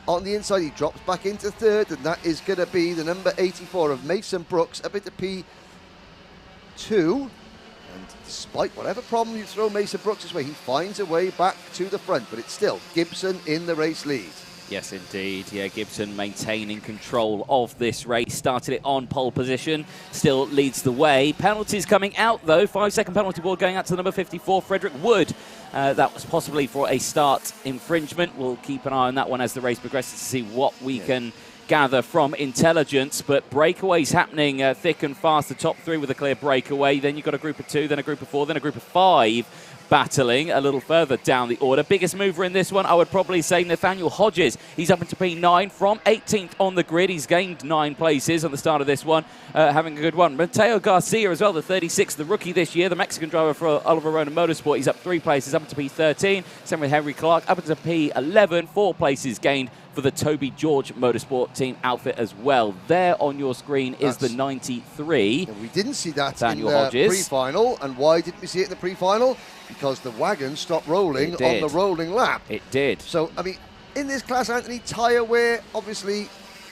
on the inside, he drops back into third, and that is going to be the number 84 of Mason Brooks up into P2. And despite whatever problem you throw Mason Brooks' way, he finds a way back to the front, but it's still Gibson in the race lead. Yes, indeed. Yeah, Gibson maintaining control of this race. Started it on pole position. Still leads the way. Penalties coming out, though. 5-second penalty board going out to the number 54, Frederick Wood. That was possibly for a start infringement. We'll keep an eye on that one as the race progresses to see what we can gather from intelligence. But breakaways happening thick and fast. The top 3 with a clear breakaway. Then you've got a group of 2, then a group of 4, then a group of 5. Battling a little further down the order. Biggest mover in this one, I would probably say Nathaniel Hodges. He's up into P9 from 18th on the grid. He's gained 9 places on the start of this one, having a good one. Mateo Garcia as well, the 36th, the rookie this year, the Mexican driver for Oliver Rowland Motorsport. He's up 3 places, up into P13. Same with Henry Clark, up into P11, 4 places gained for the Toby George Motorsport team outfit as well. There on your screen is the 93. We didn't see that Nathaniel in the Hodges. pre-final. And why didn't we see it in the pre-final? Because the wagon stopped rolling on the rolling lap. It did. So, I mean, in this class, Anthony, tyre wear, obviously,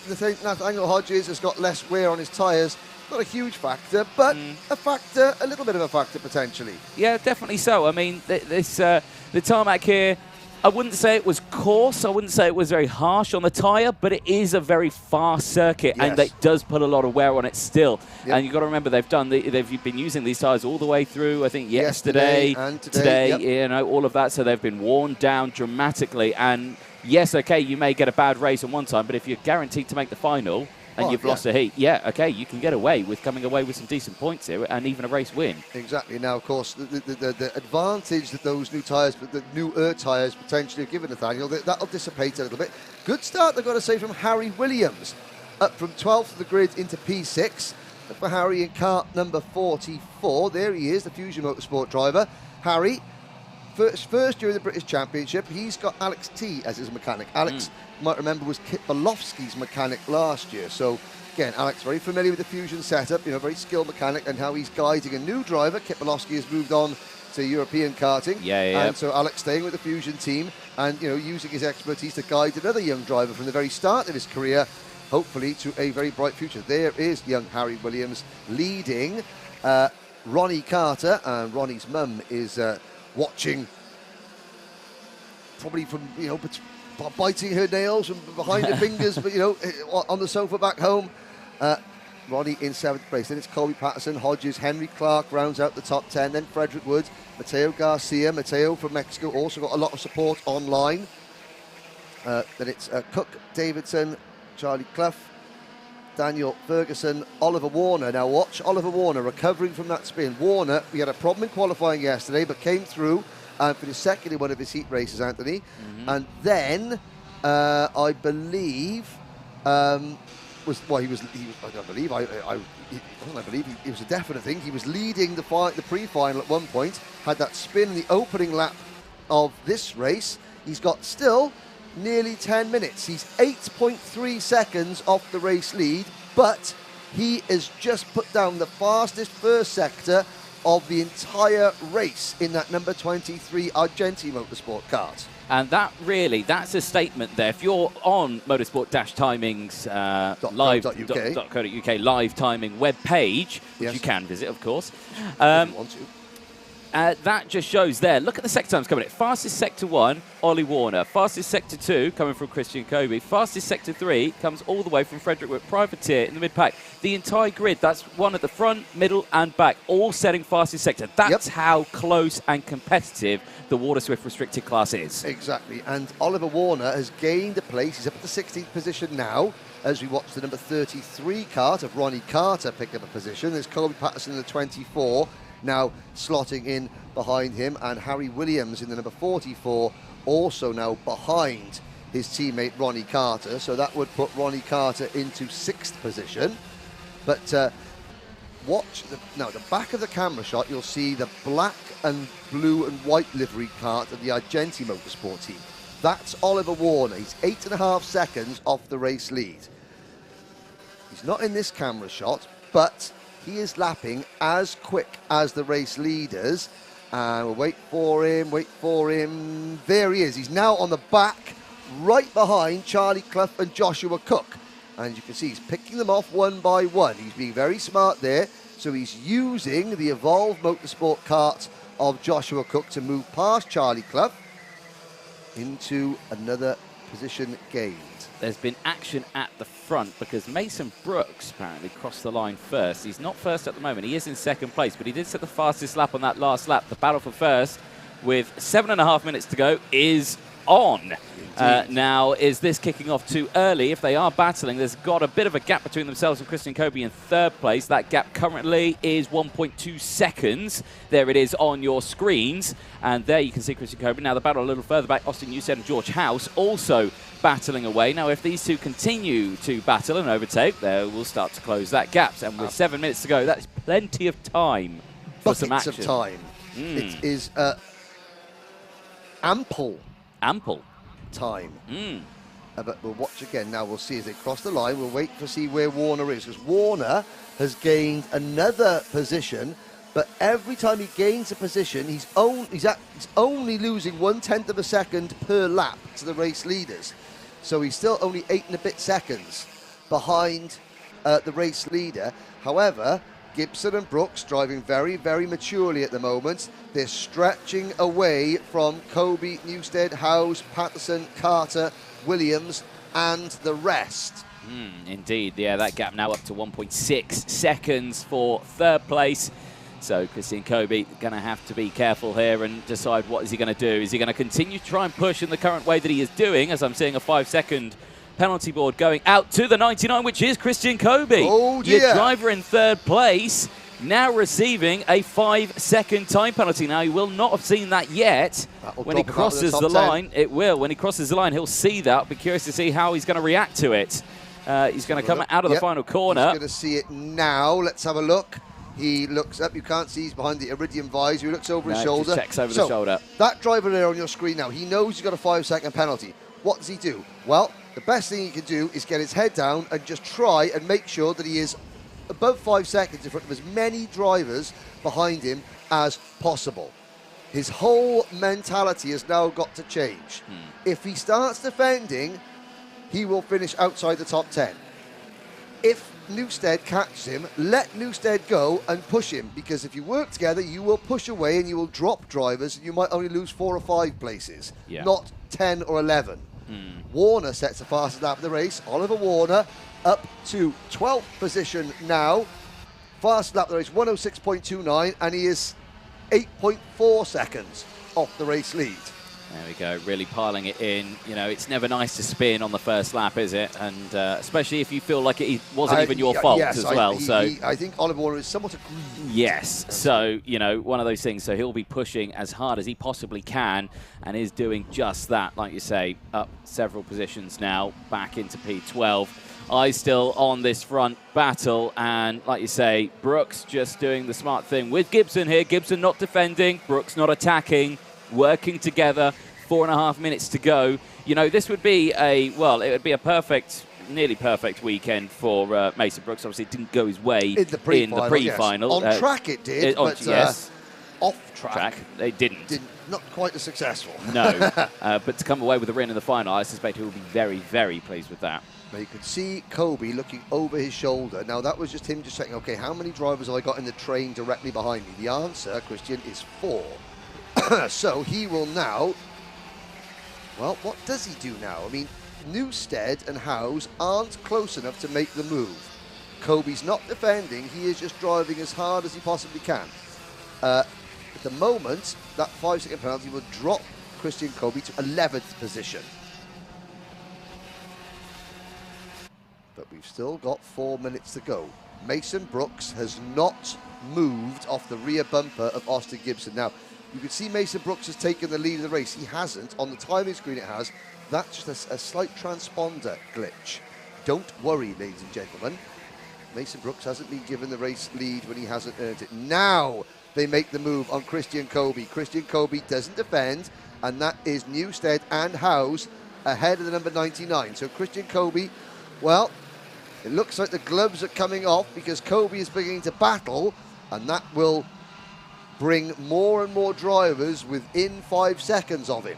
Nathaniel Hodges has got less wear on his tyres. Not a huge factor, but a factor, a little bit of a factor potentially. Yeah, definitely so. I mean, the tarmac here, I wouldn't say it was coarse. I wouldn't say it was very harsh on the tyre, but it is a very fast circuit, and it does put a lot of wear on it still. And you've got to remember, they've been using these tyres all the way through. I think yesterday and today, you know, all of that. So they've been worn down dramatically. And yes, okay, you may get a bad race on one time, but if you're guaranteed to make the final and you've lost a heat, okay, you can get away with coming away with some decent points here and even a race win. Exactly. Now, of course, the advantage that those new tyres, the newer tyres potentially have given Nathaniel, that'll dissipate a little bit. Good start, I've got to say, from Harry Williams, up from 12th of the grid into P6. For Harry in kart number 44, there he is, the Fusion Motorsport driver. Harry, first year in the British Championship, he's got Alex T as his mechanic. Alex, you might remember, was Kit Bolofsky's mechanic last year. So, again, Alex very familiar with the Fusion setup, you know, very skilled mechanic, and how he's guiding a new driver. Kit Bolofsky has moved on to European karting. And so Alex staying with the Fusion team and, you know, using his expertise to guide another young driver from the very start of his career, hopefully to a very bright future. There is young Harry Williams leading Ronnie Carter, and Ronnie's mum is watching, probably from, you know, biting her nails from behind her fingers, but, you know, on the sofa back home. Ronnie in 7th place. Then it's Colby Patterson, Hodges, Henry Clark rounds out the top 10. Then Frederick Wood, Mateo Garcia. Mateo from Mexico also got a lot of support online. Then it's Cook, Davidson, Charlie Clough, Daniel Ferguson, Oliver Warner. Now watch Oliver Warner recovering from that spin. Warner, we had a problem in qualifying yesterday, but came through and finished second in one of his heat races, Anthony. And then I believe it was a definite thing. He was leading the pre-final at one point. Had that spin in the opening lap of this race. He's got still nearly 10 minutes. He's 8.3 seconds off the race lead, but he has just put down the fastest first sector of the entire race in that number 23 Argenti Motorsport kart. And that's a statement there. If you're on motorsport-timings live.co.uk live timing web page, which you can visit, of course, if you want to. That just shows there. Look at the sector times coming in. Fastest sector 1, Ollie Warner. Fastest sector 2, coming from Christian Kobe. Fastest sector 3 comes all the way from Frederick Wood, Privateer in the mid-pack. The entire grid, that's one at the front, middle and back, all setting fastest sector. That's how close and competitive the Water Swift restricted class is. Exactly. And Oliver Warner has gained a place. He's up at the 16th position now, as we watch the number 33 kart of Ronnie Carter pick up a position. There's Colby Patterson in the 24. Now slotting in behind him, and Harry Williams in the number 44 also now behind his teammate Ronnie Carter, so that would put Ronnie Carter into 6th position. But watch the back of the camera shot, you'll see the black and blue and white livery kart of the Argenti Motorsport team. That's Oliver Warner. He's 8.5 seconds off the race lead. He's not in this camera shot, but he is lapping as quick as the race leaders. And we'll wait for him. There he is. He's now on the back, right behind Charlie Clough and Joshua Cook. And you can see he's picking them off one by one. He's being very smart there. So he's using the Evolve Motorsport kart of Joshua Cook to move past Charlie Clough into another position gained. There's been action at the front because Mason Brooks apparently crossed the line first. He's not first at the moment. He is in 2nd place, but he did set the fastest lap on that last lap. The battle for first, with 7.5 minutes to go, is on. Now, is this kicking off too early? If they are battling, there's got a bit of a gap between themselves and Christian Kobe in 3rd place. That gap currently is 1.2 seconds. There it is on your screens. And there you can see Christian Kobe. Now, the battle a little further back, Austin Newstead and George House also battling away. Now, if these two continue to battle and overtake, they will start to close that gap. And with 7 minutes to go, that's plenty of time for some action. Buckets of time. It is ample time. But we'll watch again. Now we'll see as they cross the line. We'll wait to see where Warner is, because Warner has gained another position. But every time he gains a position, he's only losing 1/10 of a second per lap to the race leaders. So he's still only 8 and a bit seconds behind the race leader. However, Gibson and Brooks driving very, very maturely at the moment. They're stretching away from Kobe, Newstead, Howes, Patterson, Carter, Williams, and the rest. Indeed, yeah, that gap now up to 1.6 seconds for third place. So Christian Kobe going to have to be careful here and decide what is he going to do. Is he going to continue to try and push in the current way that he is doing, as I'm seeing a 5-second penalty board going out to the 99, which is Christian Kobe. Oh, dear. Your driver in third place now receiving a 5-second time penalty. Now, he will not have seen that yet. When he crosses the line, it will. When he crosses the line, he'll see that. I'll be curious to see how he's going to react to it. He's going to come out of the final corner. He's going to see it now. Let's have a look. He looks up. You can't see he's behind the iridium visor. He looks over his shoulder. Just checks over the shoulder. That driver there on your screen now, he knows he's got a 5-second penalty. What does he do? Well, the best thing he can do is get his head down and just try and make sure that he is above 5 seconds in front of as many drivers behind him as possible. His whole mentality has now got to change. If he starts defending, he will finish outside the top 10. If Newstead catches him, let Newstead go and push him, because if you work together, you will push away and you will drop drivers, and you might only lose 4 or 5 places, not 10 or 11. Warner sets the fastest lap of the race. Oliver Warner up to 12th position now. Fastest lap of the race, 106.29, and he is 8.4 seconds off the race lead. There we go, really piling it in. You know, it's never nice to spin on the first lap, is it? And especially if you feel like it wasn't even your fault as well. I think Oliver Warner is somewhat aggrieved. Yes, so, you know, one of those things. So he'll be pushing as hard as he possibly can and is doing just that, like you say, up several positions now, back into P12. Eyes still on this front battle, and like you say, Brooks just doing the smart thing with Gibson here. Gibson not defending, Brooks not attacking, working together. 4.5 minutes to go. You know, this would be it would be a perfect, nearly perfect weekend for Mason Brooks. Obviously, it didn't go his way in the pre-final. Yes. On track it did, but yes. Off track they didn't. Not quite as successful. No, but to come away with a win in the final, I suspect he will be very, very pleased with that. Now you could see Kobe looking over his shoulder. Now that was just him just checking, okay, how many drivers have I got in the train directly behind me? The answer, Christian, is 4. So he will now, well, what does he do now? I mean, Newstead and Howes aren't close enough to make the move. Kobe's not defending, he is just driving as hard as he possibly can. At the moment, that 5-second penalty will drop Christian Kobe to 11th position. But we've still got 4 minutes to go. Mason Brooks has not moved off the rear bumper of Austin Gibson. Now, you can see Mason Brooks has taken the lead of the race. He hasn't. On the timing screen it has. That's just a slight transponder glitch. Don't worry, ladies and gentlemen. Mason Brooks hasn't been given the race lead when he hasn't earned it. Now they make the move on Christian Kobe. Christian Kobe doesn't defend, and that is Newstead and Howes ahead of the number 99. So Christian Kobe, well, it looks like the gloves are coming off because Kobe is beginning to battle, and that will bring more and more drivers within 5 seconds of him.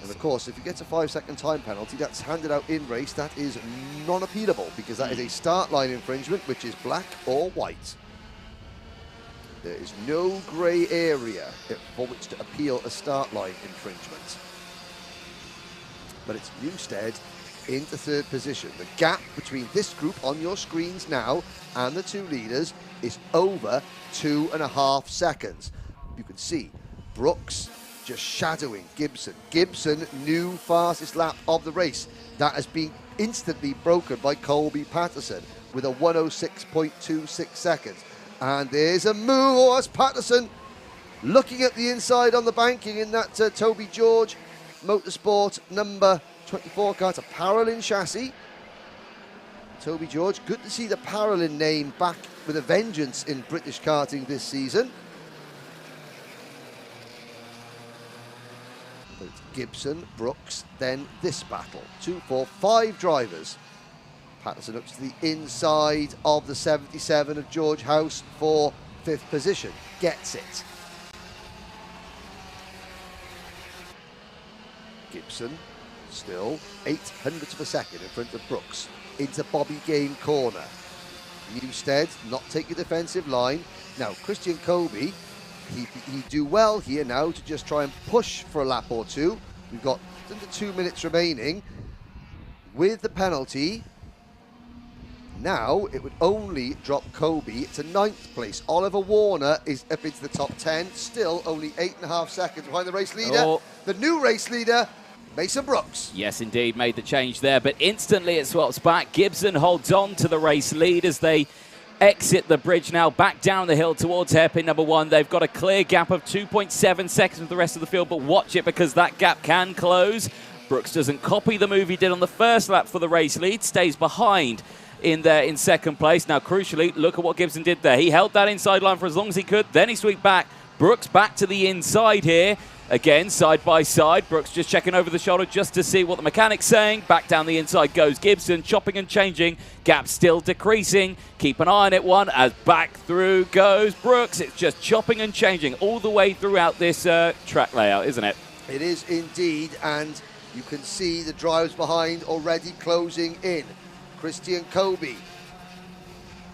And of course, if he gets a 5-second time penalty, that's handed out in race, that is non-appealable, because that is a start line infringement, which is black or white. There is no grey area for which to appeal a start line infringement. But it's Newstead into 3rd position. The gap between this group on your screens now and the 2 leaders is over 2.5 seconds. You can see Brooks just shadowing Gibson. Gibson, new fastest lap of the race. That has been instantly broken by Colby Patterson with a 106.26 seconds. And there's a move. Oh, that's Patterson looking at the inside on the banking in that Toby George Motorsport number 24 car. It's a Paralin chassis. Toby George, good to see the Paralin name back with a vengeance in British karting this season. But it's Gibson, Brooks, then this battle. 2, 4, 5 drivers. Patterson looks to the inside of the 77 of George House for 5th position. Gets it. Gibson Still 800ths of a second in front of Brooks. Into Bobby Game corner. Newstead not take a defensive line. Now, Christian Kobe, he do well here now to just try and push for a lap or two. We've got under 2 minutes remaining. With the penalty, now it would only drop Kobe to 9th place. Oliver Warner is up into the top 10, still only 8.5 seconds behind the race leader. Oh. The new race leader, Mason Brooks. Yes, indeed, made the change there, but instantly it swaps back. Gibson holds on to the race lead as they exit the bridge now, back down the hill towards hairpin number 1. They've got a clear gap of 2.7 seconds with the rest of the field, but watch it because that gap can close. Brooks doesn't copy the move he did on the first lap for the race lead, stays behind in there in second place. Now, crucially, look at what Gibson did there. He held that inside line for as long as he could, then he swept back. Brooks back to the inside here. Again, side by side. Brooks just checking over the shoulder just to see what the mechanic's saying. Back down the inside goes Gibson, chopping and changing. Gap still decreasing. Keep an eye on it, one, as back through goes Brooks. It's just chopping and changing all the way throughout this track layout, isn't it? It is indeed, and you can see the drivers behind already closing in. Christian Kobe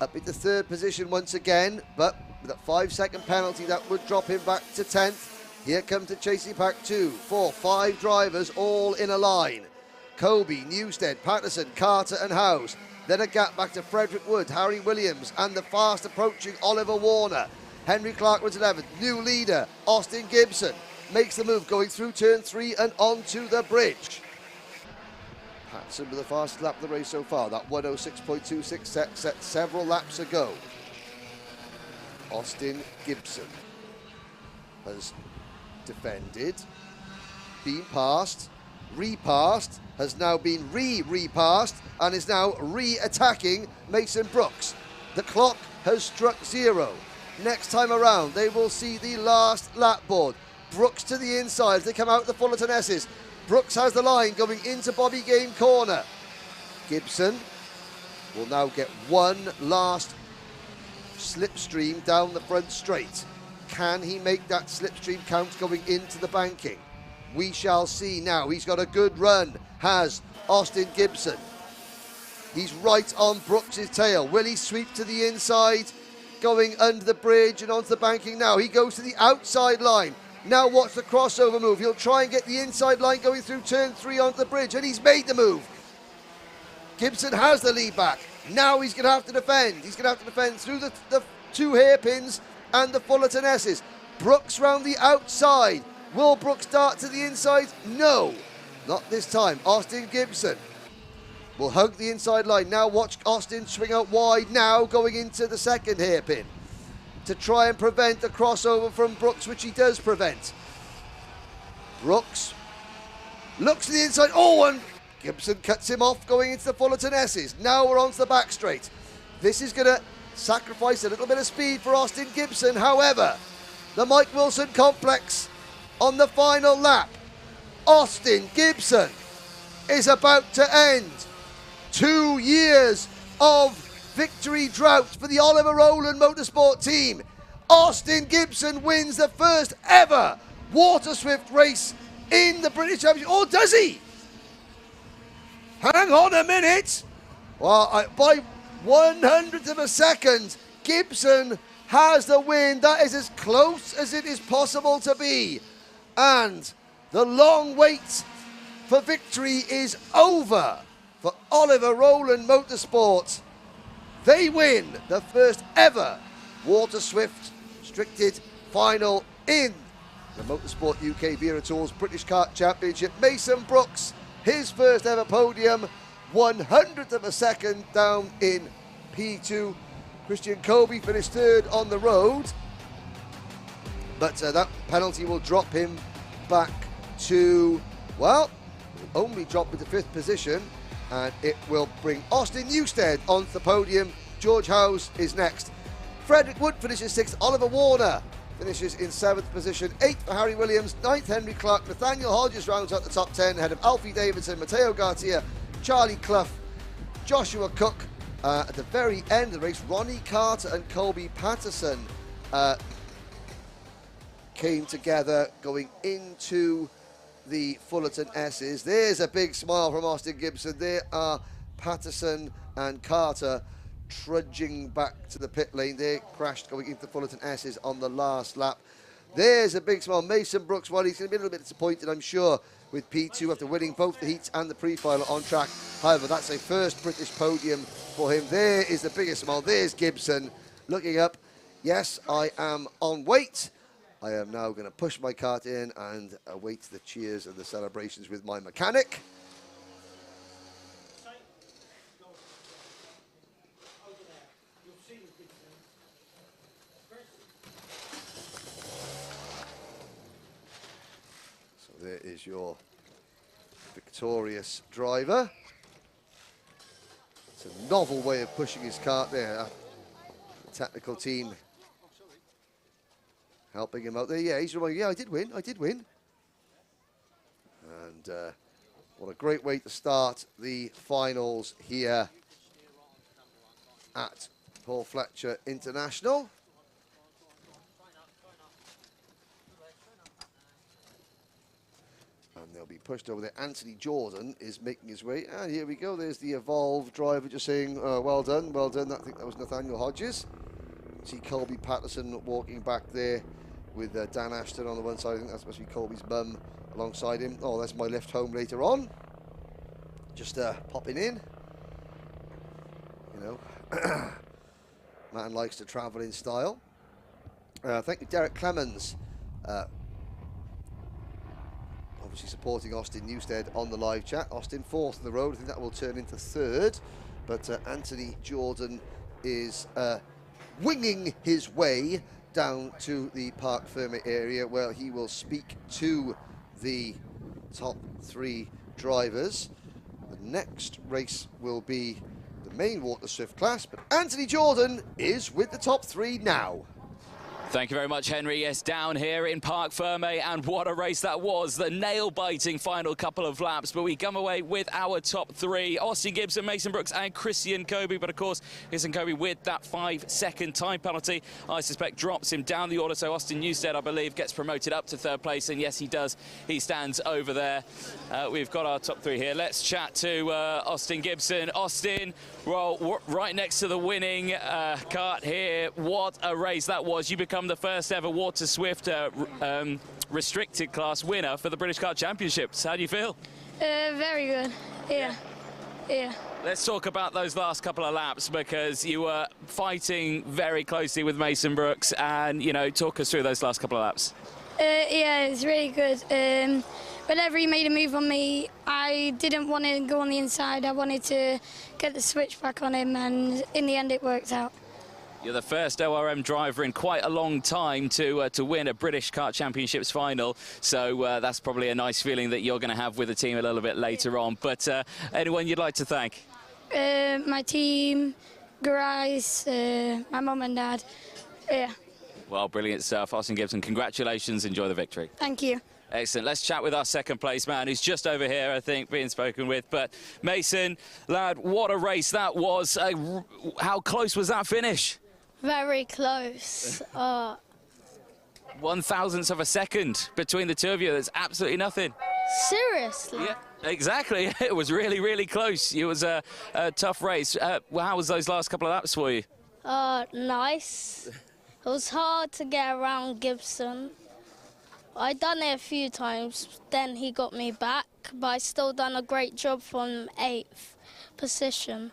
up into 3rd position once again, but with that 5-second penalty that would drop him back to 10th. Here comes the chasing pack 2, 4, 5 drivers all in a line. Kobe, Newstead, Patterson, Carter and Howes. Then a gap back to Frederick Wood, Harry Williams and the fast approaching Oliver Warner. Henry Clark was 11th. New leader, Austin Gibson, makes the move going through turn 3 and onto the bridge. Patterson with the fastest lap of the race so far. That 106.26 set several laps ago. Austin Gibson has defended, been passed, repassed, has now been repassed and is now re-attacking Mason Brooks. The clock has struck 0. Next time around, they will see the last lap board. Brooks to the inside as they come out the Fullerton S's. Brooks has the line going into Bobby Game corner. Gibson will now get one last slipstream down the front straight. Can he make that slipstream count going into the banking? We shall see now. He's got a good run, has Austin Gibson. He's right on Brooks' tail. Will he sweep to the inside, going under the bridge and onto the banking now? He goes to the outside line. Now watch the crossover move. He'll try and get the inside line going through turn 3 onto the bridge, and he's made the move. Gibson has the lead back. Now he's going to have to defend. He's going to have to defend through the 2 hairpins and the Fullerton S's. Brooks round the outside. Will Brooks dart to the inside? No, not this time. Austin Gibson will hug the inside line. Now watch Austin swing out wide now, going into the 2nd hairpin to try and prevent the crossover from Brooks, which he does prevent. Brooks looks to the inside. Oh, and Gibson cuts him off going into the Fullerton S's. Now we're onto the back straight. This is going to sacrifice a little bit of speed for Austin Gibson. However, the Mike Wilson complex on the final lap. Austin Gibson is about to end 2 years of victory drought for the Oliver Rowland Motorsport team. Austin Gibson wins the first ever water swift race in the British Championship. Oh, does he? Hang on a minute. Well, by 100th of a second, Gibson has the win. That is as close as it is possible to be. And the long wait for victory is over for Oliver Rowland Motorsport. They win the first ever Water Swift restricted final in the Motorsport UK Vera Tours British Kart Championship. Mason Brooks, his first ever podium, 100th of a second down in P2. Christian Kobe finished 3rd on the road, but that penalty will drop him back to, well, only drop into 5th position, and it will bring Austin Newstead onto the podium. George Howes is next. Frederick Wood finishes 6th. Oliver Warner finishes in 7th position. 8th for Harry Williams. 9th, Henry Clark. Nathaniel Hodges rounds out the top 10 ahead of Alfie Davidson, Matteo Garcia, Charlie Clough, Joshua Cook. At the very end of the race, Ronnie Carter and Colby Patterson came together going into the Fullerton S's. There's a big smile from Austin Gibson. There are Patterson and Carter trudging back to the pit lane. They crashed going into the Fullerton S's on the last lap. There's a big smile. Mason Brooks, well, he's going to be a little bit disappointed, I'm sure, with P2 after winning both the heats and the pre-final on track. However, that's a first British podium for him. There is the biggest smile. There's Gibson looking up. Yes, I am on weight. I am now going to push my cart in and await the cheers and the celebrations with my mechanic. So there is your victorious driver. It's a novel way of pushing his cart there. The technical team helping him out there. Yeah, he's reminding, yeah, I did win. And what a great way to start the finals here at Paul Fletcher International. And they'll be pushed over there. Anthony Jordan is making his way. And here we go. There's the Evolve driver just saying, well done, well done. I think that was Nathaniel Hodges. See Colby Patterson walking back there with Dan Ashton on the one side. I think that must be Colby's mum alongside him. Oh, that's my lift home later on. Just popping in. You know, man likes to travel in style. Thank you, Derek Clemens. Obviously supporting Austin Newstead on the live chat. Austin fourth in the road. I think that will turn into third. But Anthony Jordan is winging his way down to the Parc Ferme area where he will speak to the top three drivers. The next race will be the main Water Swift class, but Anthony Jordan is with the top three now. Thank you very much, Henry. Yes, down here in Parc Ferme, and what a race that was. The nail-biting final couple of laps, but we come away with our top three. Austin Gibson, Mason Brooks and Christian Kobe, but of course, Christian Kobe with that 5-second time penalty, I suspect drops him down the order, so Austin Newstead, I believe, gets promoted up to third place, and yes, he does. He stands over there. We've got our top three here. Let's chat to Austin Gibson. Austin, well, right next to the winning cart here. What a race that was. You become the first ever Water Swift restricted class winner for the British Kart Championships. How do you feel? Very good. Yeah. Let's talk about those last couple of laps, because you were fighting very closely with Mason Brooks, and, you know, talk us through those last couple of laps. Yeah, it's really good. Whenever he made a move on me, I didn't want to go on the inside. I wanted to get the switch back on him, and in the end it worked out. You're the first ORM driver in quite a long time to win a British Kart Championships final, so that's probably a nice feeling that you're going to have with the team a little bit later on. But anyone you'd like to thank? My team, guys, my mum and dad. Yeah. Well, brilliant stuff. Austin Gibson, congratulations. Enjoy the victory. Thank you. Excellent. Let's chat with our second place man, who's just over here, I think, being spoken with. But Mason, lad, what a race that was. How close was that finish? Very close. 1/1000th of a second between the two of you. That's absolutely nothing. Seriously? Yeah, exactly. It was really, really close. It was a tough race. Well, how was those last couple of laps for you? Nice. It was hard to get around Gibson. I done it a few times, then he got me back, but I still done a great job from 8th position.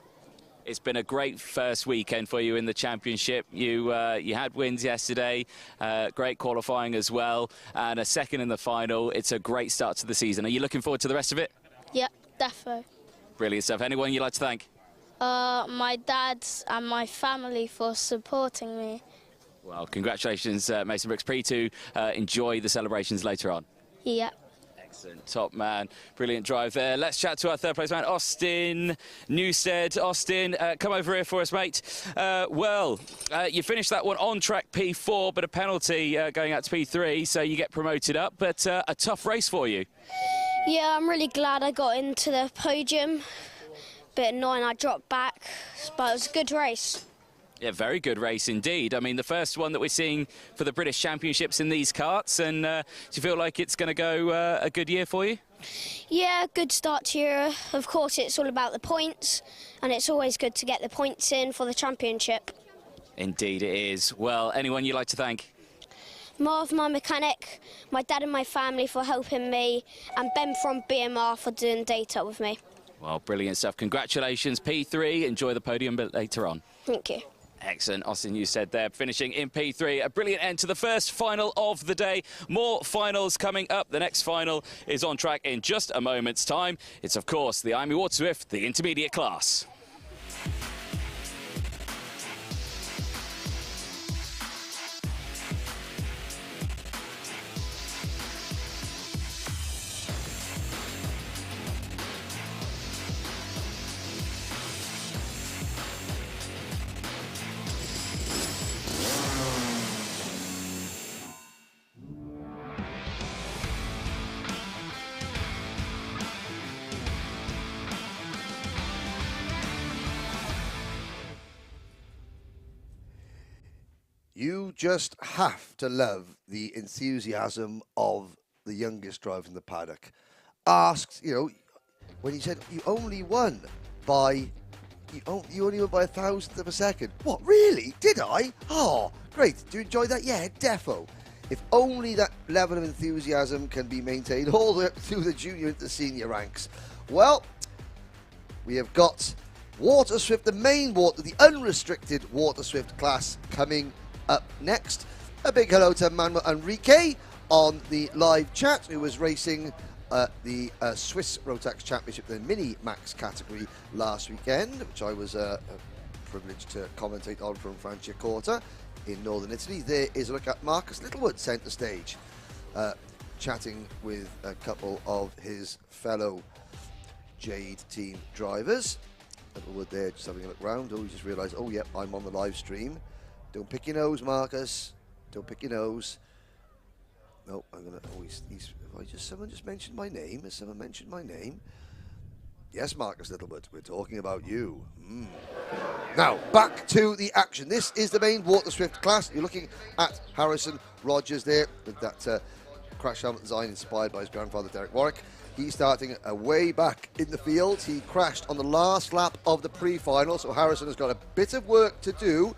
It's been a great first weekend for you in the championship. You had wins yesterday, great qualifying as well, and a second in the final. It's a great start to the season. Are you looking forward to the rest of it? Yep, defo. Brilliant stuff. Anyone you'd like to thank? My dad and my family for supporting me. Well, congratulations, Mason Brooks. to enjoy the celebrations later on. Yep. Excellent, top man, brilliant drive there. Let's chat to our third place man, Austin Newstead. Austin, come over here for us, mate. You finished that one on track P4, but a penalty going out to P3, so you get promoted up, but a tough race for you. Yeah, I'm really glad I got into the podium. Bit annoying I dropped back, but it was a good race. Yeah, very good race indeed. I mean, the first one that we're seeing for the British Championships in these karts, and do you feel like it's going to go a good year for you? Yeah, good start to year. Of course, it's all about the points, and it's always good to get the points in for the championship. Indeed it is. Well, anyone you'd like to thank? Marv, my mechanic, my dad and my family for helping me, and Ben from BMR for doing data with me. Well, brilliant stuff. Congratulations, P3. Enjoy the podium a bit later on. Thank you. Excellent. Austin, you said there, finishing in P3. A brilliant end to the first final of the day. More finals coming up. The next final is on track in just a moment's time. It's, of course, the IAME Water Swift, the intermediate class. You just have to love the enthusiasm of the youngest driver in the paddock. Asked, you know, when he said you only won by you only won by 1,000th of a second. What, really? Did I? Oh, great. Do you enjoy that? Yeah, defo. If only that level of enthusiasm can be maintained all the way up through the junior into senior ranks. Well, we have got Water Swift, the main water, the unrestricted Water Swift class coming up next. A big hello to Manuel Enrique on the live chat, who was racing the Swiss Rotax Championship, the Mini Max category last weekend, which I was privileged to commentate on from Franciacorta in northern Italy. There is a look at Marcus Littlewood centre stage, chatting with a couple of his fellow Jade team drivers. Littlewood there just having a look round. Oh, he just realised, oh, yep, I'm on the live stream. Don't pick your nose, Marcus. Don't pick your nose. No, I'm gonna. Oh, someone just mentioned my name. Has someone mentioned my name? Yes, Marcus Littlewood. We're talking about you. Now back to the action. This is the main Water Swift class. You're looking at Harrison Rogers there with that crash helmet design inspired by his grandfather Derek Warwick. He's starting way back in the field. He crashed on the last lap of the pre-final, so Harrison has got a bit of work to do.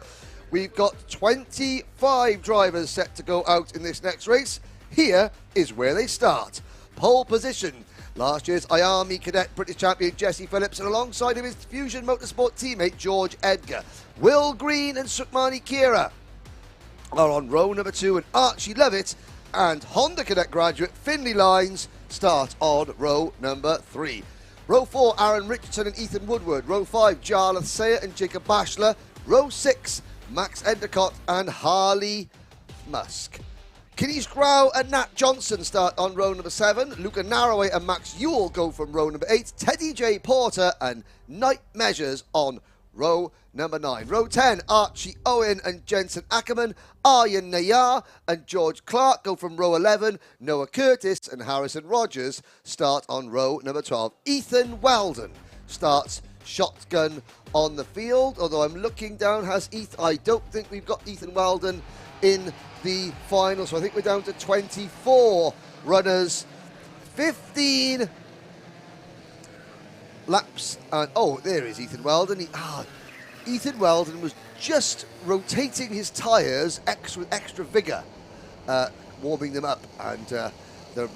We've got 25 drivers set to go out in this next race. Here is where they start. Pole position. Last year's IAME Cadet British champion Jesse Phillips, and alongside him his Fusion Motorsport teammate George Edgar. Will Green and Sukmani Kira are on row number 2, and Archie Levitt and Honda Cadet graduate Finley Lines start on row number 3. Row 4, Aaron Richardson and Ethan Woodward. Row 5, Jarlath Sayer and Jacob Bashler. Row 6, Max Endicott and Harley Musk. Kinish Grau and Nat Johnson start on row number 7. Luca Narroway and Max Ewell go from row number 8. Teddy J. Porter and Knight Measures on row number 9. Row 10, Archie Owen and Jensen Ackerman. Aryan Nayar and George Clark go from row 11. Noah Curtis and Harrison Rogers start on row number 12. Ethan Weldon starts shotgun on the field, although I'm looking down, I don't think we've got Ethan Weldon in the final, so I think we're down to 24 runners, 15 laps, and oh, there is Ethan Weldon. Ethan Weldon was just rotating his tyres with extra vigour, warming them up, and the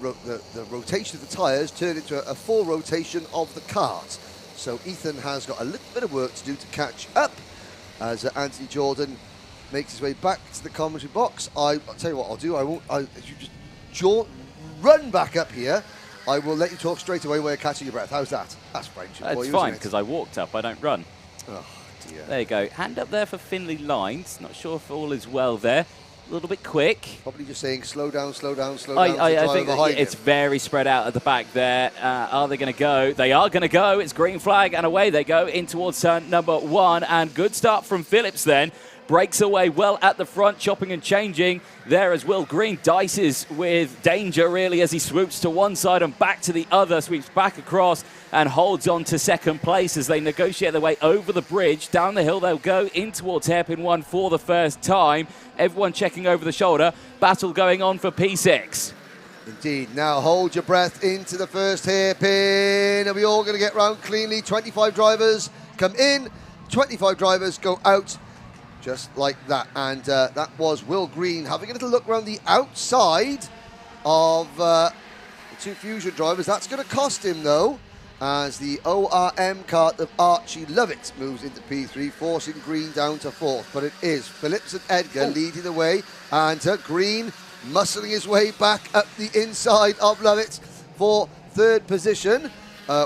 rotation of the tyres turned into a full rotation of the kart. So Ethan has got a little bit of work to do to catch up as Anthony Jordan makes his way back to the commentary box. I'll tell you what I'll do. If you just run back up here, I will let you talk straight away while you're catching your breath. How's that? That's friendship for you, fine, because I walked up. I don't run. Oh, dear. There you go. Hand up there for Finley Lines. Not sure if all is well there. A little bit quick. Probably just saying slow down, slow down, slow down. I think it's very spread out at the back there. Are they going to go? They are going to go. It's green flag and away they go in towards turn number 1. And good start from Phillips then. breaks away well at the front, chopping and changing there as Will Green dices with danger really as he swoops to one side and back to the other, sweeps back across and holds on to second place as they negotiate their way over the bridge. Down the hill they'll go in towards hairpin 1 for the first time. Everyone checking over the shoulder. Battle going on for P6. Indeed. Now hold your breath into the first hairpin. Are we all going to get round cleanly? 25 drivers come in, 25 drivers go out, just like that. And that was Will Green having a little look around the outside of the two Fusion drivers. That's going to cost him, though, as the ORM kart of Archie Lovett moves into P3, forcing Green down to 4th. But it is Phillips and Edgar leading the way, and Green muscling his way back up the inside of Lovett for 3rd position.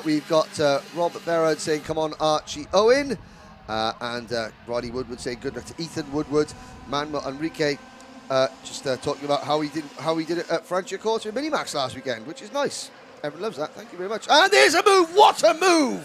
We've got Robert Berard saying, come on, Archie Owen. And Roddy Woodward saying good luck to Ethan Woodward. Manuel Enrique just talking about how he did it at Franciacorta and Minimax last weekend, which is nice. Everyone loves that. Thank you very much. And there's a move. What a move!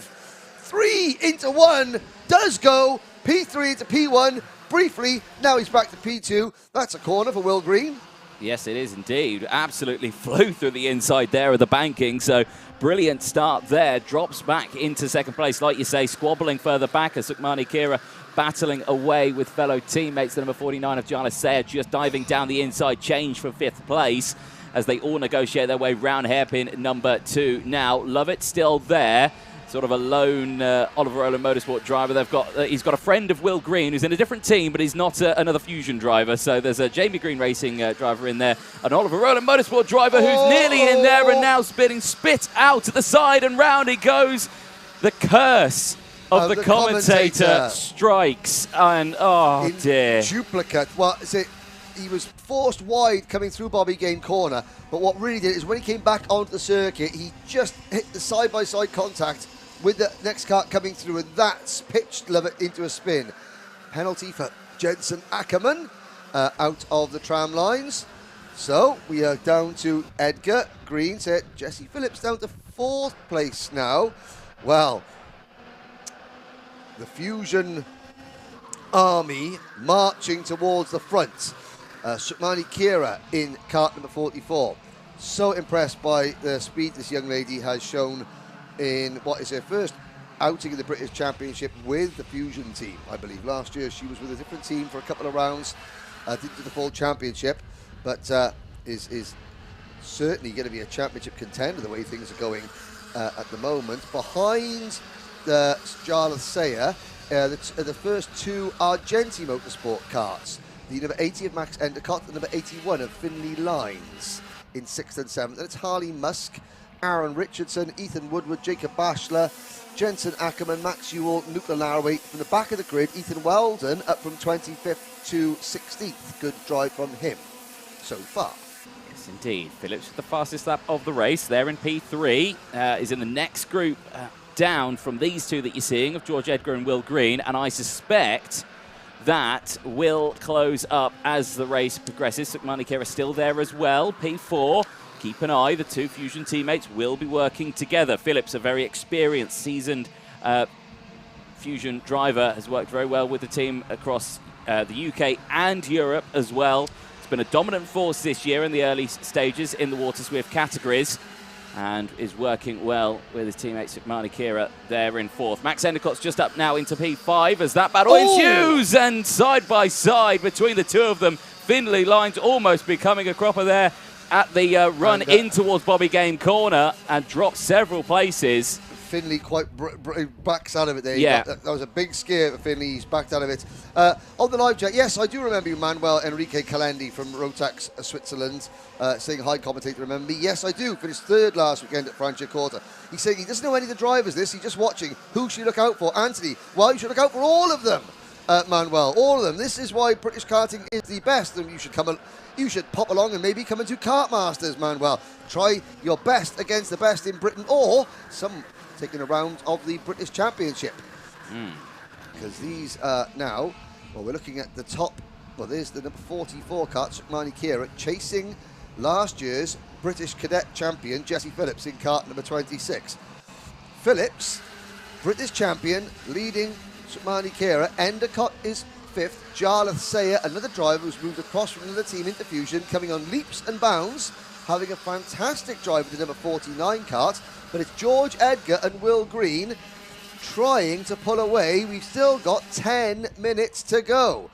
3 into 1 does go. P3 into P1 briefly. Now he's back to P2. That's a corner for Will Green. Yes, it is indeed. Absolutely flew through the inside there of the banking. So brilliant start there. Drops back into second place, like you say, squabbling further back as Sukmani Kira battling away with fellow teammates. The number 49 of Jana Sayer just diving down the inside, change for 5th place as they all negotiate their way round hairpin number 2. Now, Lovett still there. Sort of a lone Oliver Rowland Motorsport driver. They've got he's got a friend of Will Green who's in a different team, but he's not another Fusion driver. So there's a Jamie Green Racing driver in there, an Oliver Rowland Motorsport driver who's nearly in there and now spit out at the side, and round he goes. The curse of the commentator strikes, and oh dear. Duplicate. Well, he was forced wide coming through Bobby Game corner, but what really did is when he came back onto the circuit, he just hit the side-by-side contact with the next car coming through, and that's pitched Lovett into a spin. Penalty for Jensen Ackerman out of the tram lines. So we are down to Edgar Green, Jesse Phillips down to 4th place now. Well, the Fusion army marching towards the front. Sukmani Kira in kart number 44. So impressed by the speed this young lady has shown in what is her first outing in the British Championship with the Fusion team. I believe last year she was with a different team for a couple of rounds, didn't do the full championship, but is certainly going to be a championship contender the way things are going at the moment. Behind the Jarlath Sayer, the first 2 Argenti Motorsport karts. The number 80 of Max Endicott, the number 81 of Finley Lines in 6th and 7th. And it's Harley Musk, Aaron Richardson, Ethan Woodward, Jacob Bashler, Jensen Ackerman, Max Ewell, Nuke Larraway. From the back of the grid, Ethan Weldon up from 25th to 16th. Good drive from him so far. Yes, indeed. Phillips with the fastest lap of the race. There in P3 is in the next group down from these two that you're seeing of George Edgar and Will Green. And I suspect that will close up as the race progresses. Sukmani Kira still there as well. P4, keep an eye. The 2 Fusion teammates will be working together. Phillips, a very experienced, seasoned Fusion driver, has worked very well with the team across the UK and Europe as well. It's been a dominant force this year in the early stages in the Water Swift categories, and is working well with his teammate Sukmani Kira there in 4th. Max Endicott's just up now into P5 as that battle ensues, and side by side between the 2 of them, Finley Lines almost becoming a cropper there at the run in towards Bobby Game corner and dropped several places. Finley quite backs out of it there. Yeah. That was a big scare for Finley. He's backed out of it. On the live chat, yes, I do remember you, Manuel Enrique Calendi from Rotax, Switzerland, saying, hi, commentator, remember me? Yes, I do. Finished 3rd last weekend at Franciacorta. He's saying he doesn't know any of the drivers he's just watching. Who should you look out for? Anthony. Well, you should look out for all of them, Manuel. All of them. This is why British karting is the best, and you should pop along and maybe come and do Kart Masters, Manuel. Try your best against the best in Britain, or taking a round of the British Championship. Because these now, well, we're looking at the top. Well, there's the number 44 kart, Sukmani Kira, chasing last year's British Cadet Champion, Jesse Phillips, in kart number 26. Phillips, British Champion, leading Sukmani Kira. Endicott is fifth, Jarlath Sayer, another driver who's moved across from another team into Fusion, coming on leaps and bounds, having a fantastic drive with the number 49 kart. But it's George Edgar and Will Green trying to pull away. We've still got 10 minutes to go.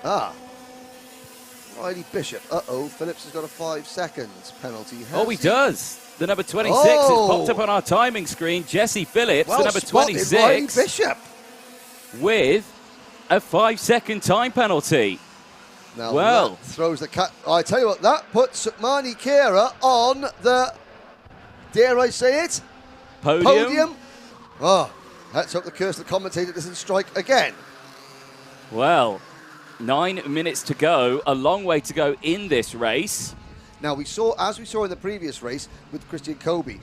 Riley Bishop. Phillips has got a 5 seconds penalty. Oh, he does. The number 26 is popped up on our timing screen. Jesse Phillips, the number 26. Riley Bishop. With a 5-second time penalty. Now that throws the cat. I tell you what, that puts Sukmani Kira on the, dare I say it? Podium. Let's hope the curse of the commentator doesn't strike again. Well, 9 minutes to go, a long way to go in this race. Now, as we saw in the previous race with Christian Kobe,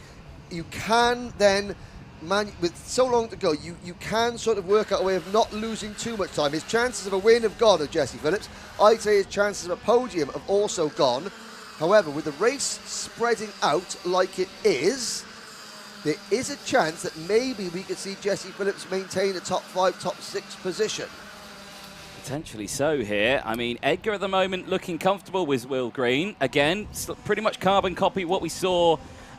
you can then, with so long to go, you can sort of work out a way of not losing too much time. His chances of a win have gone, Jesse Phillips. I'd say his chances of a podium have also gone. However, with the race spreading out like it is, there is a chance that maybe we could see Jesse Phillips maintain a top 5, top 6 position. Potentially so here. I mean, Edgar at the moment looking comfortable with Will Green. Again, pretty much carbon copy what we saw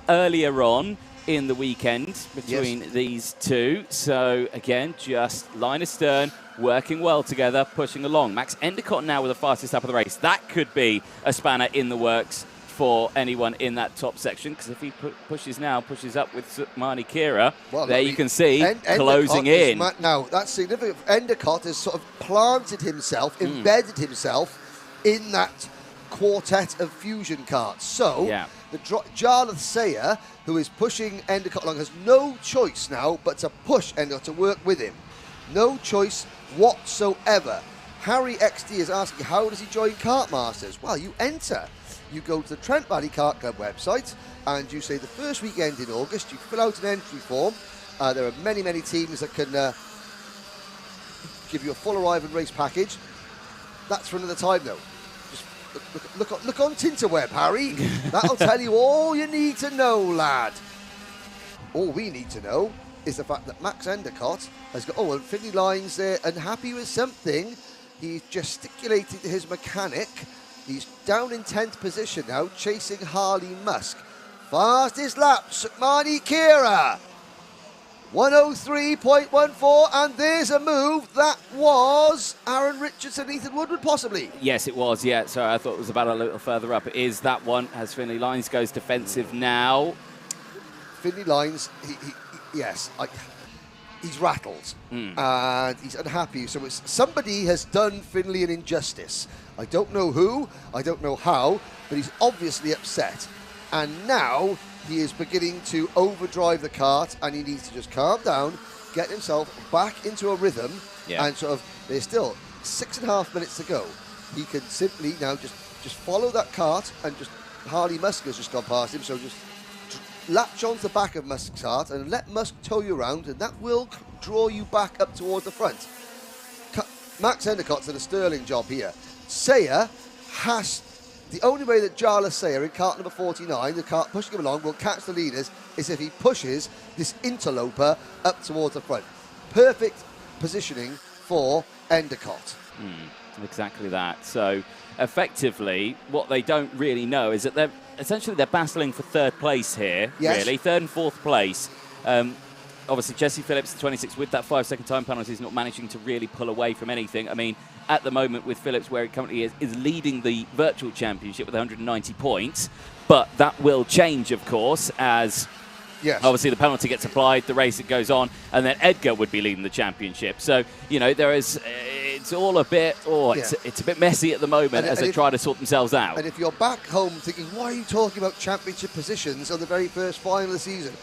earlier on in the weekend between these two. So, again, just line astern, working well together, pushing along. Max Endicott now with the fastest lap of the race. That could be a spanner in the works for anyone in that top section, because if he pushes up with Sukmani Kira, there you can see closing in. Now, that's significant. Endicott has sort of planted himself, embedded himself in that quartet of Fusion karts. So, the Jarlath Sayer, who is pushing Endicott along, has no choice now but to push Endicott to work with him. No choice whatsoever. Harry XD is asking, how does he join Kartmasters? Well, you enter. You go to the Trent Valley Kart Club website and you say the first weekend in August, you fill out an entry form. There are many, many teams that can give you a full arrive and race package. That's for another time, though. Just look on Tinterweb, Harry. That'll tell you all you need to know, lad. All we need to know is the fact that Max Endicott has got, Finley Lines there, unhappy with something. He's gesticulated to his mechanic. He's down in 10th position now, chasing Harley Musk. Fastest lap, Sukmani Kira. 103.14, and there's a move. That was Aaron Richardson, Ethan Woodward, possibly. Yes, it was, yeah. So I thought it was about a little further up. It is that one, as Finley Lines goes defensive now. Finley Lines, he's rattled and he's unhappy. So somebody has done Finley an injustice. I don't know who, I don't know how, but he's obviously upset. And now he is beginning to overdrive the kart, and he needs to just calm down, get himself back into a rhythm, and sort of, there's still 6.5 minutes to go. He can simply now just follow that kart, and just Harley Musk has just gone past him, so just latch onto the back of Musk's kart and let Musk tow you around, and that will draw you back up towards the front. Max Endicott's done a sterling job here. Sayer has, the only way that Jarlath Sayer in kart number 49, the kart pushing him along, will catch the leaders is if he pushes this interloper up towards the front. Perfect positioning for Endicott. Exactly that. So effectively, what they don't really know is that they're battling for third place here, really. Third and fourth place. Obviously, Jesse Phillips, the 26, with that 5-second time penalty, is not managing to really pull away from anything. I mean, at the moment with Phillips, where he currently is leading the virtual championship with 190 points. But that will change, of course, as obviously the penalty gets applied, the race goes on, and then Edgar would be leading the championship. So, you know, there is, it's all a bit, it's a bit messy at the moment as they try to sort themselves out. And if you're back home thinking, why are you talking about championship positions on the very first final of the season?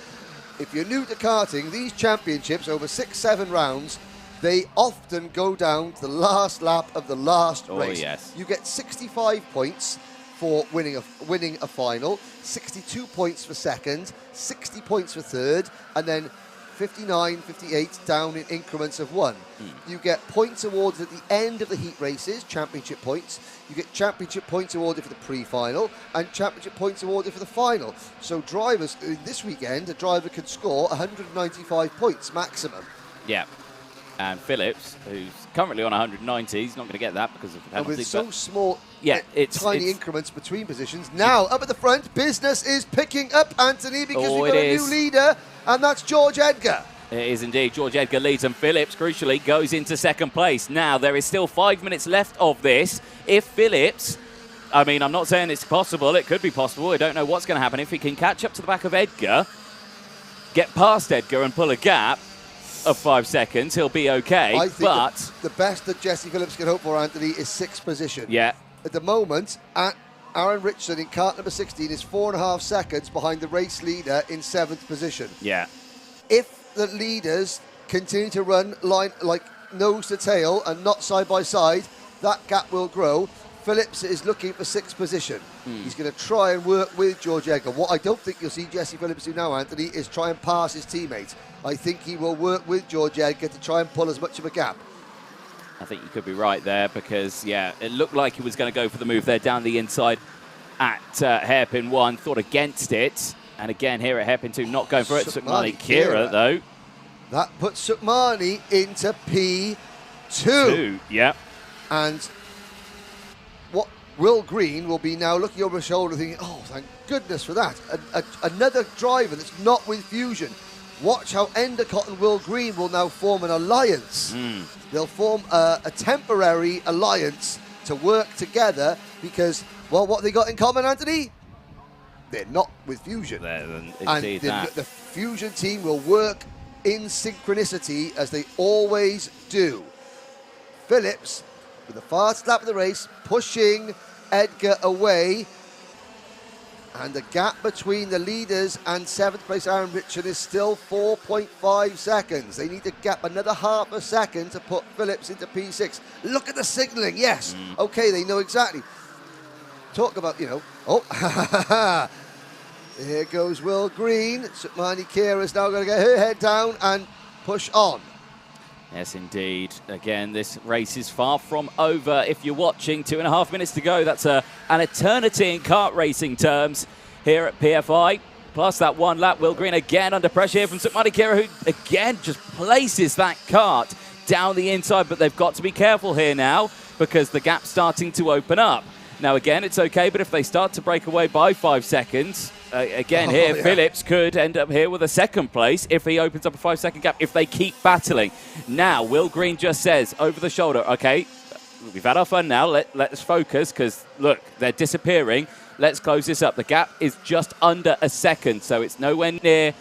If you're new to karting, these championships over 6-7 rounds, they often go down to the last lap of the last race. You get 65 points for winning a final, 62 points for second, 60 points for third, and then 59, 58 down in increments of 1. You get points awarded at the end of the heat races, championship points. You get championship points awarded for the pre-final and championship points awarded for the final. So drivers, this weekend, a driver could score 195 points maximum. Yeah. And Phillips, who's currently on 190, he's not going to get that because of the penalty. With so small, it's tiny increments between positions. Now, up at the front, business is picking up, Anthony, because we've got a new leader, and that's George Edgar. It is indeed. George Edgar leads, and Phillips, crucially, goes into second place. Now, there is still 5 minutes left of this. If Phillips, I mean, I'm not saying it's possible. It could be possible. I don't know what's going to happen. If he can catch up to the back of Edgar, get past Edgar and pull a gap of 5 seconds, he'll be okay. I think the best that Jesse Phillips can hope for, Anthony, is 6th position. Yeah. At the moment, Aaron Richardson in cart number 16 is 4.5 seconds behind the race leader in 7th position. Yeah. If the leaders continue to run line like nose to tail and not side by side, that gap will grow. Phillips is looking for 6th position. He's going to try and work with George Edgar. What I don't think you'll see Jesse Phillips do now, Anthony, is try and pass his teammates. I think he will work with George Edgar to try and pull as much of a gap. I think you could be right there because, yeah, it looked like he was going to go for the move there down the inside at hairpin 1, thought against it. And again, here at hairpin 2, not going for it. Sukmani Kira, though. That puts Sukmani into P2. Yeah. And what Will Green will be now looking over his shoulder thinking, oh, thank goodness for that. Another driver that's not with Fusion. Watch how Endicott and Will Green will now form an alliance. They'll form a temporary alliance to work together because, well, what they got in common, Anthony? They're not with Fusion. And the Fusion team will work in synchronicity as they always do. Phillips, with the fastest lap of the race, pushing Edgar away. And the gap between the leaders and 7th place Aaron Richard is still 4.5 seconds. They need to gap another half a second to put Phillips into P6. Look at the signalling, yes. Okay, they know exactly. Talk about, oh, here goes Will Green. Sukmani Kira is now going to get her head down and push on. Yes, indeed. Again, this race is far from over. If you're watching, 2.5 minutes to go. That's an eternity in kart racing terms here at PFI. Plus that 1 lap. Will Green again under pressure here from Sukmani Kira, who again just places that kart down the inside. But they've got to be careful here now because the gap's starting to open up. Now, again, it's okay, but if they start to break away by 5 seconds, Phillips could end up here with a 2nd place if he opens up a 5-second gap, if they keep battling. Now, Will Green just says over the shoulder, okay, we've had our fun now, let's focus, because, look, they're disappearing. Let's close this up. The gap is just under a second, so it's nowhere near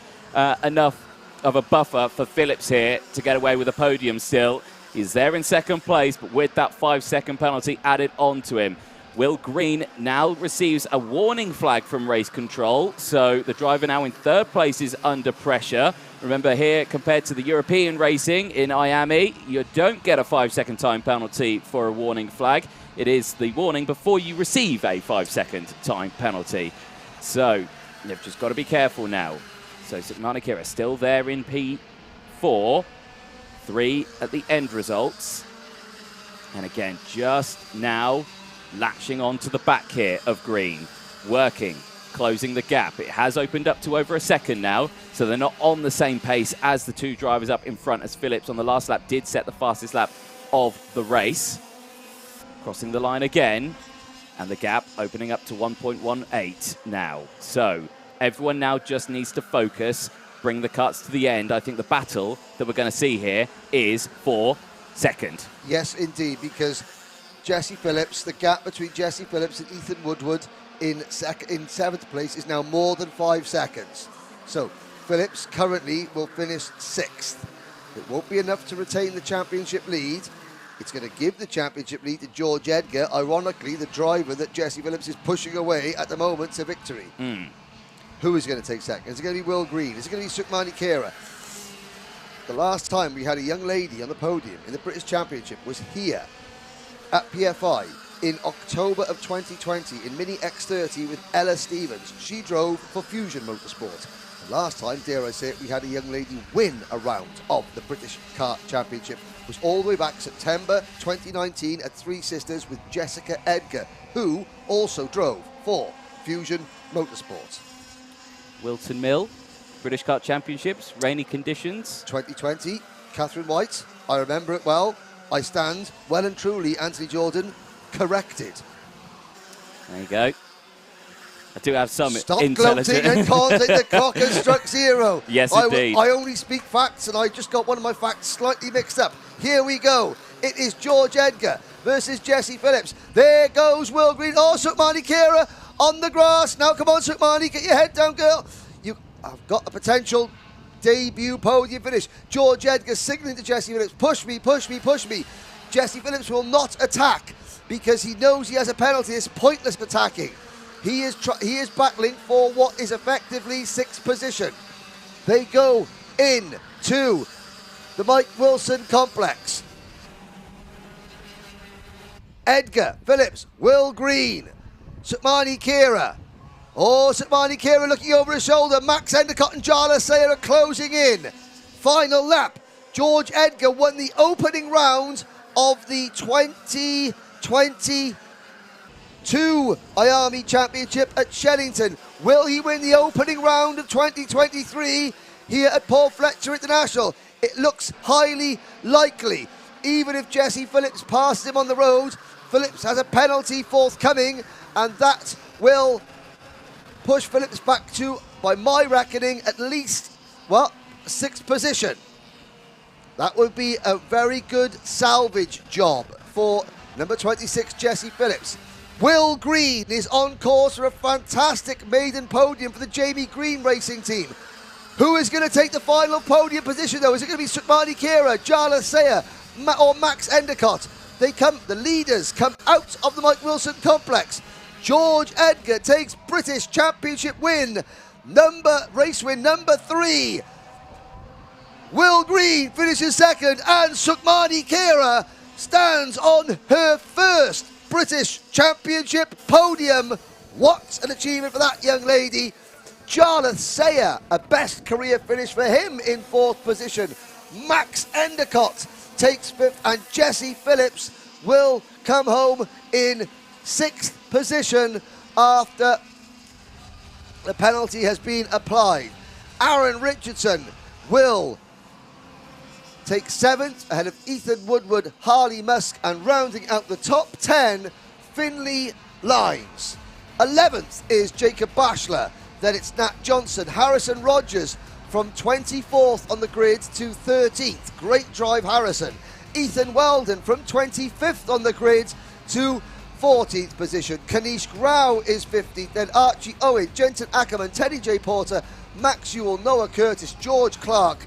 enough of a buffer for Phillips here to get away with a podium still. He's there in 2nd place, but with that 5-second penalty added onto him. Will Green now receives a warning flag from race control, so the driver now in 3rd place is under pressure. Remember here, compared to the European racing in IAME, you don't get a 5-second time penalty for a warning flag. It is the warning before you receive a 5-second time penalty. So you've just got to be careful now. So Sukmani Kira still there in P4, 3 at the end results. And again, just now latching onto the back here of Green, working, closing the gap. It has opened up to over a second now, so they're not on the same pace as the 2 drivers up in front, as Phillips on the last lap did set the fastest lap of the race. Crossing the line again, and the gap opening up to 1.18 now. So everyone now just needs to focus, bring the karts to the end. I think the battle that we're going to see here is for 2nd. Yes, indeed, because Jesse Phillips, the gap between Jesse Phillips and Ethan Woodward in 7th place is now more than 5 seconds. So Phillips currently will finish 6th. It won't be enough to retain the championship lead. It's going to give the championship lead to George Edgar, ironically the driver that Jesse Phillips is pushing away at the moment to victory. Who is going to take 2nd? Is it going to be Will Green? Is it going to be Sukmani Kira? The last time we had a young lady on the podium in the British Championship was here at PFI in October of 2020 in Mini X30 with Ella Stevens. She drove for Fusion Motorsport. The last time, dare I say it, we had a young lady win a round of the British Kart Championship. It was all the way back September 2019 at Three Sisters with Jessica Edgar, who also drove for Fusion Motorsport. Wilton Mill, British Kart Championships, rainy conditions. 2020, Catherine White. I remember it well. I stand well and truly, Anthony Jordan, corrected. There you go. I do have some Stop intelligent... gloating and causing the clock has struck 0. Yes, indeed. I only speak facts, and I just got one of my facts slightly mixed up. Here we go. It is George Edgar versus Jesse Phillips. There goes Will Green. Oh, Sukmani Kira on the grass. Now, come on, Sukmani, get your head down, girl. I've got a potential debut podium finish. George Edgar signaling to Jesse Phillips, push me, push me, push me. Jesse Phillips will not attack because he knows he has a penalty. It's pointless attacking. He is battling for what is effectively 6th position. They go in to the Mike Wilson complex. Edgar, Phillips, Will Green, Sukmani Kira. Oh, Sukmani Kira looking over his shoulder. Max Endicott and Jala Sayer are closing in. Final lap. George Edgar won the opening round of the 2022 IAME Championship at Shellington. Will he win the opening round of 2023 here at Paul Fletcher International? It looks highly likely. Even if Jesse Phillips passes him on the road, Phillips has a penalty forthcoming, and that will push Phillips back to, by my reckoning, at least, well, 6th position. That would be a very good salvage job for number 26, Jesse Phillips. Will Green is on course for a fantastic maiden podium for the Jamie Green racing team. Who is going to take the final podium position, though? Is it going to be Sukmani Kira, Jala Sayer, or Max Endicott? The leaders come out of the Mike Wilson complex. George Edgar takes British Championship win, race win number 3. Will Green finishes 2nd, and Sukmani Kira stands on her first British Championship podium. What an achievement for that young lady. Jala Sayer, a best career finish for him in 4th position. Max Endicott takes 5th, and Jesse Phillips will come home in 6th position after the penalty has been applied. Aaron Richardson will take 7th ahead of Ethan Woodward, Harley Musk, and rounding out the top 10, Finley Lines. 11th is Jacob Bashler. Then it's Nat Johnson, Harrison Rogers from 24th on the grid to 13th. Great drive, Harrison. Ethan Weldon from 25th on the grid to 14th position. Kanish Grau is 15th. Then Archie Owen, Jensen Ackerman, Teddy J. Porter, Max Ewell, Noah Curtis, George Clark,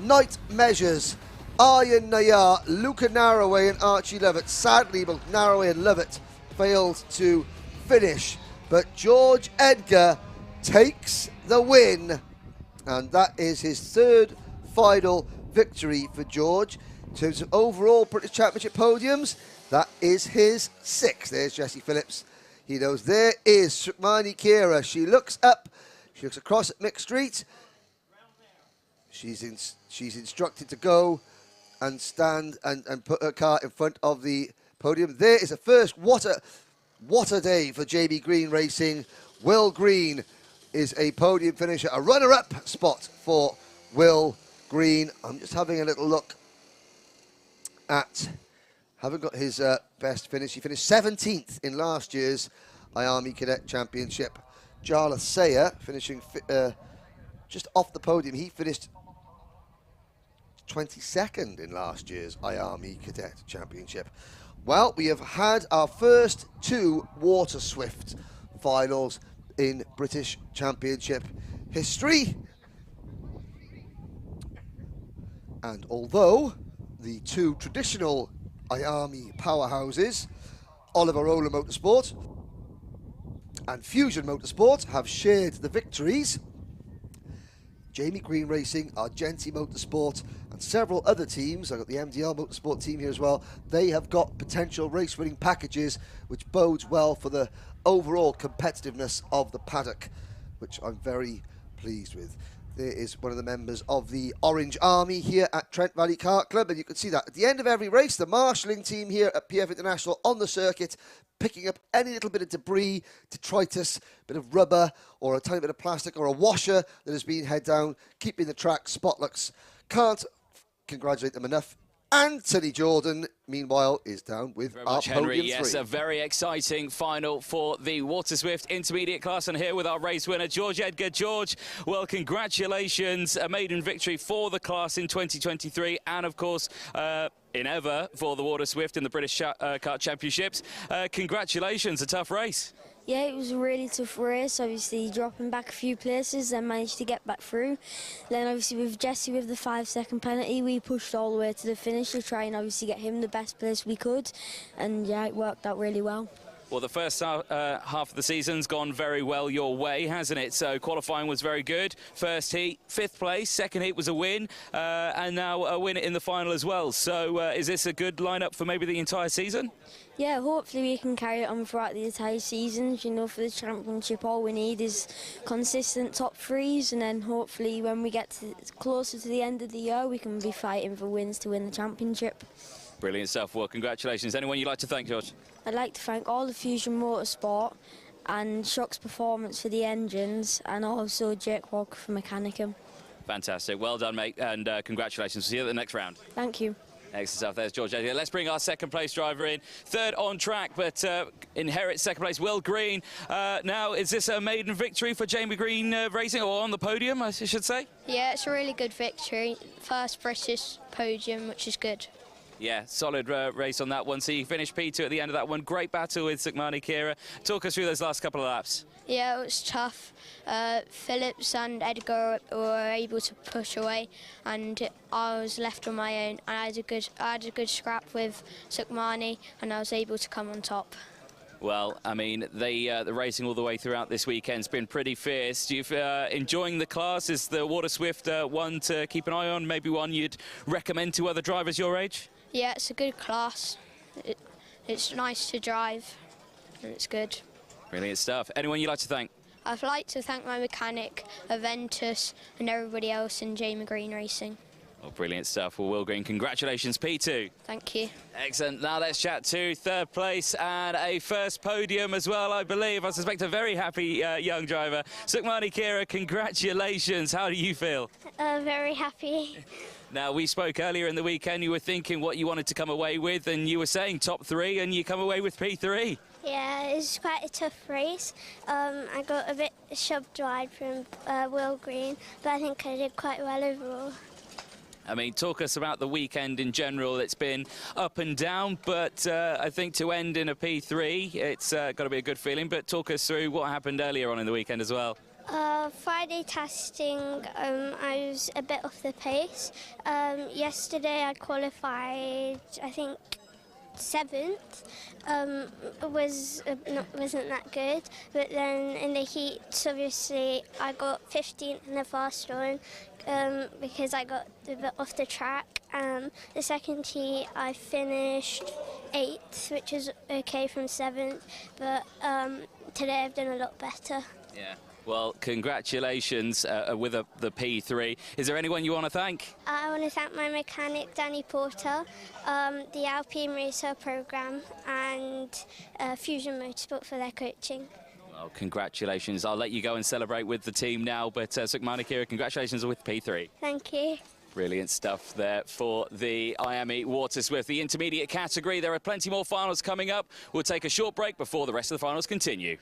Knight Measures, Aryan Nayar, Luca Narroway and Archie Lovett. Sadly, both Narroway and Lovett failed to finish. But George Edgar takes the win, and that is his 3rd final victory for George. In terms of overall British Championship podiums, that is his 6th. There's Jesse Phillips. He knows there is Sukmani Kira. She looks up, she looks across at Mick Street. She's instructed to go and stand and put her car in front of the podium. There is a first. What a day for Jamie Green Racing. Will Green is a podium finisher, a runner-up spot for Will Green. I'm just having a little look at, haven't got his best finish. He finished 17th in last year's IAME Cadet Championship. Jala Sayer finishing just off the podium. He finished 22nd in last year's IAME Cadet Championship. Well, we have had our first 2 Water Swift finals in British Championship history. And although the 2 traditional IAME powerhouses, Oliver Roller Motorsport and Fusion Motorsport, have shared the victories, Jamie Green Racing, Argenti Motorsport, and several other teams, I've got the MDL Motorsport team here as well, they have got potential race-winning packages, which bodes well for the overall competitiveness of the paddock, which I'm very pleased with. There is one of the members of the Orange Army here at Trent Valley Kart Club, and you can see that at the end of every race, the marshalling team here at PF International on the circuit, picking up any little bit of debris, detritus, bit of rubber, or a tiny bit of plastic, or a washer that has been head down, keeping the track spotless. Can't congratulate them enough. Anthony Jordan, meanwhile, is down with Very our much, Henry. podium Yes, three. a very exciting final for the Water Swift intermediate class. And here with our race winner, George Edgar. George, well, congratulations. A maiden victory for the class in 2023. And, of course, in ever for the Water Swift in the British Kart Championships. Congratulations, a tough race. Yeah, it was a really tough race, obviously dropping back a few places, then managed to get back through. Then obviously with Jesse with the 5-second penalty, we pushed all the way to the finish to try and obviously get him the best place we could. And yeah, it worked out really well. Well, the first half of the season's gone very well your way, hasn't it? So qualifying was very good. First heat, 5th place. Second heat was a win, and now a win in the final as well. So is this a good lineup for maybe the entire season? Yeah, hopefully we can carry it on throughout the entire season. You know, for the championship, all we need is consistent top threes, and then hopefully when we get closer to the end of the year, we can be fighting for wins to win the championship. Brilliant stuff. Well, congratulations. Anyone you'd like to thank, George? I'd like to thank all the Fusion Motorsport and Shock's Performance for the engines, and also Jake Walker for mechanicum. Fantastic. Well done, mate, and congratulations. See you at the next round. Thank you. Excellent stuff. There's George Edgar. Let's bring our second place driver in. Third on track, but inherits second place, Will Green. Now, is this a maiden victory for Jamie Green Racing, or on the podium, I should say? Yeah, it's a really good victory. First British podium, which is good. Yeah, solid race on that one. So you finished P2 at the end of that one. Great battle with Sukhmani Kira. Talk us through those last couple of laps. Yeah, it was tough. Phillips and Edgar were able to push away, and I was left on my own. And I had a good scrap with Sukhmani, and I was able to come on top. Well, I mean, the racing all the way throughout this weekend's been pretty fierce. Do you enjoying the class? Is the Water Swift one to keep an eye on? Maybe one you'd recommend to other drivers your age? Yeah, it's a good class. It's nice to drive, and it's good. Brilliant stuff. Anyone you'd like to thank? I'd like to thank my mechanic, Aventus, and everybody else in Jamie Green Racing. Well, brilliant stuff. Well, Will Green, congratulations, P2. Thank you. Excellent. Now let's chat to third place and a first podium as well, I believe. I suspect a very happy young driver. Sukhmani Kira, congratulations. How do you feel? Very happy. Now, we spoke earlier in the weekend. You were thinking what you wanted to come away with, and you were saying top 3, and you come away with P3. Yeah, it was quite a tough race. I got a bit shoved wide from Will Green, but I think I did quite well overall. I mean, talk us about the weekend in general. It's been up and down, but I think to end in a P3, it's got to be a good feeling. But talk us through what happened earlier on in the weekend as well. Friday testing, I was a bit off the pace. Yesterday I qualified, I think, 7th. Wasn't that good, but then in the heats, obviously, I got 15th in the fast one because I got a bit off the track. The second heat, I finished 8th, which is okay from 7th, but today I've done a lot better. Yeah. Well, congratulations with the P3. Is there anyone you want to thank? I want to thank my mechanic, Danny Porter, the Alpine Racer programme, and Fusion Motorsport for their coaching. Well, congratulations. I'll let you go and celebrate with the team now, but Sukhmani Kira, congratulations with P3. Thank you. Brilliant stuff there for the IAME Water Swift, the intermediate category. There are plenty more finals coming up. We'll take a short break before the rest of the finals continue.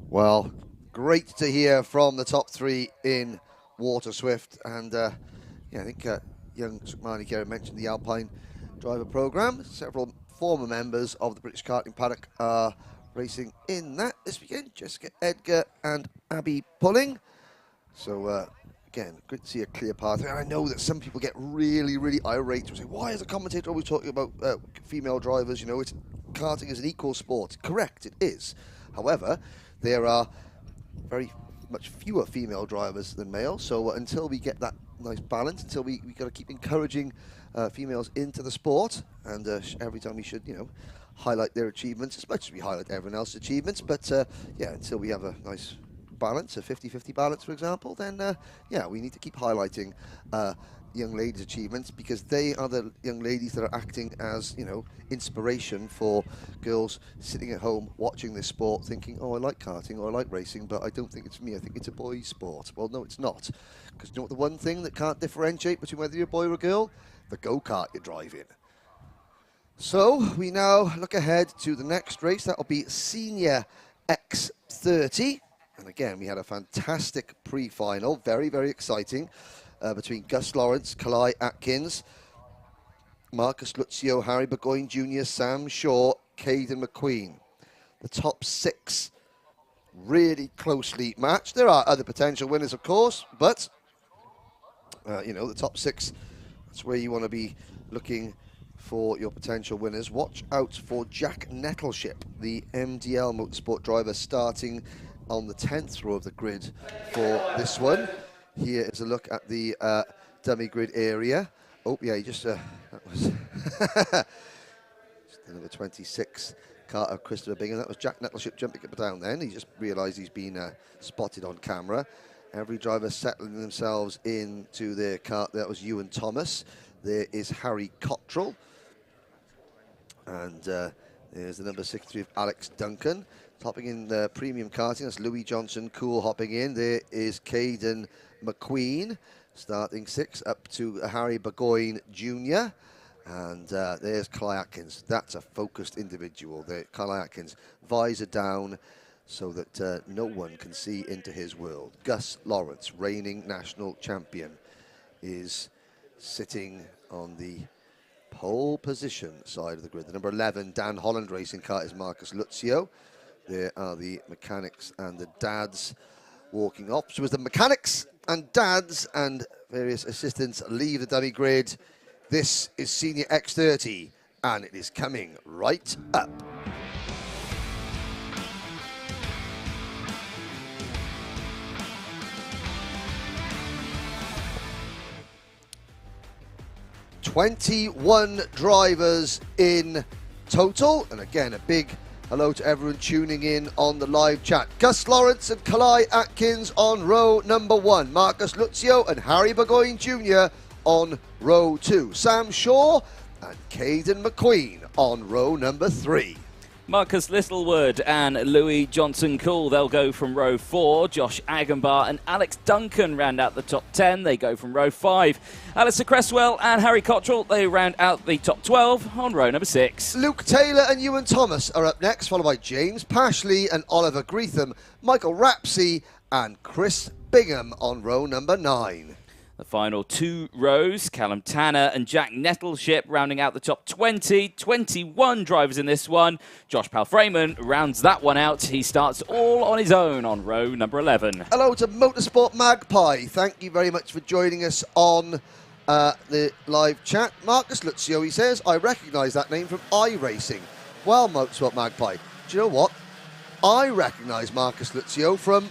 Well, great to hear from the top 3 in Water Swift. And yeah, I think young Sukhmani Kira mentioned the Alpine Driver Programme. Several former members of the British Karting Paddock are racing in that this weekend. Jessica Edgar and Abby Pulling. So, again, good to see a clear path. And I know that some people get really, really irate and say, why is a commentator always talking about female drivers? You know, karting is an equal sport. Correct, it is. However, there are very much fewer female drivers than males. So until we get that nice balance, until we got to keep encouraging females into the sport. And every time we should, you know, highlight their achievements as much as we highlight everyone else's achievements. But, yeah, until we have a nice balance, a 50-50 balance, for example, then, yeah, we need to keep highlighting young ladies' achievements, because they are the young ladies that are acting as, you know, inspiration for girls sitting at home watching this sport thinking, oh, I like karting or I like racing, but I don't think it's for me, I think it's a boys' sport. Well, no, it's not. Because you know what the one thing that can't differentiate between whether you're a boy or a girl? The go-kart you're driving. So we now look ahead to the next race. That will be Senior X30. And again, we had a fantastic pre-final, very, very exciting, between Gus Lawrence, Kalai Atkins, Marcus Lucio, Harry Burgoyne Jr., Sam Shaw, Caden McQueen. The top 6 really closely matched. There are other potential winners, of course, but, you know, the top 6, that's where you want to be looking for your potential winners. Watch out for Jack Nettleship, the MDL Motorsport driver, starting on the 10th row of the grid for this one. Here is a look at the dummy grid area. Oh, yeah, he just, that was number 26, Carter Christopher Bingham. That was Jack Nettleship jumping up and down then. He just realised he's been spotted on camera. Every driver settling themselves into their car. That was Ewan Thomas. There is Harry Cottrell. And there's the number 63 of Alex Duncan. Hopping in the premium karting, that's Louis Johnson Cool hopping in. There is Caden McQueen, starting 6, up to Harry Burgoyne Jr. And there's Kalai Atkins. That's a focused individual there. Kalai Atkins, visor down so that no one can see into his world. Gus Lawrence, reigning national champion, is sitting on the pole position side of the grid. The number 11 Dan Holland racing car is Marcus Lucio. There are the mechanics and the dads walking off. So as the mechanics and dads and various assistants leave the dummy grid, this is Senior X30, and it is coming right up. "21 drivers in total," and again a big hello to everyone tuning in on the live chat. Gus Lawrence and Kalai Atkins on row number 1. Marcus Lucio and Harry Burgoyne Jr. on row 2. Sam Shaw and Caden McQueen on row number 3. Marcus Littlewood and Louis Johnson Cool, they'll go from row 4. Josh Agenbar and Alex Duncan round out the top 10. They go from row 5. Alistair Cresswell and Harry Cottrell, they round out the top 12 on row number 6. Luke Taylor and Ewan Thomas are up next, followed by James Pashley and Oliver Greetham, Michael Rapsey and Chris Bingham on row number 9. The final 2 rows, Callum Tanner and Jack Nettleship rounding out the top 20. 21 drivers in this one. Josh Palfreyman rounds that one out. He starts all on his own on row number 11. Hello to Motorsport Magpie. Thank you very much for joining us on the live chat. Marcus Lucio, he says, I recognise that name from iRacing. Well, Motorsport Magpie, do you know what? I recognise Marcus Lucio from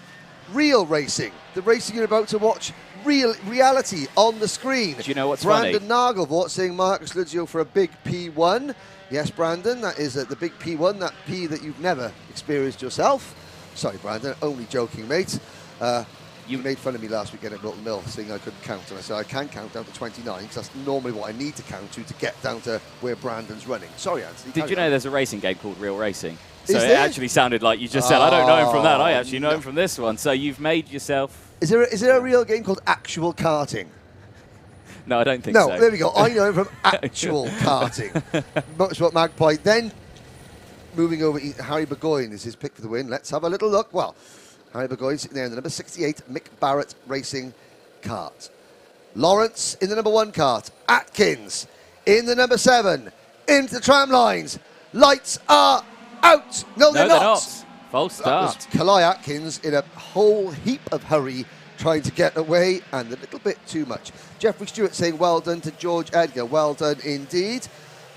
real racing. The racing you're about to watch, reality on the screen. Do you know what's Brandon funny? Nagelvort saying Marcus Lucio for a big P1. Yes, Brandon, that is the big P1, that P that you've never experienced yourself. Sorry, Brandon, only joking, mate. You made fun of me last weekend at Milton Mill, saying I couldn't count, and I said I can count down to 29, because that's normally what I need to count to get down to where Brandon's running. Sorry, Anthony. Did you know there's a racing game called Real Racing? So Is it there? actually sounded like you just said, I don't know him from that, I actually know no. him from this one. So you've made yourself... Is there a real game called Actual Karting? No, I don't think no, so. There we go. I know him from Actual Karting. Motorsport Magpie. Then, moving over, Harry Burgoyne is his pick for the win. Let's have a little look. Well, Harry Burgoyne sitting there in the number 68 Mick Barrett Racing kart. Lawrence in the number 1 kart. Atkins in the number 7. Into the tram lines. Lights are Out! No, they're not. False start. Kalai Atkins in a whole heap of hurry trying to get away, and a little bit too much. Jeffrey Stewart saying well done to George Edgar. Well done indeed.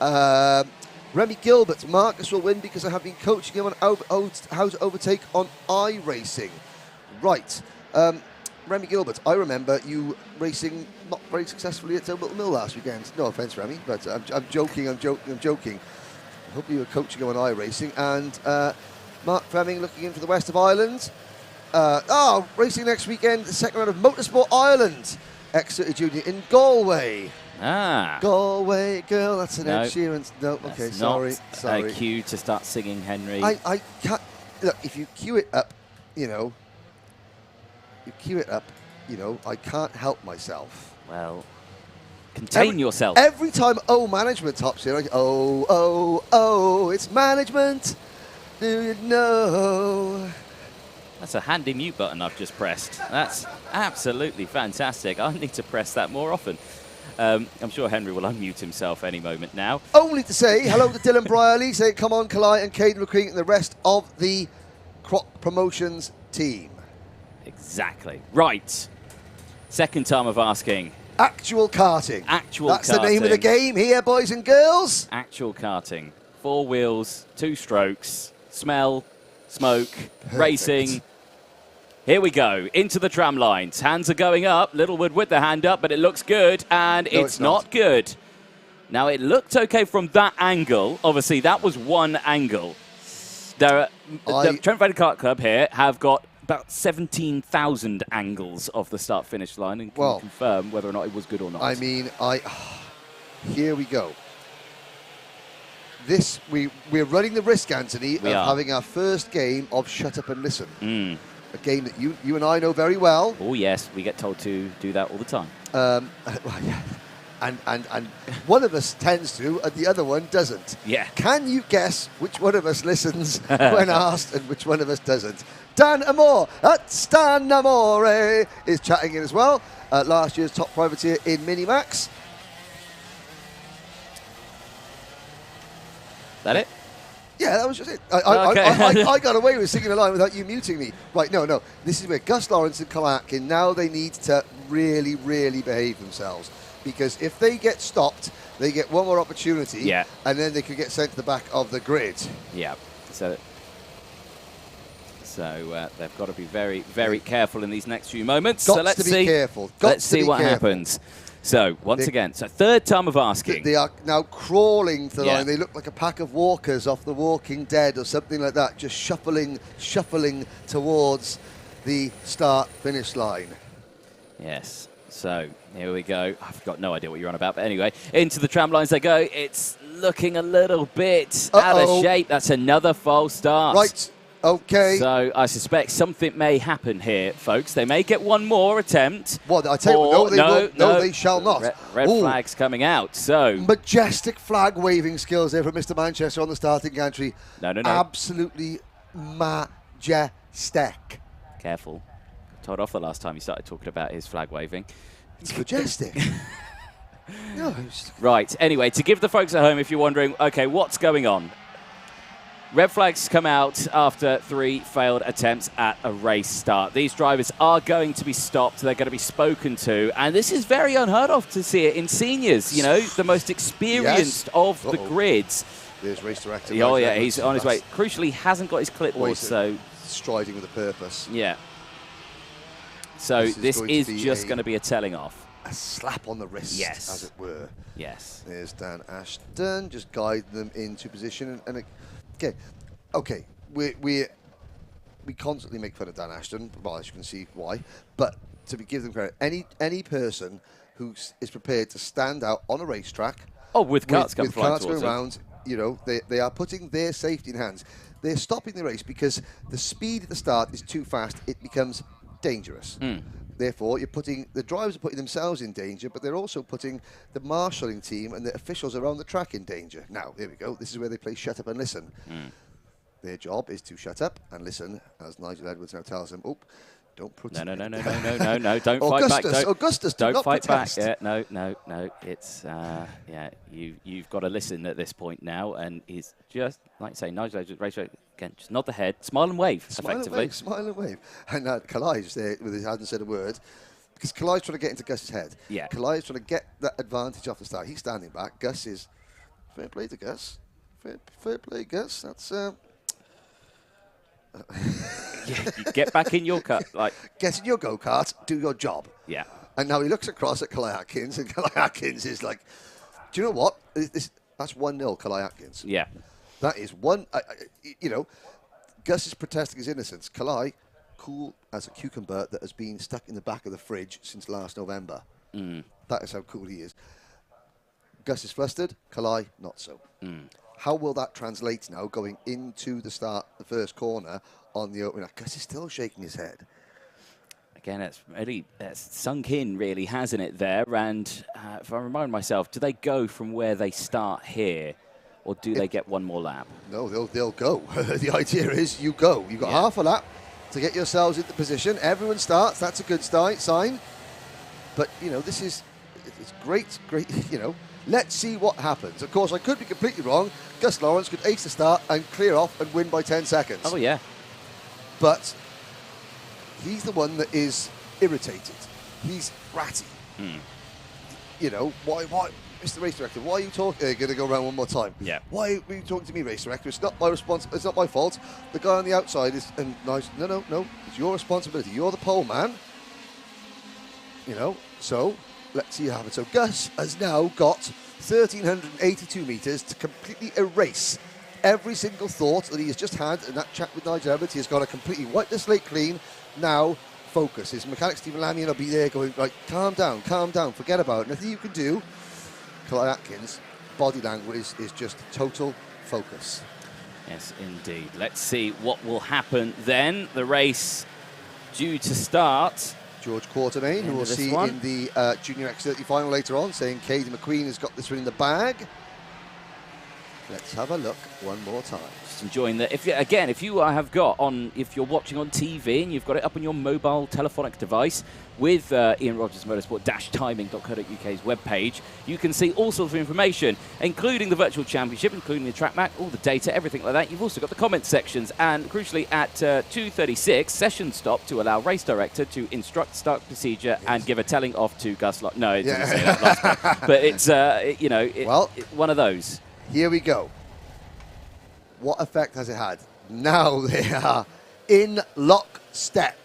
Remy Gilbert, Marcus will win because I have been coaching him on how to overtake on iRacing. Right. Remy Gilbert, I remember you racing not very successfully at Tilbury Mill last weekend. No offence, Remy, but I'm joking. I hope you were coaching him on iRacing. And Mark Fleming looking in for the West of Ireland. Racing next weekend, the second round of Motorsport Ireland. X30 Junior in Galway. Galway girl, that's an Ed Sheeran. No, okay, sorry. A cue to start singing, Henry. I can't. Look, if you cue it up, I can't help myself. Well, contain yourself. Every time management hops in, it's management. Do you know? That's a handy mute button I've just pressed. That's absolutely fantastic. I need to press that more often. I'm sure Henry will unmute himself any moment now. Only to say hello to Dylan Brierley, saying come on, Kalai and Caden McQueen and the rest of the Promotions team. Exactly. Right. Second time of asking. Actual karting. That's the name of the game here, boys and girls. Actual karting. 4 wheels, 2 strokes, smell, smoke, racing. Here we go, into the tram lines. Hands are going up. Littlewood with the hand up, but it looks good, and it's not good. Now, it looked okay from that angle. Obviously, that was one angle. The Trent Valley Kart Club here have got about 17,000 angles of the start-finish line and can confirm whether or not it was good or not. I mean, here we go. We're running the risk, Anthony, of having our first game of Shut Up and Listen. A game that you and I know very well. Oh, yes. We get told to do that all the time. And one of us tends to, and the other one doesn't. Yeah. Can you guess which one of us listens when asked and which one of us doesn't? Dan Amore at Stan Amore is chatting in as well. Last year's top privateer in Minimax. That it? Yeah, that was just it. I got away with singing a line without you muting me. Right, no. This is where Gus Lawrence and Kalak, now they need to really, really behave themselves. Because if they get stopped, they get one more opportunity, and then they could get sent to the back of the grid. Yeah, so they've got to be very, very careful in these next few moments. Let's be careful. Let's see what happens. So, once again, third time of asking. They are now crawling to the line. They look like a pack of walkers off The Walking Dead or something like that, just shuffling towards the start-finish line. Yes. So, here we go. I've got no idea what you're on about, but anyway, into the tram lines they go. It's looking a little bit out of shape. That's another false start. Right. Okay. So I suspect something may happen here, folks. They may get one more attempt. Well, I tell you what, no, they shall not. Red flag's coming out. So majestic flag waving skills there from Mr. Manchester on the starting gantry. No. Absolutely majestic. Careful. Told off the last time he started talking about his flag waving. It's majestic. No. Right. Anyway, to give the folks at home, if you're wondering, okay, what's going on? Red flags come out after 3 failed attempts at a race start. These drivers are going to be stopped. They're going to be spoken to. And this is very unheard of to see it in seniors, the most experienced of the grids. There's race director. Oh, yeah, he's on his way. Crucially, hasn't got his clipboard, so... Striding with a purpose. Yeah. So this is just going to be a telling off. A slap on the wrist, as it were. Yes. There's Dan Ashton, just guiding them into position. Okay. We constantly make fun of Dan Ashton. Well, as you can see why. But to give them credit, any person who is prepared to stand out on a racetrack. Oh, with karts going around, they are putting their safety in hands. They're stopping the race because the speed at the start is too fast. It becomes dangerous. Therefore, the drivers are putting themselves in danger, but they're also putting the marshalling team and the officials around the track in danger. Now, here we go. This is where they play shut up and listen. Their job is to shut up and listen, as Nigel Edwards now tells them, Don't put No, don't fight back. Augustus, don't fight protest. back. Yeah, no. It's, yeah, you've got to listen at this point now. And he's just, like you say, nice race, again, just nod the head, smile and wave, effectively. Smile and wave. And Kalai's there with his hasn't said a word. Because Kalai's trying to get into Gus's head. Yeah. Kalai's trying to get that advantage off the start. He's standing back. Gus is, fair play to Gus. Fair play, Gus. That's... Yeah, you get back in your car. Get in your go-kart, do your job. Yeah. And now he looks across at Kalai Atkins, and Kalai Atkins is like, do you know what? That's 1-0, Kalai Atkins. Yeah. That is one, you know, Gus is protesting his innocence. Kalai, cool as a cucumber that has been stuck in the back of the fridge since last November. That is how cool he is. Gus is flustered, Kalai, not so. How will that translate now going into the first corner on the opener? Gus is still shaking his head. Again, it's really sunk in, really, hasn't it, there? And if I remind myself, do they go from where they start here, or do they get one more lap? No, they'll go. The idea is you go. You've got half a lap to get yourselves into position. Everyone starts. That's a good sign. But, you know, it's great, you know. Let's see what happens. Of course, I could be completely wrong. Gus Lawrence could ace the start and clear off and win by 10 seconds. Oh, yeah. But he's the one that is irritated. He's ratty. You know, why, Mr. Race Director, why are you talking? Going to go around one more time. Yeah. Why are you talking to me, Race Director? It's not my it's not my fault. The guy on the outside is nice. No. It's your responsibility. You're the pole man. You know, so let's see what happens. So Gus has now got 1,382 metres to completely erase every single thought that he has just had in that chat with Nigel Edwards. He has got to completely wipe the slate clean. Now, focus. His mechanic, Stephen Lanyon, will be there going, right, calm down, forget about it. Nothing you can do. Kalai Atkins, body language is just total focus. Yes, indeed. Let's see what will happen then. The race due to start. George Quartermain, who we'll see in the Junior X30 Final later on, saying Caden McQueen has got this one in the bag. Let's have a look one more time. Just enjoying that. If you're watching on TV and you've got it up on your mobile telephonic device with Ian Rogers Motorsport-timing.co.uk's webpage, you can see all sorts of information, including the virtual championship, including the track map, all the data, everything like that. You've also got the comment sections, and crucially at 2:36, session stop to allow race director to instruct start procedure and give a telling off to Gus. No, it doesn't say that last one. But it's one of those. Here we go. What effect has it had? Now they are in lockstep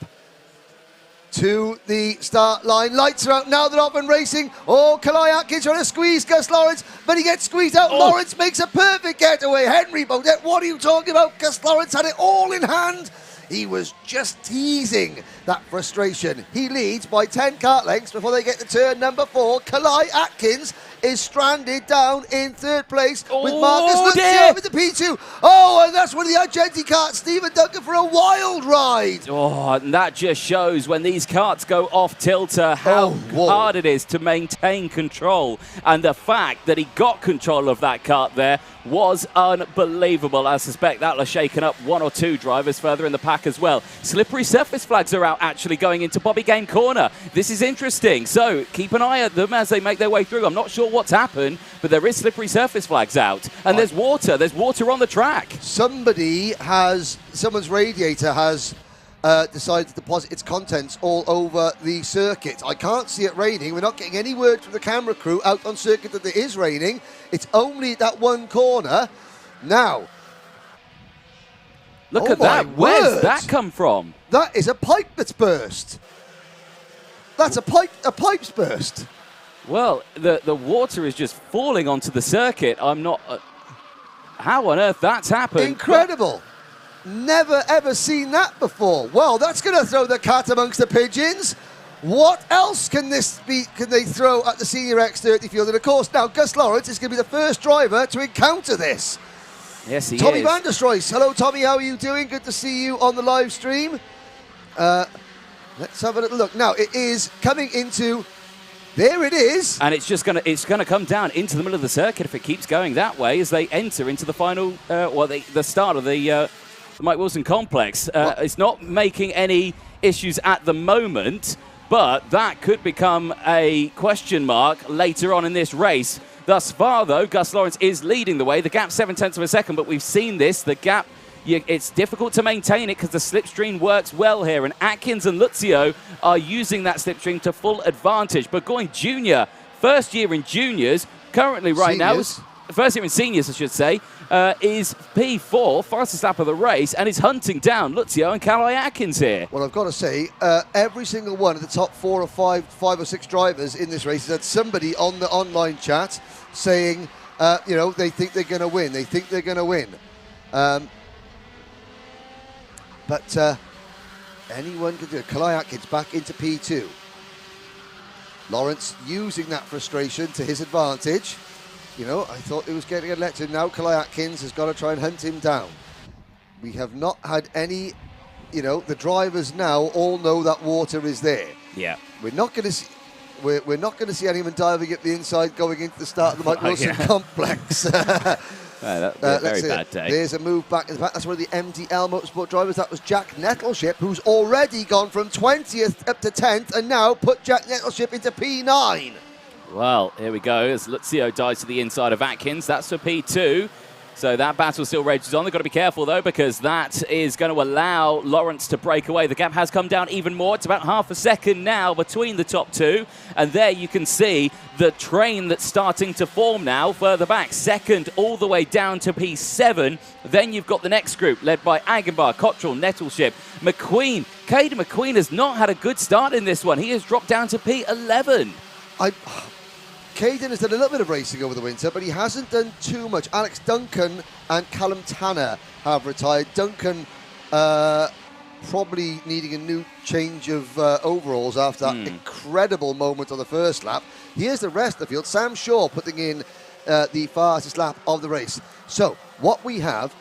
to the start line. Lights are out now. They're off and racing. Oh, Kalai Atkins trying to squeeze Gus Lawrence, but he gets squeezed out. Oh. Lawrence makes a perfect getaway. Henry Bodette, what are you talking about? Gus Lawrence had it all in hand. He was just teasing that frustration. He leads by 10 kart lengths before they get to turn number 4. Kalai Atkins is stranded down in third place with Marcus Lucia with the P2. Oh, and that's one of the Argenti karts. Stephen Duncan for a wild ride. Oh, and that just shows when these karts go off tilter how hard it is to maintain control. And the fact that he got control of that kart there was unbelievable. I suspect that will have shaken up one or two drivers further in the pack as well. Slippery surface flags are out actually going into Bobby Game Corner. This is interesting. So keep an eye at them as they make their way through. I'm not sure what's happened, but there is slippery surface flags out. And there's water. There's water on the track. Someone's radiator has decided to deposit its contents all over the circuit. I can't see it raining. We're not getting any word from the camera crew out on circuit that it is raining. It's only that one corner. Now, look at that. Where's that come from? That is a pipe that's burst. That's a pipe's burst. Well, the water is just falling onto the circuit. I'm not... how on earth that's happened? Incredible. Never, ever seen that before. Well, that's going to throw the cat amongst the pigeons. What else can they throw at the Senior X30 field? And, of course, now Gus Lawrence is going to be the first driver to encounter this. Yes, he Tommy is. Van der Stroys. Hello, Tommy. How are you doing? Good to see you on the live stream. Let's have a little look. Now, it is coming into... There it is. And it's gonna come down into the middle of the circuit if it keeps going that way as they enter into the final, the start of the Mike Wilson complex. It's not making any issues at the moment, but that could become a question mark later on in this race. Thus far, though, Gus Lawrence is leading the way. The gap 0.7 of a second, but we've seen this. The gap, it's difficult to maintain it because the slipstream works well here, and Atkins and Luzio are using that slipstream to full advantage. Burgoyne Jr., first year in juniors, currently right now, first year in seniors, I should say, is P4, fastest lap of the race, and is hunting down Luzio and Calais Atkins here. Well, I've got to say, every single one of the top 4 or 5 or 6 drivers in this race has had somebody on the online chat saying, you know, they think they're going to win. They think they're going to win. But anyone can do it. Calais Atkins back into P2. Lawrence using that frustration to his advantage. You know, I thought it was getting a lecture. Now Calais Atkins has got to try and hunt him down. We have not had any, you know, the drivers now all know that water is there. Yeah. We're not going to see, we're not going to see anyone diving at the inside going into the start of the Mike Wilson complex. That would be a very bad day. There's a move back in the back. That's one of the MDL Motorsport drivers. That was Jack Nettleship, who's already gone from 20th up to 10th and now put Jack Nettleship into P9. Well, here we go as Luzio dives to the inside of Atkins. That's for P2. So that battle still rages on. They've got to be careful, though, because that is going to allow Lawrence to break away. The gap has come down even more. It's about half a second now between the top two. And there you can see the train that's starting to form now further back. Second all the way down to P7. Then you've got the next group led by Agenbar, Cottrell, Nettleship, McQueen. Caden McQueen has not had a good start in this one. He has dropped down to P11. Caden has done a little bit of racing over the winter, but he hasn't done too much. Alex Duncan and Callum Tanner have retired. Duncan probably needing a new change of overalls after that incredible moment on the first lap. Here's the rest of the field. Sam Shaw putting in the fastest lap of the race. So what we have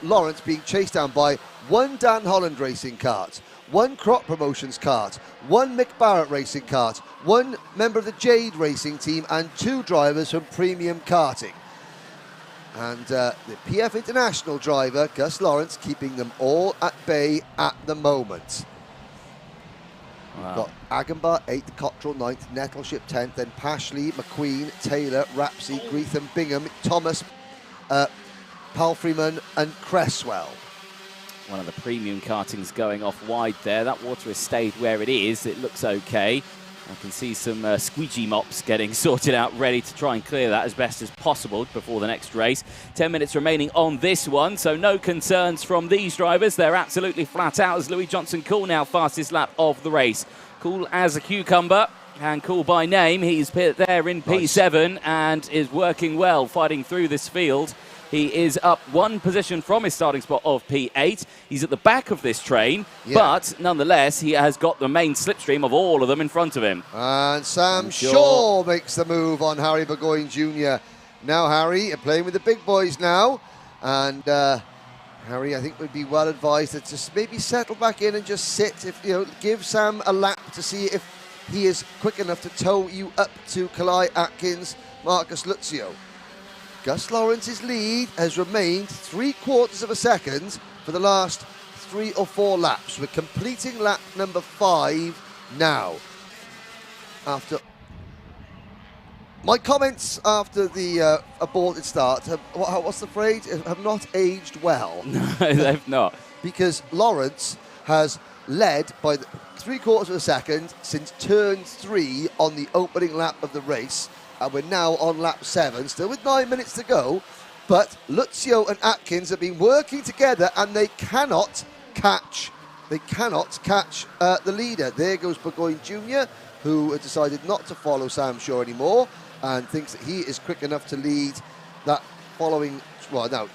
Lawrence being chased down by one Dan Holland racing kart, one Crop Promotions kart, one Mick Barrett racing kart, one member of the Jade racing team, and 2 drivers from Premium Karting. And the PF International driver, Gus Lawrence, keeping them all at bay at the moment. Wow. We've got Agenbar 8th, Cottrell 9th, Nettleship 10th, then Pashley, McQueen, Taylor, Rapsey, Greetham, Bingham, Thomas, Palfreyman and Cresswell. One of the Premium Kartings going off wide there. That water has stayed where it is. It looks okay. I can see some squeegee mops getting sorted out, ready to try and clear that as best as possible before the next race. 10 minutes remaining on this one, so no concerns from these drivers. They're absolutely flat out as Louis Johnson Cool now fastest lap of the race. Cool as a cucumber and Cool by name. He's there in P7 and is working well, fighting through this field. He is up 1 position from his starting spot of P8. He's at the back of this train, but nonetheless, he has got the main slipstream of all of them in front of him. And Sam Shaw makes the move on Harry Burgoyne Jr. Now Harry playing with the big boys now, and Harry I think would be well advised to just maybe settle back in and just sit. If you know, give Sam a lap to see if he is quick enough to tow you up to Calais Atkins, Marcus Luzio. Gus Lawrence's lead has remained 3/4 of a second for the last 3 or 4 laps. We're completing lap number 5 now. After my comments after the aborted start, what's the phrase? Have not aged well. No, they've not. Because Lawrence has led by 3/4 of a second since turn 3 on the opening lap of the race. And we're now on lap 7, still with 9 minutes to go. But Luzio and Atkins have been working together, and they cannot catch the leader. There goes Burgoyne Jr., who has decided not to follow Sam Shaw anymore, and thinks that he is quick enough to lead that following. Well, now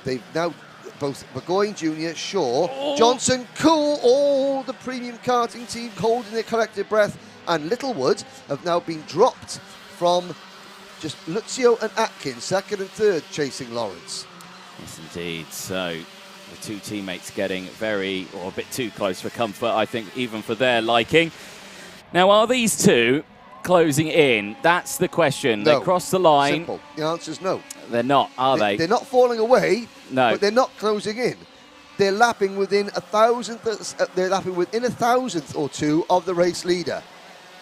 they've now both Burgoyne Jr., Shaw, Johnson, Cool, all the Premium Karting team holding their collective breath, and Littlewood have now been dropped from just Luzio and Atkins, second and third, chasing Lawrence. Yes, indeed. So the 2 teammates getting a bit too close for comfort, I think, even for their liking. Now, are these 2 closing in? That's the question. No. They cross the line. Simple. The answer's no. They're not, are they? They're not falling away, no. But they're not closing in. they're lapping within a thousandth or two of the race leader,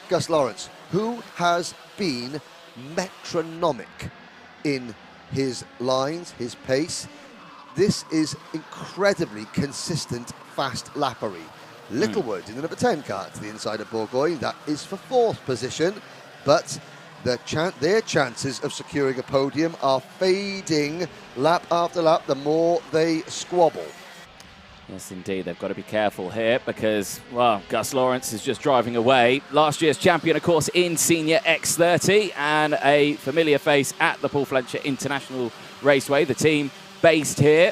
Gus Lawrence, who has been metronomic in his lines, his pace. This is incredibly consistent, fast lappery. Littlewood in the number 10 car to the inside of Bourgogne. That is for 4th position, but their chances of securing a podium are fading lap after lap the more they squabble. Yes, indeed. They've got to be careful here because, well, Gus Lawrence is just driving away. Last year's champion, of course, in Senior X30 and a familiar face at the Paul Fletcher International Raceway. The team based here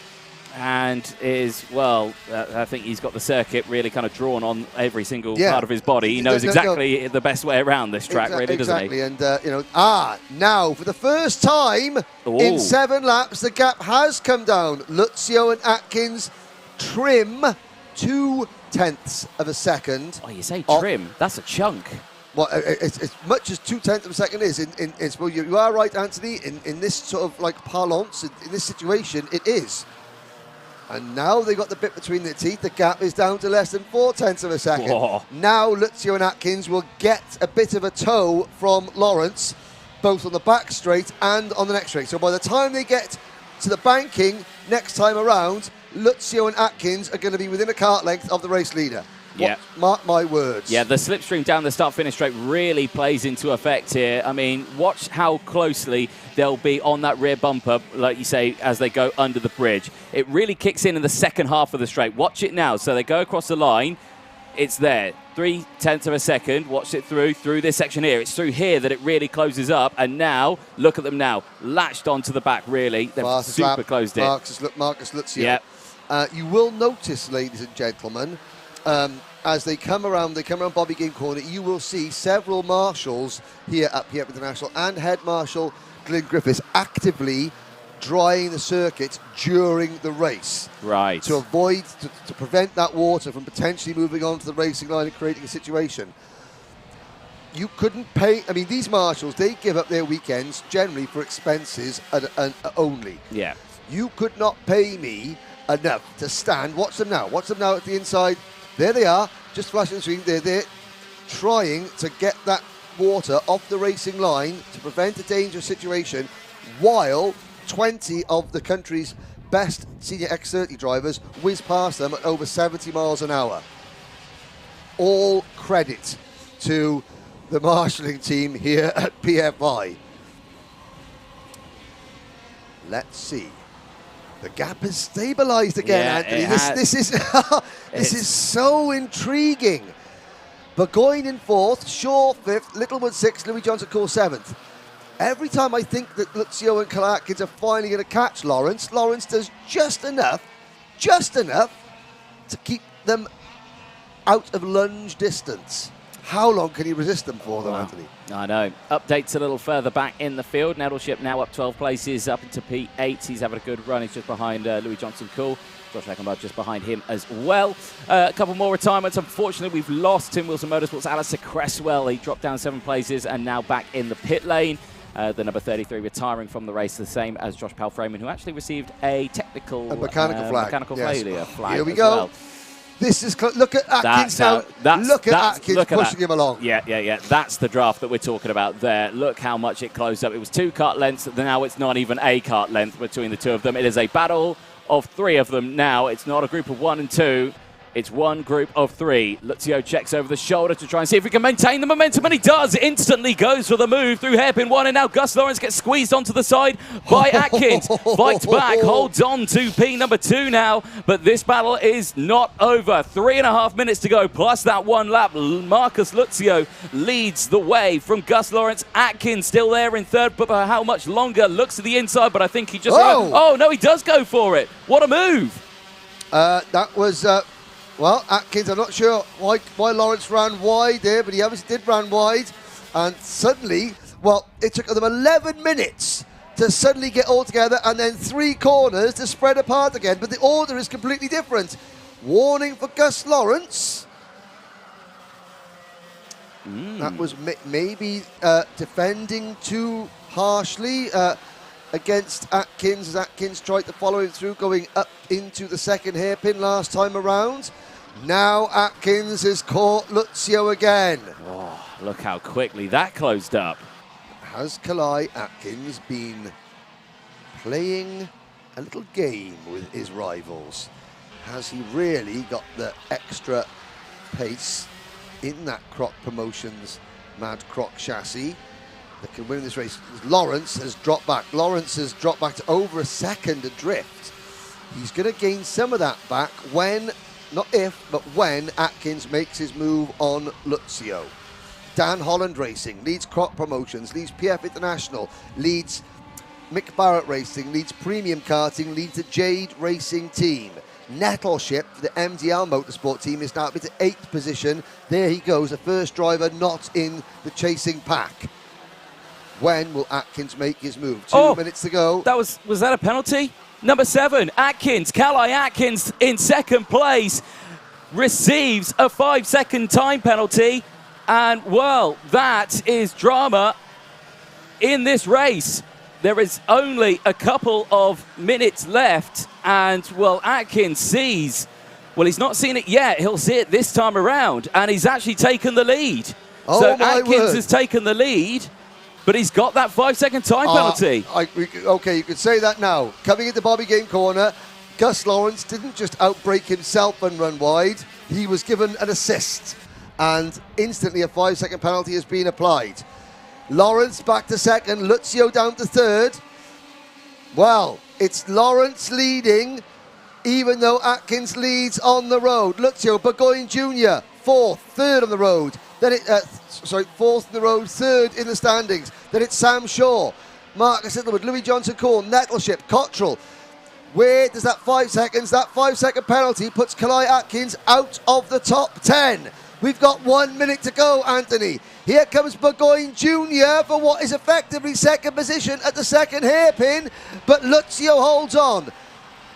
and is, well, I think he's got the circuit really kind of drawn on every single part of his body. He knows exactly the best way around this track, really, doesn't he? Exactly, and, now, for the first time in 7 laps, the gap has come down. Luzio and Atkins trim 0.2 of a second. Oh, you say trim? That's a chunk. Well, as much as 0.2 of a second is, well, you are right, Anthony, in this sort of like parlance, in this situation, it is. And now they've got the bit between their teeth. The gap is down to less than 0.4 of a second. Whoa. Now Luzio and Atkins will get a bit of a tow from Lawrence, both on the back straight and on the next straight. So by the time they get to the banking next time around, Luzio and Atkins are going to be within a kart length of the race leader. Yeah. Mark my words. Yeah, the slipstream down the start-finish straight really plays into effect here. I mean, watch how closely they'll be on that rear bumper, like you say, as they go under the bridge. It really kicks in the second half of the straight. Watch it now. So they go across the line. It's there. 0.3 of a second. Watch it through this section here. It's through here that it really closes up. And now, look at them now. Latched onto the back, really. They've super closed it. Marcus Luzio. Yeah. You will notice, ladies and gentlemen, as they come around Bobby Game Corner, you will see several marshals here at PF International and Head Marshal Glyn Griffiths actively drying the circuit during the race. Right. To avoid, to prevent that water from potentially moving onto the racing line and creating a situation. You couldn't pay, I mean, these marshals, they give up their weekends generally for expenses only. Yeah. You could not pay me enough to stand. Watch them now at the inside. There they are, just flashing the screen. They're there trying to get that water off the racing line to prevent a dangerous situation, while 20 of the country's best senior X30 drivers whiz past them at over 70 miles an hour. All credit to the marshalling team here at PFI. Let's see. The gap has stabilised again, Anthony. This is so intriguing. Burgoyne in 4th, Shaw 5th, Littlewood 6th, Louis Johnson Cool 7th. Every time I think that Luzio and Atkins are finally going to catch Lawrence does just enough to keep them out of lunge distance. How long can he resist them for, though, Anthony? I know. Updates a little further back in the field. Nettleship now up 12 places, up into P8. He's having a good run. He's just behind Louis Johnson Cool. Josh Eckenbach just behind him as well. A couple more retirements. Unfortunately, we've lost Tim Wilson Motorsports' Alistair Cresswell. He dropped down 7 places and now back in the pit lane. The number 33 retiring from the race, the same as Josh Palframan, who actually received a mechanical failure flag. Here we go. Well. This is look at Atkins now. Look at Atkins pushing him along. Yeah. That's the draft that we're talking about there. Look how much it closed up. It was 2 kart lengths. Now it's not even a kart length between the two of them. It is a battle of 3 of them now. It's not a group of 1 and 2. It's one group of 3. Luzio checks over the shoulder to try and see if he can maintain the momentum, and he does. Instantly goes for the move through hairpin 1, and now Gus Lawrence gets squeezed onto the side by Atkins. Fights back, holds on to P number 2 now, but this battle is not over. 3.5 minutes to go, plus that 1 lap. Marcus Luzio leads the way from Gus Lawrence. Atkins still there in 3rd, but for how much longer? Looks to the inside, but I think he just... Oh, no, he does go for it. What a move. That was... Well, Atkins, I'm not sure why Lawrence ran wide there, but he obviously did run wide. And suddenly, well, it took them 11 minutes to suddenly get all together, and then 3 corners to spread apart again. But the order is completely different. Warning for Gus Lawrence. That was maybe defending too harshly. against Atkins as Atkins tried to follow him through, going up into the second hairpin last time around. Now Atkins has caught Luzio again. Oh, look how quickly that closed up. Has Kalai Atkins been playing a little game with his rivals? Has he really got the extra pace in that Croc Promotions Mad Croc chassis that can win this race? Lawrence has dropped back. Lawrence has dropped back to over a second adrift. He's going to gain some of that back when, not if, but when Atkins makes his move on Luzio. Dan Holland Racing leads Croc Promotions, leads PF International, leads Mick Barrett Racing, leads Premium Karting, leads the Jade Racing team. Nettleship, the MDL Motorsport team, is now up into 8th position. There he goes, the first driver not in the chasing pack. When will Atkins make his move? 2 minutes to go. That was that a penalty? Number 7, Atkins, Kalai Atkins in second place, receives a 5-second time penalty. And, well, that is drama in this race. There is only a couple of minutes left, and, well, Atkins sees, well, he's not seen it yet. He'll see it this time around, and he's actually taken the lead. So Atkins has taken the lead, but he's got that 5-second time penalty. Okay, you could say that now. Coming into Bobby Game corner, Gus Lawrence didn't just outbrake himself and run wide. He was given an assist, and instantly a 5-second penalty has been applied. Lawrence back to second, Luzio down to third. Well, it's Lawrence leading, even though Atkins leads on the road. Luzio, Burgoyne Jr., fourth, third on the road. Then fourth in the road, third in the standings. Then it's Sam Shaw, Marcus Littlewood, Louis Johnson Corn, Nettleship, Cottrell. Where does that 5 seconds, that 5-second penalty puts Kalai Atkins out of the top 10. We've got 1 minute to go, Anthony. Here comes Burgoyne Jr. for what is effectively second position at the second hairpin, but Luzio holds on.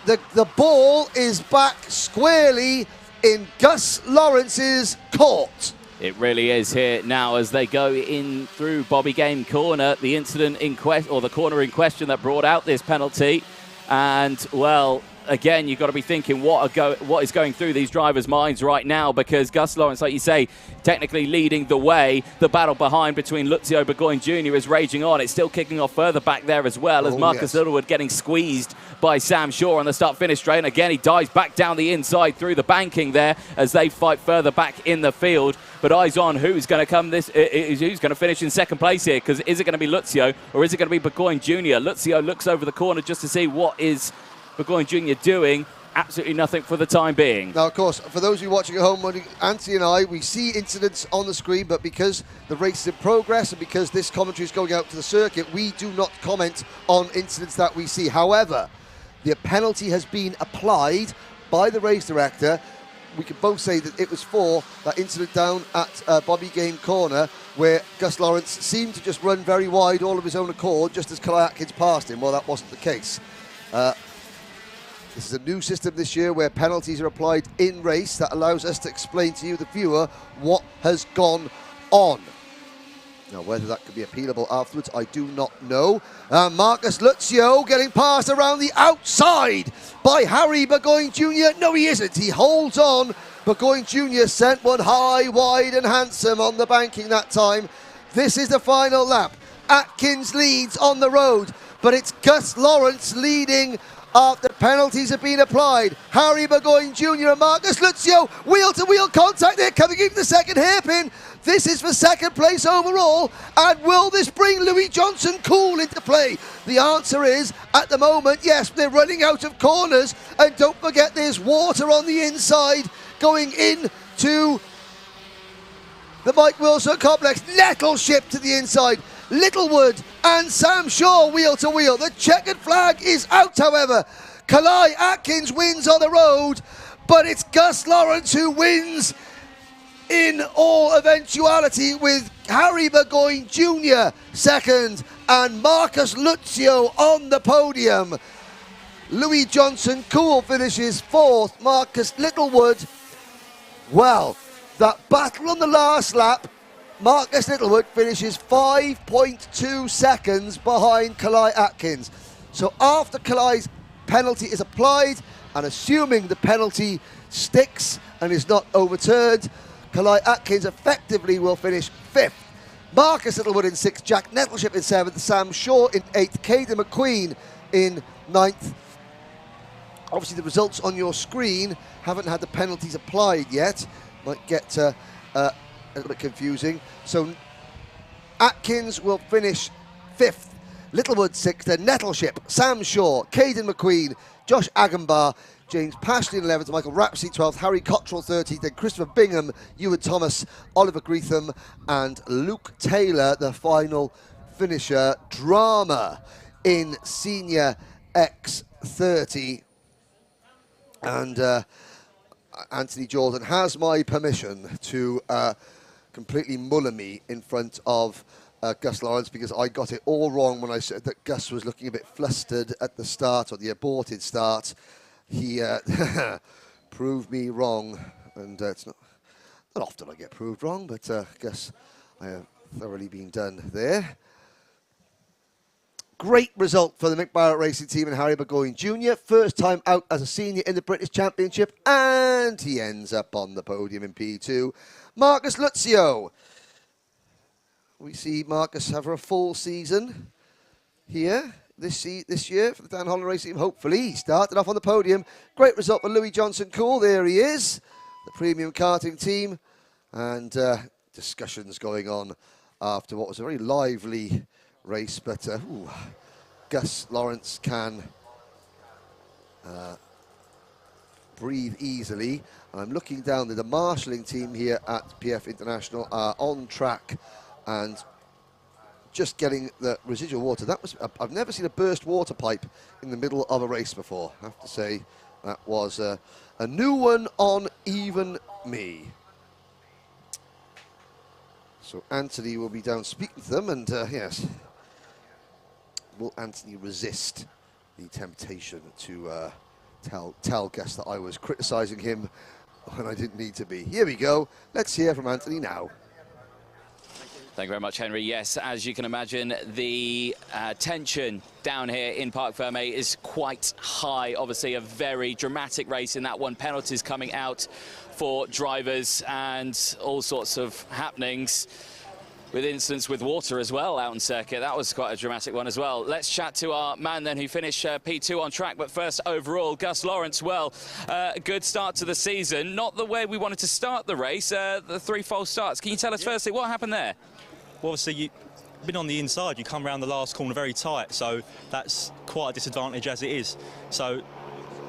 The ball is back squarely in Gus Lawrence's court. It really is here now as they go in through Bobby Game corner. The incident in question, or the corner in question that brought out this penalty. And, well, again, you've got to be thinking what is going through these drivers' minds right now, because Gus Lawrence, like you say, technically leading the way. The battle behind between Luzio Burgoyne Jr. is raging on. It's still kicking off further back there as well, as Marcus Littlewood getting squeezed by Sam Shaw on the start-finish straight. And again, he dives back down the inside through the banking there as they fight further back in the field. But eyes on who's going to come who's going to finish in second place here, because is it going to be Luzio or is it going to be Burgoyne Jr.? Luzio looks over the corner just to see what is Burgoyne Jr. doing. Absolutely nothing for the time being. Now, of course, for those of you watching at home, Anthony and I, we see incidents on the screen, but because the race is in progress and because this commentary is going out to the circuit, we do not comment on incidents that we see. However, the penalty has been applied by the race director. We can both say that it was for that incident down at Bobby Game corner, where Gus Lawrence seemed to just run very wide all of his own accord, just as Kalai Atkins passed him. Well, that wasn't the case. This is a new system this year where penalties are applied in race that allows us to explain to you, the viewer, what has gone on. Now, whether that could be appealable afterwards, I do not know. Marcus Luzio getting passed around the outside by Harry Burgoyne Jr. No, he isn't. He holds on. Burgoyne Jr. sent one high, wide and handsome on the banking that time. This is the final lap. Atkins leads on the road, but it's Gus Lawrence leading after penalties have been applied. Harry Burgoyne Jr. and Marcus Luzio, wheel-to-wheel contact there, coming into the second hairpin. This is for second place overall, and will this bring Louis Johnson Cool into play? The answer is, at the moment, yes, they're running out of corners, and don't forget there's water on the inside going into the Mike Wilson complex. Nettleship to the inside. Littlewood and Sam Shaw wheel to wheel. The checkered flag is out, however. Kalai Atkins wins on the road, but it's Gus Lawrence who wins in all eventuality, with Harry Burgoyne Jr. second and Marcus Luzio on the podium. Louis Johnson Cool finishes fourth. Marcus Littlewood, well, that battle on the last lap, Marcus Littlewood finishes 5.2 seconds behind Kalai Atkins. So after Kalai's penalty is applied, and assuming the penalty sticks and is not overturned, Kalai Atkins effectively will finish 5th. Marcus Littlewood in 6th, Jack Nettleship in 7th, Sam Shaw in 8th, Caden McQueen in 9th. Obviously the results on your screen haven't had the penalties applied yet. Might get a little bit confusing. So Atkins will finish 5th, Littlewood 6th, then Nettleship, Sam Shaw, Caden McQueen, Josh Agambar, James Pashley in 11th, Michael Rapsey 12th, Harry Cottrell 13th, then Christopher Bingham, Ewan Thomas, Oliver Greetham, and Luke Taylor, the final finisher. Drama in Senior X30. And Anthony Jordan has my permission to completely muller me in front of Gus Lawrence, because I got it all wrong when I said that Gus was looking a bit flustered at the start, or the aborted start. He proved me wrong, and it's not often I get proved wrong, but I guess I have thoroughly been done there. Great result for the Mick Barrett Racing Team and Harry Burgoyne Jr. First time out as a senior in the British Championship, and he ends up on the podium in P2. Marcus Luzio. We see Marcus have a full season here this year for the Dan Holland Racing Team. Hopefully, he started off on the podium. Great result for Louis Johnson Cool. There he is, the premium karting team. And discussions going on after what was a very lively race, but Gus Lawrence can breathe easily. And I'm looking down the marshalling team here at PF International are on track and just getting the residual water. That was, I've never seen a burst water pipe in the middle of a race before. I have to say that was a new one on even me. So Anthony will be down speaking to them, and yes, will Anthony resist the temptation to tell Gus that I was criticising him when I didn't need to be? Here we go. Let's hear from Anthony now. Thank you very much, Henry. Yes, as you can imagine, the tension down here in Parc Fermé is quite high. Obviously, a very dramatic race in that one. Penalties coming out for drivers and all sorts of happenings, with incidents with water as well out on circuit. That was quite a dramatic one as well. Let's chat to our man then who finished P2 on track. But first, overall, Gus Lawrence, well, a good start to the season. Not the way we wanted to start the race, the 3 false starts. Can you tell us firstly what happened there? Well, obviously, you've been on the inside. You come around the last corner very tight, so that's quite a disadvantage as it is. So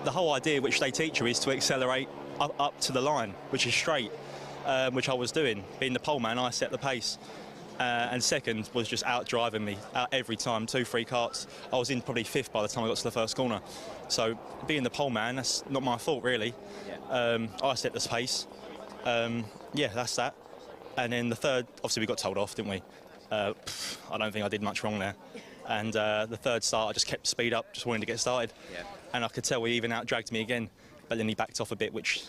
the whole idea which they teach you is to accelerate up to the line, which is straight, which I was doing. Being the pole man, I set the pace. And second was just out driving me every time, 2-3 karts. I was in probably 5th by the time I got to the first corner. So being the pole man, that's not my fault really. Yeah. I set the pace. Yeah, that's that. And then the third, obviously we got told off, didn't we? I don't think I did much wrong there. And the third start, I just kept speed up, just wanting to get started. Yeah. And I could tell he even out-dragged me again, but then he backed off a bit, which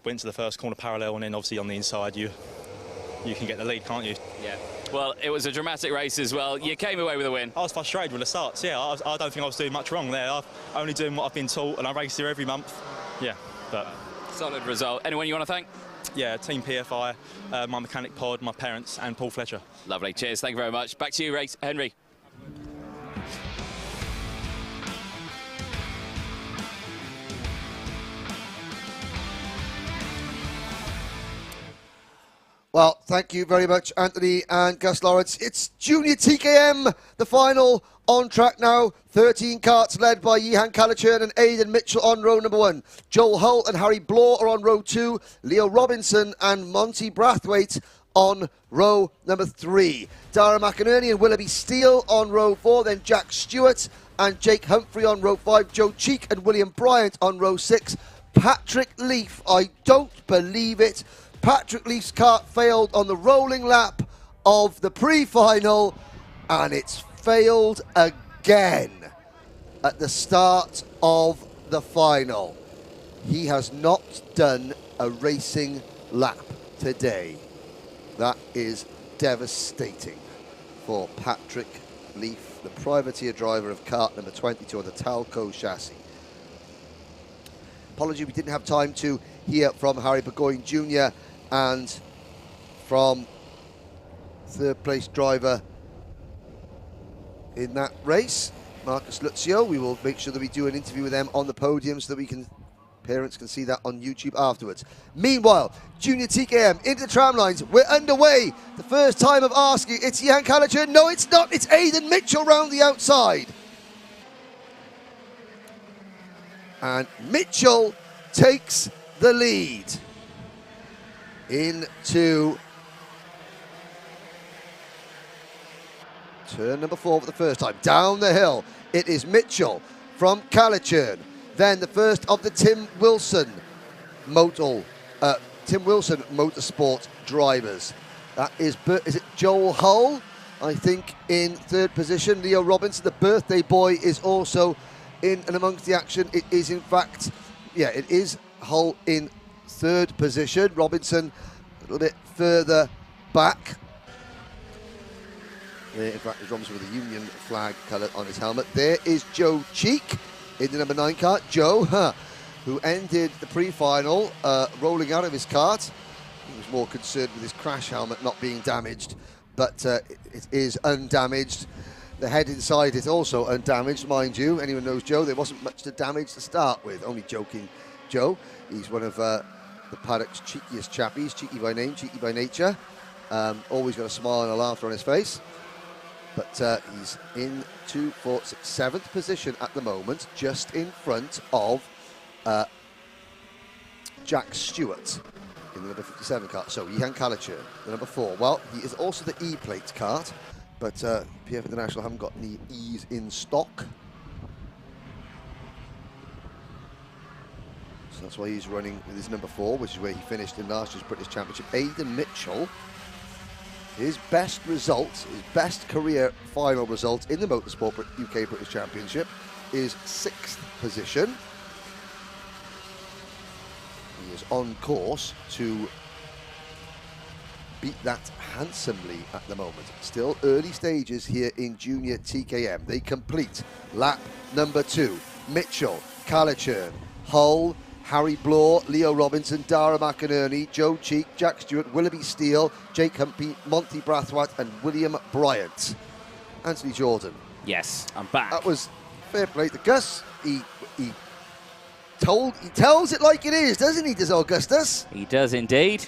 went to the first corner parallel, and then obviously on the inside, you can get the lead, can't you? Yeah. Well, it was a dramatic race as well. You came away with a win. I was frustrated with the starts, yeah. I don't think I was doing much wrong there. I'm only doing what I've been taught, and I race here every month. Yeah, but... Solid result. Anyone you want to thank? Yeah, Team PFI, my mechanic pod, my parents, and Paul Fletcher. Lovely. Cheers. Thank you very much. Back to you, Henry. Well, thank you very much, Anthony and Gus Lawrence. It's Junior TKM, the final, on track now. 13 karts led by Yehan Kalachern and Aidan Mitchell on row number 1. Joel Hull and Harry Blaw are on row 2. Leo Robinson and Monty Brathwaite on row number 3. Dara McInerney and Willoughby Steele on row 4. Then Jack Stewart and Jake Humphrey on row 5. Joe Cheek and William Bryant on row 6. Patrick Leaf, I don't believe it. Patrick Leaf's kart failed on the rolling lap of the pre-final, and it's failed again at the start of the final. He has not done a racing lap today. That is devastating for Patrick Leaf. the privateer driver of kart number 22 on the Talco chassis. Apology, we didn't have time to hear from Harry Burgoyne Jr. and from third place driver in that race, Marcus Luzio. We will make sure that we do an interview with them on the podium so that parents can see that on YouTube afterwards. Meanwhile, Junior TKM into the tram lines. We're underway. The first time of asking. It's Jan Callaghan. No, it's not. It's Aidan Mitchell round the outside. And Mitchell takes the lead into turn number 4 for the first time. Down the hill, it is Mitchell from Callaghan. Then the first of the Tim Wilson Motorsport drivers. That is it Joel Hull, I think, in third position. Leo Robinson, the birthday boy, is also in and amongst the action. It is, in fact, it is Hull in third position. Robinson a little bit further back. There, in fact, is Robinson with a Union flag colour on his helmet. There is Joe Cheek in the number 9 kart. Joe, who ended the pre-final rolling out of his kart. He was more concerned with his crash helmet not being damaged, but it is undamaged. The head inside is also undamaged, mind you. Anyone knows Joe, there wasn't much to damage to start with. Only joking, Joe. He's one of the paddock's cheekiest chappies, cheeky by name, cheeky by nature. Always got a smile and a laughter on his face. But he's into for 7th position at the moment, just in front of Jack Stewart in the number 57 kart. So Jan Callaghan, the number 4. Well, he is also the E-plate kart, but PF International haven't got any E's in stock. So that's why he's running with his number 4, which is where he finished in last year's British Championship. Aidan Mitchell, his best result, his best career final result in the Motorsport UK British Championship is 6th position. He is on course to beat that handsomely at the moment. Still early stages here in Junior TKM. They complete lap number 2. Mitchell, Callaghan, Hull, Harry Bloor, Leo Robinson, Dara McInerney, Joe Cheek, Jack Stewart, Willoughby Steele, Jake Humpy, Monty Brathwaite and William Bryant. Anthony Jordan. Yes, I'm back. That was fair play to Gus. He tells it like it is, doesn't he, does Augustus? He does indeed.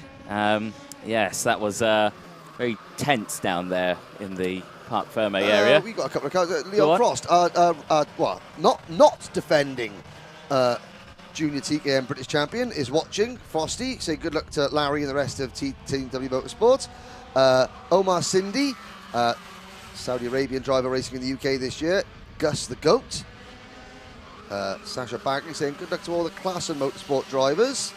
Yes, that was very tense down there in the Parc Ferme area. We've got a couple of cars. Leon Frost, not defending Junior TKM British Champion, is watching. Frosty, say good luck to Larry and the rest of Team W Motorsport. Omar Sindhi, Saudi Arabian driver racing in the UK this year. Gus the Goat. Sasha Bagley saying good luck to all the class and motorsport drivers.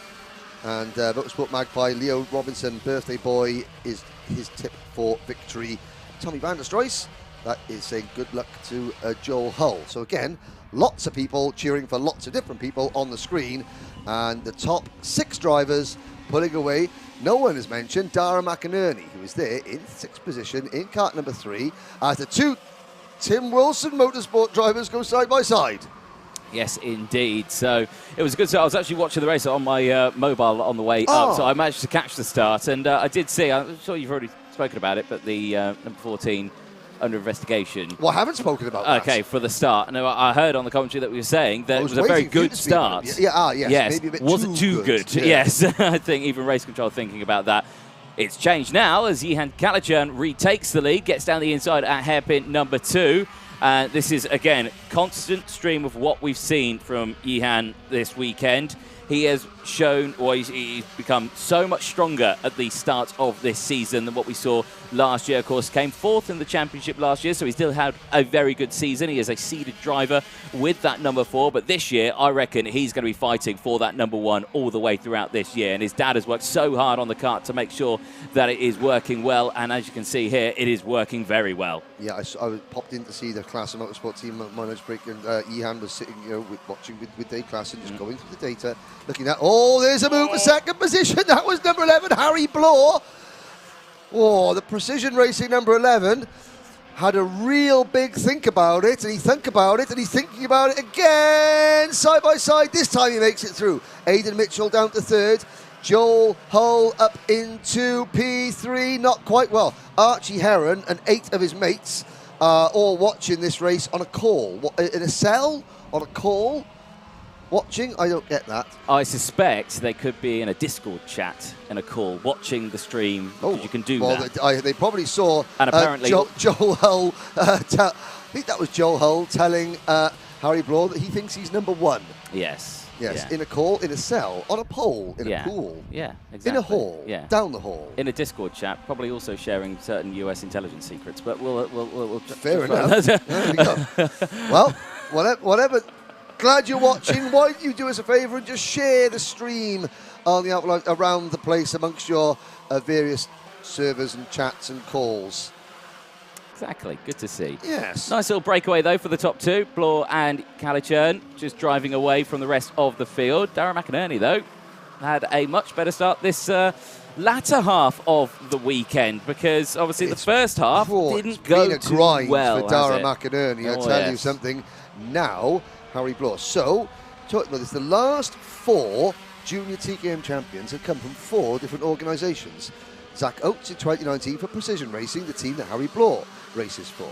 And Motorsport Magpie, Leo Robinson, birthday boy, is his tip for victory. Tommy van der Stroys, that is saying good luck to Joel Hull. So again, lots of people cheering for lots of different people on the screen. And the top 6 drivers pulling away. No one has mentioned Dara McInerney, who is there in 6th position in kart number 3, as the 2 Tim Wilson Motorsport drivers go side by side. Yes, indeed. So it was good. So I was actually watching the race on my mobile on the way up, so I managed to catch the start. And I did see, I'm sure you've already spoken about it, but the number 14 under investigation. Well, I haven't spoken about that. Okay, for the start. And I heard on the commentary that we were saying that it was a very good start. Yes. Maybe a bit was it too good? Yeah. Yes. I think even race control thinking about that. It's changed now as Jan Callaghan retakes the lead, gets down the inside at hairpin number 2. This is, again, constant stream of what we've seen from Jan this weekend. He has shown, or he's become so much stronger at the start of this season than what we saw last year. Of course, came 4th in the championship last year, so he still had a very good season. He is a seeded driver with that number 4, but this year, I reckon he's going to be fighting for that number 1 all the way throughout this year. And his dad has worked so hard on the kart to make sure that it is working well, and as you can see here, it is working very well. Yeah, I popped in to see the Class and Motorsport team at my lunch break, and Ihan was sitting, watching with Dave Class and just going through the data, looking at, there's a move for 2nd position. That was number 11, Harry Bloor. Oh, the Precision Racing number 11. had a real big think about it, and he think about it, and he's thinking about it again. Side by side, this time he makes it through. Aidan Mitchell down to third. Joel Hull up into P3, not quite well. Archie Heron and 8 of his mates are all watching this race on a call. What, in a cell? On a call? Watching? I don't get that. I suspect they could be in a Discord chat, in a call, watching the stream, because you can do that. They probably saw and apparently Joel Hull, I think that was Joel Hull telling Harry Bloor that he thinks he's number 1. Yes. Yes, yeah. in a call, in a cell, on a pole, in a pool. Yeah, exactly. In a hall, down the hall. In a Discord chat, probably also sharing certain US intelligence secrets, but we'll fair enough. There we go. Well, whatever. Glad you're watching. Why don't you do us a favour and just share the stream on the outline around the place amongst your various servers and chats and calls. Exactly. Good to see. Yes. Nice little breakaway, though, for the top two. Bloor and Calichurn just driving away from the rest of the field. Darren McInerney, though, had a much better start this latter half of the weekend, because obviously the first half didn't go too well. For Darren McInerney, I tell you something. Now, Harry Bloor. So, talking about this, the last 4 junior TKM champions have come from 4 different organisations. Zach Oates in 2019 for Precision Racing, the team that Harry Bloor races for.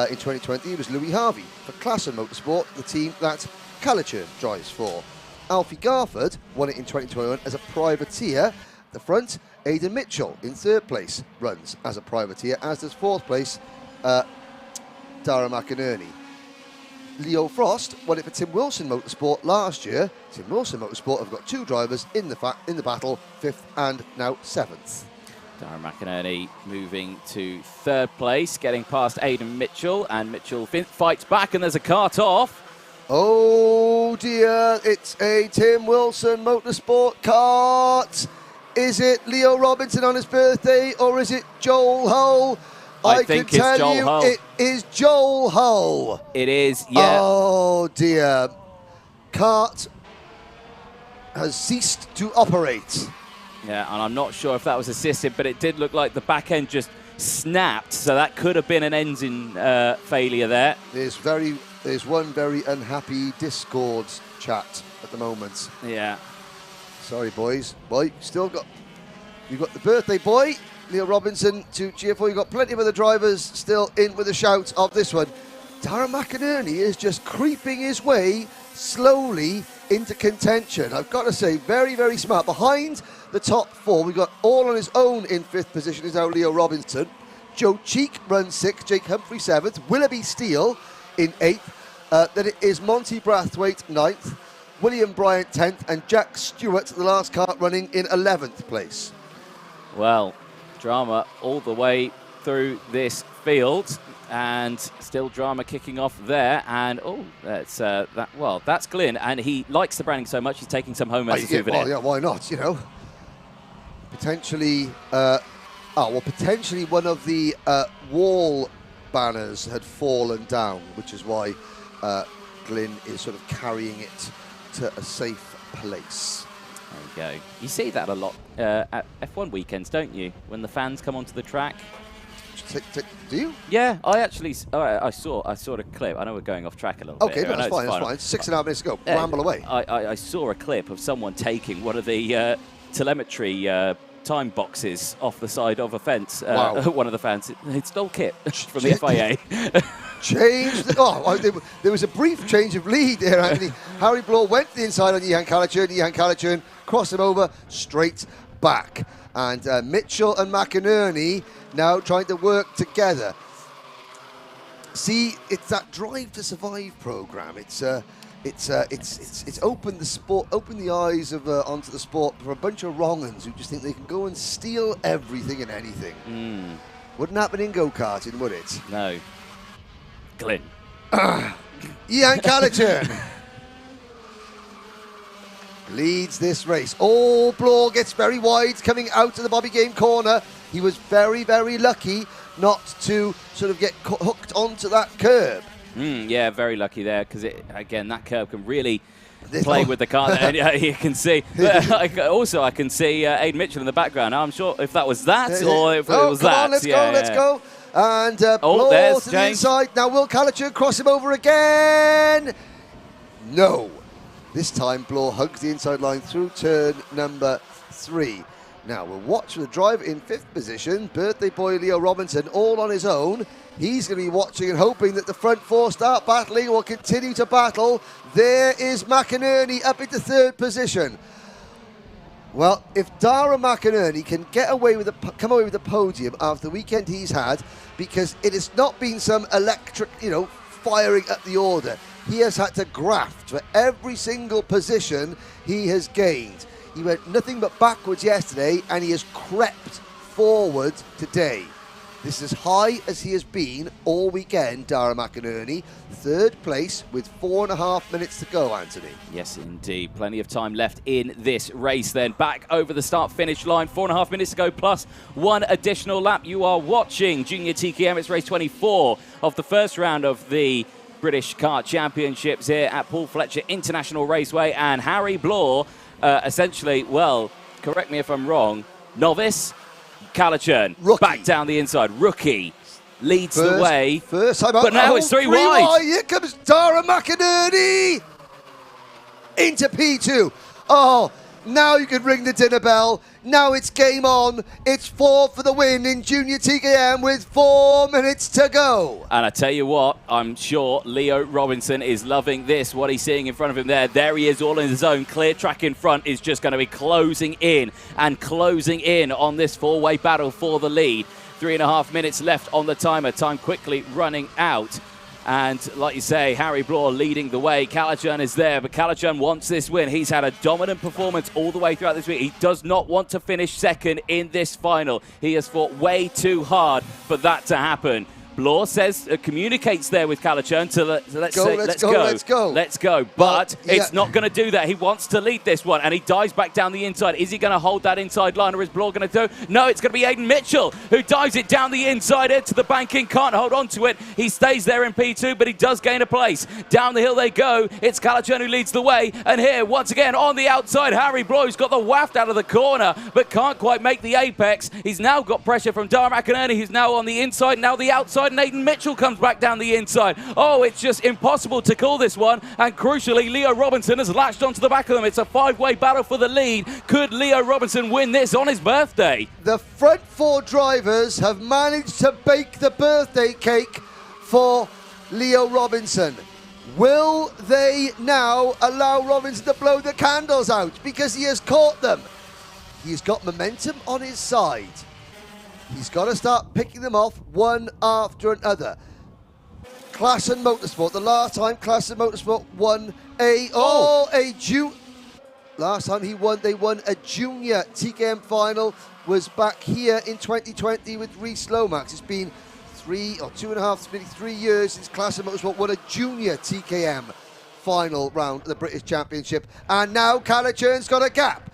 In 2020, it was Louis Harvey for Klassen Motorsport, the team that Calichurn drives for. Alfie Garford won it in 2021 as a privateer. At the front, Aidan Mitchell in 3rd place runs as a privateer, as does 4th place Darren McInerney. Leo Frost won it for Tim Wilson Motorsport last year. Tim Wilson Motorsport have got 2 drivers in the battle, 5th and now 7th. Darren McInerney moving to 3rd place, getting past Aidan Mitchell, and Mitchell fights back, and there's a kart off. Oh dear, it's a Tim Wilson Motorsport kart. Is it Leo Robinson on his birthday, or is it Joel Hull? I think can tell Joel you Hull. it is Joel Hull. It is, yeah. Oh dear. Kart has ceased to operate. Yeah, and I'm not sure if that was assisted, but it did look like the back end just snapped, so that could have been an engine failure there. There's one very unhappy Discord chat at the moment. Yeah. Sorry, boys. Well, you've got the birthday boy, Leo Robinson, to cheer for. You've got plenty of other drivers still in with a shout of this one. Darren McInerney is just creeping his way slowly into contention. I've got to say, very, very smart. Behind the top 4, we've got all on his own in 5th position is now Leo Robinson. Joe Cheek runs 6th, Jake Humphrey 7th, Willoughby Steele in 8th. Then it is Monty Brathwaite 9th, William Bryant 10th, and Jack Stewart, the last kart, running in 11th place. Well, drama all the way through this field, and still drama kicking off there. And that's Glyn, and he likes the branding so much he's taking some home as a souvenir. Well, yeah, why not? You know, potentially. Potentially one of the wall banners had fallen down, which is why Glyn is sort of carrying it to a safe place. There you go. You see that a lot at F1 weekends, don't you? When the fans come onto the track. Do you? Yeah, I actually I saw a clip. I know we're going off track a little bit. Okay, no, that's fine. 6.5 minutes to go. Ramble away. I saw a clip of someone taking one of the telemetry time boxes off the side of a fence. Wow. One of the fans, it stole kit from the FIA. There was a brief change of lead there, Anthony. Harry Bloor went to the inside on Johan Calichurn, crossed him over straight back. And Mitchell and McInerney now trying to work together. See, it's that Drive to Survive program. It's opened the sport, opened the eyes of onto the sport for a bunch of wrong-uns who just think they can go and steal everything and anything. Wouldn't happen in go-karting, would it? No. Glyn. Ian Calichurn leads this race. Oh, Bloor gets very wide coming out of the Bobby Game corner. He was very, very lucky not to sort of get hooked onto that curb. Yeah, very lucky there, because again, that curb can really play with the car there. Yeah, you can see. Also, I can see Aidan Mitchell in the background. I'm sure if that was that or if it was that. Let's go. And Oh, Bloor there's to the James. inside. Now will Calichurn cross him over again? No. This time Bloor hugs the inside line through turn number 3. Now we'll watch the driver in 5th position, birthday boy Leo Robinson, all on his own. He's going to be watching and hoping that the front 4 start battling or will continue to battle. There is McInerney up into 3rd position. Well, if Dara McInerney can come away with the podium after the weekend he's had, because it has not been some electric, firing up the order. He has had to graft for every single position he has gained. He went nothing but backwards yesterday, and he has crept forward today. This is as high as he has been all weekend, Dara McInerney. 3rd place with 4.5 minutes to go, Anthony. Yes, indeed. Plenty of time left in this race then. Back over the start-finish line. 4.5 minutes to go plus 1 additional lap. You are watching Junior TKM. It's race 24 of the first round of the British Kart Championships here at Paul Fletcher International Raceway. And Harry Bloor, essentially, well, correct me if I'm wrong, novice, Calichurn, back down the inside. Rookie leads the way. First time out. But now it's 3 wide. Here comes Dara McInerney into P2. Oh, now you can ring the dinner bell. Now it's game on. It's 4 for the win in Junior TKM with 4 minutes to go. And I tell you what, I'm sure Leo Robinson is loving this, what he's seeing in front of him there. There he is all in his own. Clear track in front is just going to be closing in on this 4-way battle for the lead. 3.5 minutes left on the timer. Time quickly running out. And like you say, Harry Bloor leading the way. Calichurn is there, but Calichurn wants this win. He's had a dominant performance all the way throughout this week. He does not want to finish second in this final. He has fought way too hard for that to happen. Bloor says, communicates there with Calichurn to let's go. But it's not going to do that. He wants to lead this one, and he dives back down the inside. Is he going to hold that inside line, or is Bloor going to do? No, it's going to be Aidan Mitchell who dives it down the inside into the banking. Can't hold on to it. He stays there in P2, but he does gain a place. Down the hill they go. It's Calichurn who leads the way, and here, once again, on the outside, Harry Bloor, who's got the waft out of the corner, but can't quite make the apex. He's now got pressure from Dara McInerney, who's now on the inside, now the outside. Aidan Mitchell comes back down the inside. Oh, it's just impossible to call this one. And crucially, Leo Robinson has latched onto the back of them. It's a 5-way battle for the lead. Could Leo Robinson win this on his birthday? The front 4 drivers have managed to bake the birthday cake for Leo Robinson. Will they now allow Robinson to blow the candles out? Because he has caught them. He's got momentum on his side. He's got to start picking them off one after another. Klassen Motorsport, the last time Klassen Motorsport won last time they won a junior TKM final was back here in 2020 with Reece Lomax. It's been 3 years since Klassen Motorsport won a junior TKM final round of the British Championship. And now Calichurn's got a gap.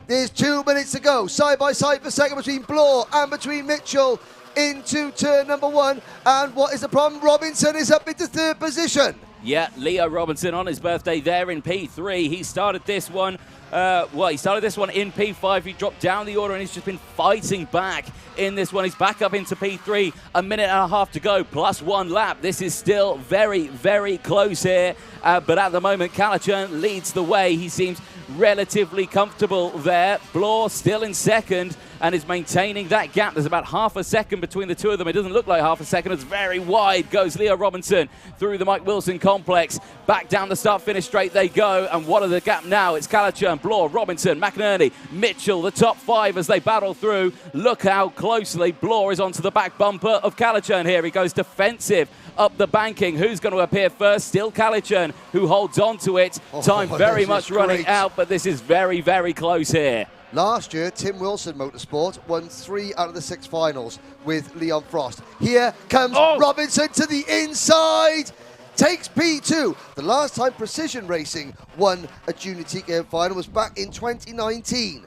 There's 2 minutes to go, side by side for second between Bloor and between Mitchell into turn number 1. And what is the problem? Robinson is up into 3rd position. Yeah, Leo Robinson on his birthday there in P3. He started this one. He started this one in P5. He dropped down the order and he's just been fighting back in this one. He's back up into P3. A minute and a half to go, plus 1 lap. This is still very, very close here. But at the moment, Calichurn leads the way. He seems relatively comfortable there. Bloor still in second and is maintaining that gap. There's about half a second between the two of them. It doesn't look like half a second. It's very wide. Goes Leo Robinson through the Mike Wilson complex. Back down the start-finish straight they go. And what are the gap now? It's Calichurn, Bloor, Robinson, McInerney, Mitchell, the top 5 as they battle through. Look how closely Bloor is onto the back bumper of Calichurn here. He goes defensive up the banking. Who's going to appear first? Still Calichurn, who holds on to it. Time very much running out, but this is very, very close here. Last year, Tim Wilson Motorsport won 3 out of the 6 finals with Leon Frost. Here comes Robinson to the inside. Takes P2. The last time Precision Racing won a Junior TKM final was back in 2019.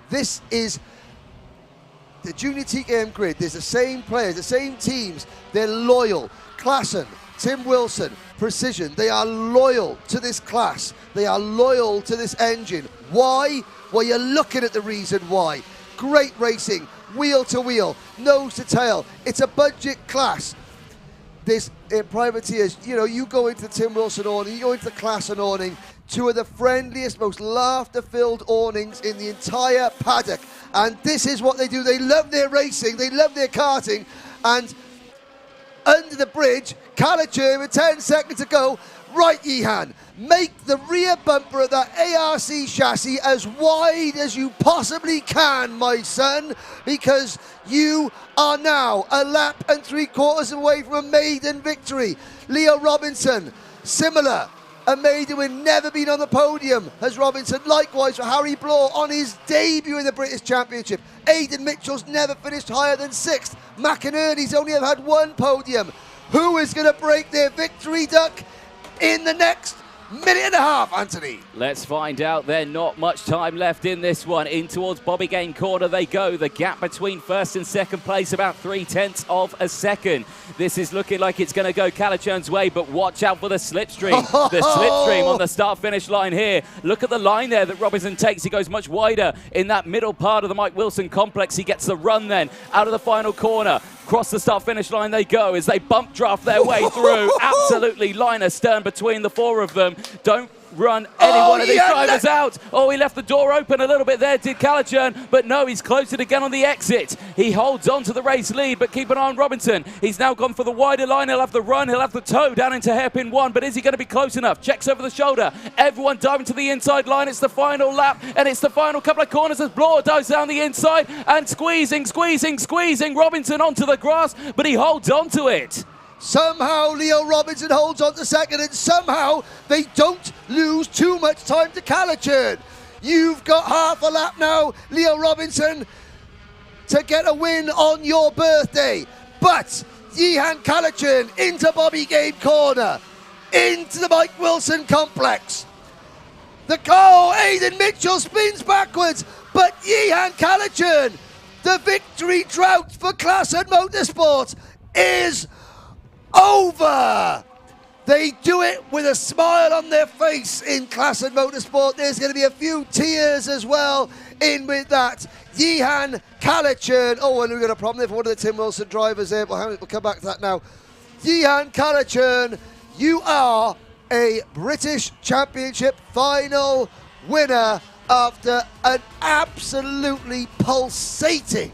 This is the Junior TKM grid. There's the same players, the same teams. They're loyal. Klassen, Tim Wilson, Precision, they are loyal to this class. They are loyal to this engine. Why? Well, you're looking at the reason why. Great racing, wheel to wheel, nose to tail. It's a budget class. This privateers, you know, you go into the Tim Wilson awning, you go into the Klassen awning, two of the friendliest, most laughter-filled awnings in the entire paddock. And this is what they do. They love their racing, they love their karting, and under the bridge, Kalicher with 10 seconds to go. Right, Yihan, make the rear bumper of that ARC chassis as wide as you possibly can, my son, because you are now a lap and 3/4 away from a maiden victory. Leo Robinson, similar. A maiden who had never been on the podium as Robinson. Likewise for Harry Bloor on his debut in the British Championship. Aidan Mitchell's never finished higher than 6th. McInerney's only ever had 1 podium. Who is going to break their victory duck in the next minute and a half, Anthony? Let's find out. There's not much time left in this one. In towards Bobby Game corner they go. The gap between first and second place about 0.3 of a second. This is looking like it's going to go Kalichern's way, but watch out for the slipstream. The slipstream on the start-finish line here. Look at the line there that Robinson takes. He goes much wider in that middle part of the Mike Wilson complex. He gets the run then out of the final corner. Across the start-finish line they go as they bump draft their way through. Absolutely line astern between the 4 of them. Don't run any one of these drivers out. Oh, he left the door open a little bit there, did Kalichern, but no, he's closed it again on the exit. He holds on to the race lead, but keep an eye on Robinson. He's now gone for the wider line. He'll have the run, he'll have the toe down into hairpin 1, but is he going to be close enough? Checks over the shoulder. Everyone diving to the inside line. It's the final lap, and it's the final couple of corners as Bloor dives down the inside and squeezing Robinson onto the grass, but he holds on to it. Somehow Leo Robinson holds on to second, and somehow they don't lose too much time to Kalichern. You've got half a lap now, Leo Robinson, to get a win on your birthday. But Yihan Kalichern into Bobby Game corner, into the Mike Wilson complex. The goal, Aidan Mitchell spins backwards, but Yihan Kalichern, the victory drought for Klassen Motorsport is over. They do it with a smile on their face in Klassen Motorsport. There's going to be a few tears as well in with that. Yihan Kalichern. Oh, and we've got a problem there for one of the Tim Wilson drivers there. We'll come back to that now. Yihan Kalichern, you are a British Championship final winner after an absolutely pulsating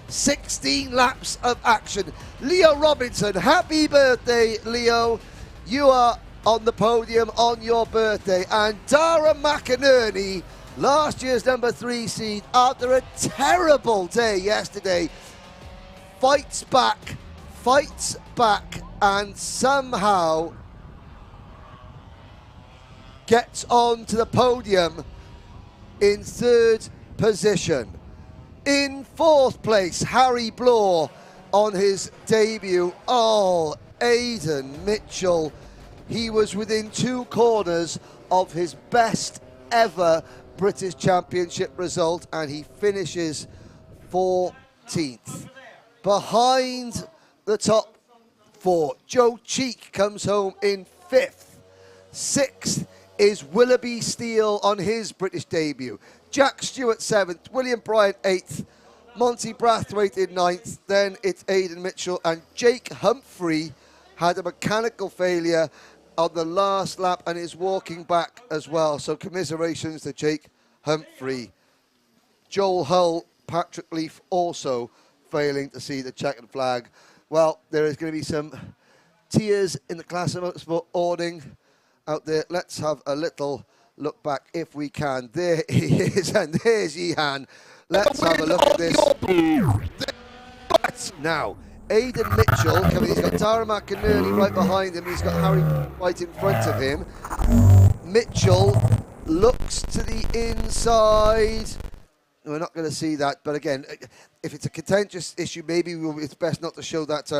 16 laps of action. Leo Robinson, happy birthday, Leo. You are on the podium on your birthday. And Dara McInerney, last year's number 3 seed, after a terrible day yesterday, fights back, and somehow gets on to the podium in 3rd position. In 4th place, Harry Bloor on his debut. Oh, Aidan Mitchell. He was within 2 corners of his best ever British Championship result, and he finishes 14th. Behind the top 4, Joe Cheek comes home in 5th. 6th is Willoughby Steele on his British debut. Jack Stewart 7th, William Bryant 8th, Monty Brathwaite in 9th, then it's Aidan Mitchell, and Jake Humphrey had a mechanical failure on the last lap and is walking back as well. So commiserations to Jake Humphrey. Joel Hull, Patrick Leaf also failing to see the checkered flag. Well, there is going to be some tears in the Klassen Motorsport awning out there. Let's have a little look back if we can. There he is, and there's Yihan. Let's have a look at this. But now, Aidan Mitchell coming. He's got Tara McInerney right behind him. He's got Harry right in front of him. Mitchell looks to the inside. We're not going to see that, but again, if it's a contentious issue, maybe it's best not to show that.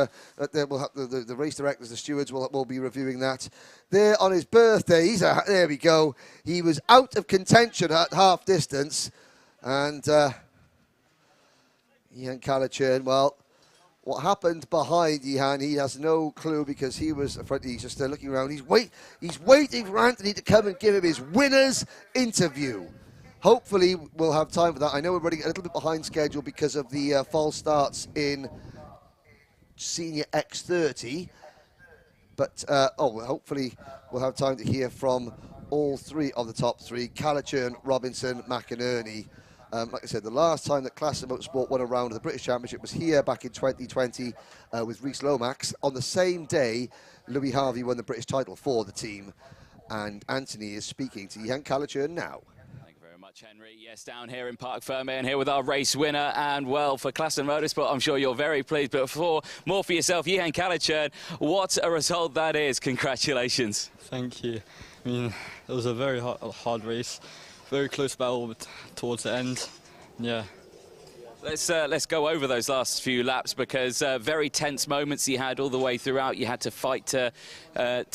We'll have the race directors, the stewards will be reviewing that. There on his birthday, there we go. He was out of contention at half distance, and Yihan Kalichern, well, what happened behind Yihan, he has no clue because he was front. He's just looking around. He's waiting for Anthony to come and give him his winner's interview. hopefully we'll have time for that. I know we're running a little bit behind schedule because of the false starts in Senior X30. But, hopefully we'll have time to hear from all three of the top three, Calichurn, Robinson, McInerney. Like I said, the last time that Classic Motorsport won a round of the British Championship was here back in 2020 with Rhys Lomax. On the same day, Louis Harvey won the British title for the team. And Anthony is speaking to Johan Calichurn now. Henry, yes, down here in Parc Ferme and here with our race winner, and well, for Classic Motorsport, I'm sure you're very pleased, but more for yourself, Johan Calichurn, what a result that is. Congratulations. Thank you. I mean, it was a very hard race, very close battle towards the end. Yeah. Let's go over those last few laps, because very tense moments you had all the way throughout. You had to fight to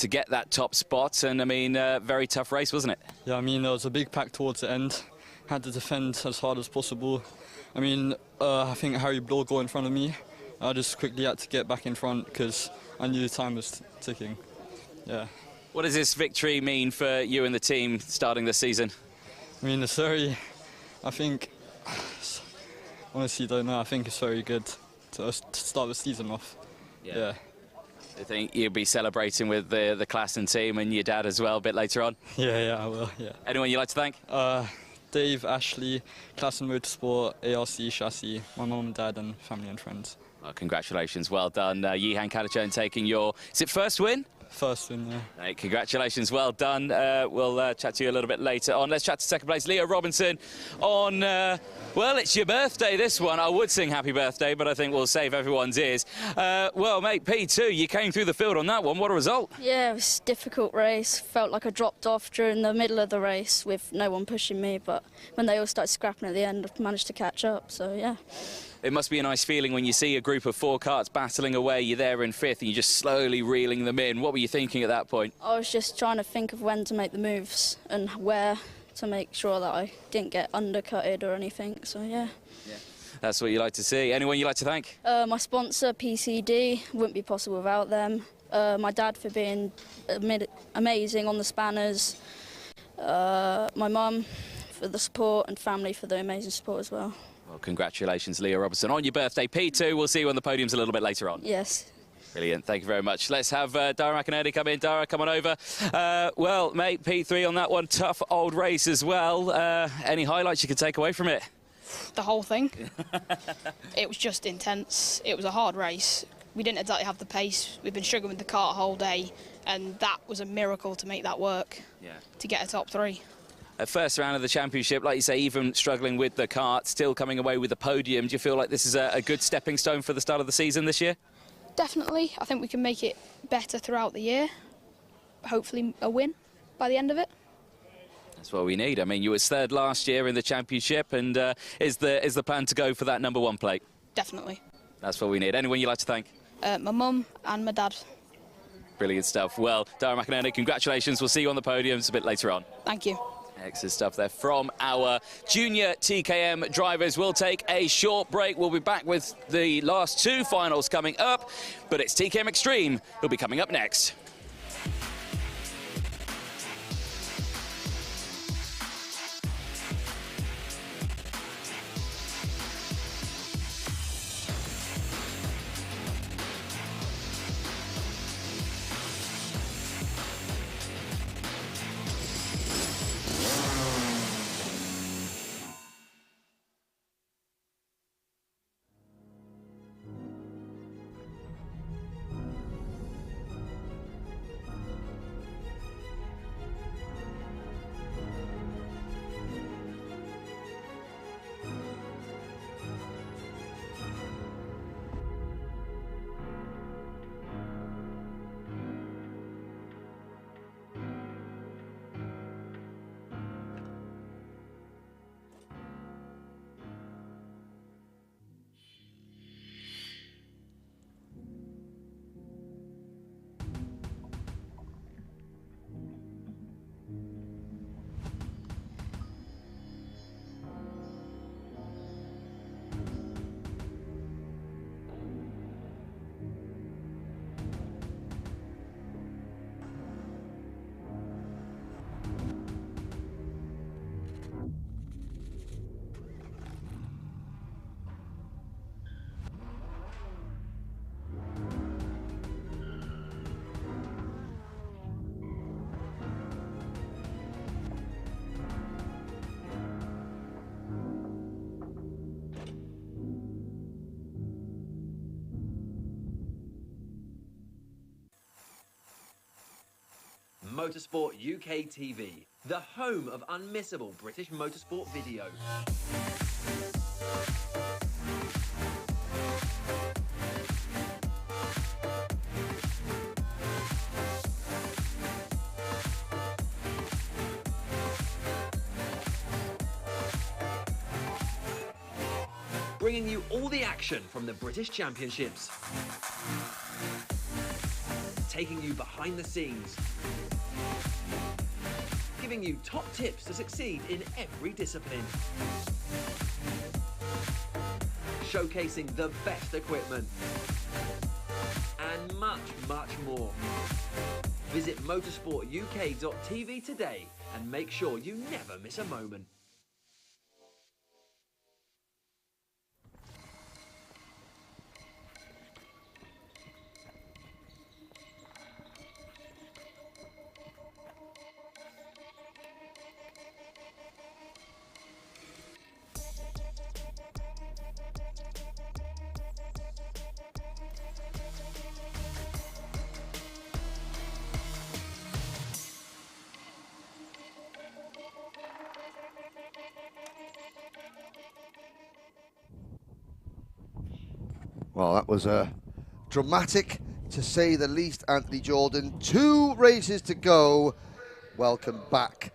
get that top spot, and I mean, very tough race, wasn't it? Yeah, I mean, there was a big pack towards the end. Had to defend as hard as possible. I mean, I think Harry Bloor got in front of me. I just quickly had to get back in front because I knew the time was ticking. Yeah. What does this victory mean for you and the team starting the season? I mean, it's very, I think, honestly, don't know. I think it's very good to start the season off. Yeah. I think you'll be celebrating with the class and team and your dad as well a bit later on. Yeah, I will. Yeah. Anyone you'd like to thank? Dave, Ashley, Class and Motorsport, ARC, Chassis, my mum and dad, and family and friends. Well, congratulations, well done, Johan Calichurn taking your first win? First win, yeah. Hey, congratulations, well done. We'll chat to you a little bit later on. Let's chat to second place, Leo Robinson, on, well, it's your birthday, this one. I would sing happy birthday, but I think we'll save everyone's ears. Well, mate, P2, you came through the field on that one. What a result. Yeah, it was a difficult race. Felt like I dropped off during the middle of the race with no one pushing me, but when they all started scrapping at the end, I managed to catch up, so yeah. It must be a nice feeling when you see a group of 4 karts battling away, you're there in 5th and you're just slowly reeling them in. What were you thinking at that point? I was just trying to think of when to make the moves and where to make sure that I didn't get undercutted or anything, so yeah. That's what you like to see. Anyone you like to thank? My sponsor, PCD, wouldn't be possible without them. My dad for being amazing on the spanners. My mum for the support, and family for the amazing support as well. Well, congratulations, Leo Robinson, on your birthday. P2, we'll see you on the podiums a little bit later on. Yes. Brilliant, thank you very much. Let's have Dara McInerney come in. Dara, come on over. Well, mate, P3 on that one. Tough old race as well. Any highlights you could take away from it? The whole thing. It was just intense. It was a hard race. We didn't exactly have the pace. We've been struggling with the kart whole day, and that was a miracle to make that work, to get a top 3. First round of the championship, like you say, even struggling with the kart, still coming away with the podium. Do you feel like this is a good stepping stone for the start of the season this year? Definitely. I think we can make it better throughout the year. Hopefully a win by the end of it. That's what we need. I mean, you were 3rd last year in the championship, and is the plan to go for that #1 plate? Definitely. That's what we need. Anyone you'd like to thank? My mum and my dad. Brilliant stuff. Well, Dara McInerney, congratulations. We'll see you on the podiums a bit later on. Thank you. Excellent stuff there from our junior TKM drivers. We'll take a short break. We'll be back with the last 2 finals coming up, but it's TKM Extreme who'll be coming up next. Motorsport UK TV, the home of unmissable British motorsport video. Bringing you all the action from the British Championships. Taking you behind the scenes. Giving you top tips to succeed in every discipline. Showcasing the best equipment. And much, much more. Visit motorsportuk.tv today and make sure you never miss a moment. Well, that was dramatic, to say the least, Anthony Jordan. 2 races to go. Welcome back.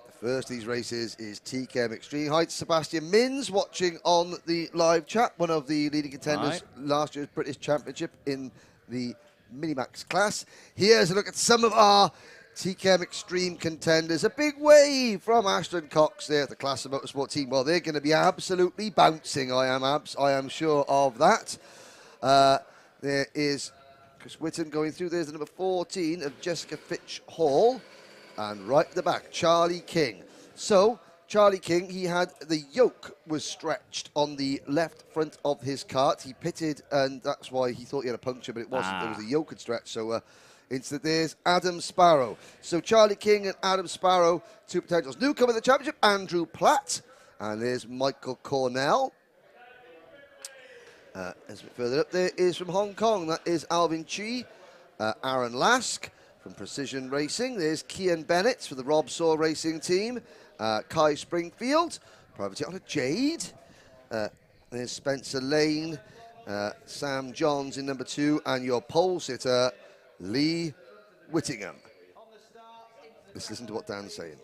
The first of these races is TKM Extreme. Hi to Sebastian Mins, watching on the live chat, one of the leading contenders last year's British Championship in the Minimax class. Here's a look at some of our TKM Extreme contenders. A big wave from Ashton Cox there at the Classic Motorsport team. Well, they're going to be absolutely bouncing, I am sure of that. There is Chris Whitten going through. There's the number 14 of Jessica Fitch Hall. And right at the back, Charlie King. So, Charlie King, he had the yoke was stretched on the left front of his kart. He pitted, and that's why he thought he had a puncture, but it wasn't. There was a yoke had stretched. So, instead, there's Adam Sparrow. So, Charlie King and Adam Sparrow, 2 potentials. Newcomer of the championship, Andrew Platt. And there's Michael Cornell. As a bit further up there is from Hong Kong. That is Alvin Chi. Aaron Lask from Precision Racing. There's Kian Bennett for the Rob Saw Racing team. Kai Springfield, privateer on a Jade. There's Spencer Lane. Sam Johns in number 2. And your pole sitter, Lee Whittingham. Let's listen to what Dan's saying.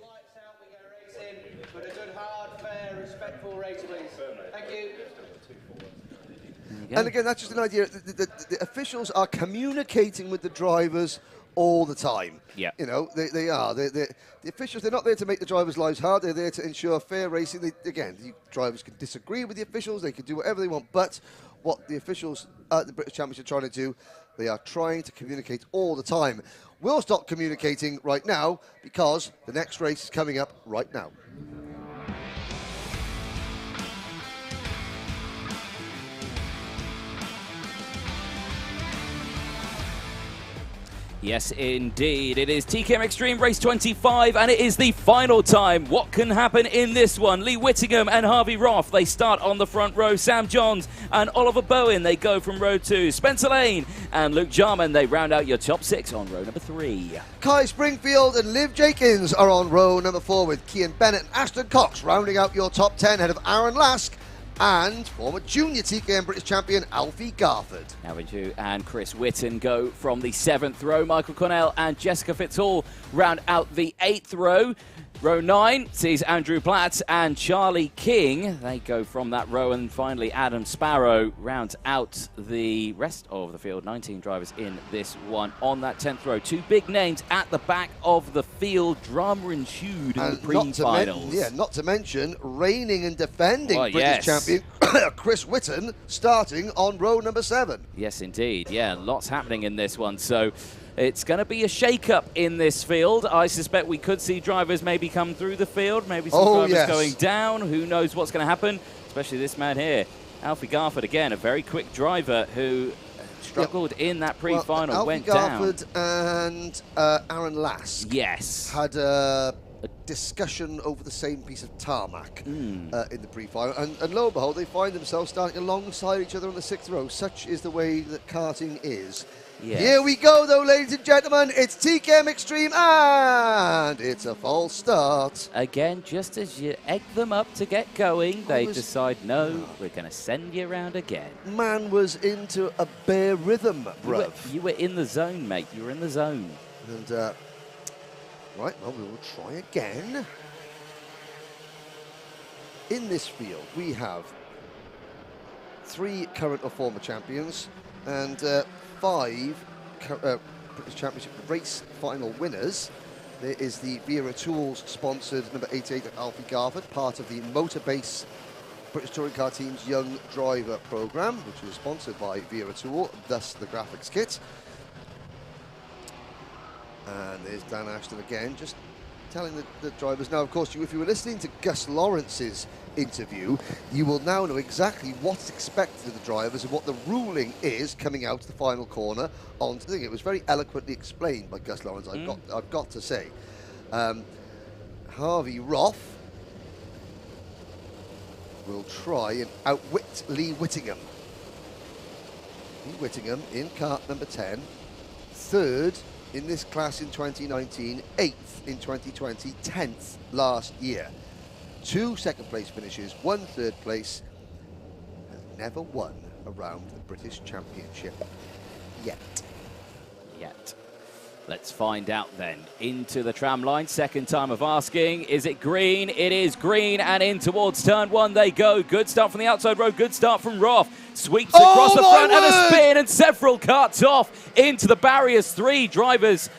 But a good, hard, fair, respectful race, please. Thank you. And again, that's just an idea. The officials are communicating with the drivers all the time. Yeah. You know, they are. The officials, they're not there to make the drivers' lives hard. They're there to ensure fair racing. Again, the drivers can disagree with the officials. They can do whatever they want. But what the officials at the British Championship are trying to do, they are trying to communicate all the time. We'll stop communicating right now because the next race is coming up right now. Yes, indeed. It is TKM Extreme Race 25, and it is the final time. What can happen in this one? Lee Whittingham and Harvey Roth, they start on the front row. Sam Johns and Oliver Bowen, they go from row 2. Spencer Lane and Luke Jarman, they round out your top 6 on row number 3. Kai Springfield and Liv Jenkins are on row number 4 with Kian Bennett and Ashton Cox rounding out your top 10 ahead of Aaron Lask and former junior TKM British champion Alfie Garford. Alvin Chu and Chris Whitten go from the 7th row. Michael Cornell and Jessica Fitzhall round out the 8th row. Row 9 sees Andrew Platt and Charlie King. They go from that row, and finally Adam Sparrow rounds out the rest of the field. 19 drivers in this one. On that 10th row, 2 big names at the back of the field. Drama ensued in the pre-finals. Not to mention reigning and defending British champion Chris Whitten starting on row number 7. Yes, indeed. Yeah, lots happening in this one. So it's going to be a shake-up in this field. I suspect we could see drivers maybe come through the field, maybe some drivers going down. Who knows what's going to happen, especially this man here. Alfie Garford, again, a very quick driver who struggled in that pre-final, went down. Alfie Garford and Aaron Lask. Yes. Had discussion over the same piece of tarmac in the pre-final, and lo and behold, they find themselves starting alongside each other on the 6th row. Such is the way that karting is. Yes. Here we go, though, ladies and gentlemen. It's TKM Extreme, and it's a false start. Again, just as you egg them up to get going, they decide, no, we're going to send you around again. Man was into a bare rhythm, bruv. You were in the zone, mate. You were in the zone. And, right, well, we will try again. In this field, we have 3 current or former champions and 5 British Championship race final winners. There is the Wera Tools sponsored number 88 at Alfie Garford, part of the Motorbase British Touring Car Team's Young Driver Programme, which is sponsored by Wera Tool, thus the graphics kit. And there's Dan Ashton again, just telling the drivers. Now, of course, if you were listening to Gus Lawrence's interview, you will now know exactly what's expected of the drivers and what the ruling is coming out to the final corner. I think it was very eloquently explained by Gus Lawrence, I've got to say. Harvey Roth will try and outwit Lee Whittingham. Lee Whittingham in kart number 10, 3rd in this class in 2019, 8th in 2020, 10th last year. 2 second-place finishes, 1 third place. Has never won around the British Championship yet. Let's find out then. Into the tram line, second time of asking. Is it green? It is green, and in towards turn 1 they go. Good start from the outside road, good start from Roth. Sweeps across the front and a spin, and several cuts off into the barriers. 3 drivers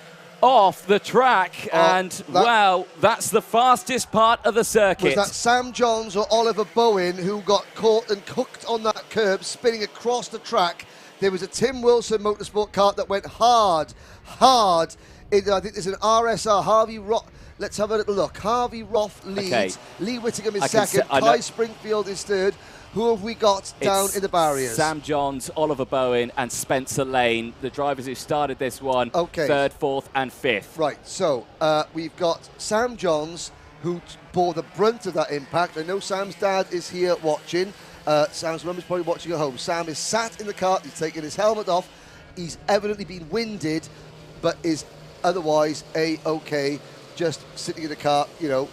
off the track, and wow, that's the fastest part of the circuit. Was that Sam Johns or Oliver Bowen who got caught and hooked on that curb, spinning across the track? There was a Tim Wilson motorsport kart that went hard. I think there's an RSR, Harvey Roth. Let's have a little look. Harvey Roth leads. Okay. Lee Whittingham is second. Kai Springfield is third. Who have we got down in the barriers? Sam Johns, Oliver Bowen, and Spencer Lane, the drivers who started this one, 3rd, 4th, and 5th. Right, so we've got Sam Johns, who bore the brunt of that impact. I know Sam's dad is here watching. Sam's mum is probably watching at home. Sam is sat in the car. He's taken his helmet off. He's evidently been winded, but is otherwise A-OK, just sitting in the car. You know,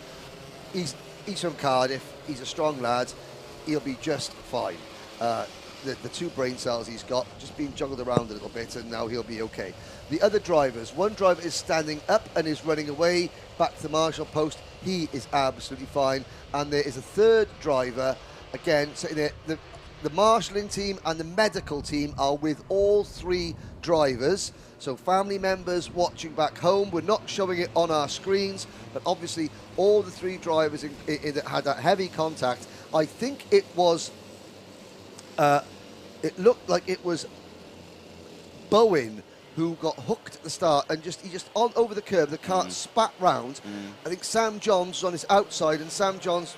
he's from Cardiff. He's a strong lad. He'll be just fine. The 2 brain cells he's got just being juggled around a little bit, and now he'll be okay. The other drivers, one driver is standing up and is running away back to the marshal post. He is absolutely fine. And there is a 3rd driver, again, sitting there. The marshalling team and the medical team are with all 3 drivers. So family members watching back home, we're not showing it on our screens, but obviously all the 3 drivers that had that heavy contact. I think it was, it looked like it was Bowen who got hooked at the start, and he just on over the curb, the cart spat round. I think Sam Johns was on his outside, and Sam Johns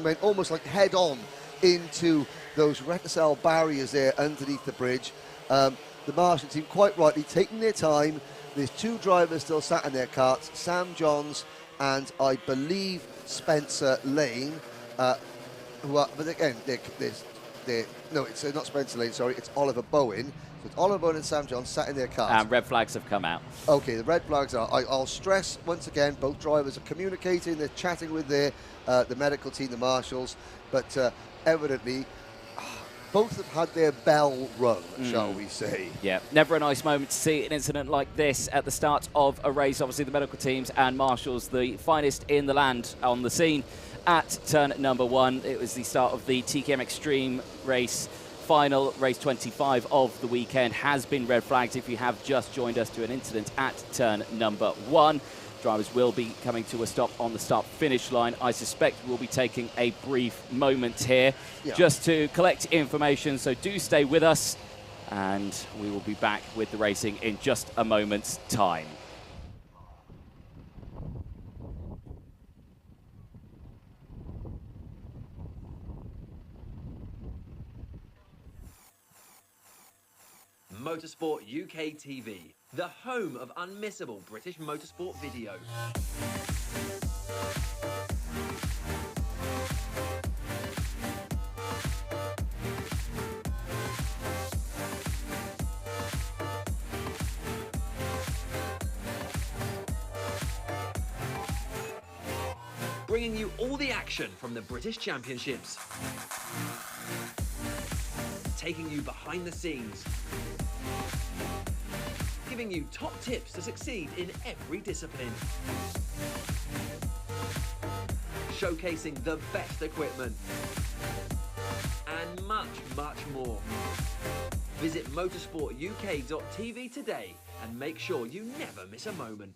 went almost like head on into those Reticel barriers there underneath the bridge. The marshal team quite rightly taking their time. There's 2 drivers still sat in their carts, Sam Johns and I believe Spencer Lane, who are, but again, no, it's not Spencer Lane, sorry, it's Oliver Bowen. So it's Oliver Bowen and Sam Johns sat in their cars. And red flags have come out. Okay, the red flags are, I'll stress once again, both drivers are communicating, they're chatting with the medical team, the marshals, but evidently, both have had their bell rung, shall we say. Yeah, never a nice moment to see an incident like this at the start of a race. Obviously, the medical teams and marshals, the finest in the land on the scene at turn number 1. It was the start of the TKM Extreme race final. Race 25 of the weekend has been red flagged if you have just joined us to an incident at turn number 1. Drivers will be coming to a stop on the start-finish line. I suspect we'll be taking a brief moment here just to collect information, so do stay with us, and we will be back with the racing in just a moment's time. Motorsport UK TV, the home of unmissable British motorsport video. Bringing you all the action from the British Championships. Taking you behind the scenes. Giving you top tips to succeed in every discipline. Showcasing the best equipment. And much, much more. Visit motorsportuk.tv today and make sure you never miss a moment.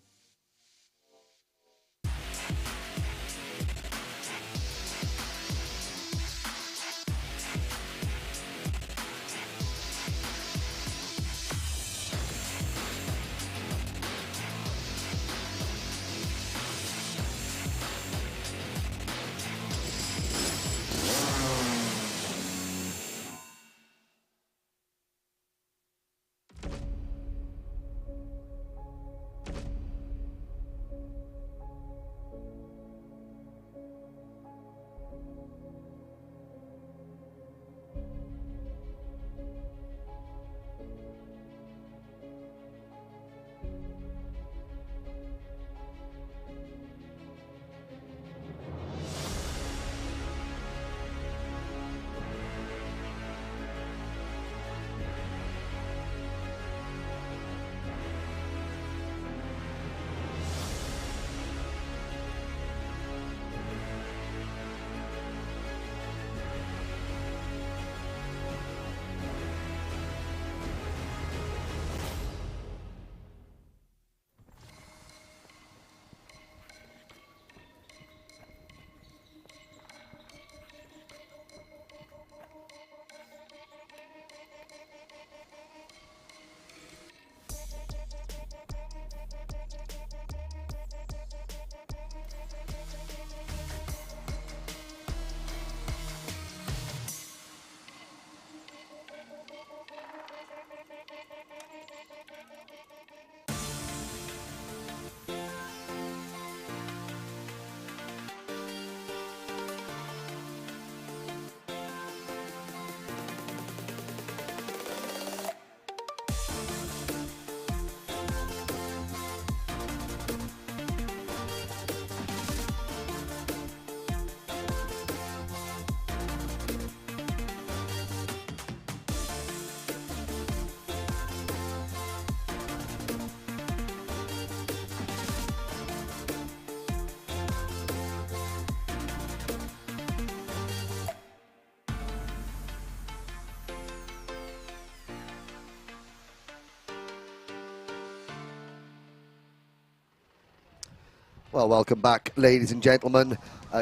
Well, welcome back, ladies and gentlemen.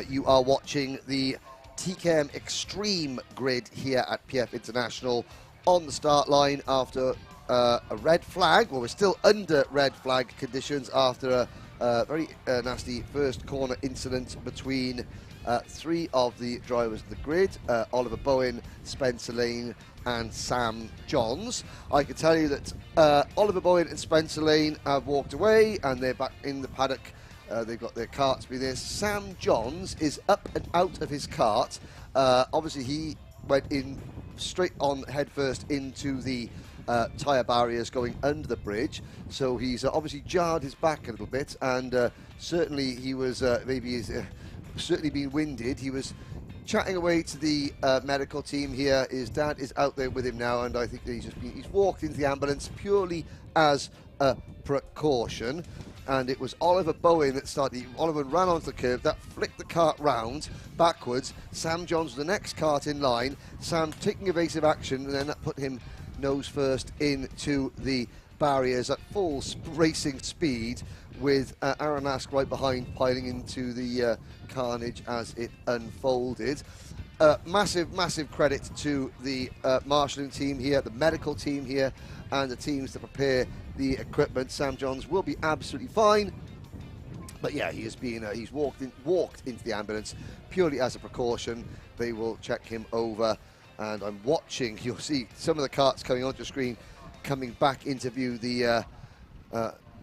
You are watching the TKM Extreme grid here at PF International on the start line after a red flag. Well, we're still under red flag conditions after a very nasty first corner incident between three of the drivers of the grid, Oliver Bowen, Spencer Lane and Sam Johns. I can tell you that Oliver Bowen and Spencer Lane have walked away and they're back in the paddock. They've got their carts with this. Sam Johns is up and out of his cart. Obviously, he went in straight on headfirst into the tyre barriers going under the bridge. So he's obviously jarred his back a little bit, and certainly he was certainly been winded. He was chatting away to the medical team here. His dad is out there with him now, and I think that he's walked into the ambulance purely as a precaution. And it was Oliver Bowen that started. Oliver ran onto the curb, that flicked the cart round backwards. Sam Johns was the next cart in line. Sam taking evasive action, and then that put him nose first into the barriers at full racing speed, with Aaron Ask right behind, piling into the carnage as it unfolded. Massive credit to the marshalling team here, the medical team here, and the teams that prepare the equipment. Sam Johns will be absolutely fine, but yeah, he has been he's walked into the ambulance purely as a precaution. They will check him over, and I'm watching. You'll see some of the carts coming onto the screen, coming back into view. The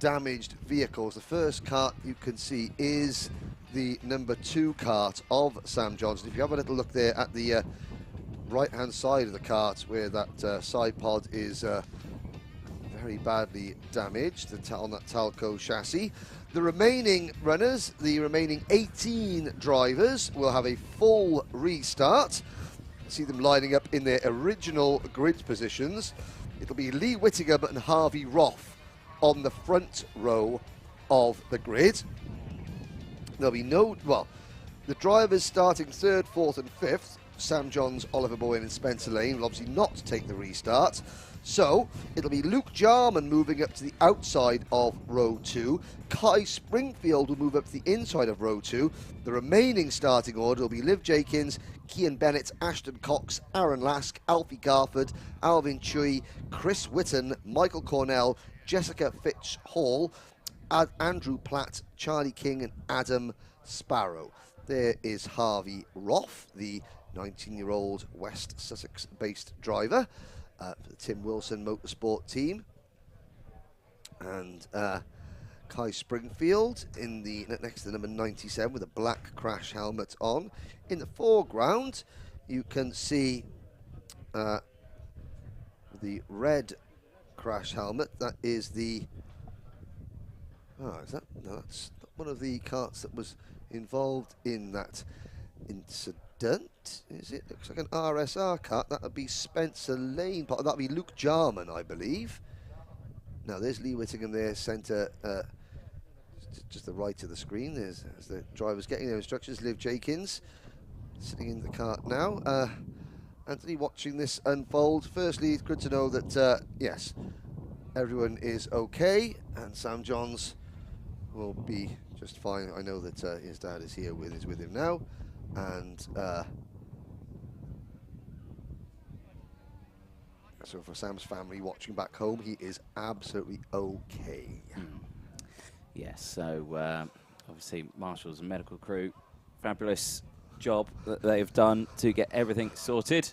damaged vehicles. The first cart you can see is the number 2 kart of Sam Johnson. If you have a little look there at the right-hand side of the kart where that side pod is very badly damaged on that Talco chassis. The remaining runners, the remaining 18 drivers, will have a full restart. See them lining up in their original grid positions. It'll be Lee Whittingham and Harvey Roth on the front row of the grid. There'll be the drivers starting 3rd, 4th and 5th, Sam Johns, Oliver Bowen and Spencer Lane, will obviously not take the restart. So it'll be Luke Jarman moving up to the outside of row 2. Kai Springfield will move up to the inside of row 2. The remaining starting order will be Liv Jenkins, Kian Bennett, Ashton Cox, Aaron Lask, Alfie Garford, Alvin Chui, Chris Whitten, Michael Cornell, Jessica Fitch-Hall, Andrew Platt, Charlie King and Adam Sparrow. There is Harvey Roth, the 19-year-old West Sussex-based driver for the Tim Wilson Motorsport team. And Kai Springfield in the next to number 97 with a black crash helmet on. In the foreground, you can see the red crash helmet. That is the... Oh, is that? No, that's not one of the karts that was involved in that incident. Is it? Looks like an RSR kart. That would be Spencer Lane. That would be Luke Jarman, I believe. Now, there's Lee Whittingham there, centre, just the right of the screen. There's the drivers getting their instructions. Liv Jenkins sitting in the kart now. Anthony, watching this unfold. Firstly, it's good to know that, yes, everyone is okay, and Sam Johns will be just fine. I know that his dad is here with him now, and so for Sam's family watching back home, he is absolutely okay. Yes, so obviously marshals and medical crew, fabulous job that they've done to get everything sorted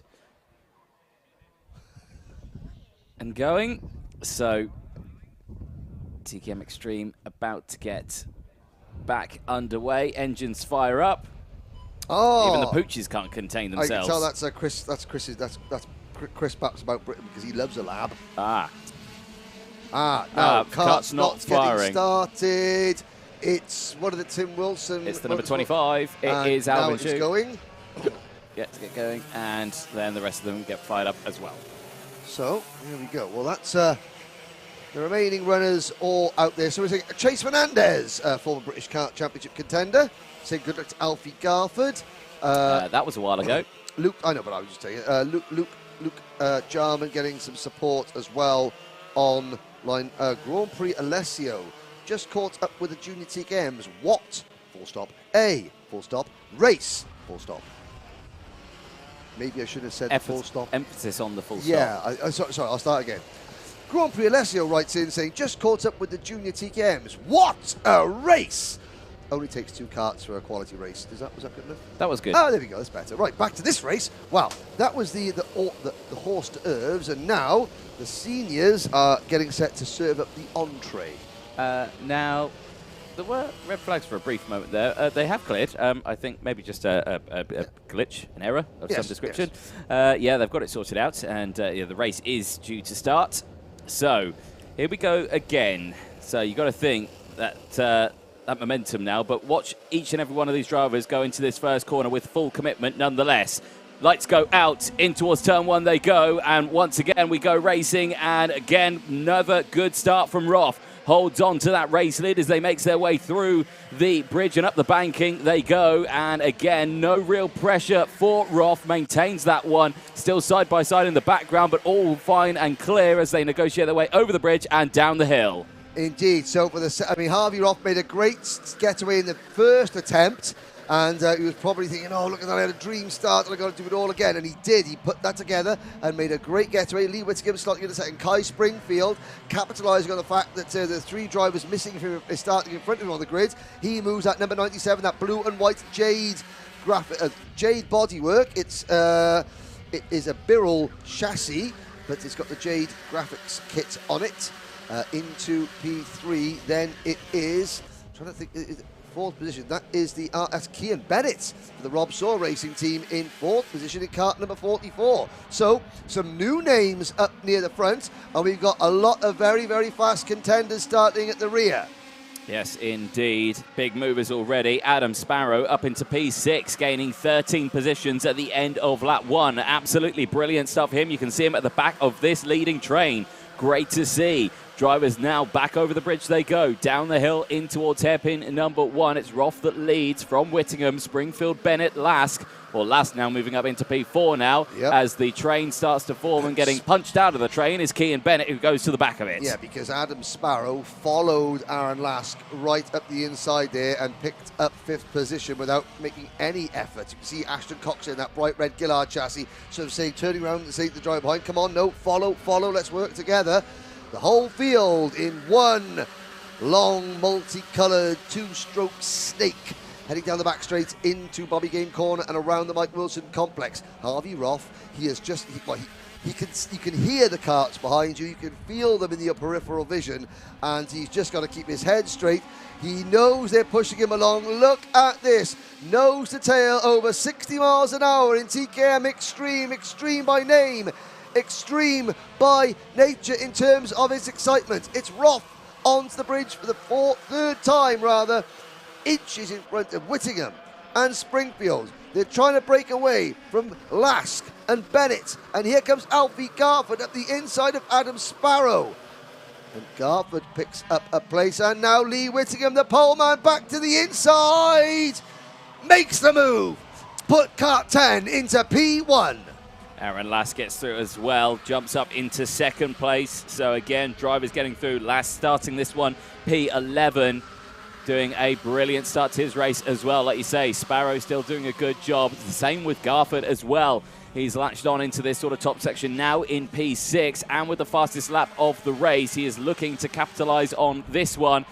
and going. So TKM Extreme about to get back underway. Engines fire up. Oh, even the pooches can't contain themselves. I can tell that's Chris. That's Chris's. That's Chris Baps about Britain because he loves a lab. No, kart's not getting firing. Started. It's one of the Tim Wilson. It's the number 25. It is Alvin. Alvin. Now it's going. Yeah, to get going, and then the rest of them get fired up as well. So here we go. Well, that's the remaining runners all out there. So we're saying Chase Fernandez, former British Kart Championship contender. Saying good luck to Alfie Garford. That was a while ago. Luke, I know, but I was just saying Luke Jarman getting some support as well on line. Grand Prix Alessio just caught up with the junior TKMs. What? Full stop. A. Full stop. Race. Full stop. Maybe I should have said full stop. Emphasis on the full stop. Yeah, sorry, I'll start again. Grand Prix Alessio writes in saying, just caught up with the junior TKMs. What a race! Only takes 2 karts for a quality race. Was that good enough? That was good. Oh, there we go, that's better. Right, back to this race. Wow, that was the horse to herbs, and now the seniors are getting set to serve up the entree. Now, there were red flags for a brief moment there. They have cleared. I think maybe just a glitch, an error of some description. Yes. Yeah, they've got it sorted out, and the race is due to start. So, here we go again. So, you've got to think that that momentum now, but watch each and every one of these drivers go into this first corner with full commitment nonetheless. Lights go out, in towards turn 1 they go, and once again we go racing, and again another good start from Roth. Holds on to that race lead as they make their way through the bridge and up the banking they go, and again no real pressure for Roth, maintains that one, still side by side in the background, but all fine and clear as they negotiate their way over the bridge and down the hill. Indeed. So for Harvey Roth made a great getaway in the first attempt, and he was probably thinking, oh, look at that, I had a dream start and I got to do it all again, and he did. He put that together and made a great getaway. Lee Whittingham starting in a second. Kai Springfield capitalising on the fact that the 3 drivers missing him is starting in front of him on the grid. He moves at number 97, that blue and white jade bodywork. It is a Birrell chassis, but it's got the Jade graphics kit on it. Into P3, then it is, I'm trying to think, fourth position. That is that's Cian Bennett for the Rob Saw Racing team in fourth position in kart number 44. So some new names up near the front, and we've got a lot of very, very fast contenders starting at the rear. Yes, indeed. Big movers already. Adam Sparrow up into P6, gaining 13 positions at the end of lap 1. Absolutely brilliant stuff. You can see him at the back of this leading train. Great to see. Drivers now back over the bridge they go. Down the hill in towards hairpin number 1. It's Roth that leads from Whittingham. Springfield, Bennett, Lask. Well, Lask now moving up into P4 now. Yep. As the train starts to form, and getting punched out of the train is Cian Bennett, who goes to the back of it. Yeah, because Adam Sparrow followed Aaron Lask right up the inside there and picked up 5th position without making any effort. You can see Ashton Cox in that bright red Gillard chassis, sort of saying, turning around and saying to the driver behind, come on, no, follow, let's work together. The whole field in one long, multicoloured, 2-stroke snake, heading down the back straight into Bobby Game Corner and around the Mike Wilson complex. Harvey Roth, he is just, you can hear the karts behind you, you can feel them in your peripheral vision, and he's just got to keep his head straight. He knows they're pushing him along. Look at this, nose to tail, over 60 miles an hour in TKM Extreme, Extreme by name, Extreme by nature in terms of its excitement. It's Roth onto the bridge for the third time, inches in front of Whittingham and Springfield. They're trying to break away from Lask and Bennett, and here comes Alfie Garford up the inside of Adam Sparrow. And Garford picks up a place, and now Lee Whittingham, the pole man, back to the inside, makes the move, put kart 10 into P1. Aaron Lask gets through as well, jumps up into 2nd place. So again, drivers getting through. Lask starting this one, P11, doing a brilliant start to his race as well. Like you say, Sparrow still doing a good job. The same with Garford as well. He's latched on into this sort of top section now in P6, and with the fastest lap of the race, he is looking to capitalize on this one.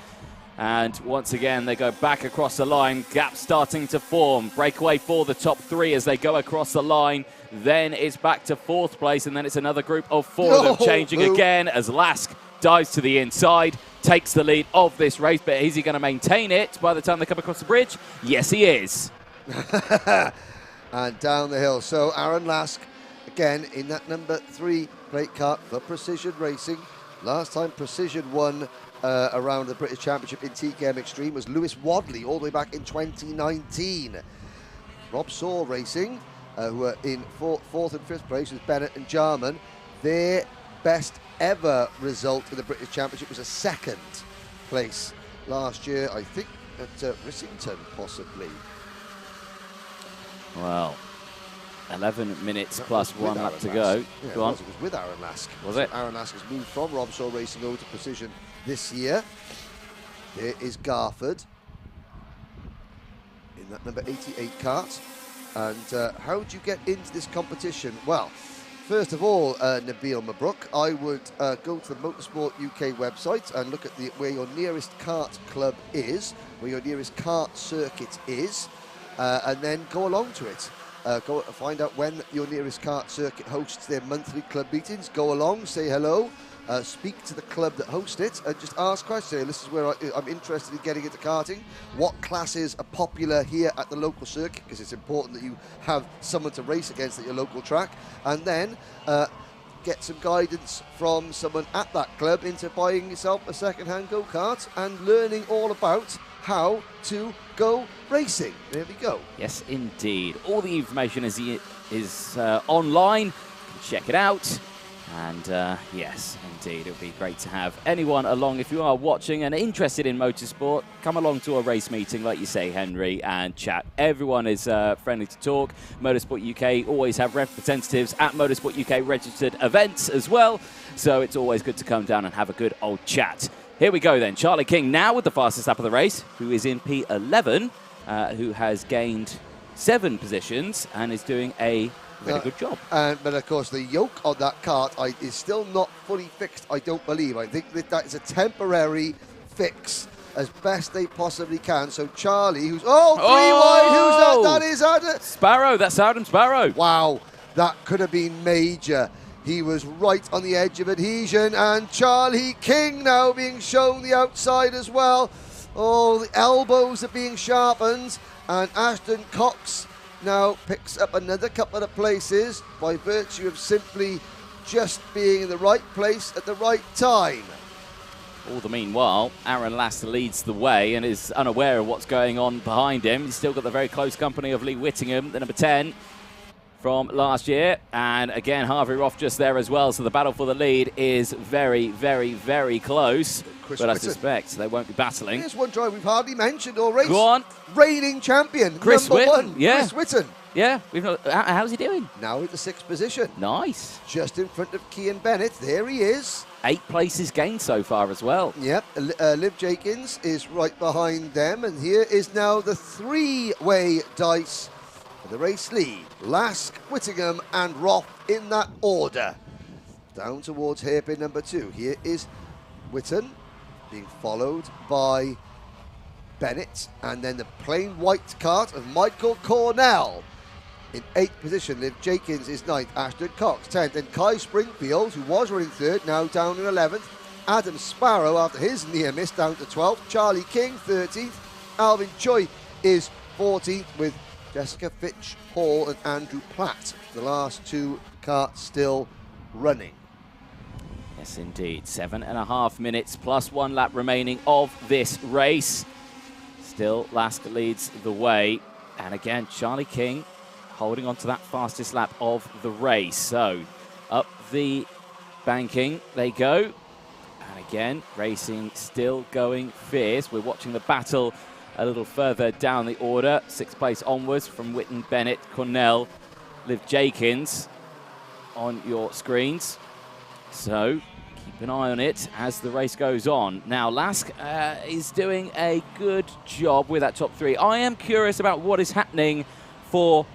And once again, they go back across the line. Gap starting to form. Breakaway for the top 3 as they go across the line. Then it's back to 4th place, and then it's another group of 4 of them changing again as Lask dives to the inside, takes the lead of this race. But is he going to maintain it by the time they come across the bridge? Yes, he is. And down the hill. So Aaron Lask, again, in that number 3 plate kart for Precision Racing. Last time Precision won around the British Championship in TKM Extreme was Lewis Wadley all the way back in 2019. Rob Saw Racing, who were in 4th and 5th place with Bennett and Jarman. Their best ever result in the British Championship was a 2nd place last year, I think, at Rissington, possibly. Well, 11 minutes plus 1 lap to go. Yeah, Go on. it was with Aaron Lask. Was it? Aaron Lask has moved from Rob Saw Racing over to Precision this year. There is Garford in that number 88 kart. And how would you get into this competition? Well, first of all, Nabil Mabrook, I would go to the Motorsport UK website and look at where your nearest kart club is, where your nearest kart circuit is, and then go along to it. Go find out when your nearest kart circuit hosts their monthly club meetings. Go along, say hello, speak to the club that hosts it, and just ask questions. This is where I'm interested in getting into karting. What classes are popular here at the local circuit? Because it's important that you have someone to race against at your local track. And then get some guidance from someone at that club into buying yourself a second-hand go-kart and learning all about how to go racing. There we go. Yes, indeed. All the information is online. You can check it out. And yes, indeed, it would be great to have anyone along. If you are watching and interested in motorsport, come along to a race meeting, like you say, Henry, and chat. Everyone is friendly to talk. Motorsport UK always have representatives at Motorsport UK registered events as well. So it's always good to come down and have a good old chat. Here we go then. Charlie King now with the fastest lap of the race, who is in P11, who has gained 7 positions and is doing a very good job. But of course, the yoke on that kart is still not fully fixed, I don't believe. I think that is a temporary fix as best they possibly can. So Charlie, who's, 3 wide, who's that? That is Adam Sparrow, that's Adam Sparrow. Wow, that could have been major. He was right on the edge of adhesion, and Charlie King now being shown the outside as well. Oh, the elbows are being sharpened, and Ashton Cox now picks up another couple of places by virtue of simply just being in the right place at the right time. All the meanwhile, Aaron Lass leads the way and is unaware of what's going on behind him. He's still got the very close company of Lee Whittingham, the number 10 from last year. And again, Harvey Roth just there as well. So the battle for the lead is very, very, very close. Chris but I Whitten. suspect they won't be battling. Here's one driver we've hardly mentioned all race. Go on. Reigning champion, Chris number Whitten, 1, yeah. Chris Whitten. Yeah, we've not, how's he doing? Now at the 6th position. Nice. Just in front of Cian Bennett. There he is. 8 places gained so far as well. Yep, Liv Jenkins is right behind them, and here is now the 3-way dice for the race lead. Lask, Whittingham and Roth in that order. Down towards hairpin number 2. Here is Whitten being followed by Bennett, and then the plain white cart of Michael Cornell. In 8th position, Liv Jenkins is 9th, Ashton Cox 10th, and Kai Springfield, who was running 3rd, now down in 11th. Adam Sparrow, after his near miss, down to 12th. Charlie King, 13th. Alvin Choi is 14th, with Jessica Fitch Hall and Andrew Platt, the last 2 carts still running. Yes, indeed. 7.5 minutes plus 1 lap remaining of this race. Still, Lask leads the way. And again, Charlie King holding on to that fastest lap of the race. So, up the banking they go. And again, racing still going fierce. We're watching the battle a little further down the order. 6th place onwards from Whitten, Bennett, Cornell, Liv Jenkins on your screens. So, keep an eye on it as the race goes on. Now, Lask is doing a good job with that top 3. I am curious about what is happening for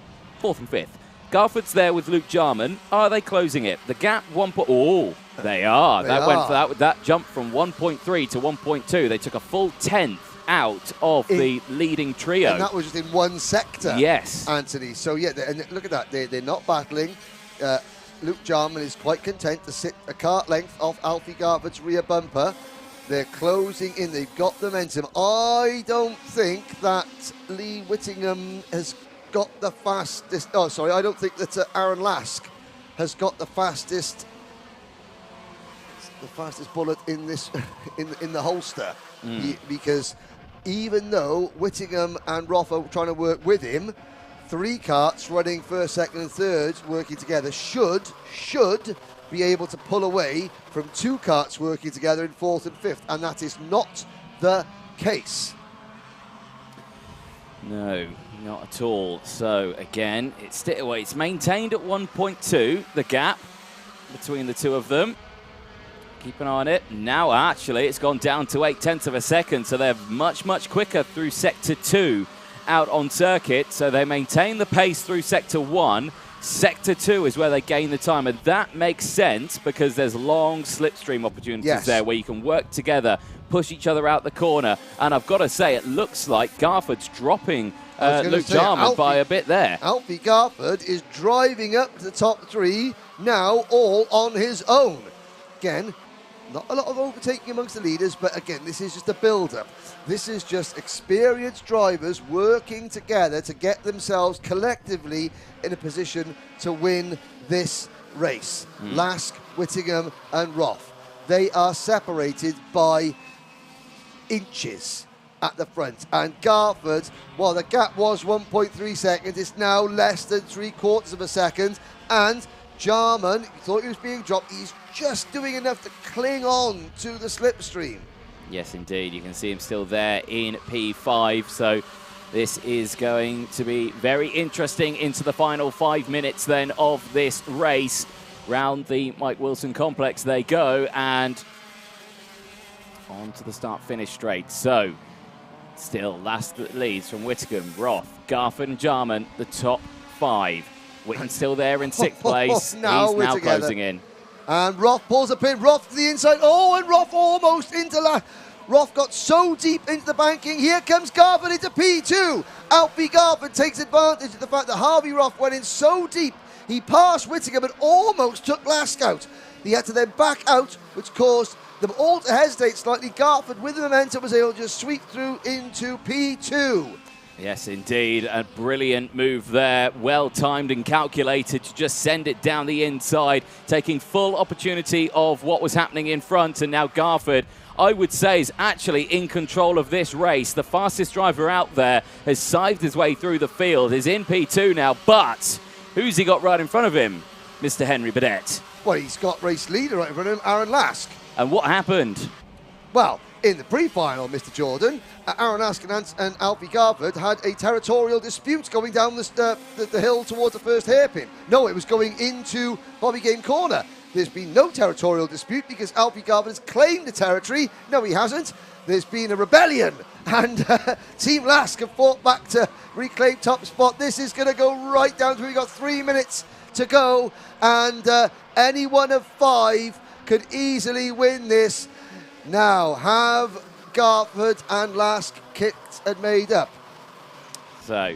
4th and 5th. Garford's there with Luke Jarman. Are they closing it? The gap, 1 point. Oh, they are. Went for that with that jump from 1.3 to 1.2. They took a full 10th out of the leading trio. And that was just in one sector. Yes. Anthony. So, yeah, and look at that. They're not battling. Luke Jarman is quite content to sit a kart length off Alfie Garford's rear bumper. They're closing in. They've got the momentum. I don't think that Lee Whittingham has got the fastest. Oh, sorry. I don't think that Aaron Lask has got the fastest bullet in this in the holster, because even though Whittingham and Roth are trying to work with him, 3 carts running 1st, 2nd and 3rd working together should be able to pull away from 2 carts working together in 4th and 5th, and that is not the case. No, not at all. So again, it's maintained at 1.2, the gap between the 2 of them. Keep an eye on it. Now actually it's gone down to 0.8 of a second, so they're much, much quicker through Sector 2 out on circuit. So they maintain the pace through Sector 1. Sector 2 is where they gain the time, and that makes sense because there's long slipstream opportunities there where you can work together, push each other out the corner. And I've got to say, it looks like Garford's dropping Luke Jarman by a bit there. Alfie Garford is driving up to the top 3 now, all on his own. Again, not a lot of overtaking amongst the leaders, but again, this is just a build-up. This is just experienced drivers working together to get themselves collectively in a position to win this race. Lask, Whittingham and Roth. They are separated by inches at the front. And Garford, while the gap was 1.3 seconds, it's now less than 3/4 of a second. And Jarman, thought he was being dropped, he's just doing enough to cling on to the slipstream. Yes, indeed. You can see him still there in P5. So this is going to be very interesting into the final 5 minutes then of this race. Round the Mike Wilson complex they go, and on to the start-finish straight. So still last leads from Whittingham, Roth, Garford and Jarman, the top 5. Whitten still there in 6th place. He's now closing in. And Roth pulls a pin. Roth to the inside. Oh, and Roth almost into last. Roth got so deep into the banking. Here comes Garford into P2. Alfie Garford takes advantage of the fact that Harvey Roth went in so deep. He passed Whittingham but almost took Lask out. He had to then back out, which caused them all to hesitate slightly. Garford, with the momentum, was able to just sweep through into P2. Yes, indeed. A brilliant move there. Well timed and calculated to just send it down the inside, taking full opportunity of what was happening in front. And now Garford, I would say, is actually in control of this race. The fastest driver out there has scythed his way through the field, is in P2 now. But who's he got right in front of him? Mr. Henry Burdett. Well, he's got race leader right in front of him, Aaron Lask. And what happened? Well, in the pre-final, Mr. Jordan, Aaron Lask and Alfie Garford had a territorial dispute going down the hill towards the first hairpin. No, it was going into Bobby Game Corner. There's been no territorial dispute because Alfie Garford has claimed the territory. No, he hasn't. There's been a rebellion, and Team Lask have fought back to reclaim top spot. This is going to go right down to, we've got 3 minutes to go, and any one of 5 could easily win this. Now, have Garford and Lask kicked and made up? So,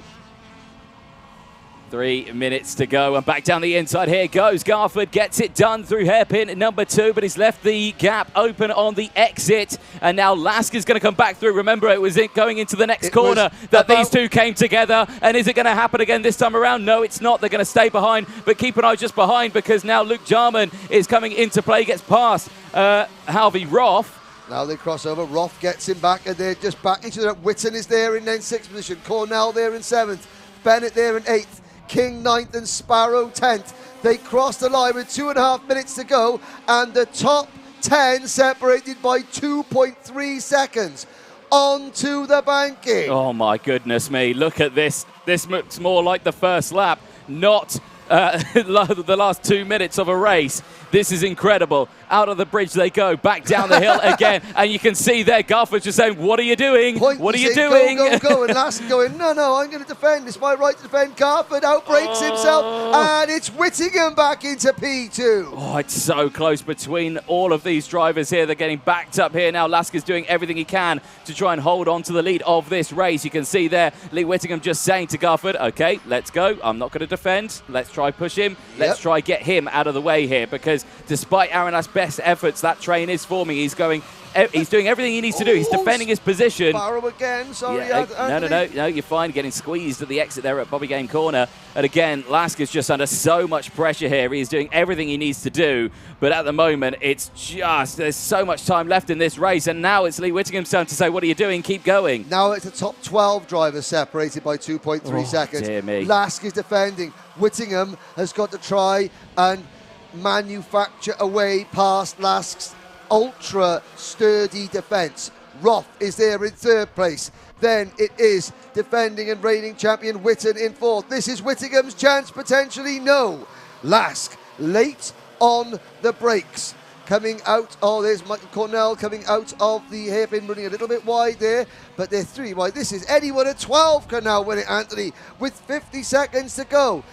3 minutes to go, and back down the inside. Here goes Garford, gets it done through hairpin number 2, but he's left the gap open on the exit, and now Lask is going to come back through. Remember, it was going into the next corner that these two came together, and is it going to happen again this time around? No, it's not. They're going to stay behind, but keep an eye just behind, because now Luke Jarman is coming into play, gets past Halvey Roth. Now they cross over. Roth gets him back, and they're just back each other. Whitton is there in then 6th position. Cornell there in 7th. Bennett there in 8th. King 9th and Sparrow 10th. They cross the line with 2.5 minutes to go, and the top 10 separated by 2.3 seconds. On to the banking. Oh my goodness me, look at this. This looks more like the first lap, not the last 2 minutes of a race. This is incredible. Out of the bridge they go, back down the hill again, and you can see there Garford's just saying, what are you doing? What are you doing? Go, go, go, and Lask going, no, I'm going to defend. It's my right to defend. Garford outbreaks himself, and it's Whittingham back into P2. Oh, it's so close between all of these drivers here. They're getting backed up here now. Lask is doing everything he can to try and hold on to the lead of this race. You can see there Lee Whittingham just saying to Garford, okay, let's go. I'm not going to defend. Let's try push him. Let's try get him out of the way here, because despite Aaron Lask's best efforts, that train is forming. He's doing everything he needs to do. He's defending his position. Barrow again, sorry. No, you're fine. Getting squeezed at the exit there at Bobby Game Corner. And again, Lask is just under so much pressure here. He's doing everything he needs to do. But at the moment, it's just, there's so much time left in this race. And now it's Lee Whittingham's turn to say, what are you doing? Keep going. Now it's the top 12 drivers separated by 2.3 seconds. Dear me. Lask is defending. Whittingham has got to try and manufacture a way past Lask's ultra sturdy defence. Roth is there in 3rd place. Then it is defending and reigning champion Whitton in 4th. This is Whittingham's chance, potentially. No. Lask late on the brakes. Coming out, there's Michael Cornell coming out of the hairpin, running a little bit wide there, but they're 3 wide. This is anyone at 12 can now win it, Anthony, with 50 seconds to go.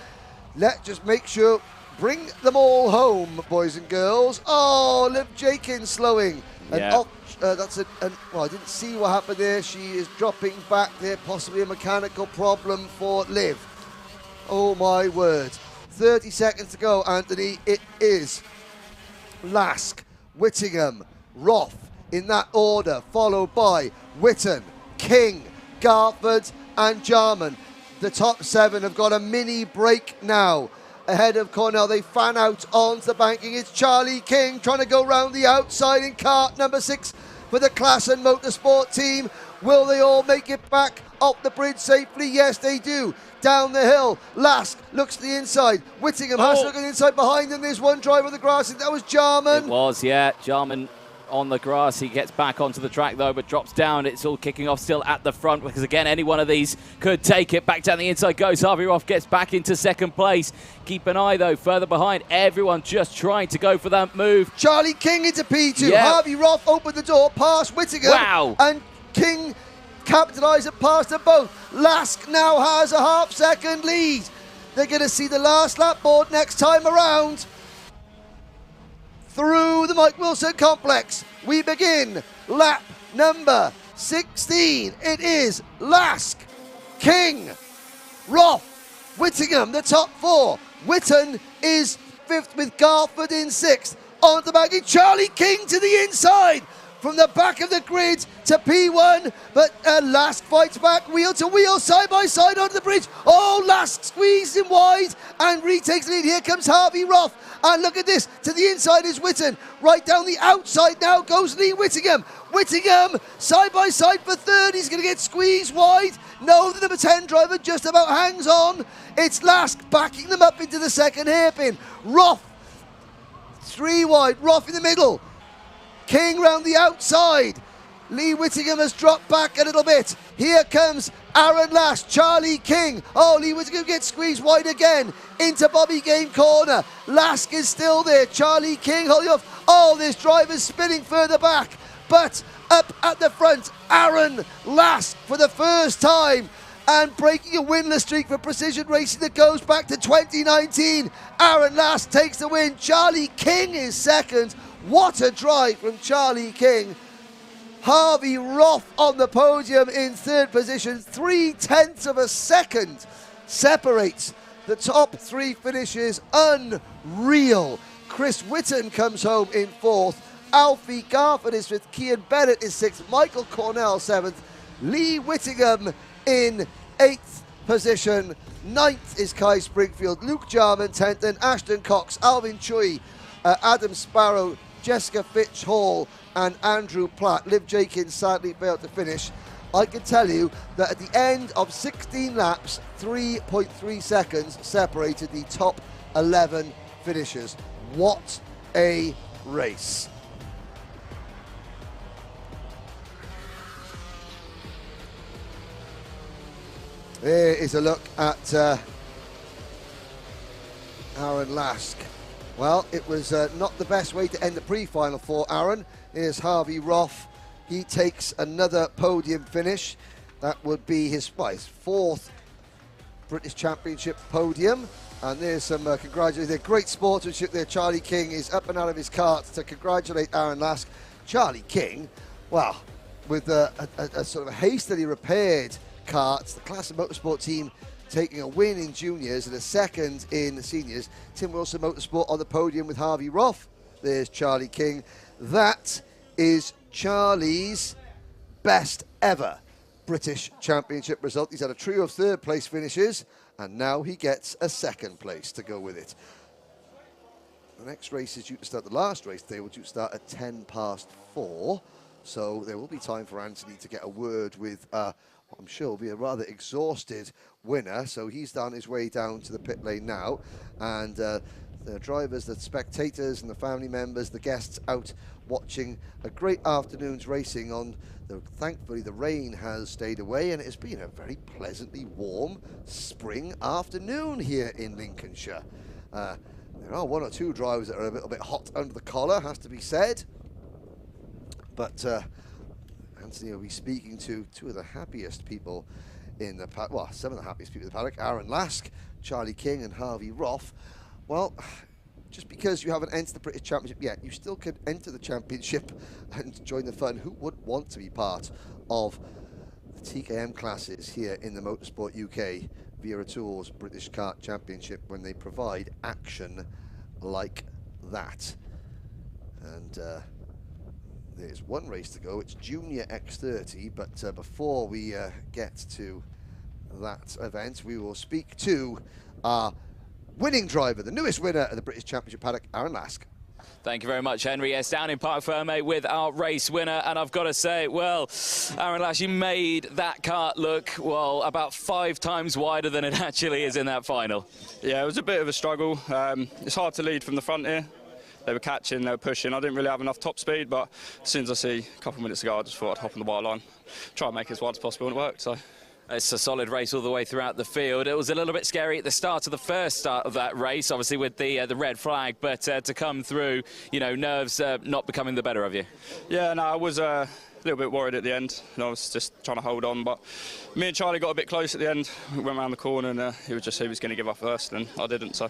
Let's just make sure. Bring them all home, boys and girls. Oh, Liv Jenkins slowing. Yeah. Well, I didn't see what happened there. She is dropping back there, possibly a mechanical problem for Liv. Oh, my word. 30 seconds to go, Anthony. It is Lask, Whittingham, Roth in that order, followed by Whitton, King, Garford and Jarman. The top 7 have got a mini break now. Ahead of Cornell, they fan out onto the banking. It's Charlie King trying to go round the outside in kart number 6 for the Class and Motorsport team. Will they all make it back up the bridge safely? Yes, they do. Down the hill, Lask looks to the inside. Whittingham has to look at the inside. Behind them, there's one driver on the grass. That was Jarman. It was, yeah. Jarman on the grass. He gets back onto the track though, but drops down. It's all kicking off still at the front, because again, any one of these could take it. Back down the inside goes Harvey Roth, gets back into 2nd place. Keep an eye though, further behind. Everyone just trying to go for that move. Charlie King into P2. Harvey Roth opened the door past Whittingham. Wow. And King capitalised it past them both. Lask now has a half-second lead. They're going to see the last lap board next time around. Through the Mike Wilson complex, we begin lap number 16. It is Lask, King, Roth, Whittingham, the top 4. Whitton is 5th with Garford in 6th. on the back. Charlie King to the inside. From the back of the grid to P1, but Lask fights back, wheel to wheel, side by side onto the bridge. Oh, Lask squeezed him wide and retakes the lead. Here comes Harvey Roth, and look at this, to the inside is Witten. Right down the outside now goes Lee Whittingham. Whittingham, side by side for third, he's going to get squeezed wide. No, the number 10 driver just about hangs on. It's Lask backing them up into the second hairpin. Roth, 3 wide, Roth in the middle. King round the outside. Lee Whittingham has dropped back a little bit. Here comes Aaron Lask, Charlie King. Oh, Lee Whittingham gets squeezed wide again into Bobby Game corner. Lask is still there. Charlie King holding off. Oh, this driver's spinning further back. But up at the front, Aaron Lask for the first time. And breaking a winless streak for Precision Racing that goes back to 2019. Aaron Lask takes the win. Charlie King is second. What a drive from Charlie King. Harvey Roth on the podium in third position. 0.3 of a second separates the top 3 finishes. Unreal. Chris Whitten comes home in 4th. Alfie Garford is 5th. Kian Bennett is 6th. Michael Cornell 7th. Lee Whittingham in 8th position. 9th is Kai Springfield. Luke Jarman 10th. And Ashton Cox, Alvin Chui, Adam Sparrow, Jessica Fitch Hall and Andrew Platt. Liv Jenkins sadly failed to finish. I can tell you that at the end of 16 laps, 3.3 seconds separated the top 11 finishers. What a race. There is a look at Aaron Lask. Well, it was not the best way to end the pre-final for Aaron. Here's Harvey Roth. He takes another podium finish. That would be his 4th British Championship podium. And there's some congratulations. Great sportsmanship there. Charlie King is up and out of his cart to congratulate Aaron Lask. Charlie King, well, with a sort of hastily repaired kart, the Classic Motorsport team taking a win in juniors and a second in the seniors. Tim Wilson Motorsport on the podium with Harvey Roth. There's Charlie King. That is Charlie's best ever British Championship result. He's had a trio of third place finishes and now he gets a second place to go with it. The next race is due to start, the last race today will due to start at 4:10. So there will be time for Anthony to get a word with what I'm sure will be a rather exhausted winner. So he's on his way down to the pit lane now. And the drivers, the spectators and the family members, the guests out watching a great afternoon's racing on thankfully the rain has stayed away and it's been a very pleasantly warm spring afternoon here in Lincolnshire. There are 1 or 2 drivers that are a little bit hot under the collar, has to be said. But Anthony will be speaking to 2 of the happiest people in the paddock, well, some of the happiest people in the paddock, Aaron Lask, Charlie King and Harvey Roth. Well, just because you haven't entered the British Championship yet, you still can enter the championship and join the fun. Who would want to be part of the TKM classes here in the Motorsport UK Vera Tours British Kart Championship when they provide action like that? And there's 1 race to go. It's Junior X30, but before we get to that event, we will speak to our winning driver, the newest winner of the British Championship paddock, Aaron Lask. Thank you very much, Henry. Yes, down in Parc Fermé with our race winner, and I've got to say, well, Aaron Lask, you made that kart look, well, about 5 times wider than it actually is in that final. Yeah, it was a bit of a struggle. It's hard to lead from the front here. They were catching, they were pushing. I didn't really have enough top speed, but as soon as I see a couple of minutes ago, I just thought I'd hop on the wire line, try and make it as wide as possible, and it worked. So. It's a solid race all the way throughout the field. It was a little bit scary at the start of the first start of that race, obviously with the red flag, but to come through, you know, nerves not becoming the better of you. Yeah, no, little bit worried at the end, and I was just trying to hold on. But me and Charlie got a bit close at the end. We went around the corner, and he was going to give up first, and I didn't. So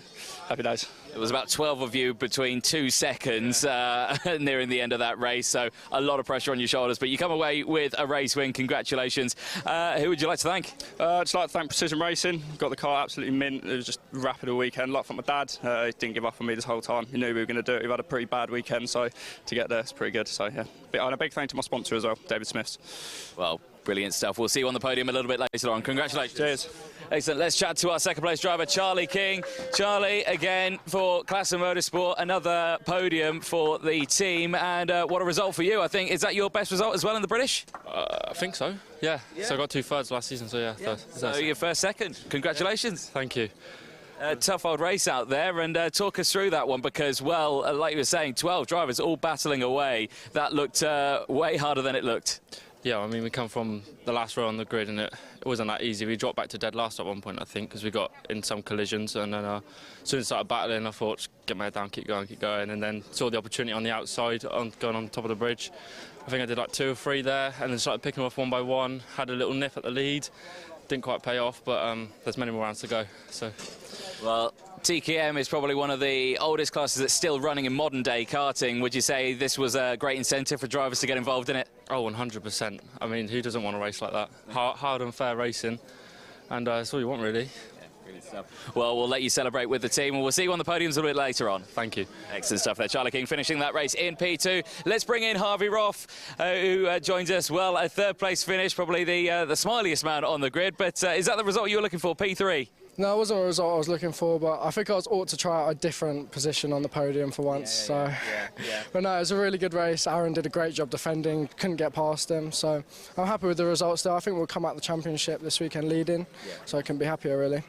happy days. It was about 12 of you between 2 seconds nearing the end of that race, so a lot of pressure on your shoulders. But you come away with a race win. Congratulations. Who would you like to thank? I'd just like to thank Precision Racing. Got the car absolutely mint. It was just rapid all weekend. Like from my dad, he didn't give up on me this whole time. He knew we were going to do it. We've had a pretty bad weekend, so to get there, it's pretty good. So yeah, and a big thank you to my sponsor as well, David Smiths. Well, brilliant stuff. We'll see you on the podium a little bit later on. Congratulations. Cheers. Excellent. Let's chat to our second place driver, Charlie King. Charlie, again, for Class of Motorsport, another podium for the team. And what a result for you. I think, is that your best result as well in the British? I think so, yeah. So I got 2 thirds last season, so yeah. So your first second. Congratulations. Thank you. Tough old race out there, and talk us through that one, because, well, like you were saying, 12 drivers all battling away. That looked way harder than it looked. Yeah, I mean, we come from the last row on the grid, and it wasn't that easy. We dropped back to dead last at one point, I think, because we got in some collisions, and then as soon as I started battling, I thought, just get my head down, keep going, and then saw the opportunity on the outside, going on top of the bridge. I think I did like 2 or 3 there, and then started picking them off one by one, had a little nip at the lead. Didn't quite pay off, but there's many more rounds to go. So, well, TKM is probably one of the oldest classes that's still running in modern day karting. Would you say this was a great incentive for drivers to get involved in it? Oh, 100%. I mean, who doesn't want to race like that? Hard and fair racing, and that's all you want, really. Well, we'll let you celebrate with the team, and we'll see you on the podiums a little bit later on. Thank you. Excellent stuff there. Charlie King finishing that race in P2. Let's bring in Harvey Roth, who joins us. Well, a third-place finish, probably the smiliest man on the grid, but is that the result you were looking for, P3? No, it wasn't a result I was looking for, but I think I ought to try out a different position on the podium for once. But no, it was a really good race. Aaron did a great job defending, couldn't get past him, so I'm happy with the results there. I think we'll come out the championship this weekend leading, so I can be happier, really.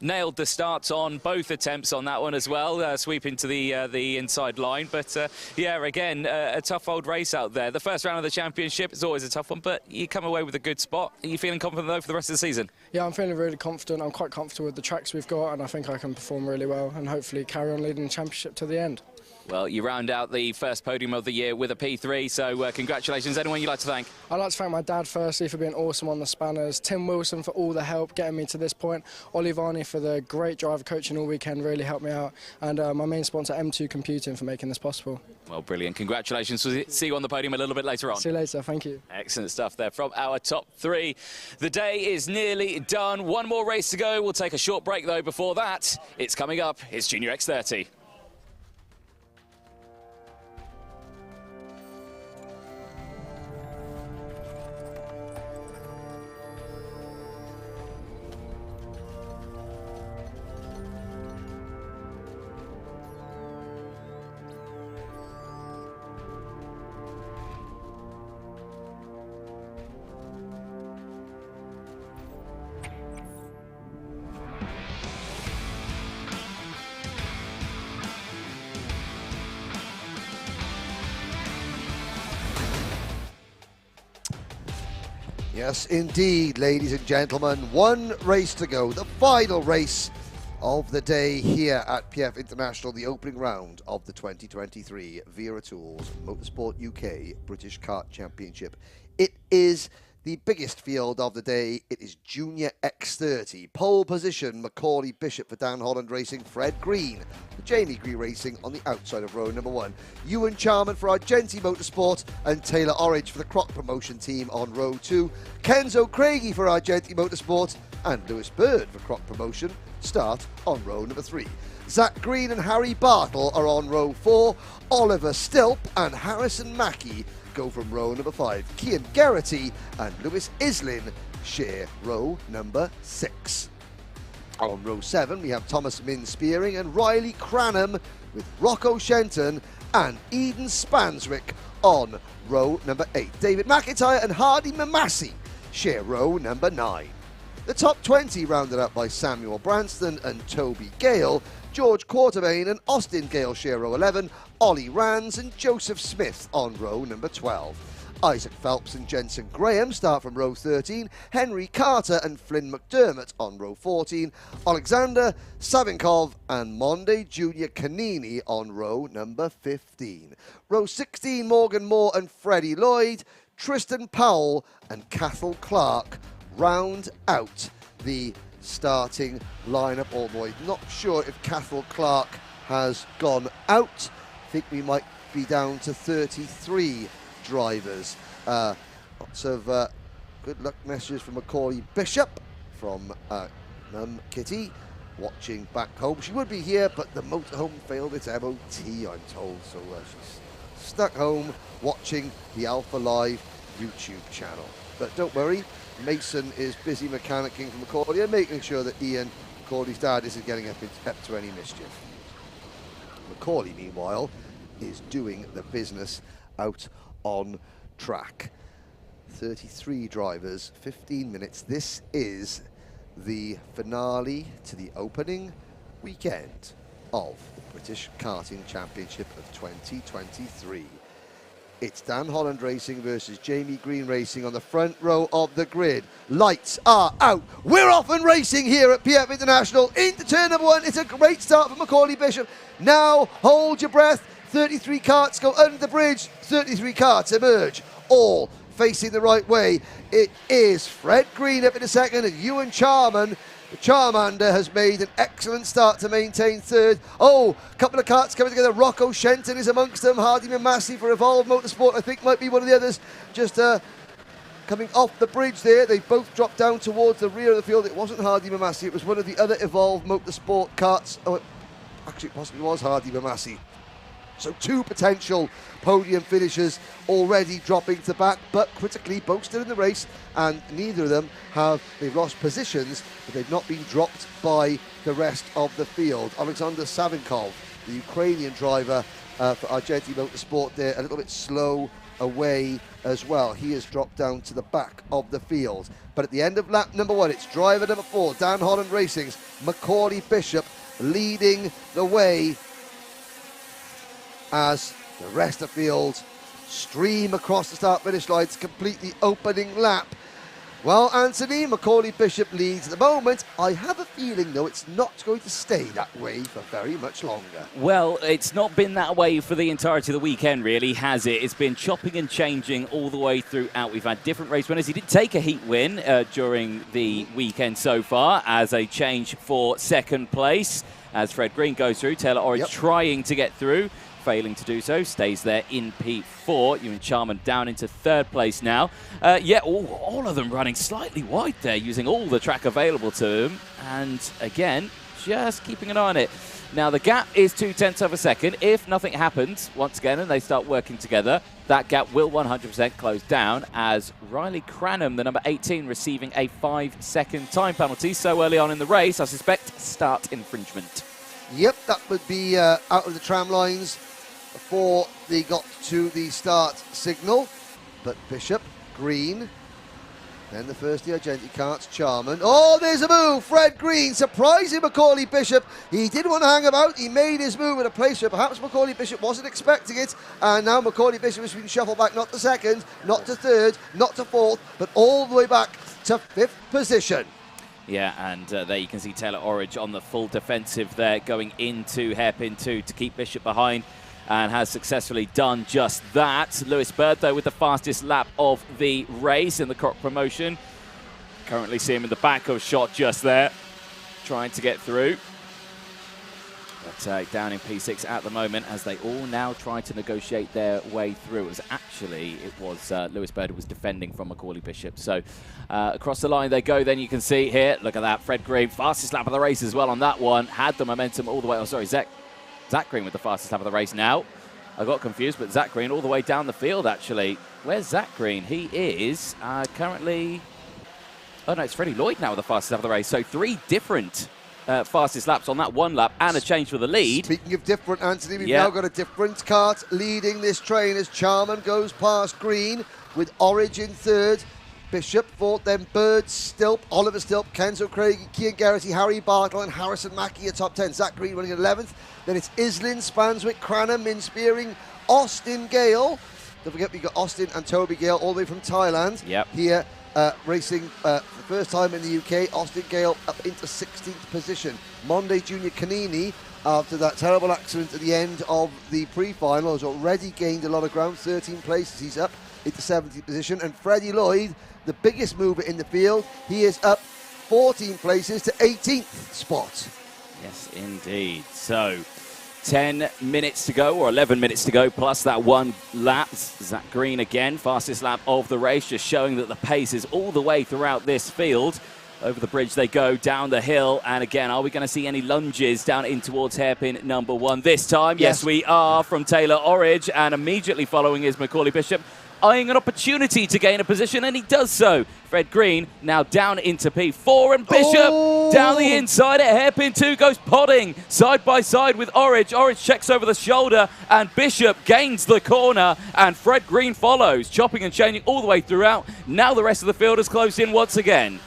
Nailed the starts on both attempts on that one as well, sweeping to the inside line. But yeah, again, a tough old race out there. The first round of the championship is always a tough one, but you come away with a good spot. Are you feeling confident though for the rest of the season? Yeah, I'm feeling really confident. I'm quite comfortable with the tracks we've got, and I think I can perform really well and hopefully carry on leading the championship to the end. Well, you round out the first podium of the year with a P3, so congratulations. Anyone you'd like to thank? I'd like to thank my dad, firstly, for being awesome on the spanners, Tim Wilson for all the help getting me to this point, Ollie Varney for the great driver coaching all weekend, really helped me out, and my main sponsor, M2 Computing, for making this possible. Well, brilliant. Congratulations. We'll see you on the podium a little bit later on. See you later. Thank you. Excellent stuff there from our top 3. The day is nearly done. One more race to go. We'll take a short break, though. Before that, it's coming up. It's Junior X30. Yes, indeed, ladies and gentlemen. One race to go. The final race of the day here at PF International, the opening round of the 2023 Wera Tools Motorsport UK British Kart Championship. It is the biggest field of the day. It is Junior X30. Pole position, Macaulay Bishop for Dan Holland Racing, Fred Green for Jamie Green Racing on the outside of row number 1. Ewan Charman for Argenti Motorsport and Taylor Orridge for the Croc Promotion team on row 2. Kenzo Craigie for Argenti Motorsport and Lewis Bird for Croc Promotion start on row number 3. Zach Green and Harry Bartle are on row 4. Oliver Stilp and Harrison Mackey go from row number 5. Cian Geraghty and Lewis Islin share row number 6. On row 7 we have Thomas Min-Spearing and Riley Cranham with Rocco Shenton and Eden Spanswick on row number 8. David McIntyre and Hardy Mamasi share row number 9. The top 20 rounded up by Samuel Branston and Toby Gale. George Quartermain and Austin Gale share row 11, Ollie Rands and Joseph Smith on row number 12. Isaac Phelps and Jensen Graham start from row 13, Henry Carter and Flynn McDermott on row 14, Alexander Savinkov and Monde Junior Canini on row number 15. Row 16, Morgan Moore and Freddie Lloyd, Tristan Powell and Cathal Clark round out the starting lineup. Although I'm not sure if Cathal Clark has gone out. I think we might be down to 33 drivers. Lots of good luck messages from Macaulay Bishop, from Kitty, watching back home. She would be here, but the motorhome failed its MOT, I'm told, so she's stuck home watching the Alpha Live YouTube channel. But don't worry, Mason is busy mechanicking for Macaulay and making sure that Ian, Macaulay's dad, isn't getting up to any mischief. Macaulay, meanwhile, is doing the business out on track. 33 drivers, 15 minutes. This is the finale to the opening weekend of the British Karting Championship of 2023. It's Dan Holland Racing versus Jamie Green Racing on the front row of the grid. Lights are out. We're off and racing here at PF International into turn number 1. It's a great start for Macaulay Bishop. Now, hold your breath. 33 karts go under the bridge. 33 karts emerge, all facing the right way. It is Fred Green up in a second, and Ewan Charman. The Charmander has made an excellent start to maintain third. Oh, a couple of karts coming together. Rocco Shenton is amongst them. Hardy Massey for Evolve Motorsport, I think, might be one of the others. Just coming off the bridge there. They both dropped down towards the rear of the field. It wasn't Hardy Massey. It was one of the other Evolve Motorsport karts. Oh, actually, it possibly was Hardy Massey. So 2 potential podium finishers already dropping to the back, but critically both still in the race, and neither of them they've lost positions, but they've not been dropped by the rest of the field. Alexander Savinkov, the Ukrainian driver for Argenti Motorsport there, a little bit slow away as well. He has dropped down to the back of the field. But at the end of lap number 1, it's driver number 4, Dan Holland Racing's Macaulay Bishop leading the way as the rest of the field stream across the start-finish line to complete the opening lap. Well, Anthony, Macaulay Bishop leads at the moment. I have a feeling, though, it's not going to stay that way for very much longer. Well, it's not been that way for the entirety of the weekend, really, has it? It's been chopping and changing all the way throughout. We've had different race winners. He did take a heat win during the weekend so far as a change for second place. As Fred Green goes through, Taylor Orridge trying to get through, failing to do so, stays there in P4. Ewan Charman down into third place now. All of them running slightly wide there, using all the track available to them. And again, just keeping an eye on it. Now, the gap is 0.2 of a second. If nothing happens, once again, and they start working together, that gap will 100% close down, as Riley Cranham, the number 18, receiving a 5-second time penalty so early on in the race. I suspect start infringement. Yep, that would be out of the tram lines before they got to the start signal. But Bishop, Green, then the first the Argenti karts, Charman. Oh, there's a move. Fred Green surprising Macaulay Bishop. He didn't want to hang about. He made his move at a place where perhaps Macaulay Bishop wasn't expecting it. And now Macaulay Bishop has been shuffled back, not to second, not to third, not to fourth, but all the way back to 5th position. Yeah, and there you can see Taylor Orridge on the full defensive there, going into hairpin 2 to keep Bishop behind, and has successfully done just that. Lewis Bird, though, with the fastest lap of the race in the Kart promotion. Currently see him in the back of shot just there, trying to get through. But down in P6 at the moment, as they all now try to negotiate their way through. It was Lewis Bird who was defending from Macaulay Bishop. So across the line they go. Then you can see here, look at that, Fred Green, fastest lap of the race as well on that one. Had the momentum all the way. Oh, sorry, Zach Green with the fastest lap of the race now. I got confused, but Zach Green all the way down the field, actually. Where's Zach Green? He is currently... Oh, no, it's Freddie Lloyd now with the fastest lap of the race. So 3 different fastest laps on that one lap, and a change for the lead. Speaking of different, Anthony, we've now got a different kart leading this train as Charman goes past Green with Orridge in third. Bishop fourth, then Bird, Stilp, Oliver Stilp, Kenzo Craig, Cian Geraghty, Harry Bartle and Harrison Mackie are top 10. Zach Green running 11th. Then it's Islin, Spanswick, Cranham, Minspearing, Austin Gale. Don't forget we've got Austin and Toby Gale all the way from Thailand. Here racing for the first time in the UK. Austin Gale up into 16th position. Monday Junior Canini, after that terrible accident at the end of the pre-final, has already gained a lot of ground, 13 places he's up. into 70th position. And Freddie Lloyd, the biggest mover in the field, he is up 14 places to 18th spot. Yes, indeed. So, 10 minutes to go, or 11 minutes to go, plus that one lap. Zach Green again, fastest lap of the race, just showing that the pace is all the way throughout this field. Over the bridge they go, down the hill, and again, are we going to see any lunges down in towards hairpin number 1 this time? Yes, we are, from Taylor Orridge, and immediately following is Macaulay Bishop, eyeing an opportunity to gain a position, and he does so. Fred Green now down into P4, and Bishop down the inside at hairpin 2 goes podding side by side with Orridge. Orridge checks over the shoulder, and Bishop gains the corner, and Fred Green follows, chopping and changing all the way throughout. Now the rest of the field is closed in once again.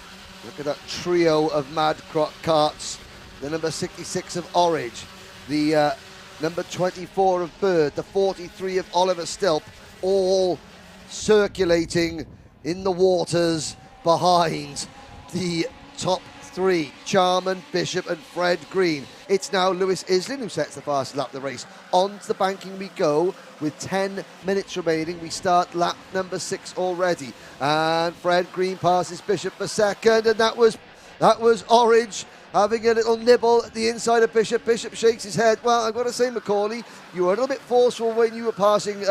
Look at that trio of mad karts. The number 66 of Orridge, the number 24 of Bird, the 43 of Oliver Stilp, all circulating in the waters behind the top 3, Charman, Bishop and Fred Green. It's now Lewis Islin who sets the fastest lap of the race. On to the banking we go with 10 minutes remaining. We start lap number 6 already. And Fred Green passes Bishop for second, and that was Orridge having a little nibble at the inside of Bishop. Bishop shakes his head. Well, I've got to say, Macaulay, you were a little bit forceful when you were passing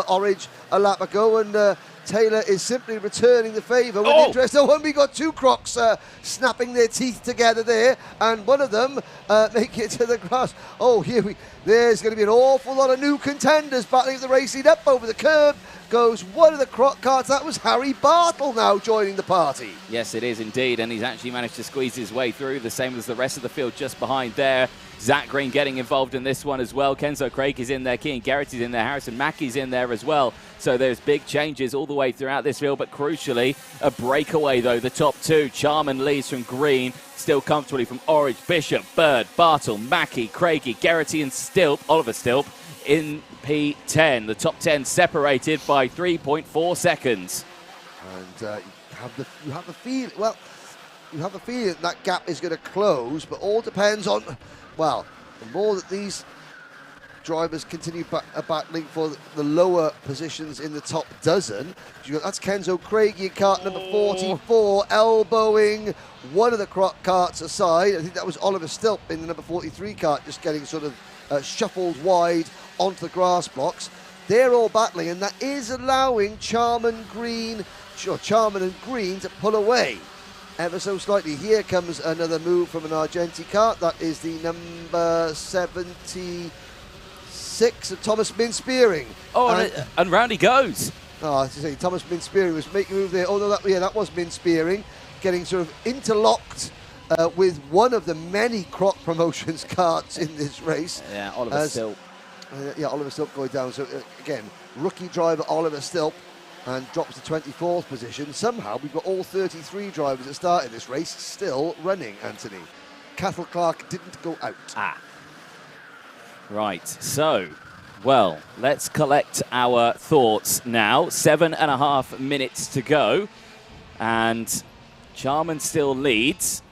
Orridge a lap ago, and Taylor is simply returning the favour with interest. Oh, and we got 2 Crocs snapping their teeth together there, and one of them make it to the grass. Oh, there's going to be an awful lot of new contenders battling the race lead. Up over the curb goes one of the Croc carts. That was Harry Bartle now joining the party. Yes, it is indeed, and he's actually managed to squeeze his way through, the same as the rest of the field just behind there. Zach Green getting involved in this one as well. Kenzo Craig is in there, Kean Garrett is in there, Harrison Mackey's in there as well. So there's big changes all the way throughout this field, but crucially, a breakaway though. The top 2, Charman leads from Green, still comfortably from Orridge, Bishop, Bird, Bartle, Mackey, Craigie, Garrity and Stilp, Oliver Stilp, in P10. The top 10 separated by 3.4 seconds. And you have the feeling, well, you have a feeling that gap is going to close, but all depends on, well, the more that these drivers continue battling for the lower positions in the top dozen. That's Kenzo Craigie in kart number 44, elbowing one of the Croc carts aside. I think that was Oliver Stilp in the number 43 kart, just getting sort of shuffled wide onto the grass blocks. They're all battling, and that is allowing Charman and Green to pull away ever so slightly. Here comes another move from an Argenti kart. That is the number 76 of Thomas Min-Spearing. Oh, and round he goes. Oh, I was saying, Thomas Min-Spearing was making a move there. Oh, no, that was Min-Spearing, getting sort of interlocked with one of the many Croc Promotions karts in this race. Yeah, Oliver Stilp. Oliver Stilp going down. So, again, rookie driver Oliver Stilp, and drops to 24th position. Somehow, we've got all 33 drivers that started this race still running, Anthony. Cathal Clark didn't go out. Right, so, well, let's collect our thoughts now. 7.5 minutes to go, and Charman still leads,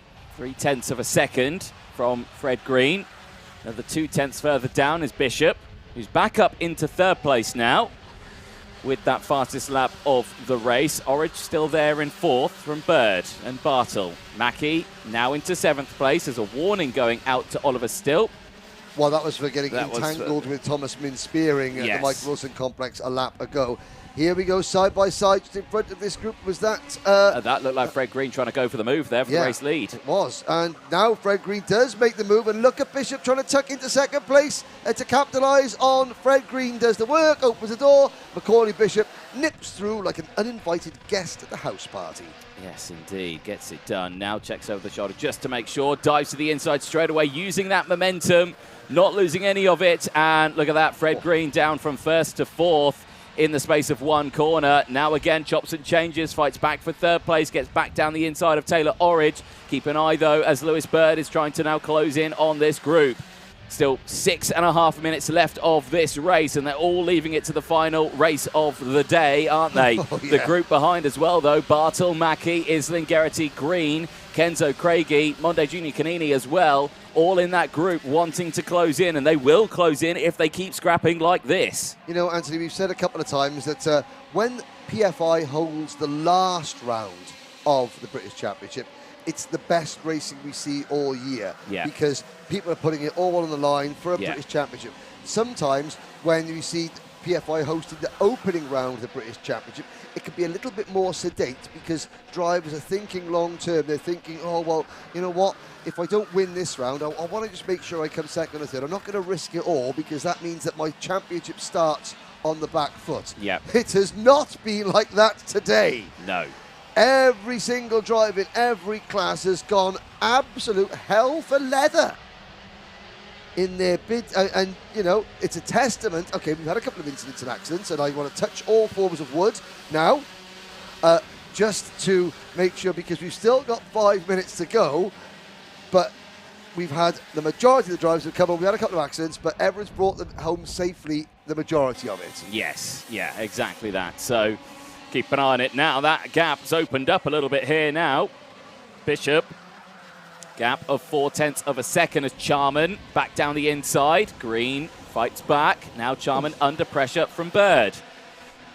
0.3 of a second from Fred Green. Another 0.2 further down is Bishop, who's back up into 3rd place now with that fastest lap of the race. Orridge still there in 4th from Bird and Bartle. Mackey now into 7th place. There's a warning going out to Oliver Stilp. Well, that was for getting entangled with Thomas Min-Spearing at the Mike Wilson complex a lap ago. Here we go, side by side, just in front of this group. Was that... that looked like Fred Green trying to go for the move there for the race lead. It was. And now Fred Green does make the move. And look at Bishop trying to tuck into 2nd place to capitalise on Fred Green. Does the work, opens the door. Macaulay Bishop nips through like an uninvited guest at the house party. Yes, indeed. Gets it done. Now checks over the shoulder just to make sure. Dives to the inside straight away, using that momentum. Not losing any of it. And look at that, Fred Green down from 1st to 4th. In the space of one corner. Now again, chops and changes, fights back for 3rd place, gets back down the inside of Taylor Orridge. Keep an eye, though, as Lewis Bird is trying to now close in on this group. Still 6.5 minutes left of this race, and they're all leaving it to the final race of the day, aren't they? The group behind as well, though, Bartle, Mackey, Islin, Garrity, Green, Kenzo Craigie, Monday Junior Canini as well, all in that group wanting to close in, and they will close in if they keep scrapping like this. You know, Anthony, we've said a couple of times that when PFI holds the last round of the British Championship, it's the best racing we see all year. Yeah. Because people are putting it all on the line for a British Championship. Sometimes when you see PFI hosting the opening round of the British Championship, it could be a little bit more sedate because drivers are thinking long term. They're thinking, oh, well, you know what? If I don't win this round, I want to just make sure I come second or third. I'm not going to risk it all because that means that my championship starts on the back foot. Yep. It has not been like that today. No. Every single drive in every class has gone absolute hell for leather in their bid, and you know, it's a testament. Okay, we've had a couple of incidents and accidents, and I want to touch all forms of wood now, just to make sure, because we've still got 5 minutes to go, but we've had the majority of the drives have come on. We had a couple of accidents, but everyone's brought them home safely, the majority of it. Yes, yeah, exactly that. So keep an eye on it now. That gap's opened up a little bit here now. Bishop, gap of 0.4 of a second as Charman back down the inside. Green fights back. Now Charman under pressure from Bird.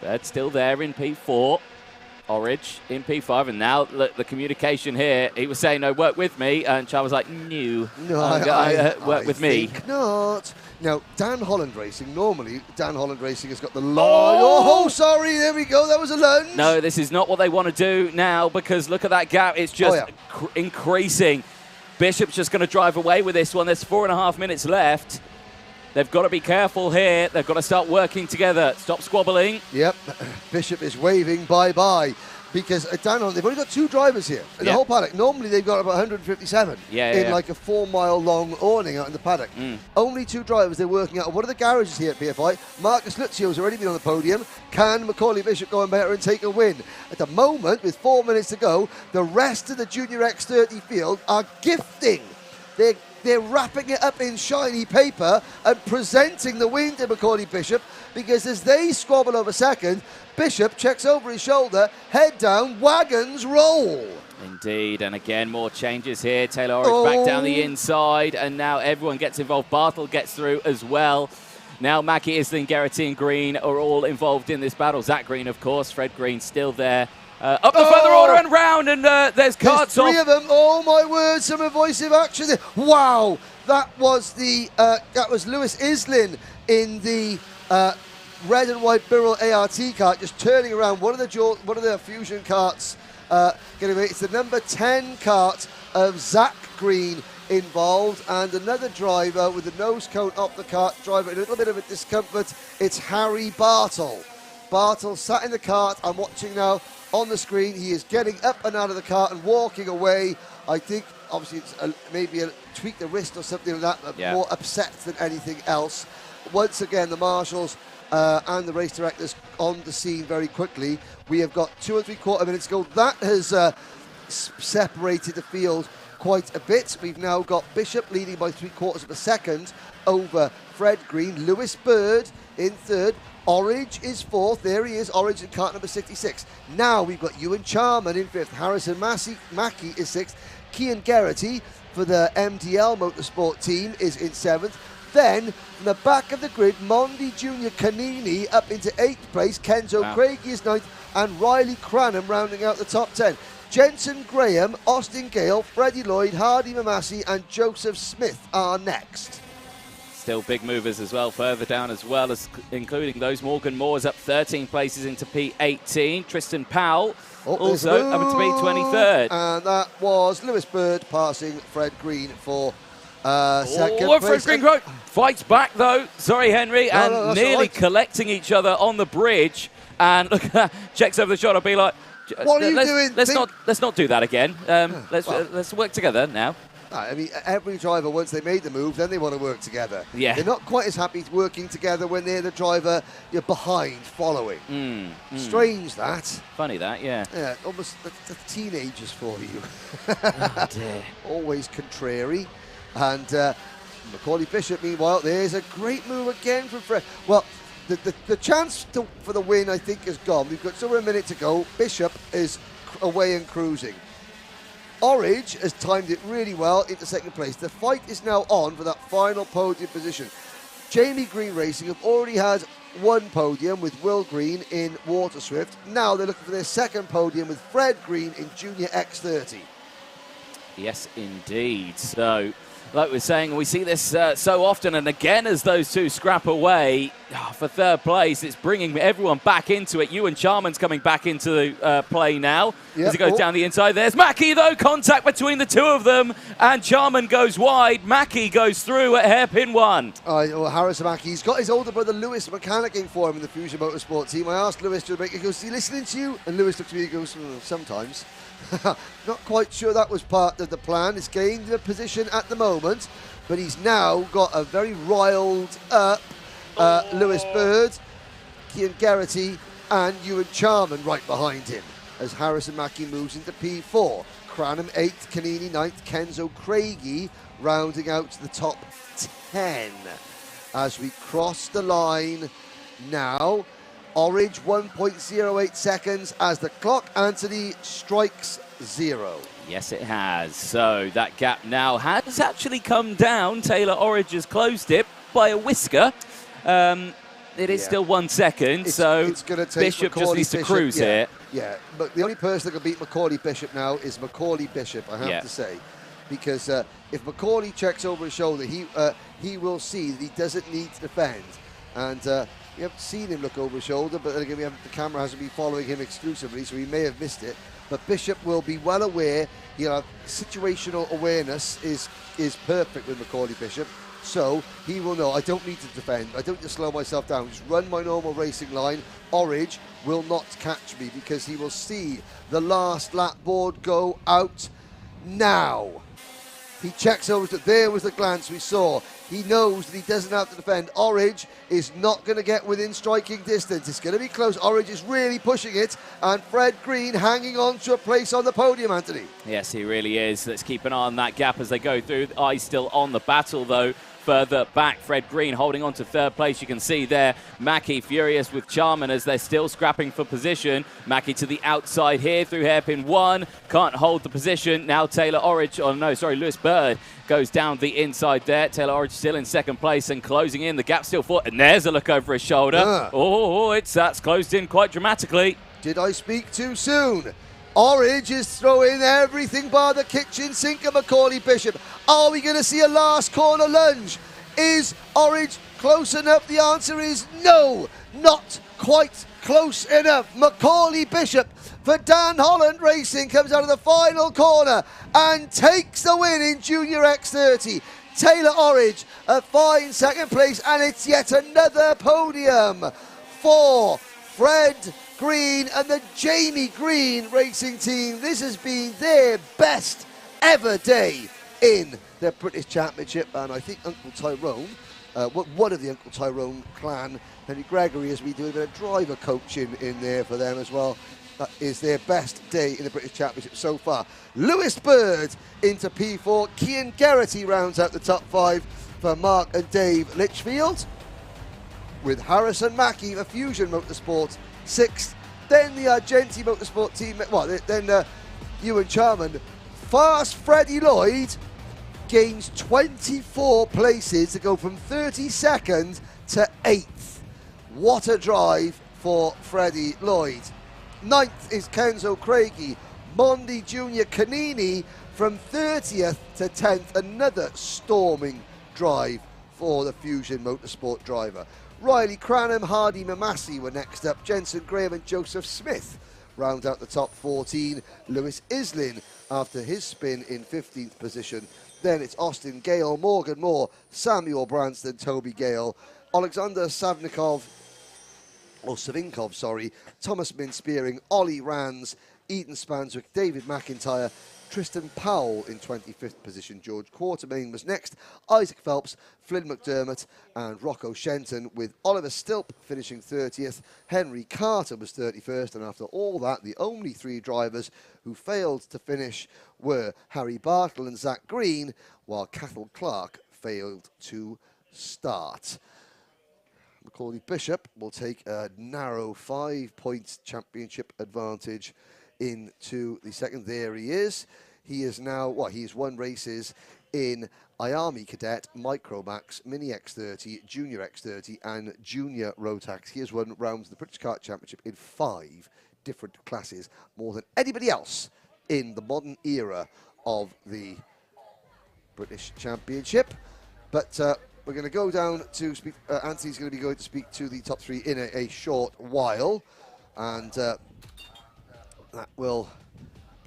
Bird still there in P4. Orridge in P5, and now look, the communication here. He was saying, "No, work with me," and Charles was like, "No, work with me." Think not. Now, Dan Holland Racing. Normally, Dan Holland Racing has got the line. Oh, sorry. There we go. That was a lunge. No, this is not what they want to do now, because look at that gap. It's just increasing. Bishop's just going to drive away with this one. There's 4.5 minutes left. They've got to be careful here. They've got to start working together. Stop squabbling. Yep. Bishop is waving bye-bye because Dan Holland, they've only got 2 drivers here in the whole paddock. Normally, they've got about 157 in like a 4-mile-long awning out in the paddock. Only 2 drivers they're working out. One of the garages here at PFI, Marcus Lutzio's already been on the podium. Can Macaulay Bishop go in better and take a win? At the moment, with 4 minutes to go, the rest of the Junior X30 field are gifting. They're wrapping it up in shiny paper and presenting the win to Macaulay Bishop, because as they squabble over second, Bishop checks over his shoulder, head down, wagons roll. Indeed, and again, more changes here. Taylor Orridge back down the inside, and now everyone gets involved. Bartle gets through as well. Now Mackie, Islin, Garrity and Green are all involved in this battle. Zach Green, of course, Fred Green still there. Up the further order and round, and there's Kart's off. 3 of them. Oh my word! Some evasive action there. Wow, that was Lewis Islin in the red and white Birrell ART kart, just turning around. One of the fusion karts. It's the number 10 kart of Zach Green involved, and another driver with the nose cone off the kart. Driver in a little bit of a discomfort. It's Harry Bartle. Bartle sat in the kart. I'm watching now on the screen. He is getting up and out of the kart and walking away. I think obviously it's maybe a tweak the wrist or something like that, more upset than anything else. Once again, the marshals and the race directors on the scene very quickly. We have got 2 3/4 minutes to go. That has separated the field quite a bit. We've now got Bishop leading by 3/4 of a second over Fred Green. Lewis Bird in 3rd. Orridge is 4th. There he is, Orridge in kart number 66. Now we've got Ewan Charman in 5th. Harrison Mackie is 6th. Cian Geraghty for the MDL Motorsport team is in 7th. Then, from the back of the grid, Mondi Junior Canini up into 8th place. Kenzo Craigie is 9th. And Riley Cranham rounding out the top 10. Jensen Graham, Austin Gale, Freddie Lloyd, Hardy Mamassi and Joseph Smith are next. Still big movers as well, further down as well, as including those. Morgan Moore's up 13 places into P18. Tristan Powell also up into P23rd. And that was Lewis Bird passing Fred Green for second place. Fred Green fights back though. Sorry, Henry, and nearly collecting each other on the bridge. And look, checks over the shoulder, be like, "What are you doing? Let's not do that again. Let's work together now." I mean, every driver, once they made the move, then they want to work together. Yeah. They're not quite as happy working together when they're the driver you're behind, following. Strange, that. Funny that, yeah. Yeah, almost the teenagers for you. Oh, dear. Always contrary. And Macaulay Bishop, meanwhile, there's a great move again from Fred. Well, the chance for the win, I think, is gone. We've got still a minute to go. Bishop is away and cruising. Orange has timed it really well into second place. The fight is now on for that final podium position. Jamie Green Racing have already had one podium with Will Green in Water Swift. Now they're looking for their second podium with Fred Green in Junior X30. Yes, indeed. So, like we're saying, we see this so often, and again as those two scrap away for third place, it's bringing everyone back into it. Ewan Charman's coming back into the play now as he goes down the inside. There's Mackie, though. Contact between the two of them, and Charman goes wide. Mackie goes through at hairpin 1. Well, Harrison Mackie, he's got his older brother Lewis mechanicking for him in the Fusion Motorsport team. I asked Lewis to break. He goes, "Is he listening to you?" And Lewis looked at me and goes, "Sometimes." Not quite sure that was part of the plan. He's gained the position at the moment, but he's now got a very riled up Lewis Bird, Cian Geraghty and Ewan Charman right behind him as Harrison Mackie moves into P4. Cranham 8th, Canini 9th, Kenzo Craigie rounding out the top 10 as we cross the line now. Orange 1.08 seconds as the clock, Anthony, strikes 0. Yes, it has. So that gap now has actually come down. Taylor Orridge has closed it by a whisker. It is still 1 second, so it's gonna take Bishop Macaulay just needs to cruise here. Yeah, but the only person that can beat Macaulay Bishop now is Macaulay Bishop, I have to say. Because if Macaulay checks over his shoulder, he will see that he doesn't need to defend. And we haven't seen him look over his shoulder, but then again, the camera hasn't been following him exclusively, so he may have missed it. But Bishop will be well aware. Situational awareness is perfect with Macaulay Bishop. So he will know, I don't need to defend. I don't need to slow myself down. Just run my normal racing line. Orange will not catch me because he will see the last lap board go out now. He checks over, there was the glance we saw. He knows that he doesn't have to defend. Orange is not going to get within striking distance. It's going to be close. Orange is really pushing it. And Fred Green hanging on to a place on the podium, Anthony. Yes, he really is. Let's keep an eye on that gap as they go through. Eyes still on the battle, though. Further back, Fred Green holding on to third place. You can see there, Mackie furious with Charman as they're still scrapping for position. Mackie to the outside here through hairpin 1. Can't hold the position. Now Taylor Orridge, Lewis Bird goes down the inside there. Taylor Orridge still in second place and closing in. The gap still 4. And there's a look over his shoulder. That's closed in quite dramatically. Did I speak too soon? Orange is throwing everything bar the kitchen sink of Macaulay Bishop. Are we going to see a last corner lunge? Is Orange close enough? The answer is no, not quite close enough. Macaulay Bishop for Dan Holland Racing comes out of the final corner and takes the win in Junior X30. Taylor Orange a fine second place, and it's yet another podium for Fred Green and the Jamie Green Racing team. This has been their best ever day in the British Championship, and I think Uncle Tyrone, one of the Uncle Tyrone clan, Henry Gregory, as we do a bit of driver coaching in there for them as well. That is their best day in the British Championship so far. Lewis Bird into P4. Cian Geraghty rounds out the top 5 for Mark and Dave Litchfield, with Harrison Mackie for Fusion Motorsport 6th. Then the Argenti Motorsport team, then Ewan Charman. Fast Freddie Lloyd gains 24 places to go from 32nd to 8th. What a drive for Freddie Lloyd. 9th is Kenzo Craigie. Mondi Junior Canini from 30th to 10th. Another storming drive for the Fusion Motorsport driver. Riley Cranham, Hardy Mamasi were next up. Jensen Graham and Joseph Smith round out the top 14. Lewis Islin after his spin in 15th position. Then it's Austin Gale, Morgan Moore, Samuel Branston, Toby Gale, Alexander Savinkov, Thomas Min-Spearing, Ollie Rands, Eden Spanswick, David McIntyre, Tristan Powell in 25th position. George Quartermain was next. Isaac Phelps, Flynn McDermott and Rocco Shenton, with Oliver Stilp finishing 30th. Henry Carter was 31st, and after all that, the only 3 drivers who failed to finish were Harry Bartle and Zach Green, while Cathal Clark failed to start. Macaulay Bishop will take a narrow 5-point championship advantage into the second. There he is. he is now, he's won races in IAME Cadet, Micromax, Mini X30, Junior X30 and Junior Rotax. He has won rounds of the British Kart Championship in 5 different classes, more than anybody else in the modern era of the British Championship. But we're going to go down to speak. Anthony's going to be going to speak to the top 3 in a short while. And that will...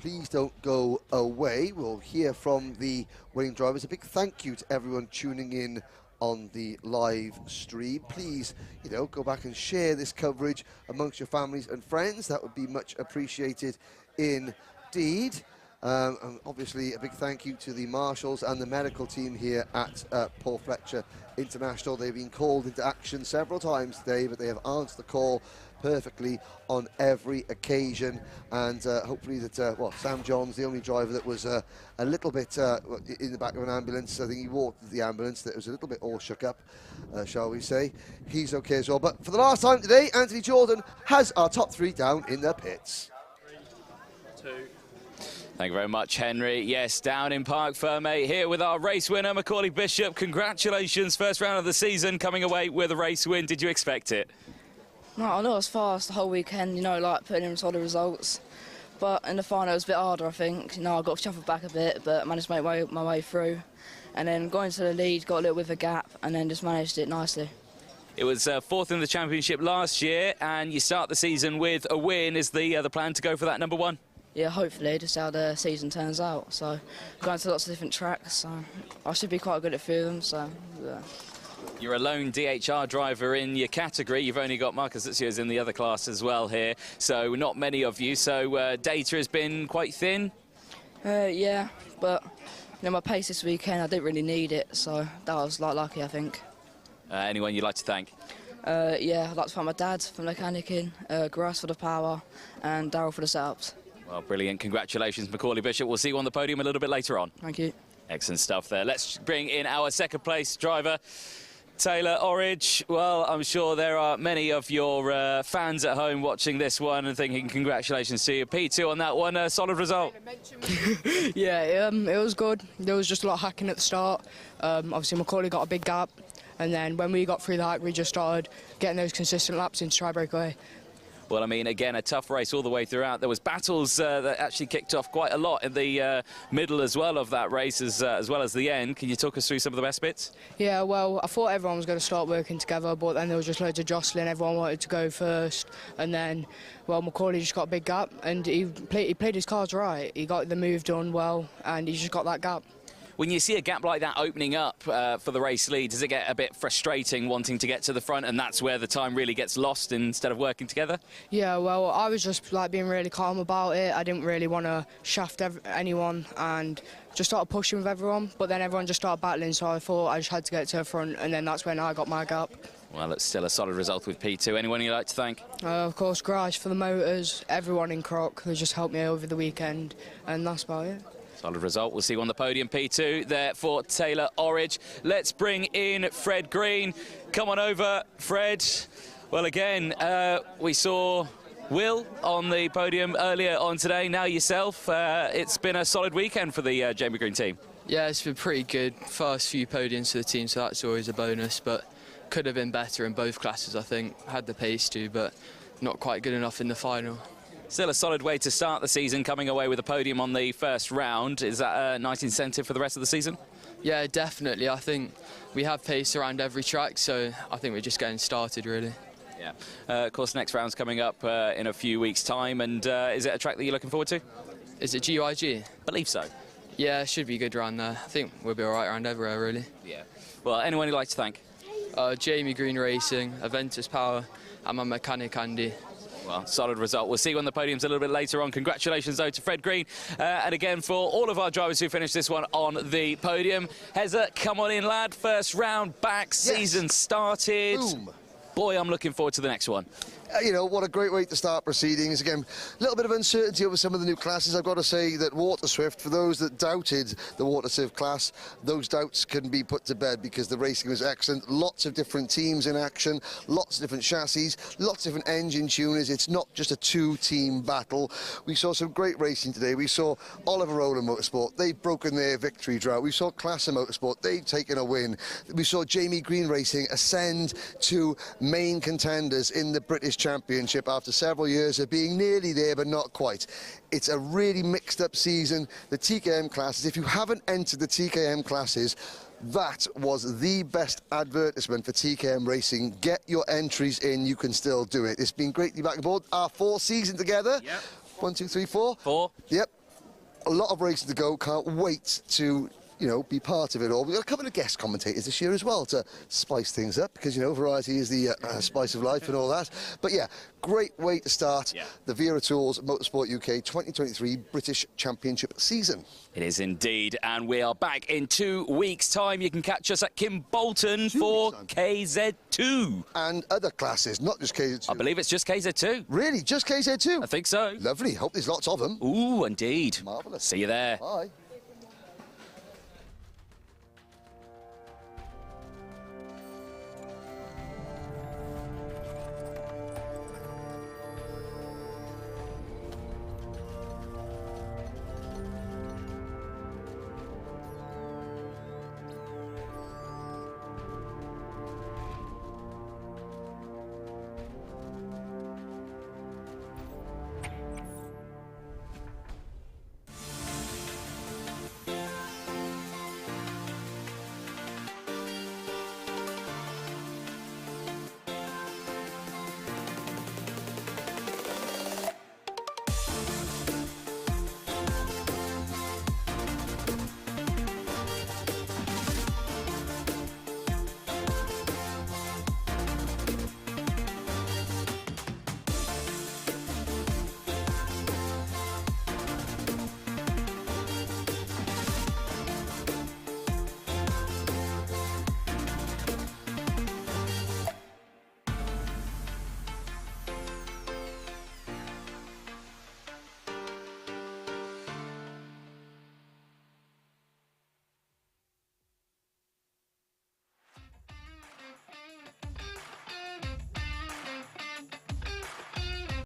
Please don't go away. We'll hear from the winning drivers. A big thank you to everyone tuning in on the live stream. Please, go back and share this coverage amongst your families and friends. That would be much appreciated indeed. And obviously, a big thank you to the marshals and the medical team here at Paul Fletcher International. They've been called into action several times today, but they have answered the call perfectly on every occasion. And hopefully that, Sam John's the only driver that was a little bit in the back of an ambulance. I think he walked to the ambulance that was a little bit all shook up, shall we say. He's okay as well. But for the last time today, Anthony Jordan has our top 3 down in the pits. 3, 2. Thank you very much, Henry. Yes, down in Parc Fermé here with our race winner, Macaulay Bishop. Congratulations, first round of the season, coming away with a race win. Did you expect it? No, I know it was fast the whole weekend, like putting in solid results. But in the final it was a bit harder, I think. I got shuffled back a bit, but managed to make my way through. And then going to the lead, got a little bit of a gap, and then just managed it nicely. It was 4th in the championship last year, and you start the season with a win. Is the plan to go for that number 1? Yeah, hopefully, just how the season turns out. So, going to lots of different tracks, so I should be quite good at a few of them, so, yeah. You're a lone DHR driver in your category. You've only got Marcus Litzio's in the other class as well here, so not many of you. So, data has been quite thin? Yeah, but, my pace this weekend, I didn't really need it, so that was, lucky, I think. Anyone you'd like to thank? Yeah, I'd like to thank my dad for mechanicking, Grass for the power, and Daryl for the setups. Well, brilliant. Congratulations, Macaulay Bishop. We'll see you on the podium a little bit later on. Thank you. Excellent stuff there. Let's bring in our second place driver, Taylor Orridge. Well, I'm sure there are many of your fans at home watching this one and thinking congratulations to you. P2 on that one, a solid result. Yeah, it was good. There was just a lot of hacking at the start. Obviously, Macaulay got a big gap, and then when we got through the hack, we just started getting those consistent laps in to try break away. Well, I mean, again, a tough race all the way throughout. There was battles that actually kicked off quite a lot in the middle as well of that race, as well as the end. Can you talk us through some of the best bits? Yeah, well, I thought everyone was going to start working together, but then there was just loads of jostling. Everyone wanted to go first, and then, well, Macaulay just got a big gap, and he played his cards right. He got the move done well, and he just got that gap. When you see a gap like that opening up for the race lead, does it get a bit frustrating wanting to get to the front, and that's where the time really gets lost instead of working together? Yeah, well, I was just being really calm about it. I didn't really want to shaft anyone and just started pushing with everyone, but then everyone just started battling, so I thought I just had to get to the front, and then that's when I got my gap. Well, it's still a solid result with P2. Anyone you'd like to thank? Of course, Garage for the motors, everyone in Croc who just helped me over the weekend, and that's about it. Solid result. We'll see you on the podium, P2, there for Taylor Orridge. Let's bring in Fred Green. Come on over, Fred. Well, again, we saw Will on the podium earlier on today, now yourself. It's been a solid weekend for the Jamie Green team. Yeah, it's been pretty good. First few podiums for the team, so that's always a bonus, but could have been better in both classes, I think. Had the pace to, but not quite good enough in the final. Still a solid way to start the season, coming away with a podium on the first round. Is that a nice incentive for the rest of the season? Yeah, definitely. I think we have pace around every track, so I think we're just getting started, really. Yeah. Of course, next round's coming up in a few weeks' time, and is it a track that you're looking forward to? Is it GYG? I believe so. Yeah, it should be good around there. I think we'll be all right around everywhere, really. Yeah. Well, anyone you'd like to thank? Jamie Green Racing, Aventus Power, and my mechanic, Andy. Well, solid result. We'll see you on the podiums a little bit later on. Congratulations, though, to Fred Green. And again, for all of our drivers who finished this one on the podium. Hezza, come on in, lad. First round back, season started. Boom. Boy, I'm looking forward to the next one. You know, what a great way to start proceedings. Again, a little bit of uncertainty over some of the new classes. I've got to say that Water Swift, for those that doubted the Water Swift class, those doubts can be put to bed because the racing was excellent. Lots of different teams in action, lots of different chassis, lots of different engine tuners. It's not just a two-team battle. We saw some great racing today. We saw Oliver Rowland Motorsport. They've broken their victory drought. We saw Classer Motorsport. They've taken a win. We saw Jamie Green Racing ascend to main contenders in the British Championship after several years of being nearly there but not quite. It's a really mixed up season. The TKM classes, if you haven't entered the TKM classes, that was the best advertisement for TKM Racing. Get your entries in, you can still do it. It's been great to be back aboard. Our 4th season together. Yep. 1, 2, 3, 4. 4. Yep. A lot of racing to go. Can't wait to, you know, be part of it all. We've got a couple of guest commentators this year as well to spice things up because, you know, variety is the spice of life and all that. But yeah, great way to start the Vera Tools Motorsport UK 2023 British Championship season. It is indeed, and we are back in 2 weeks' time. You can catch us at Kimbolton for KZ2. And other classes, not just KZ2. I believe it's just KZ2. Really? Just KZ2? I think so. Lovely. Hope there's lots of them. Ooh, indeed. Marvellous. See you there. Bye.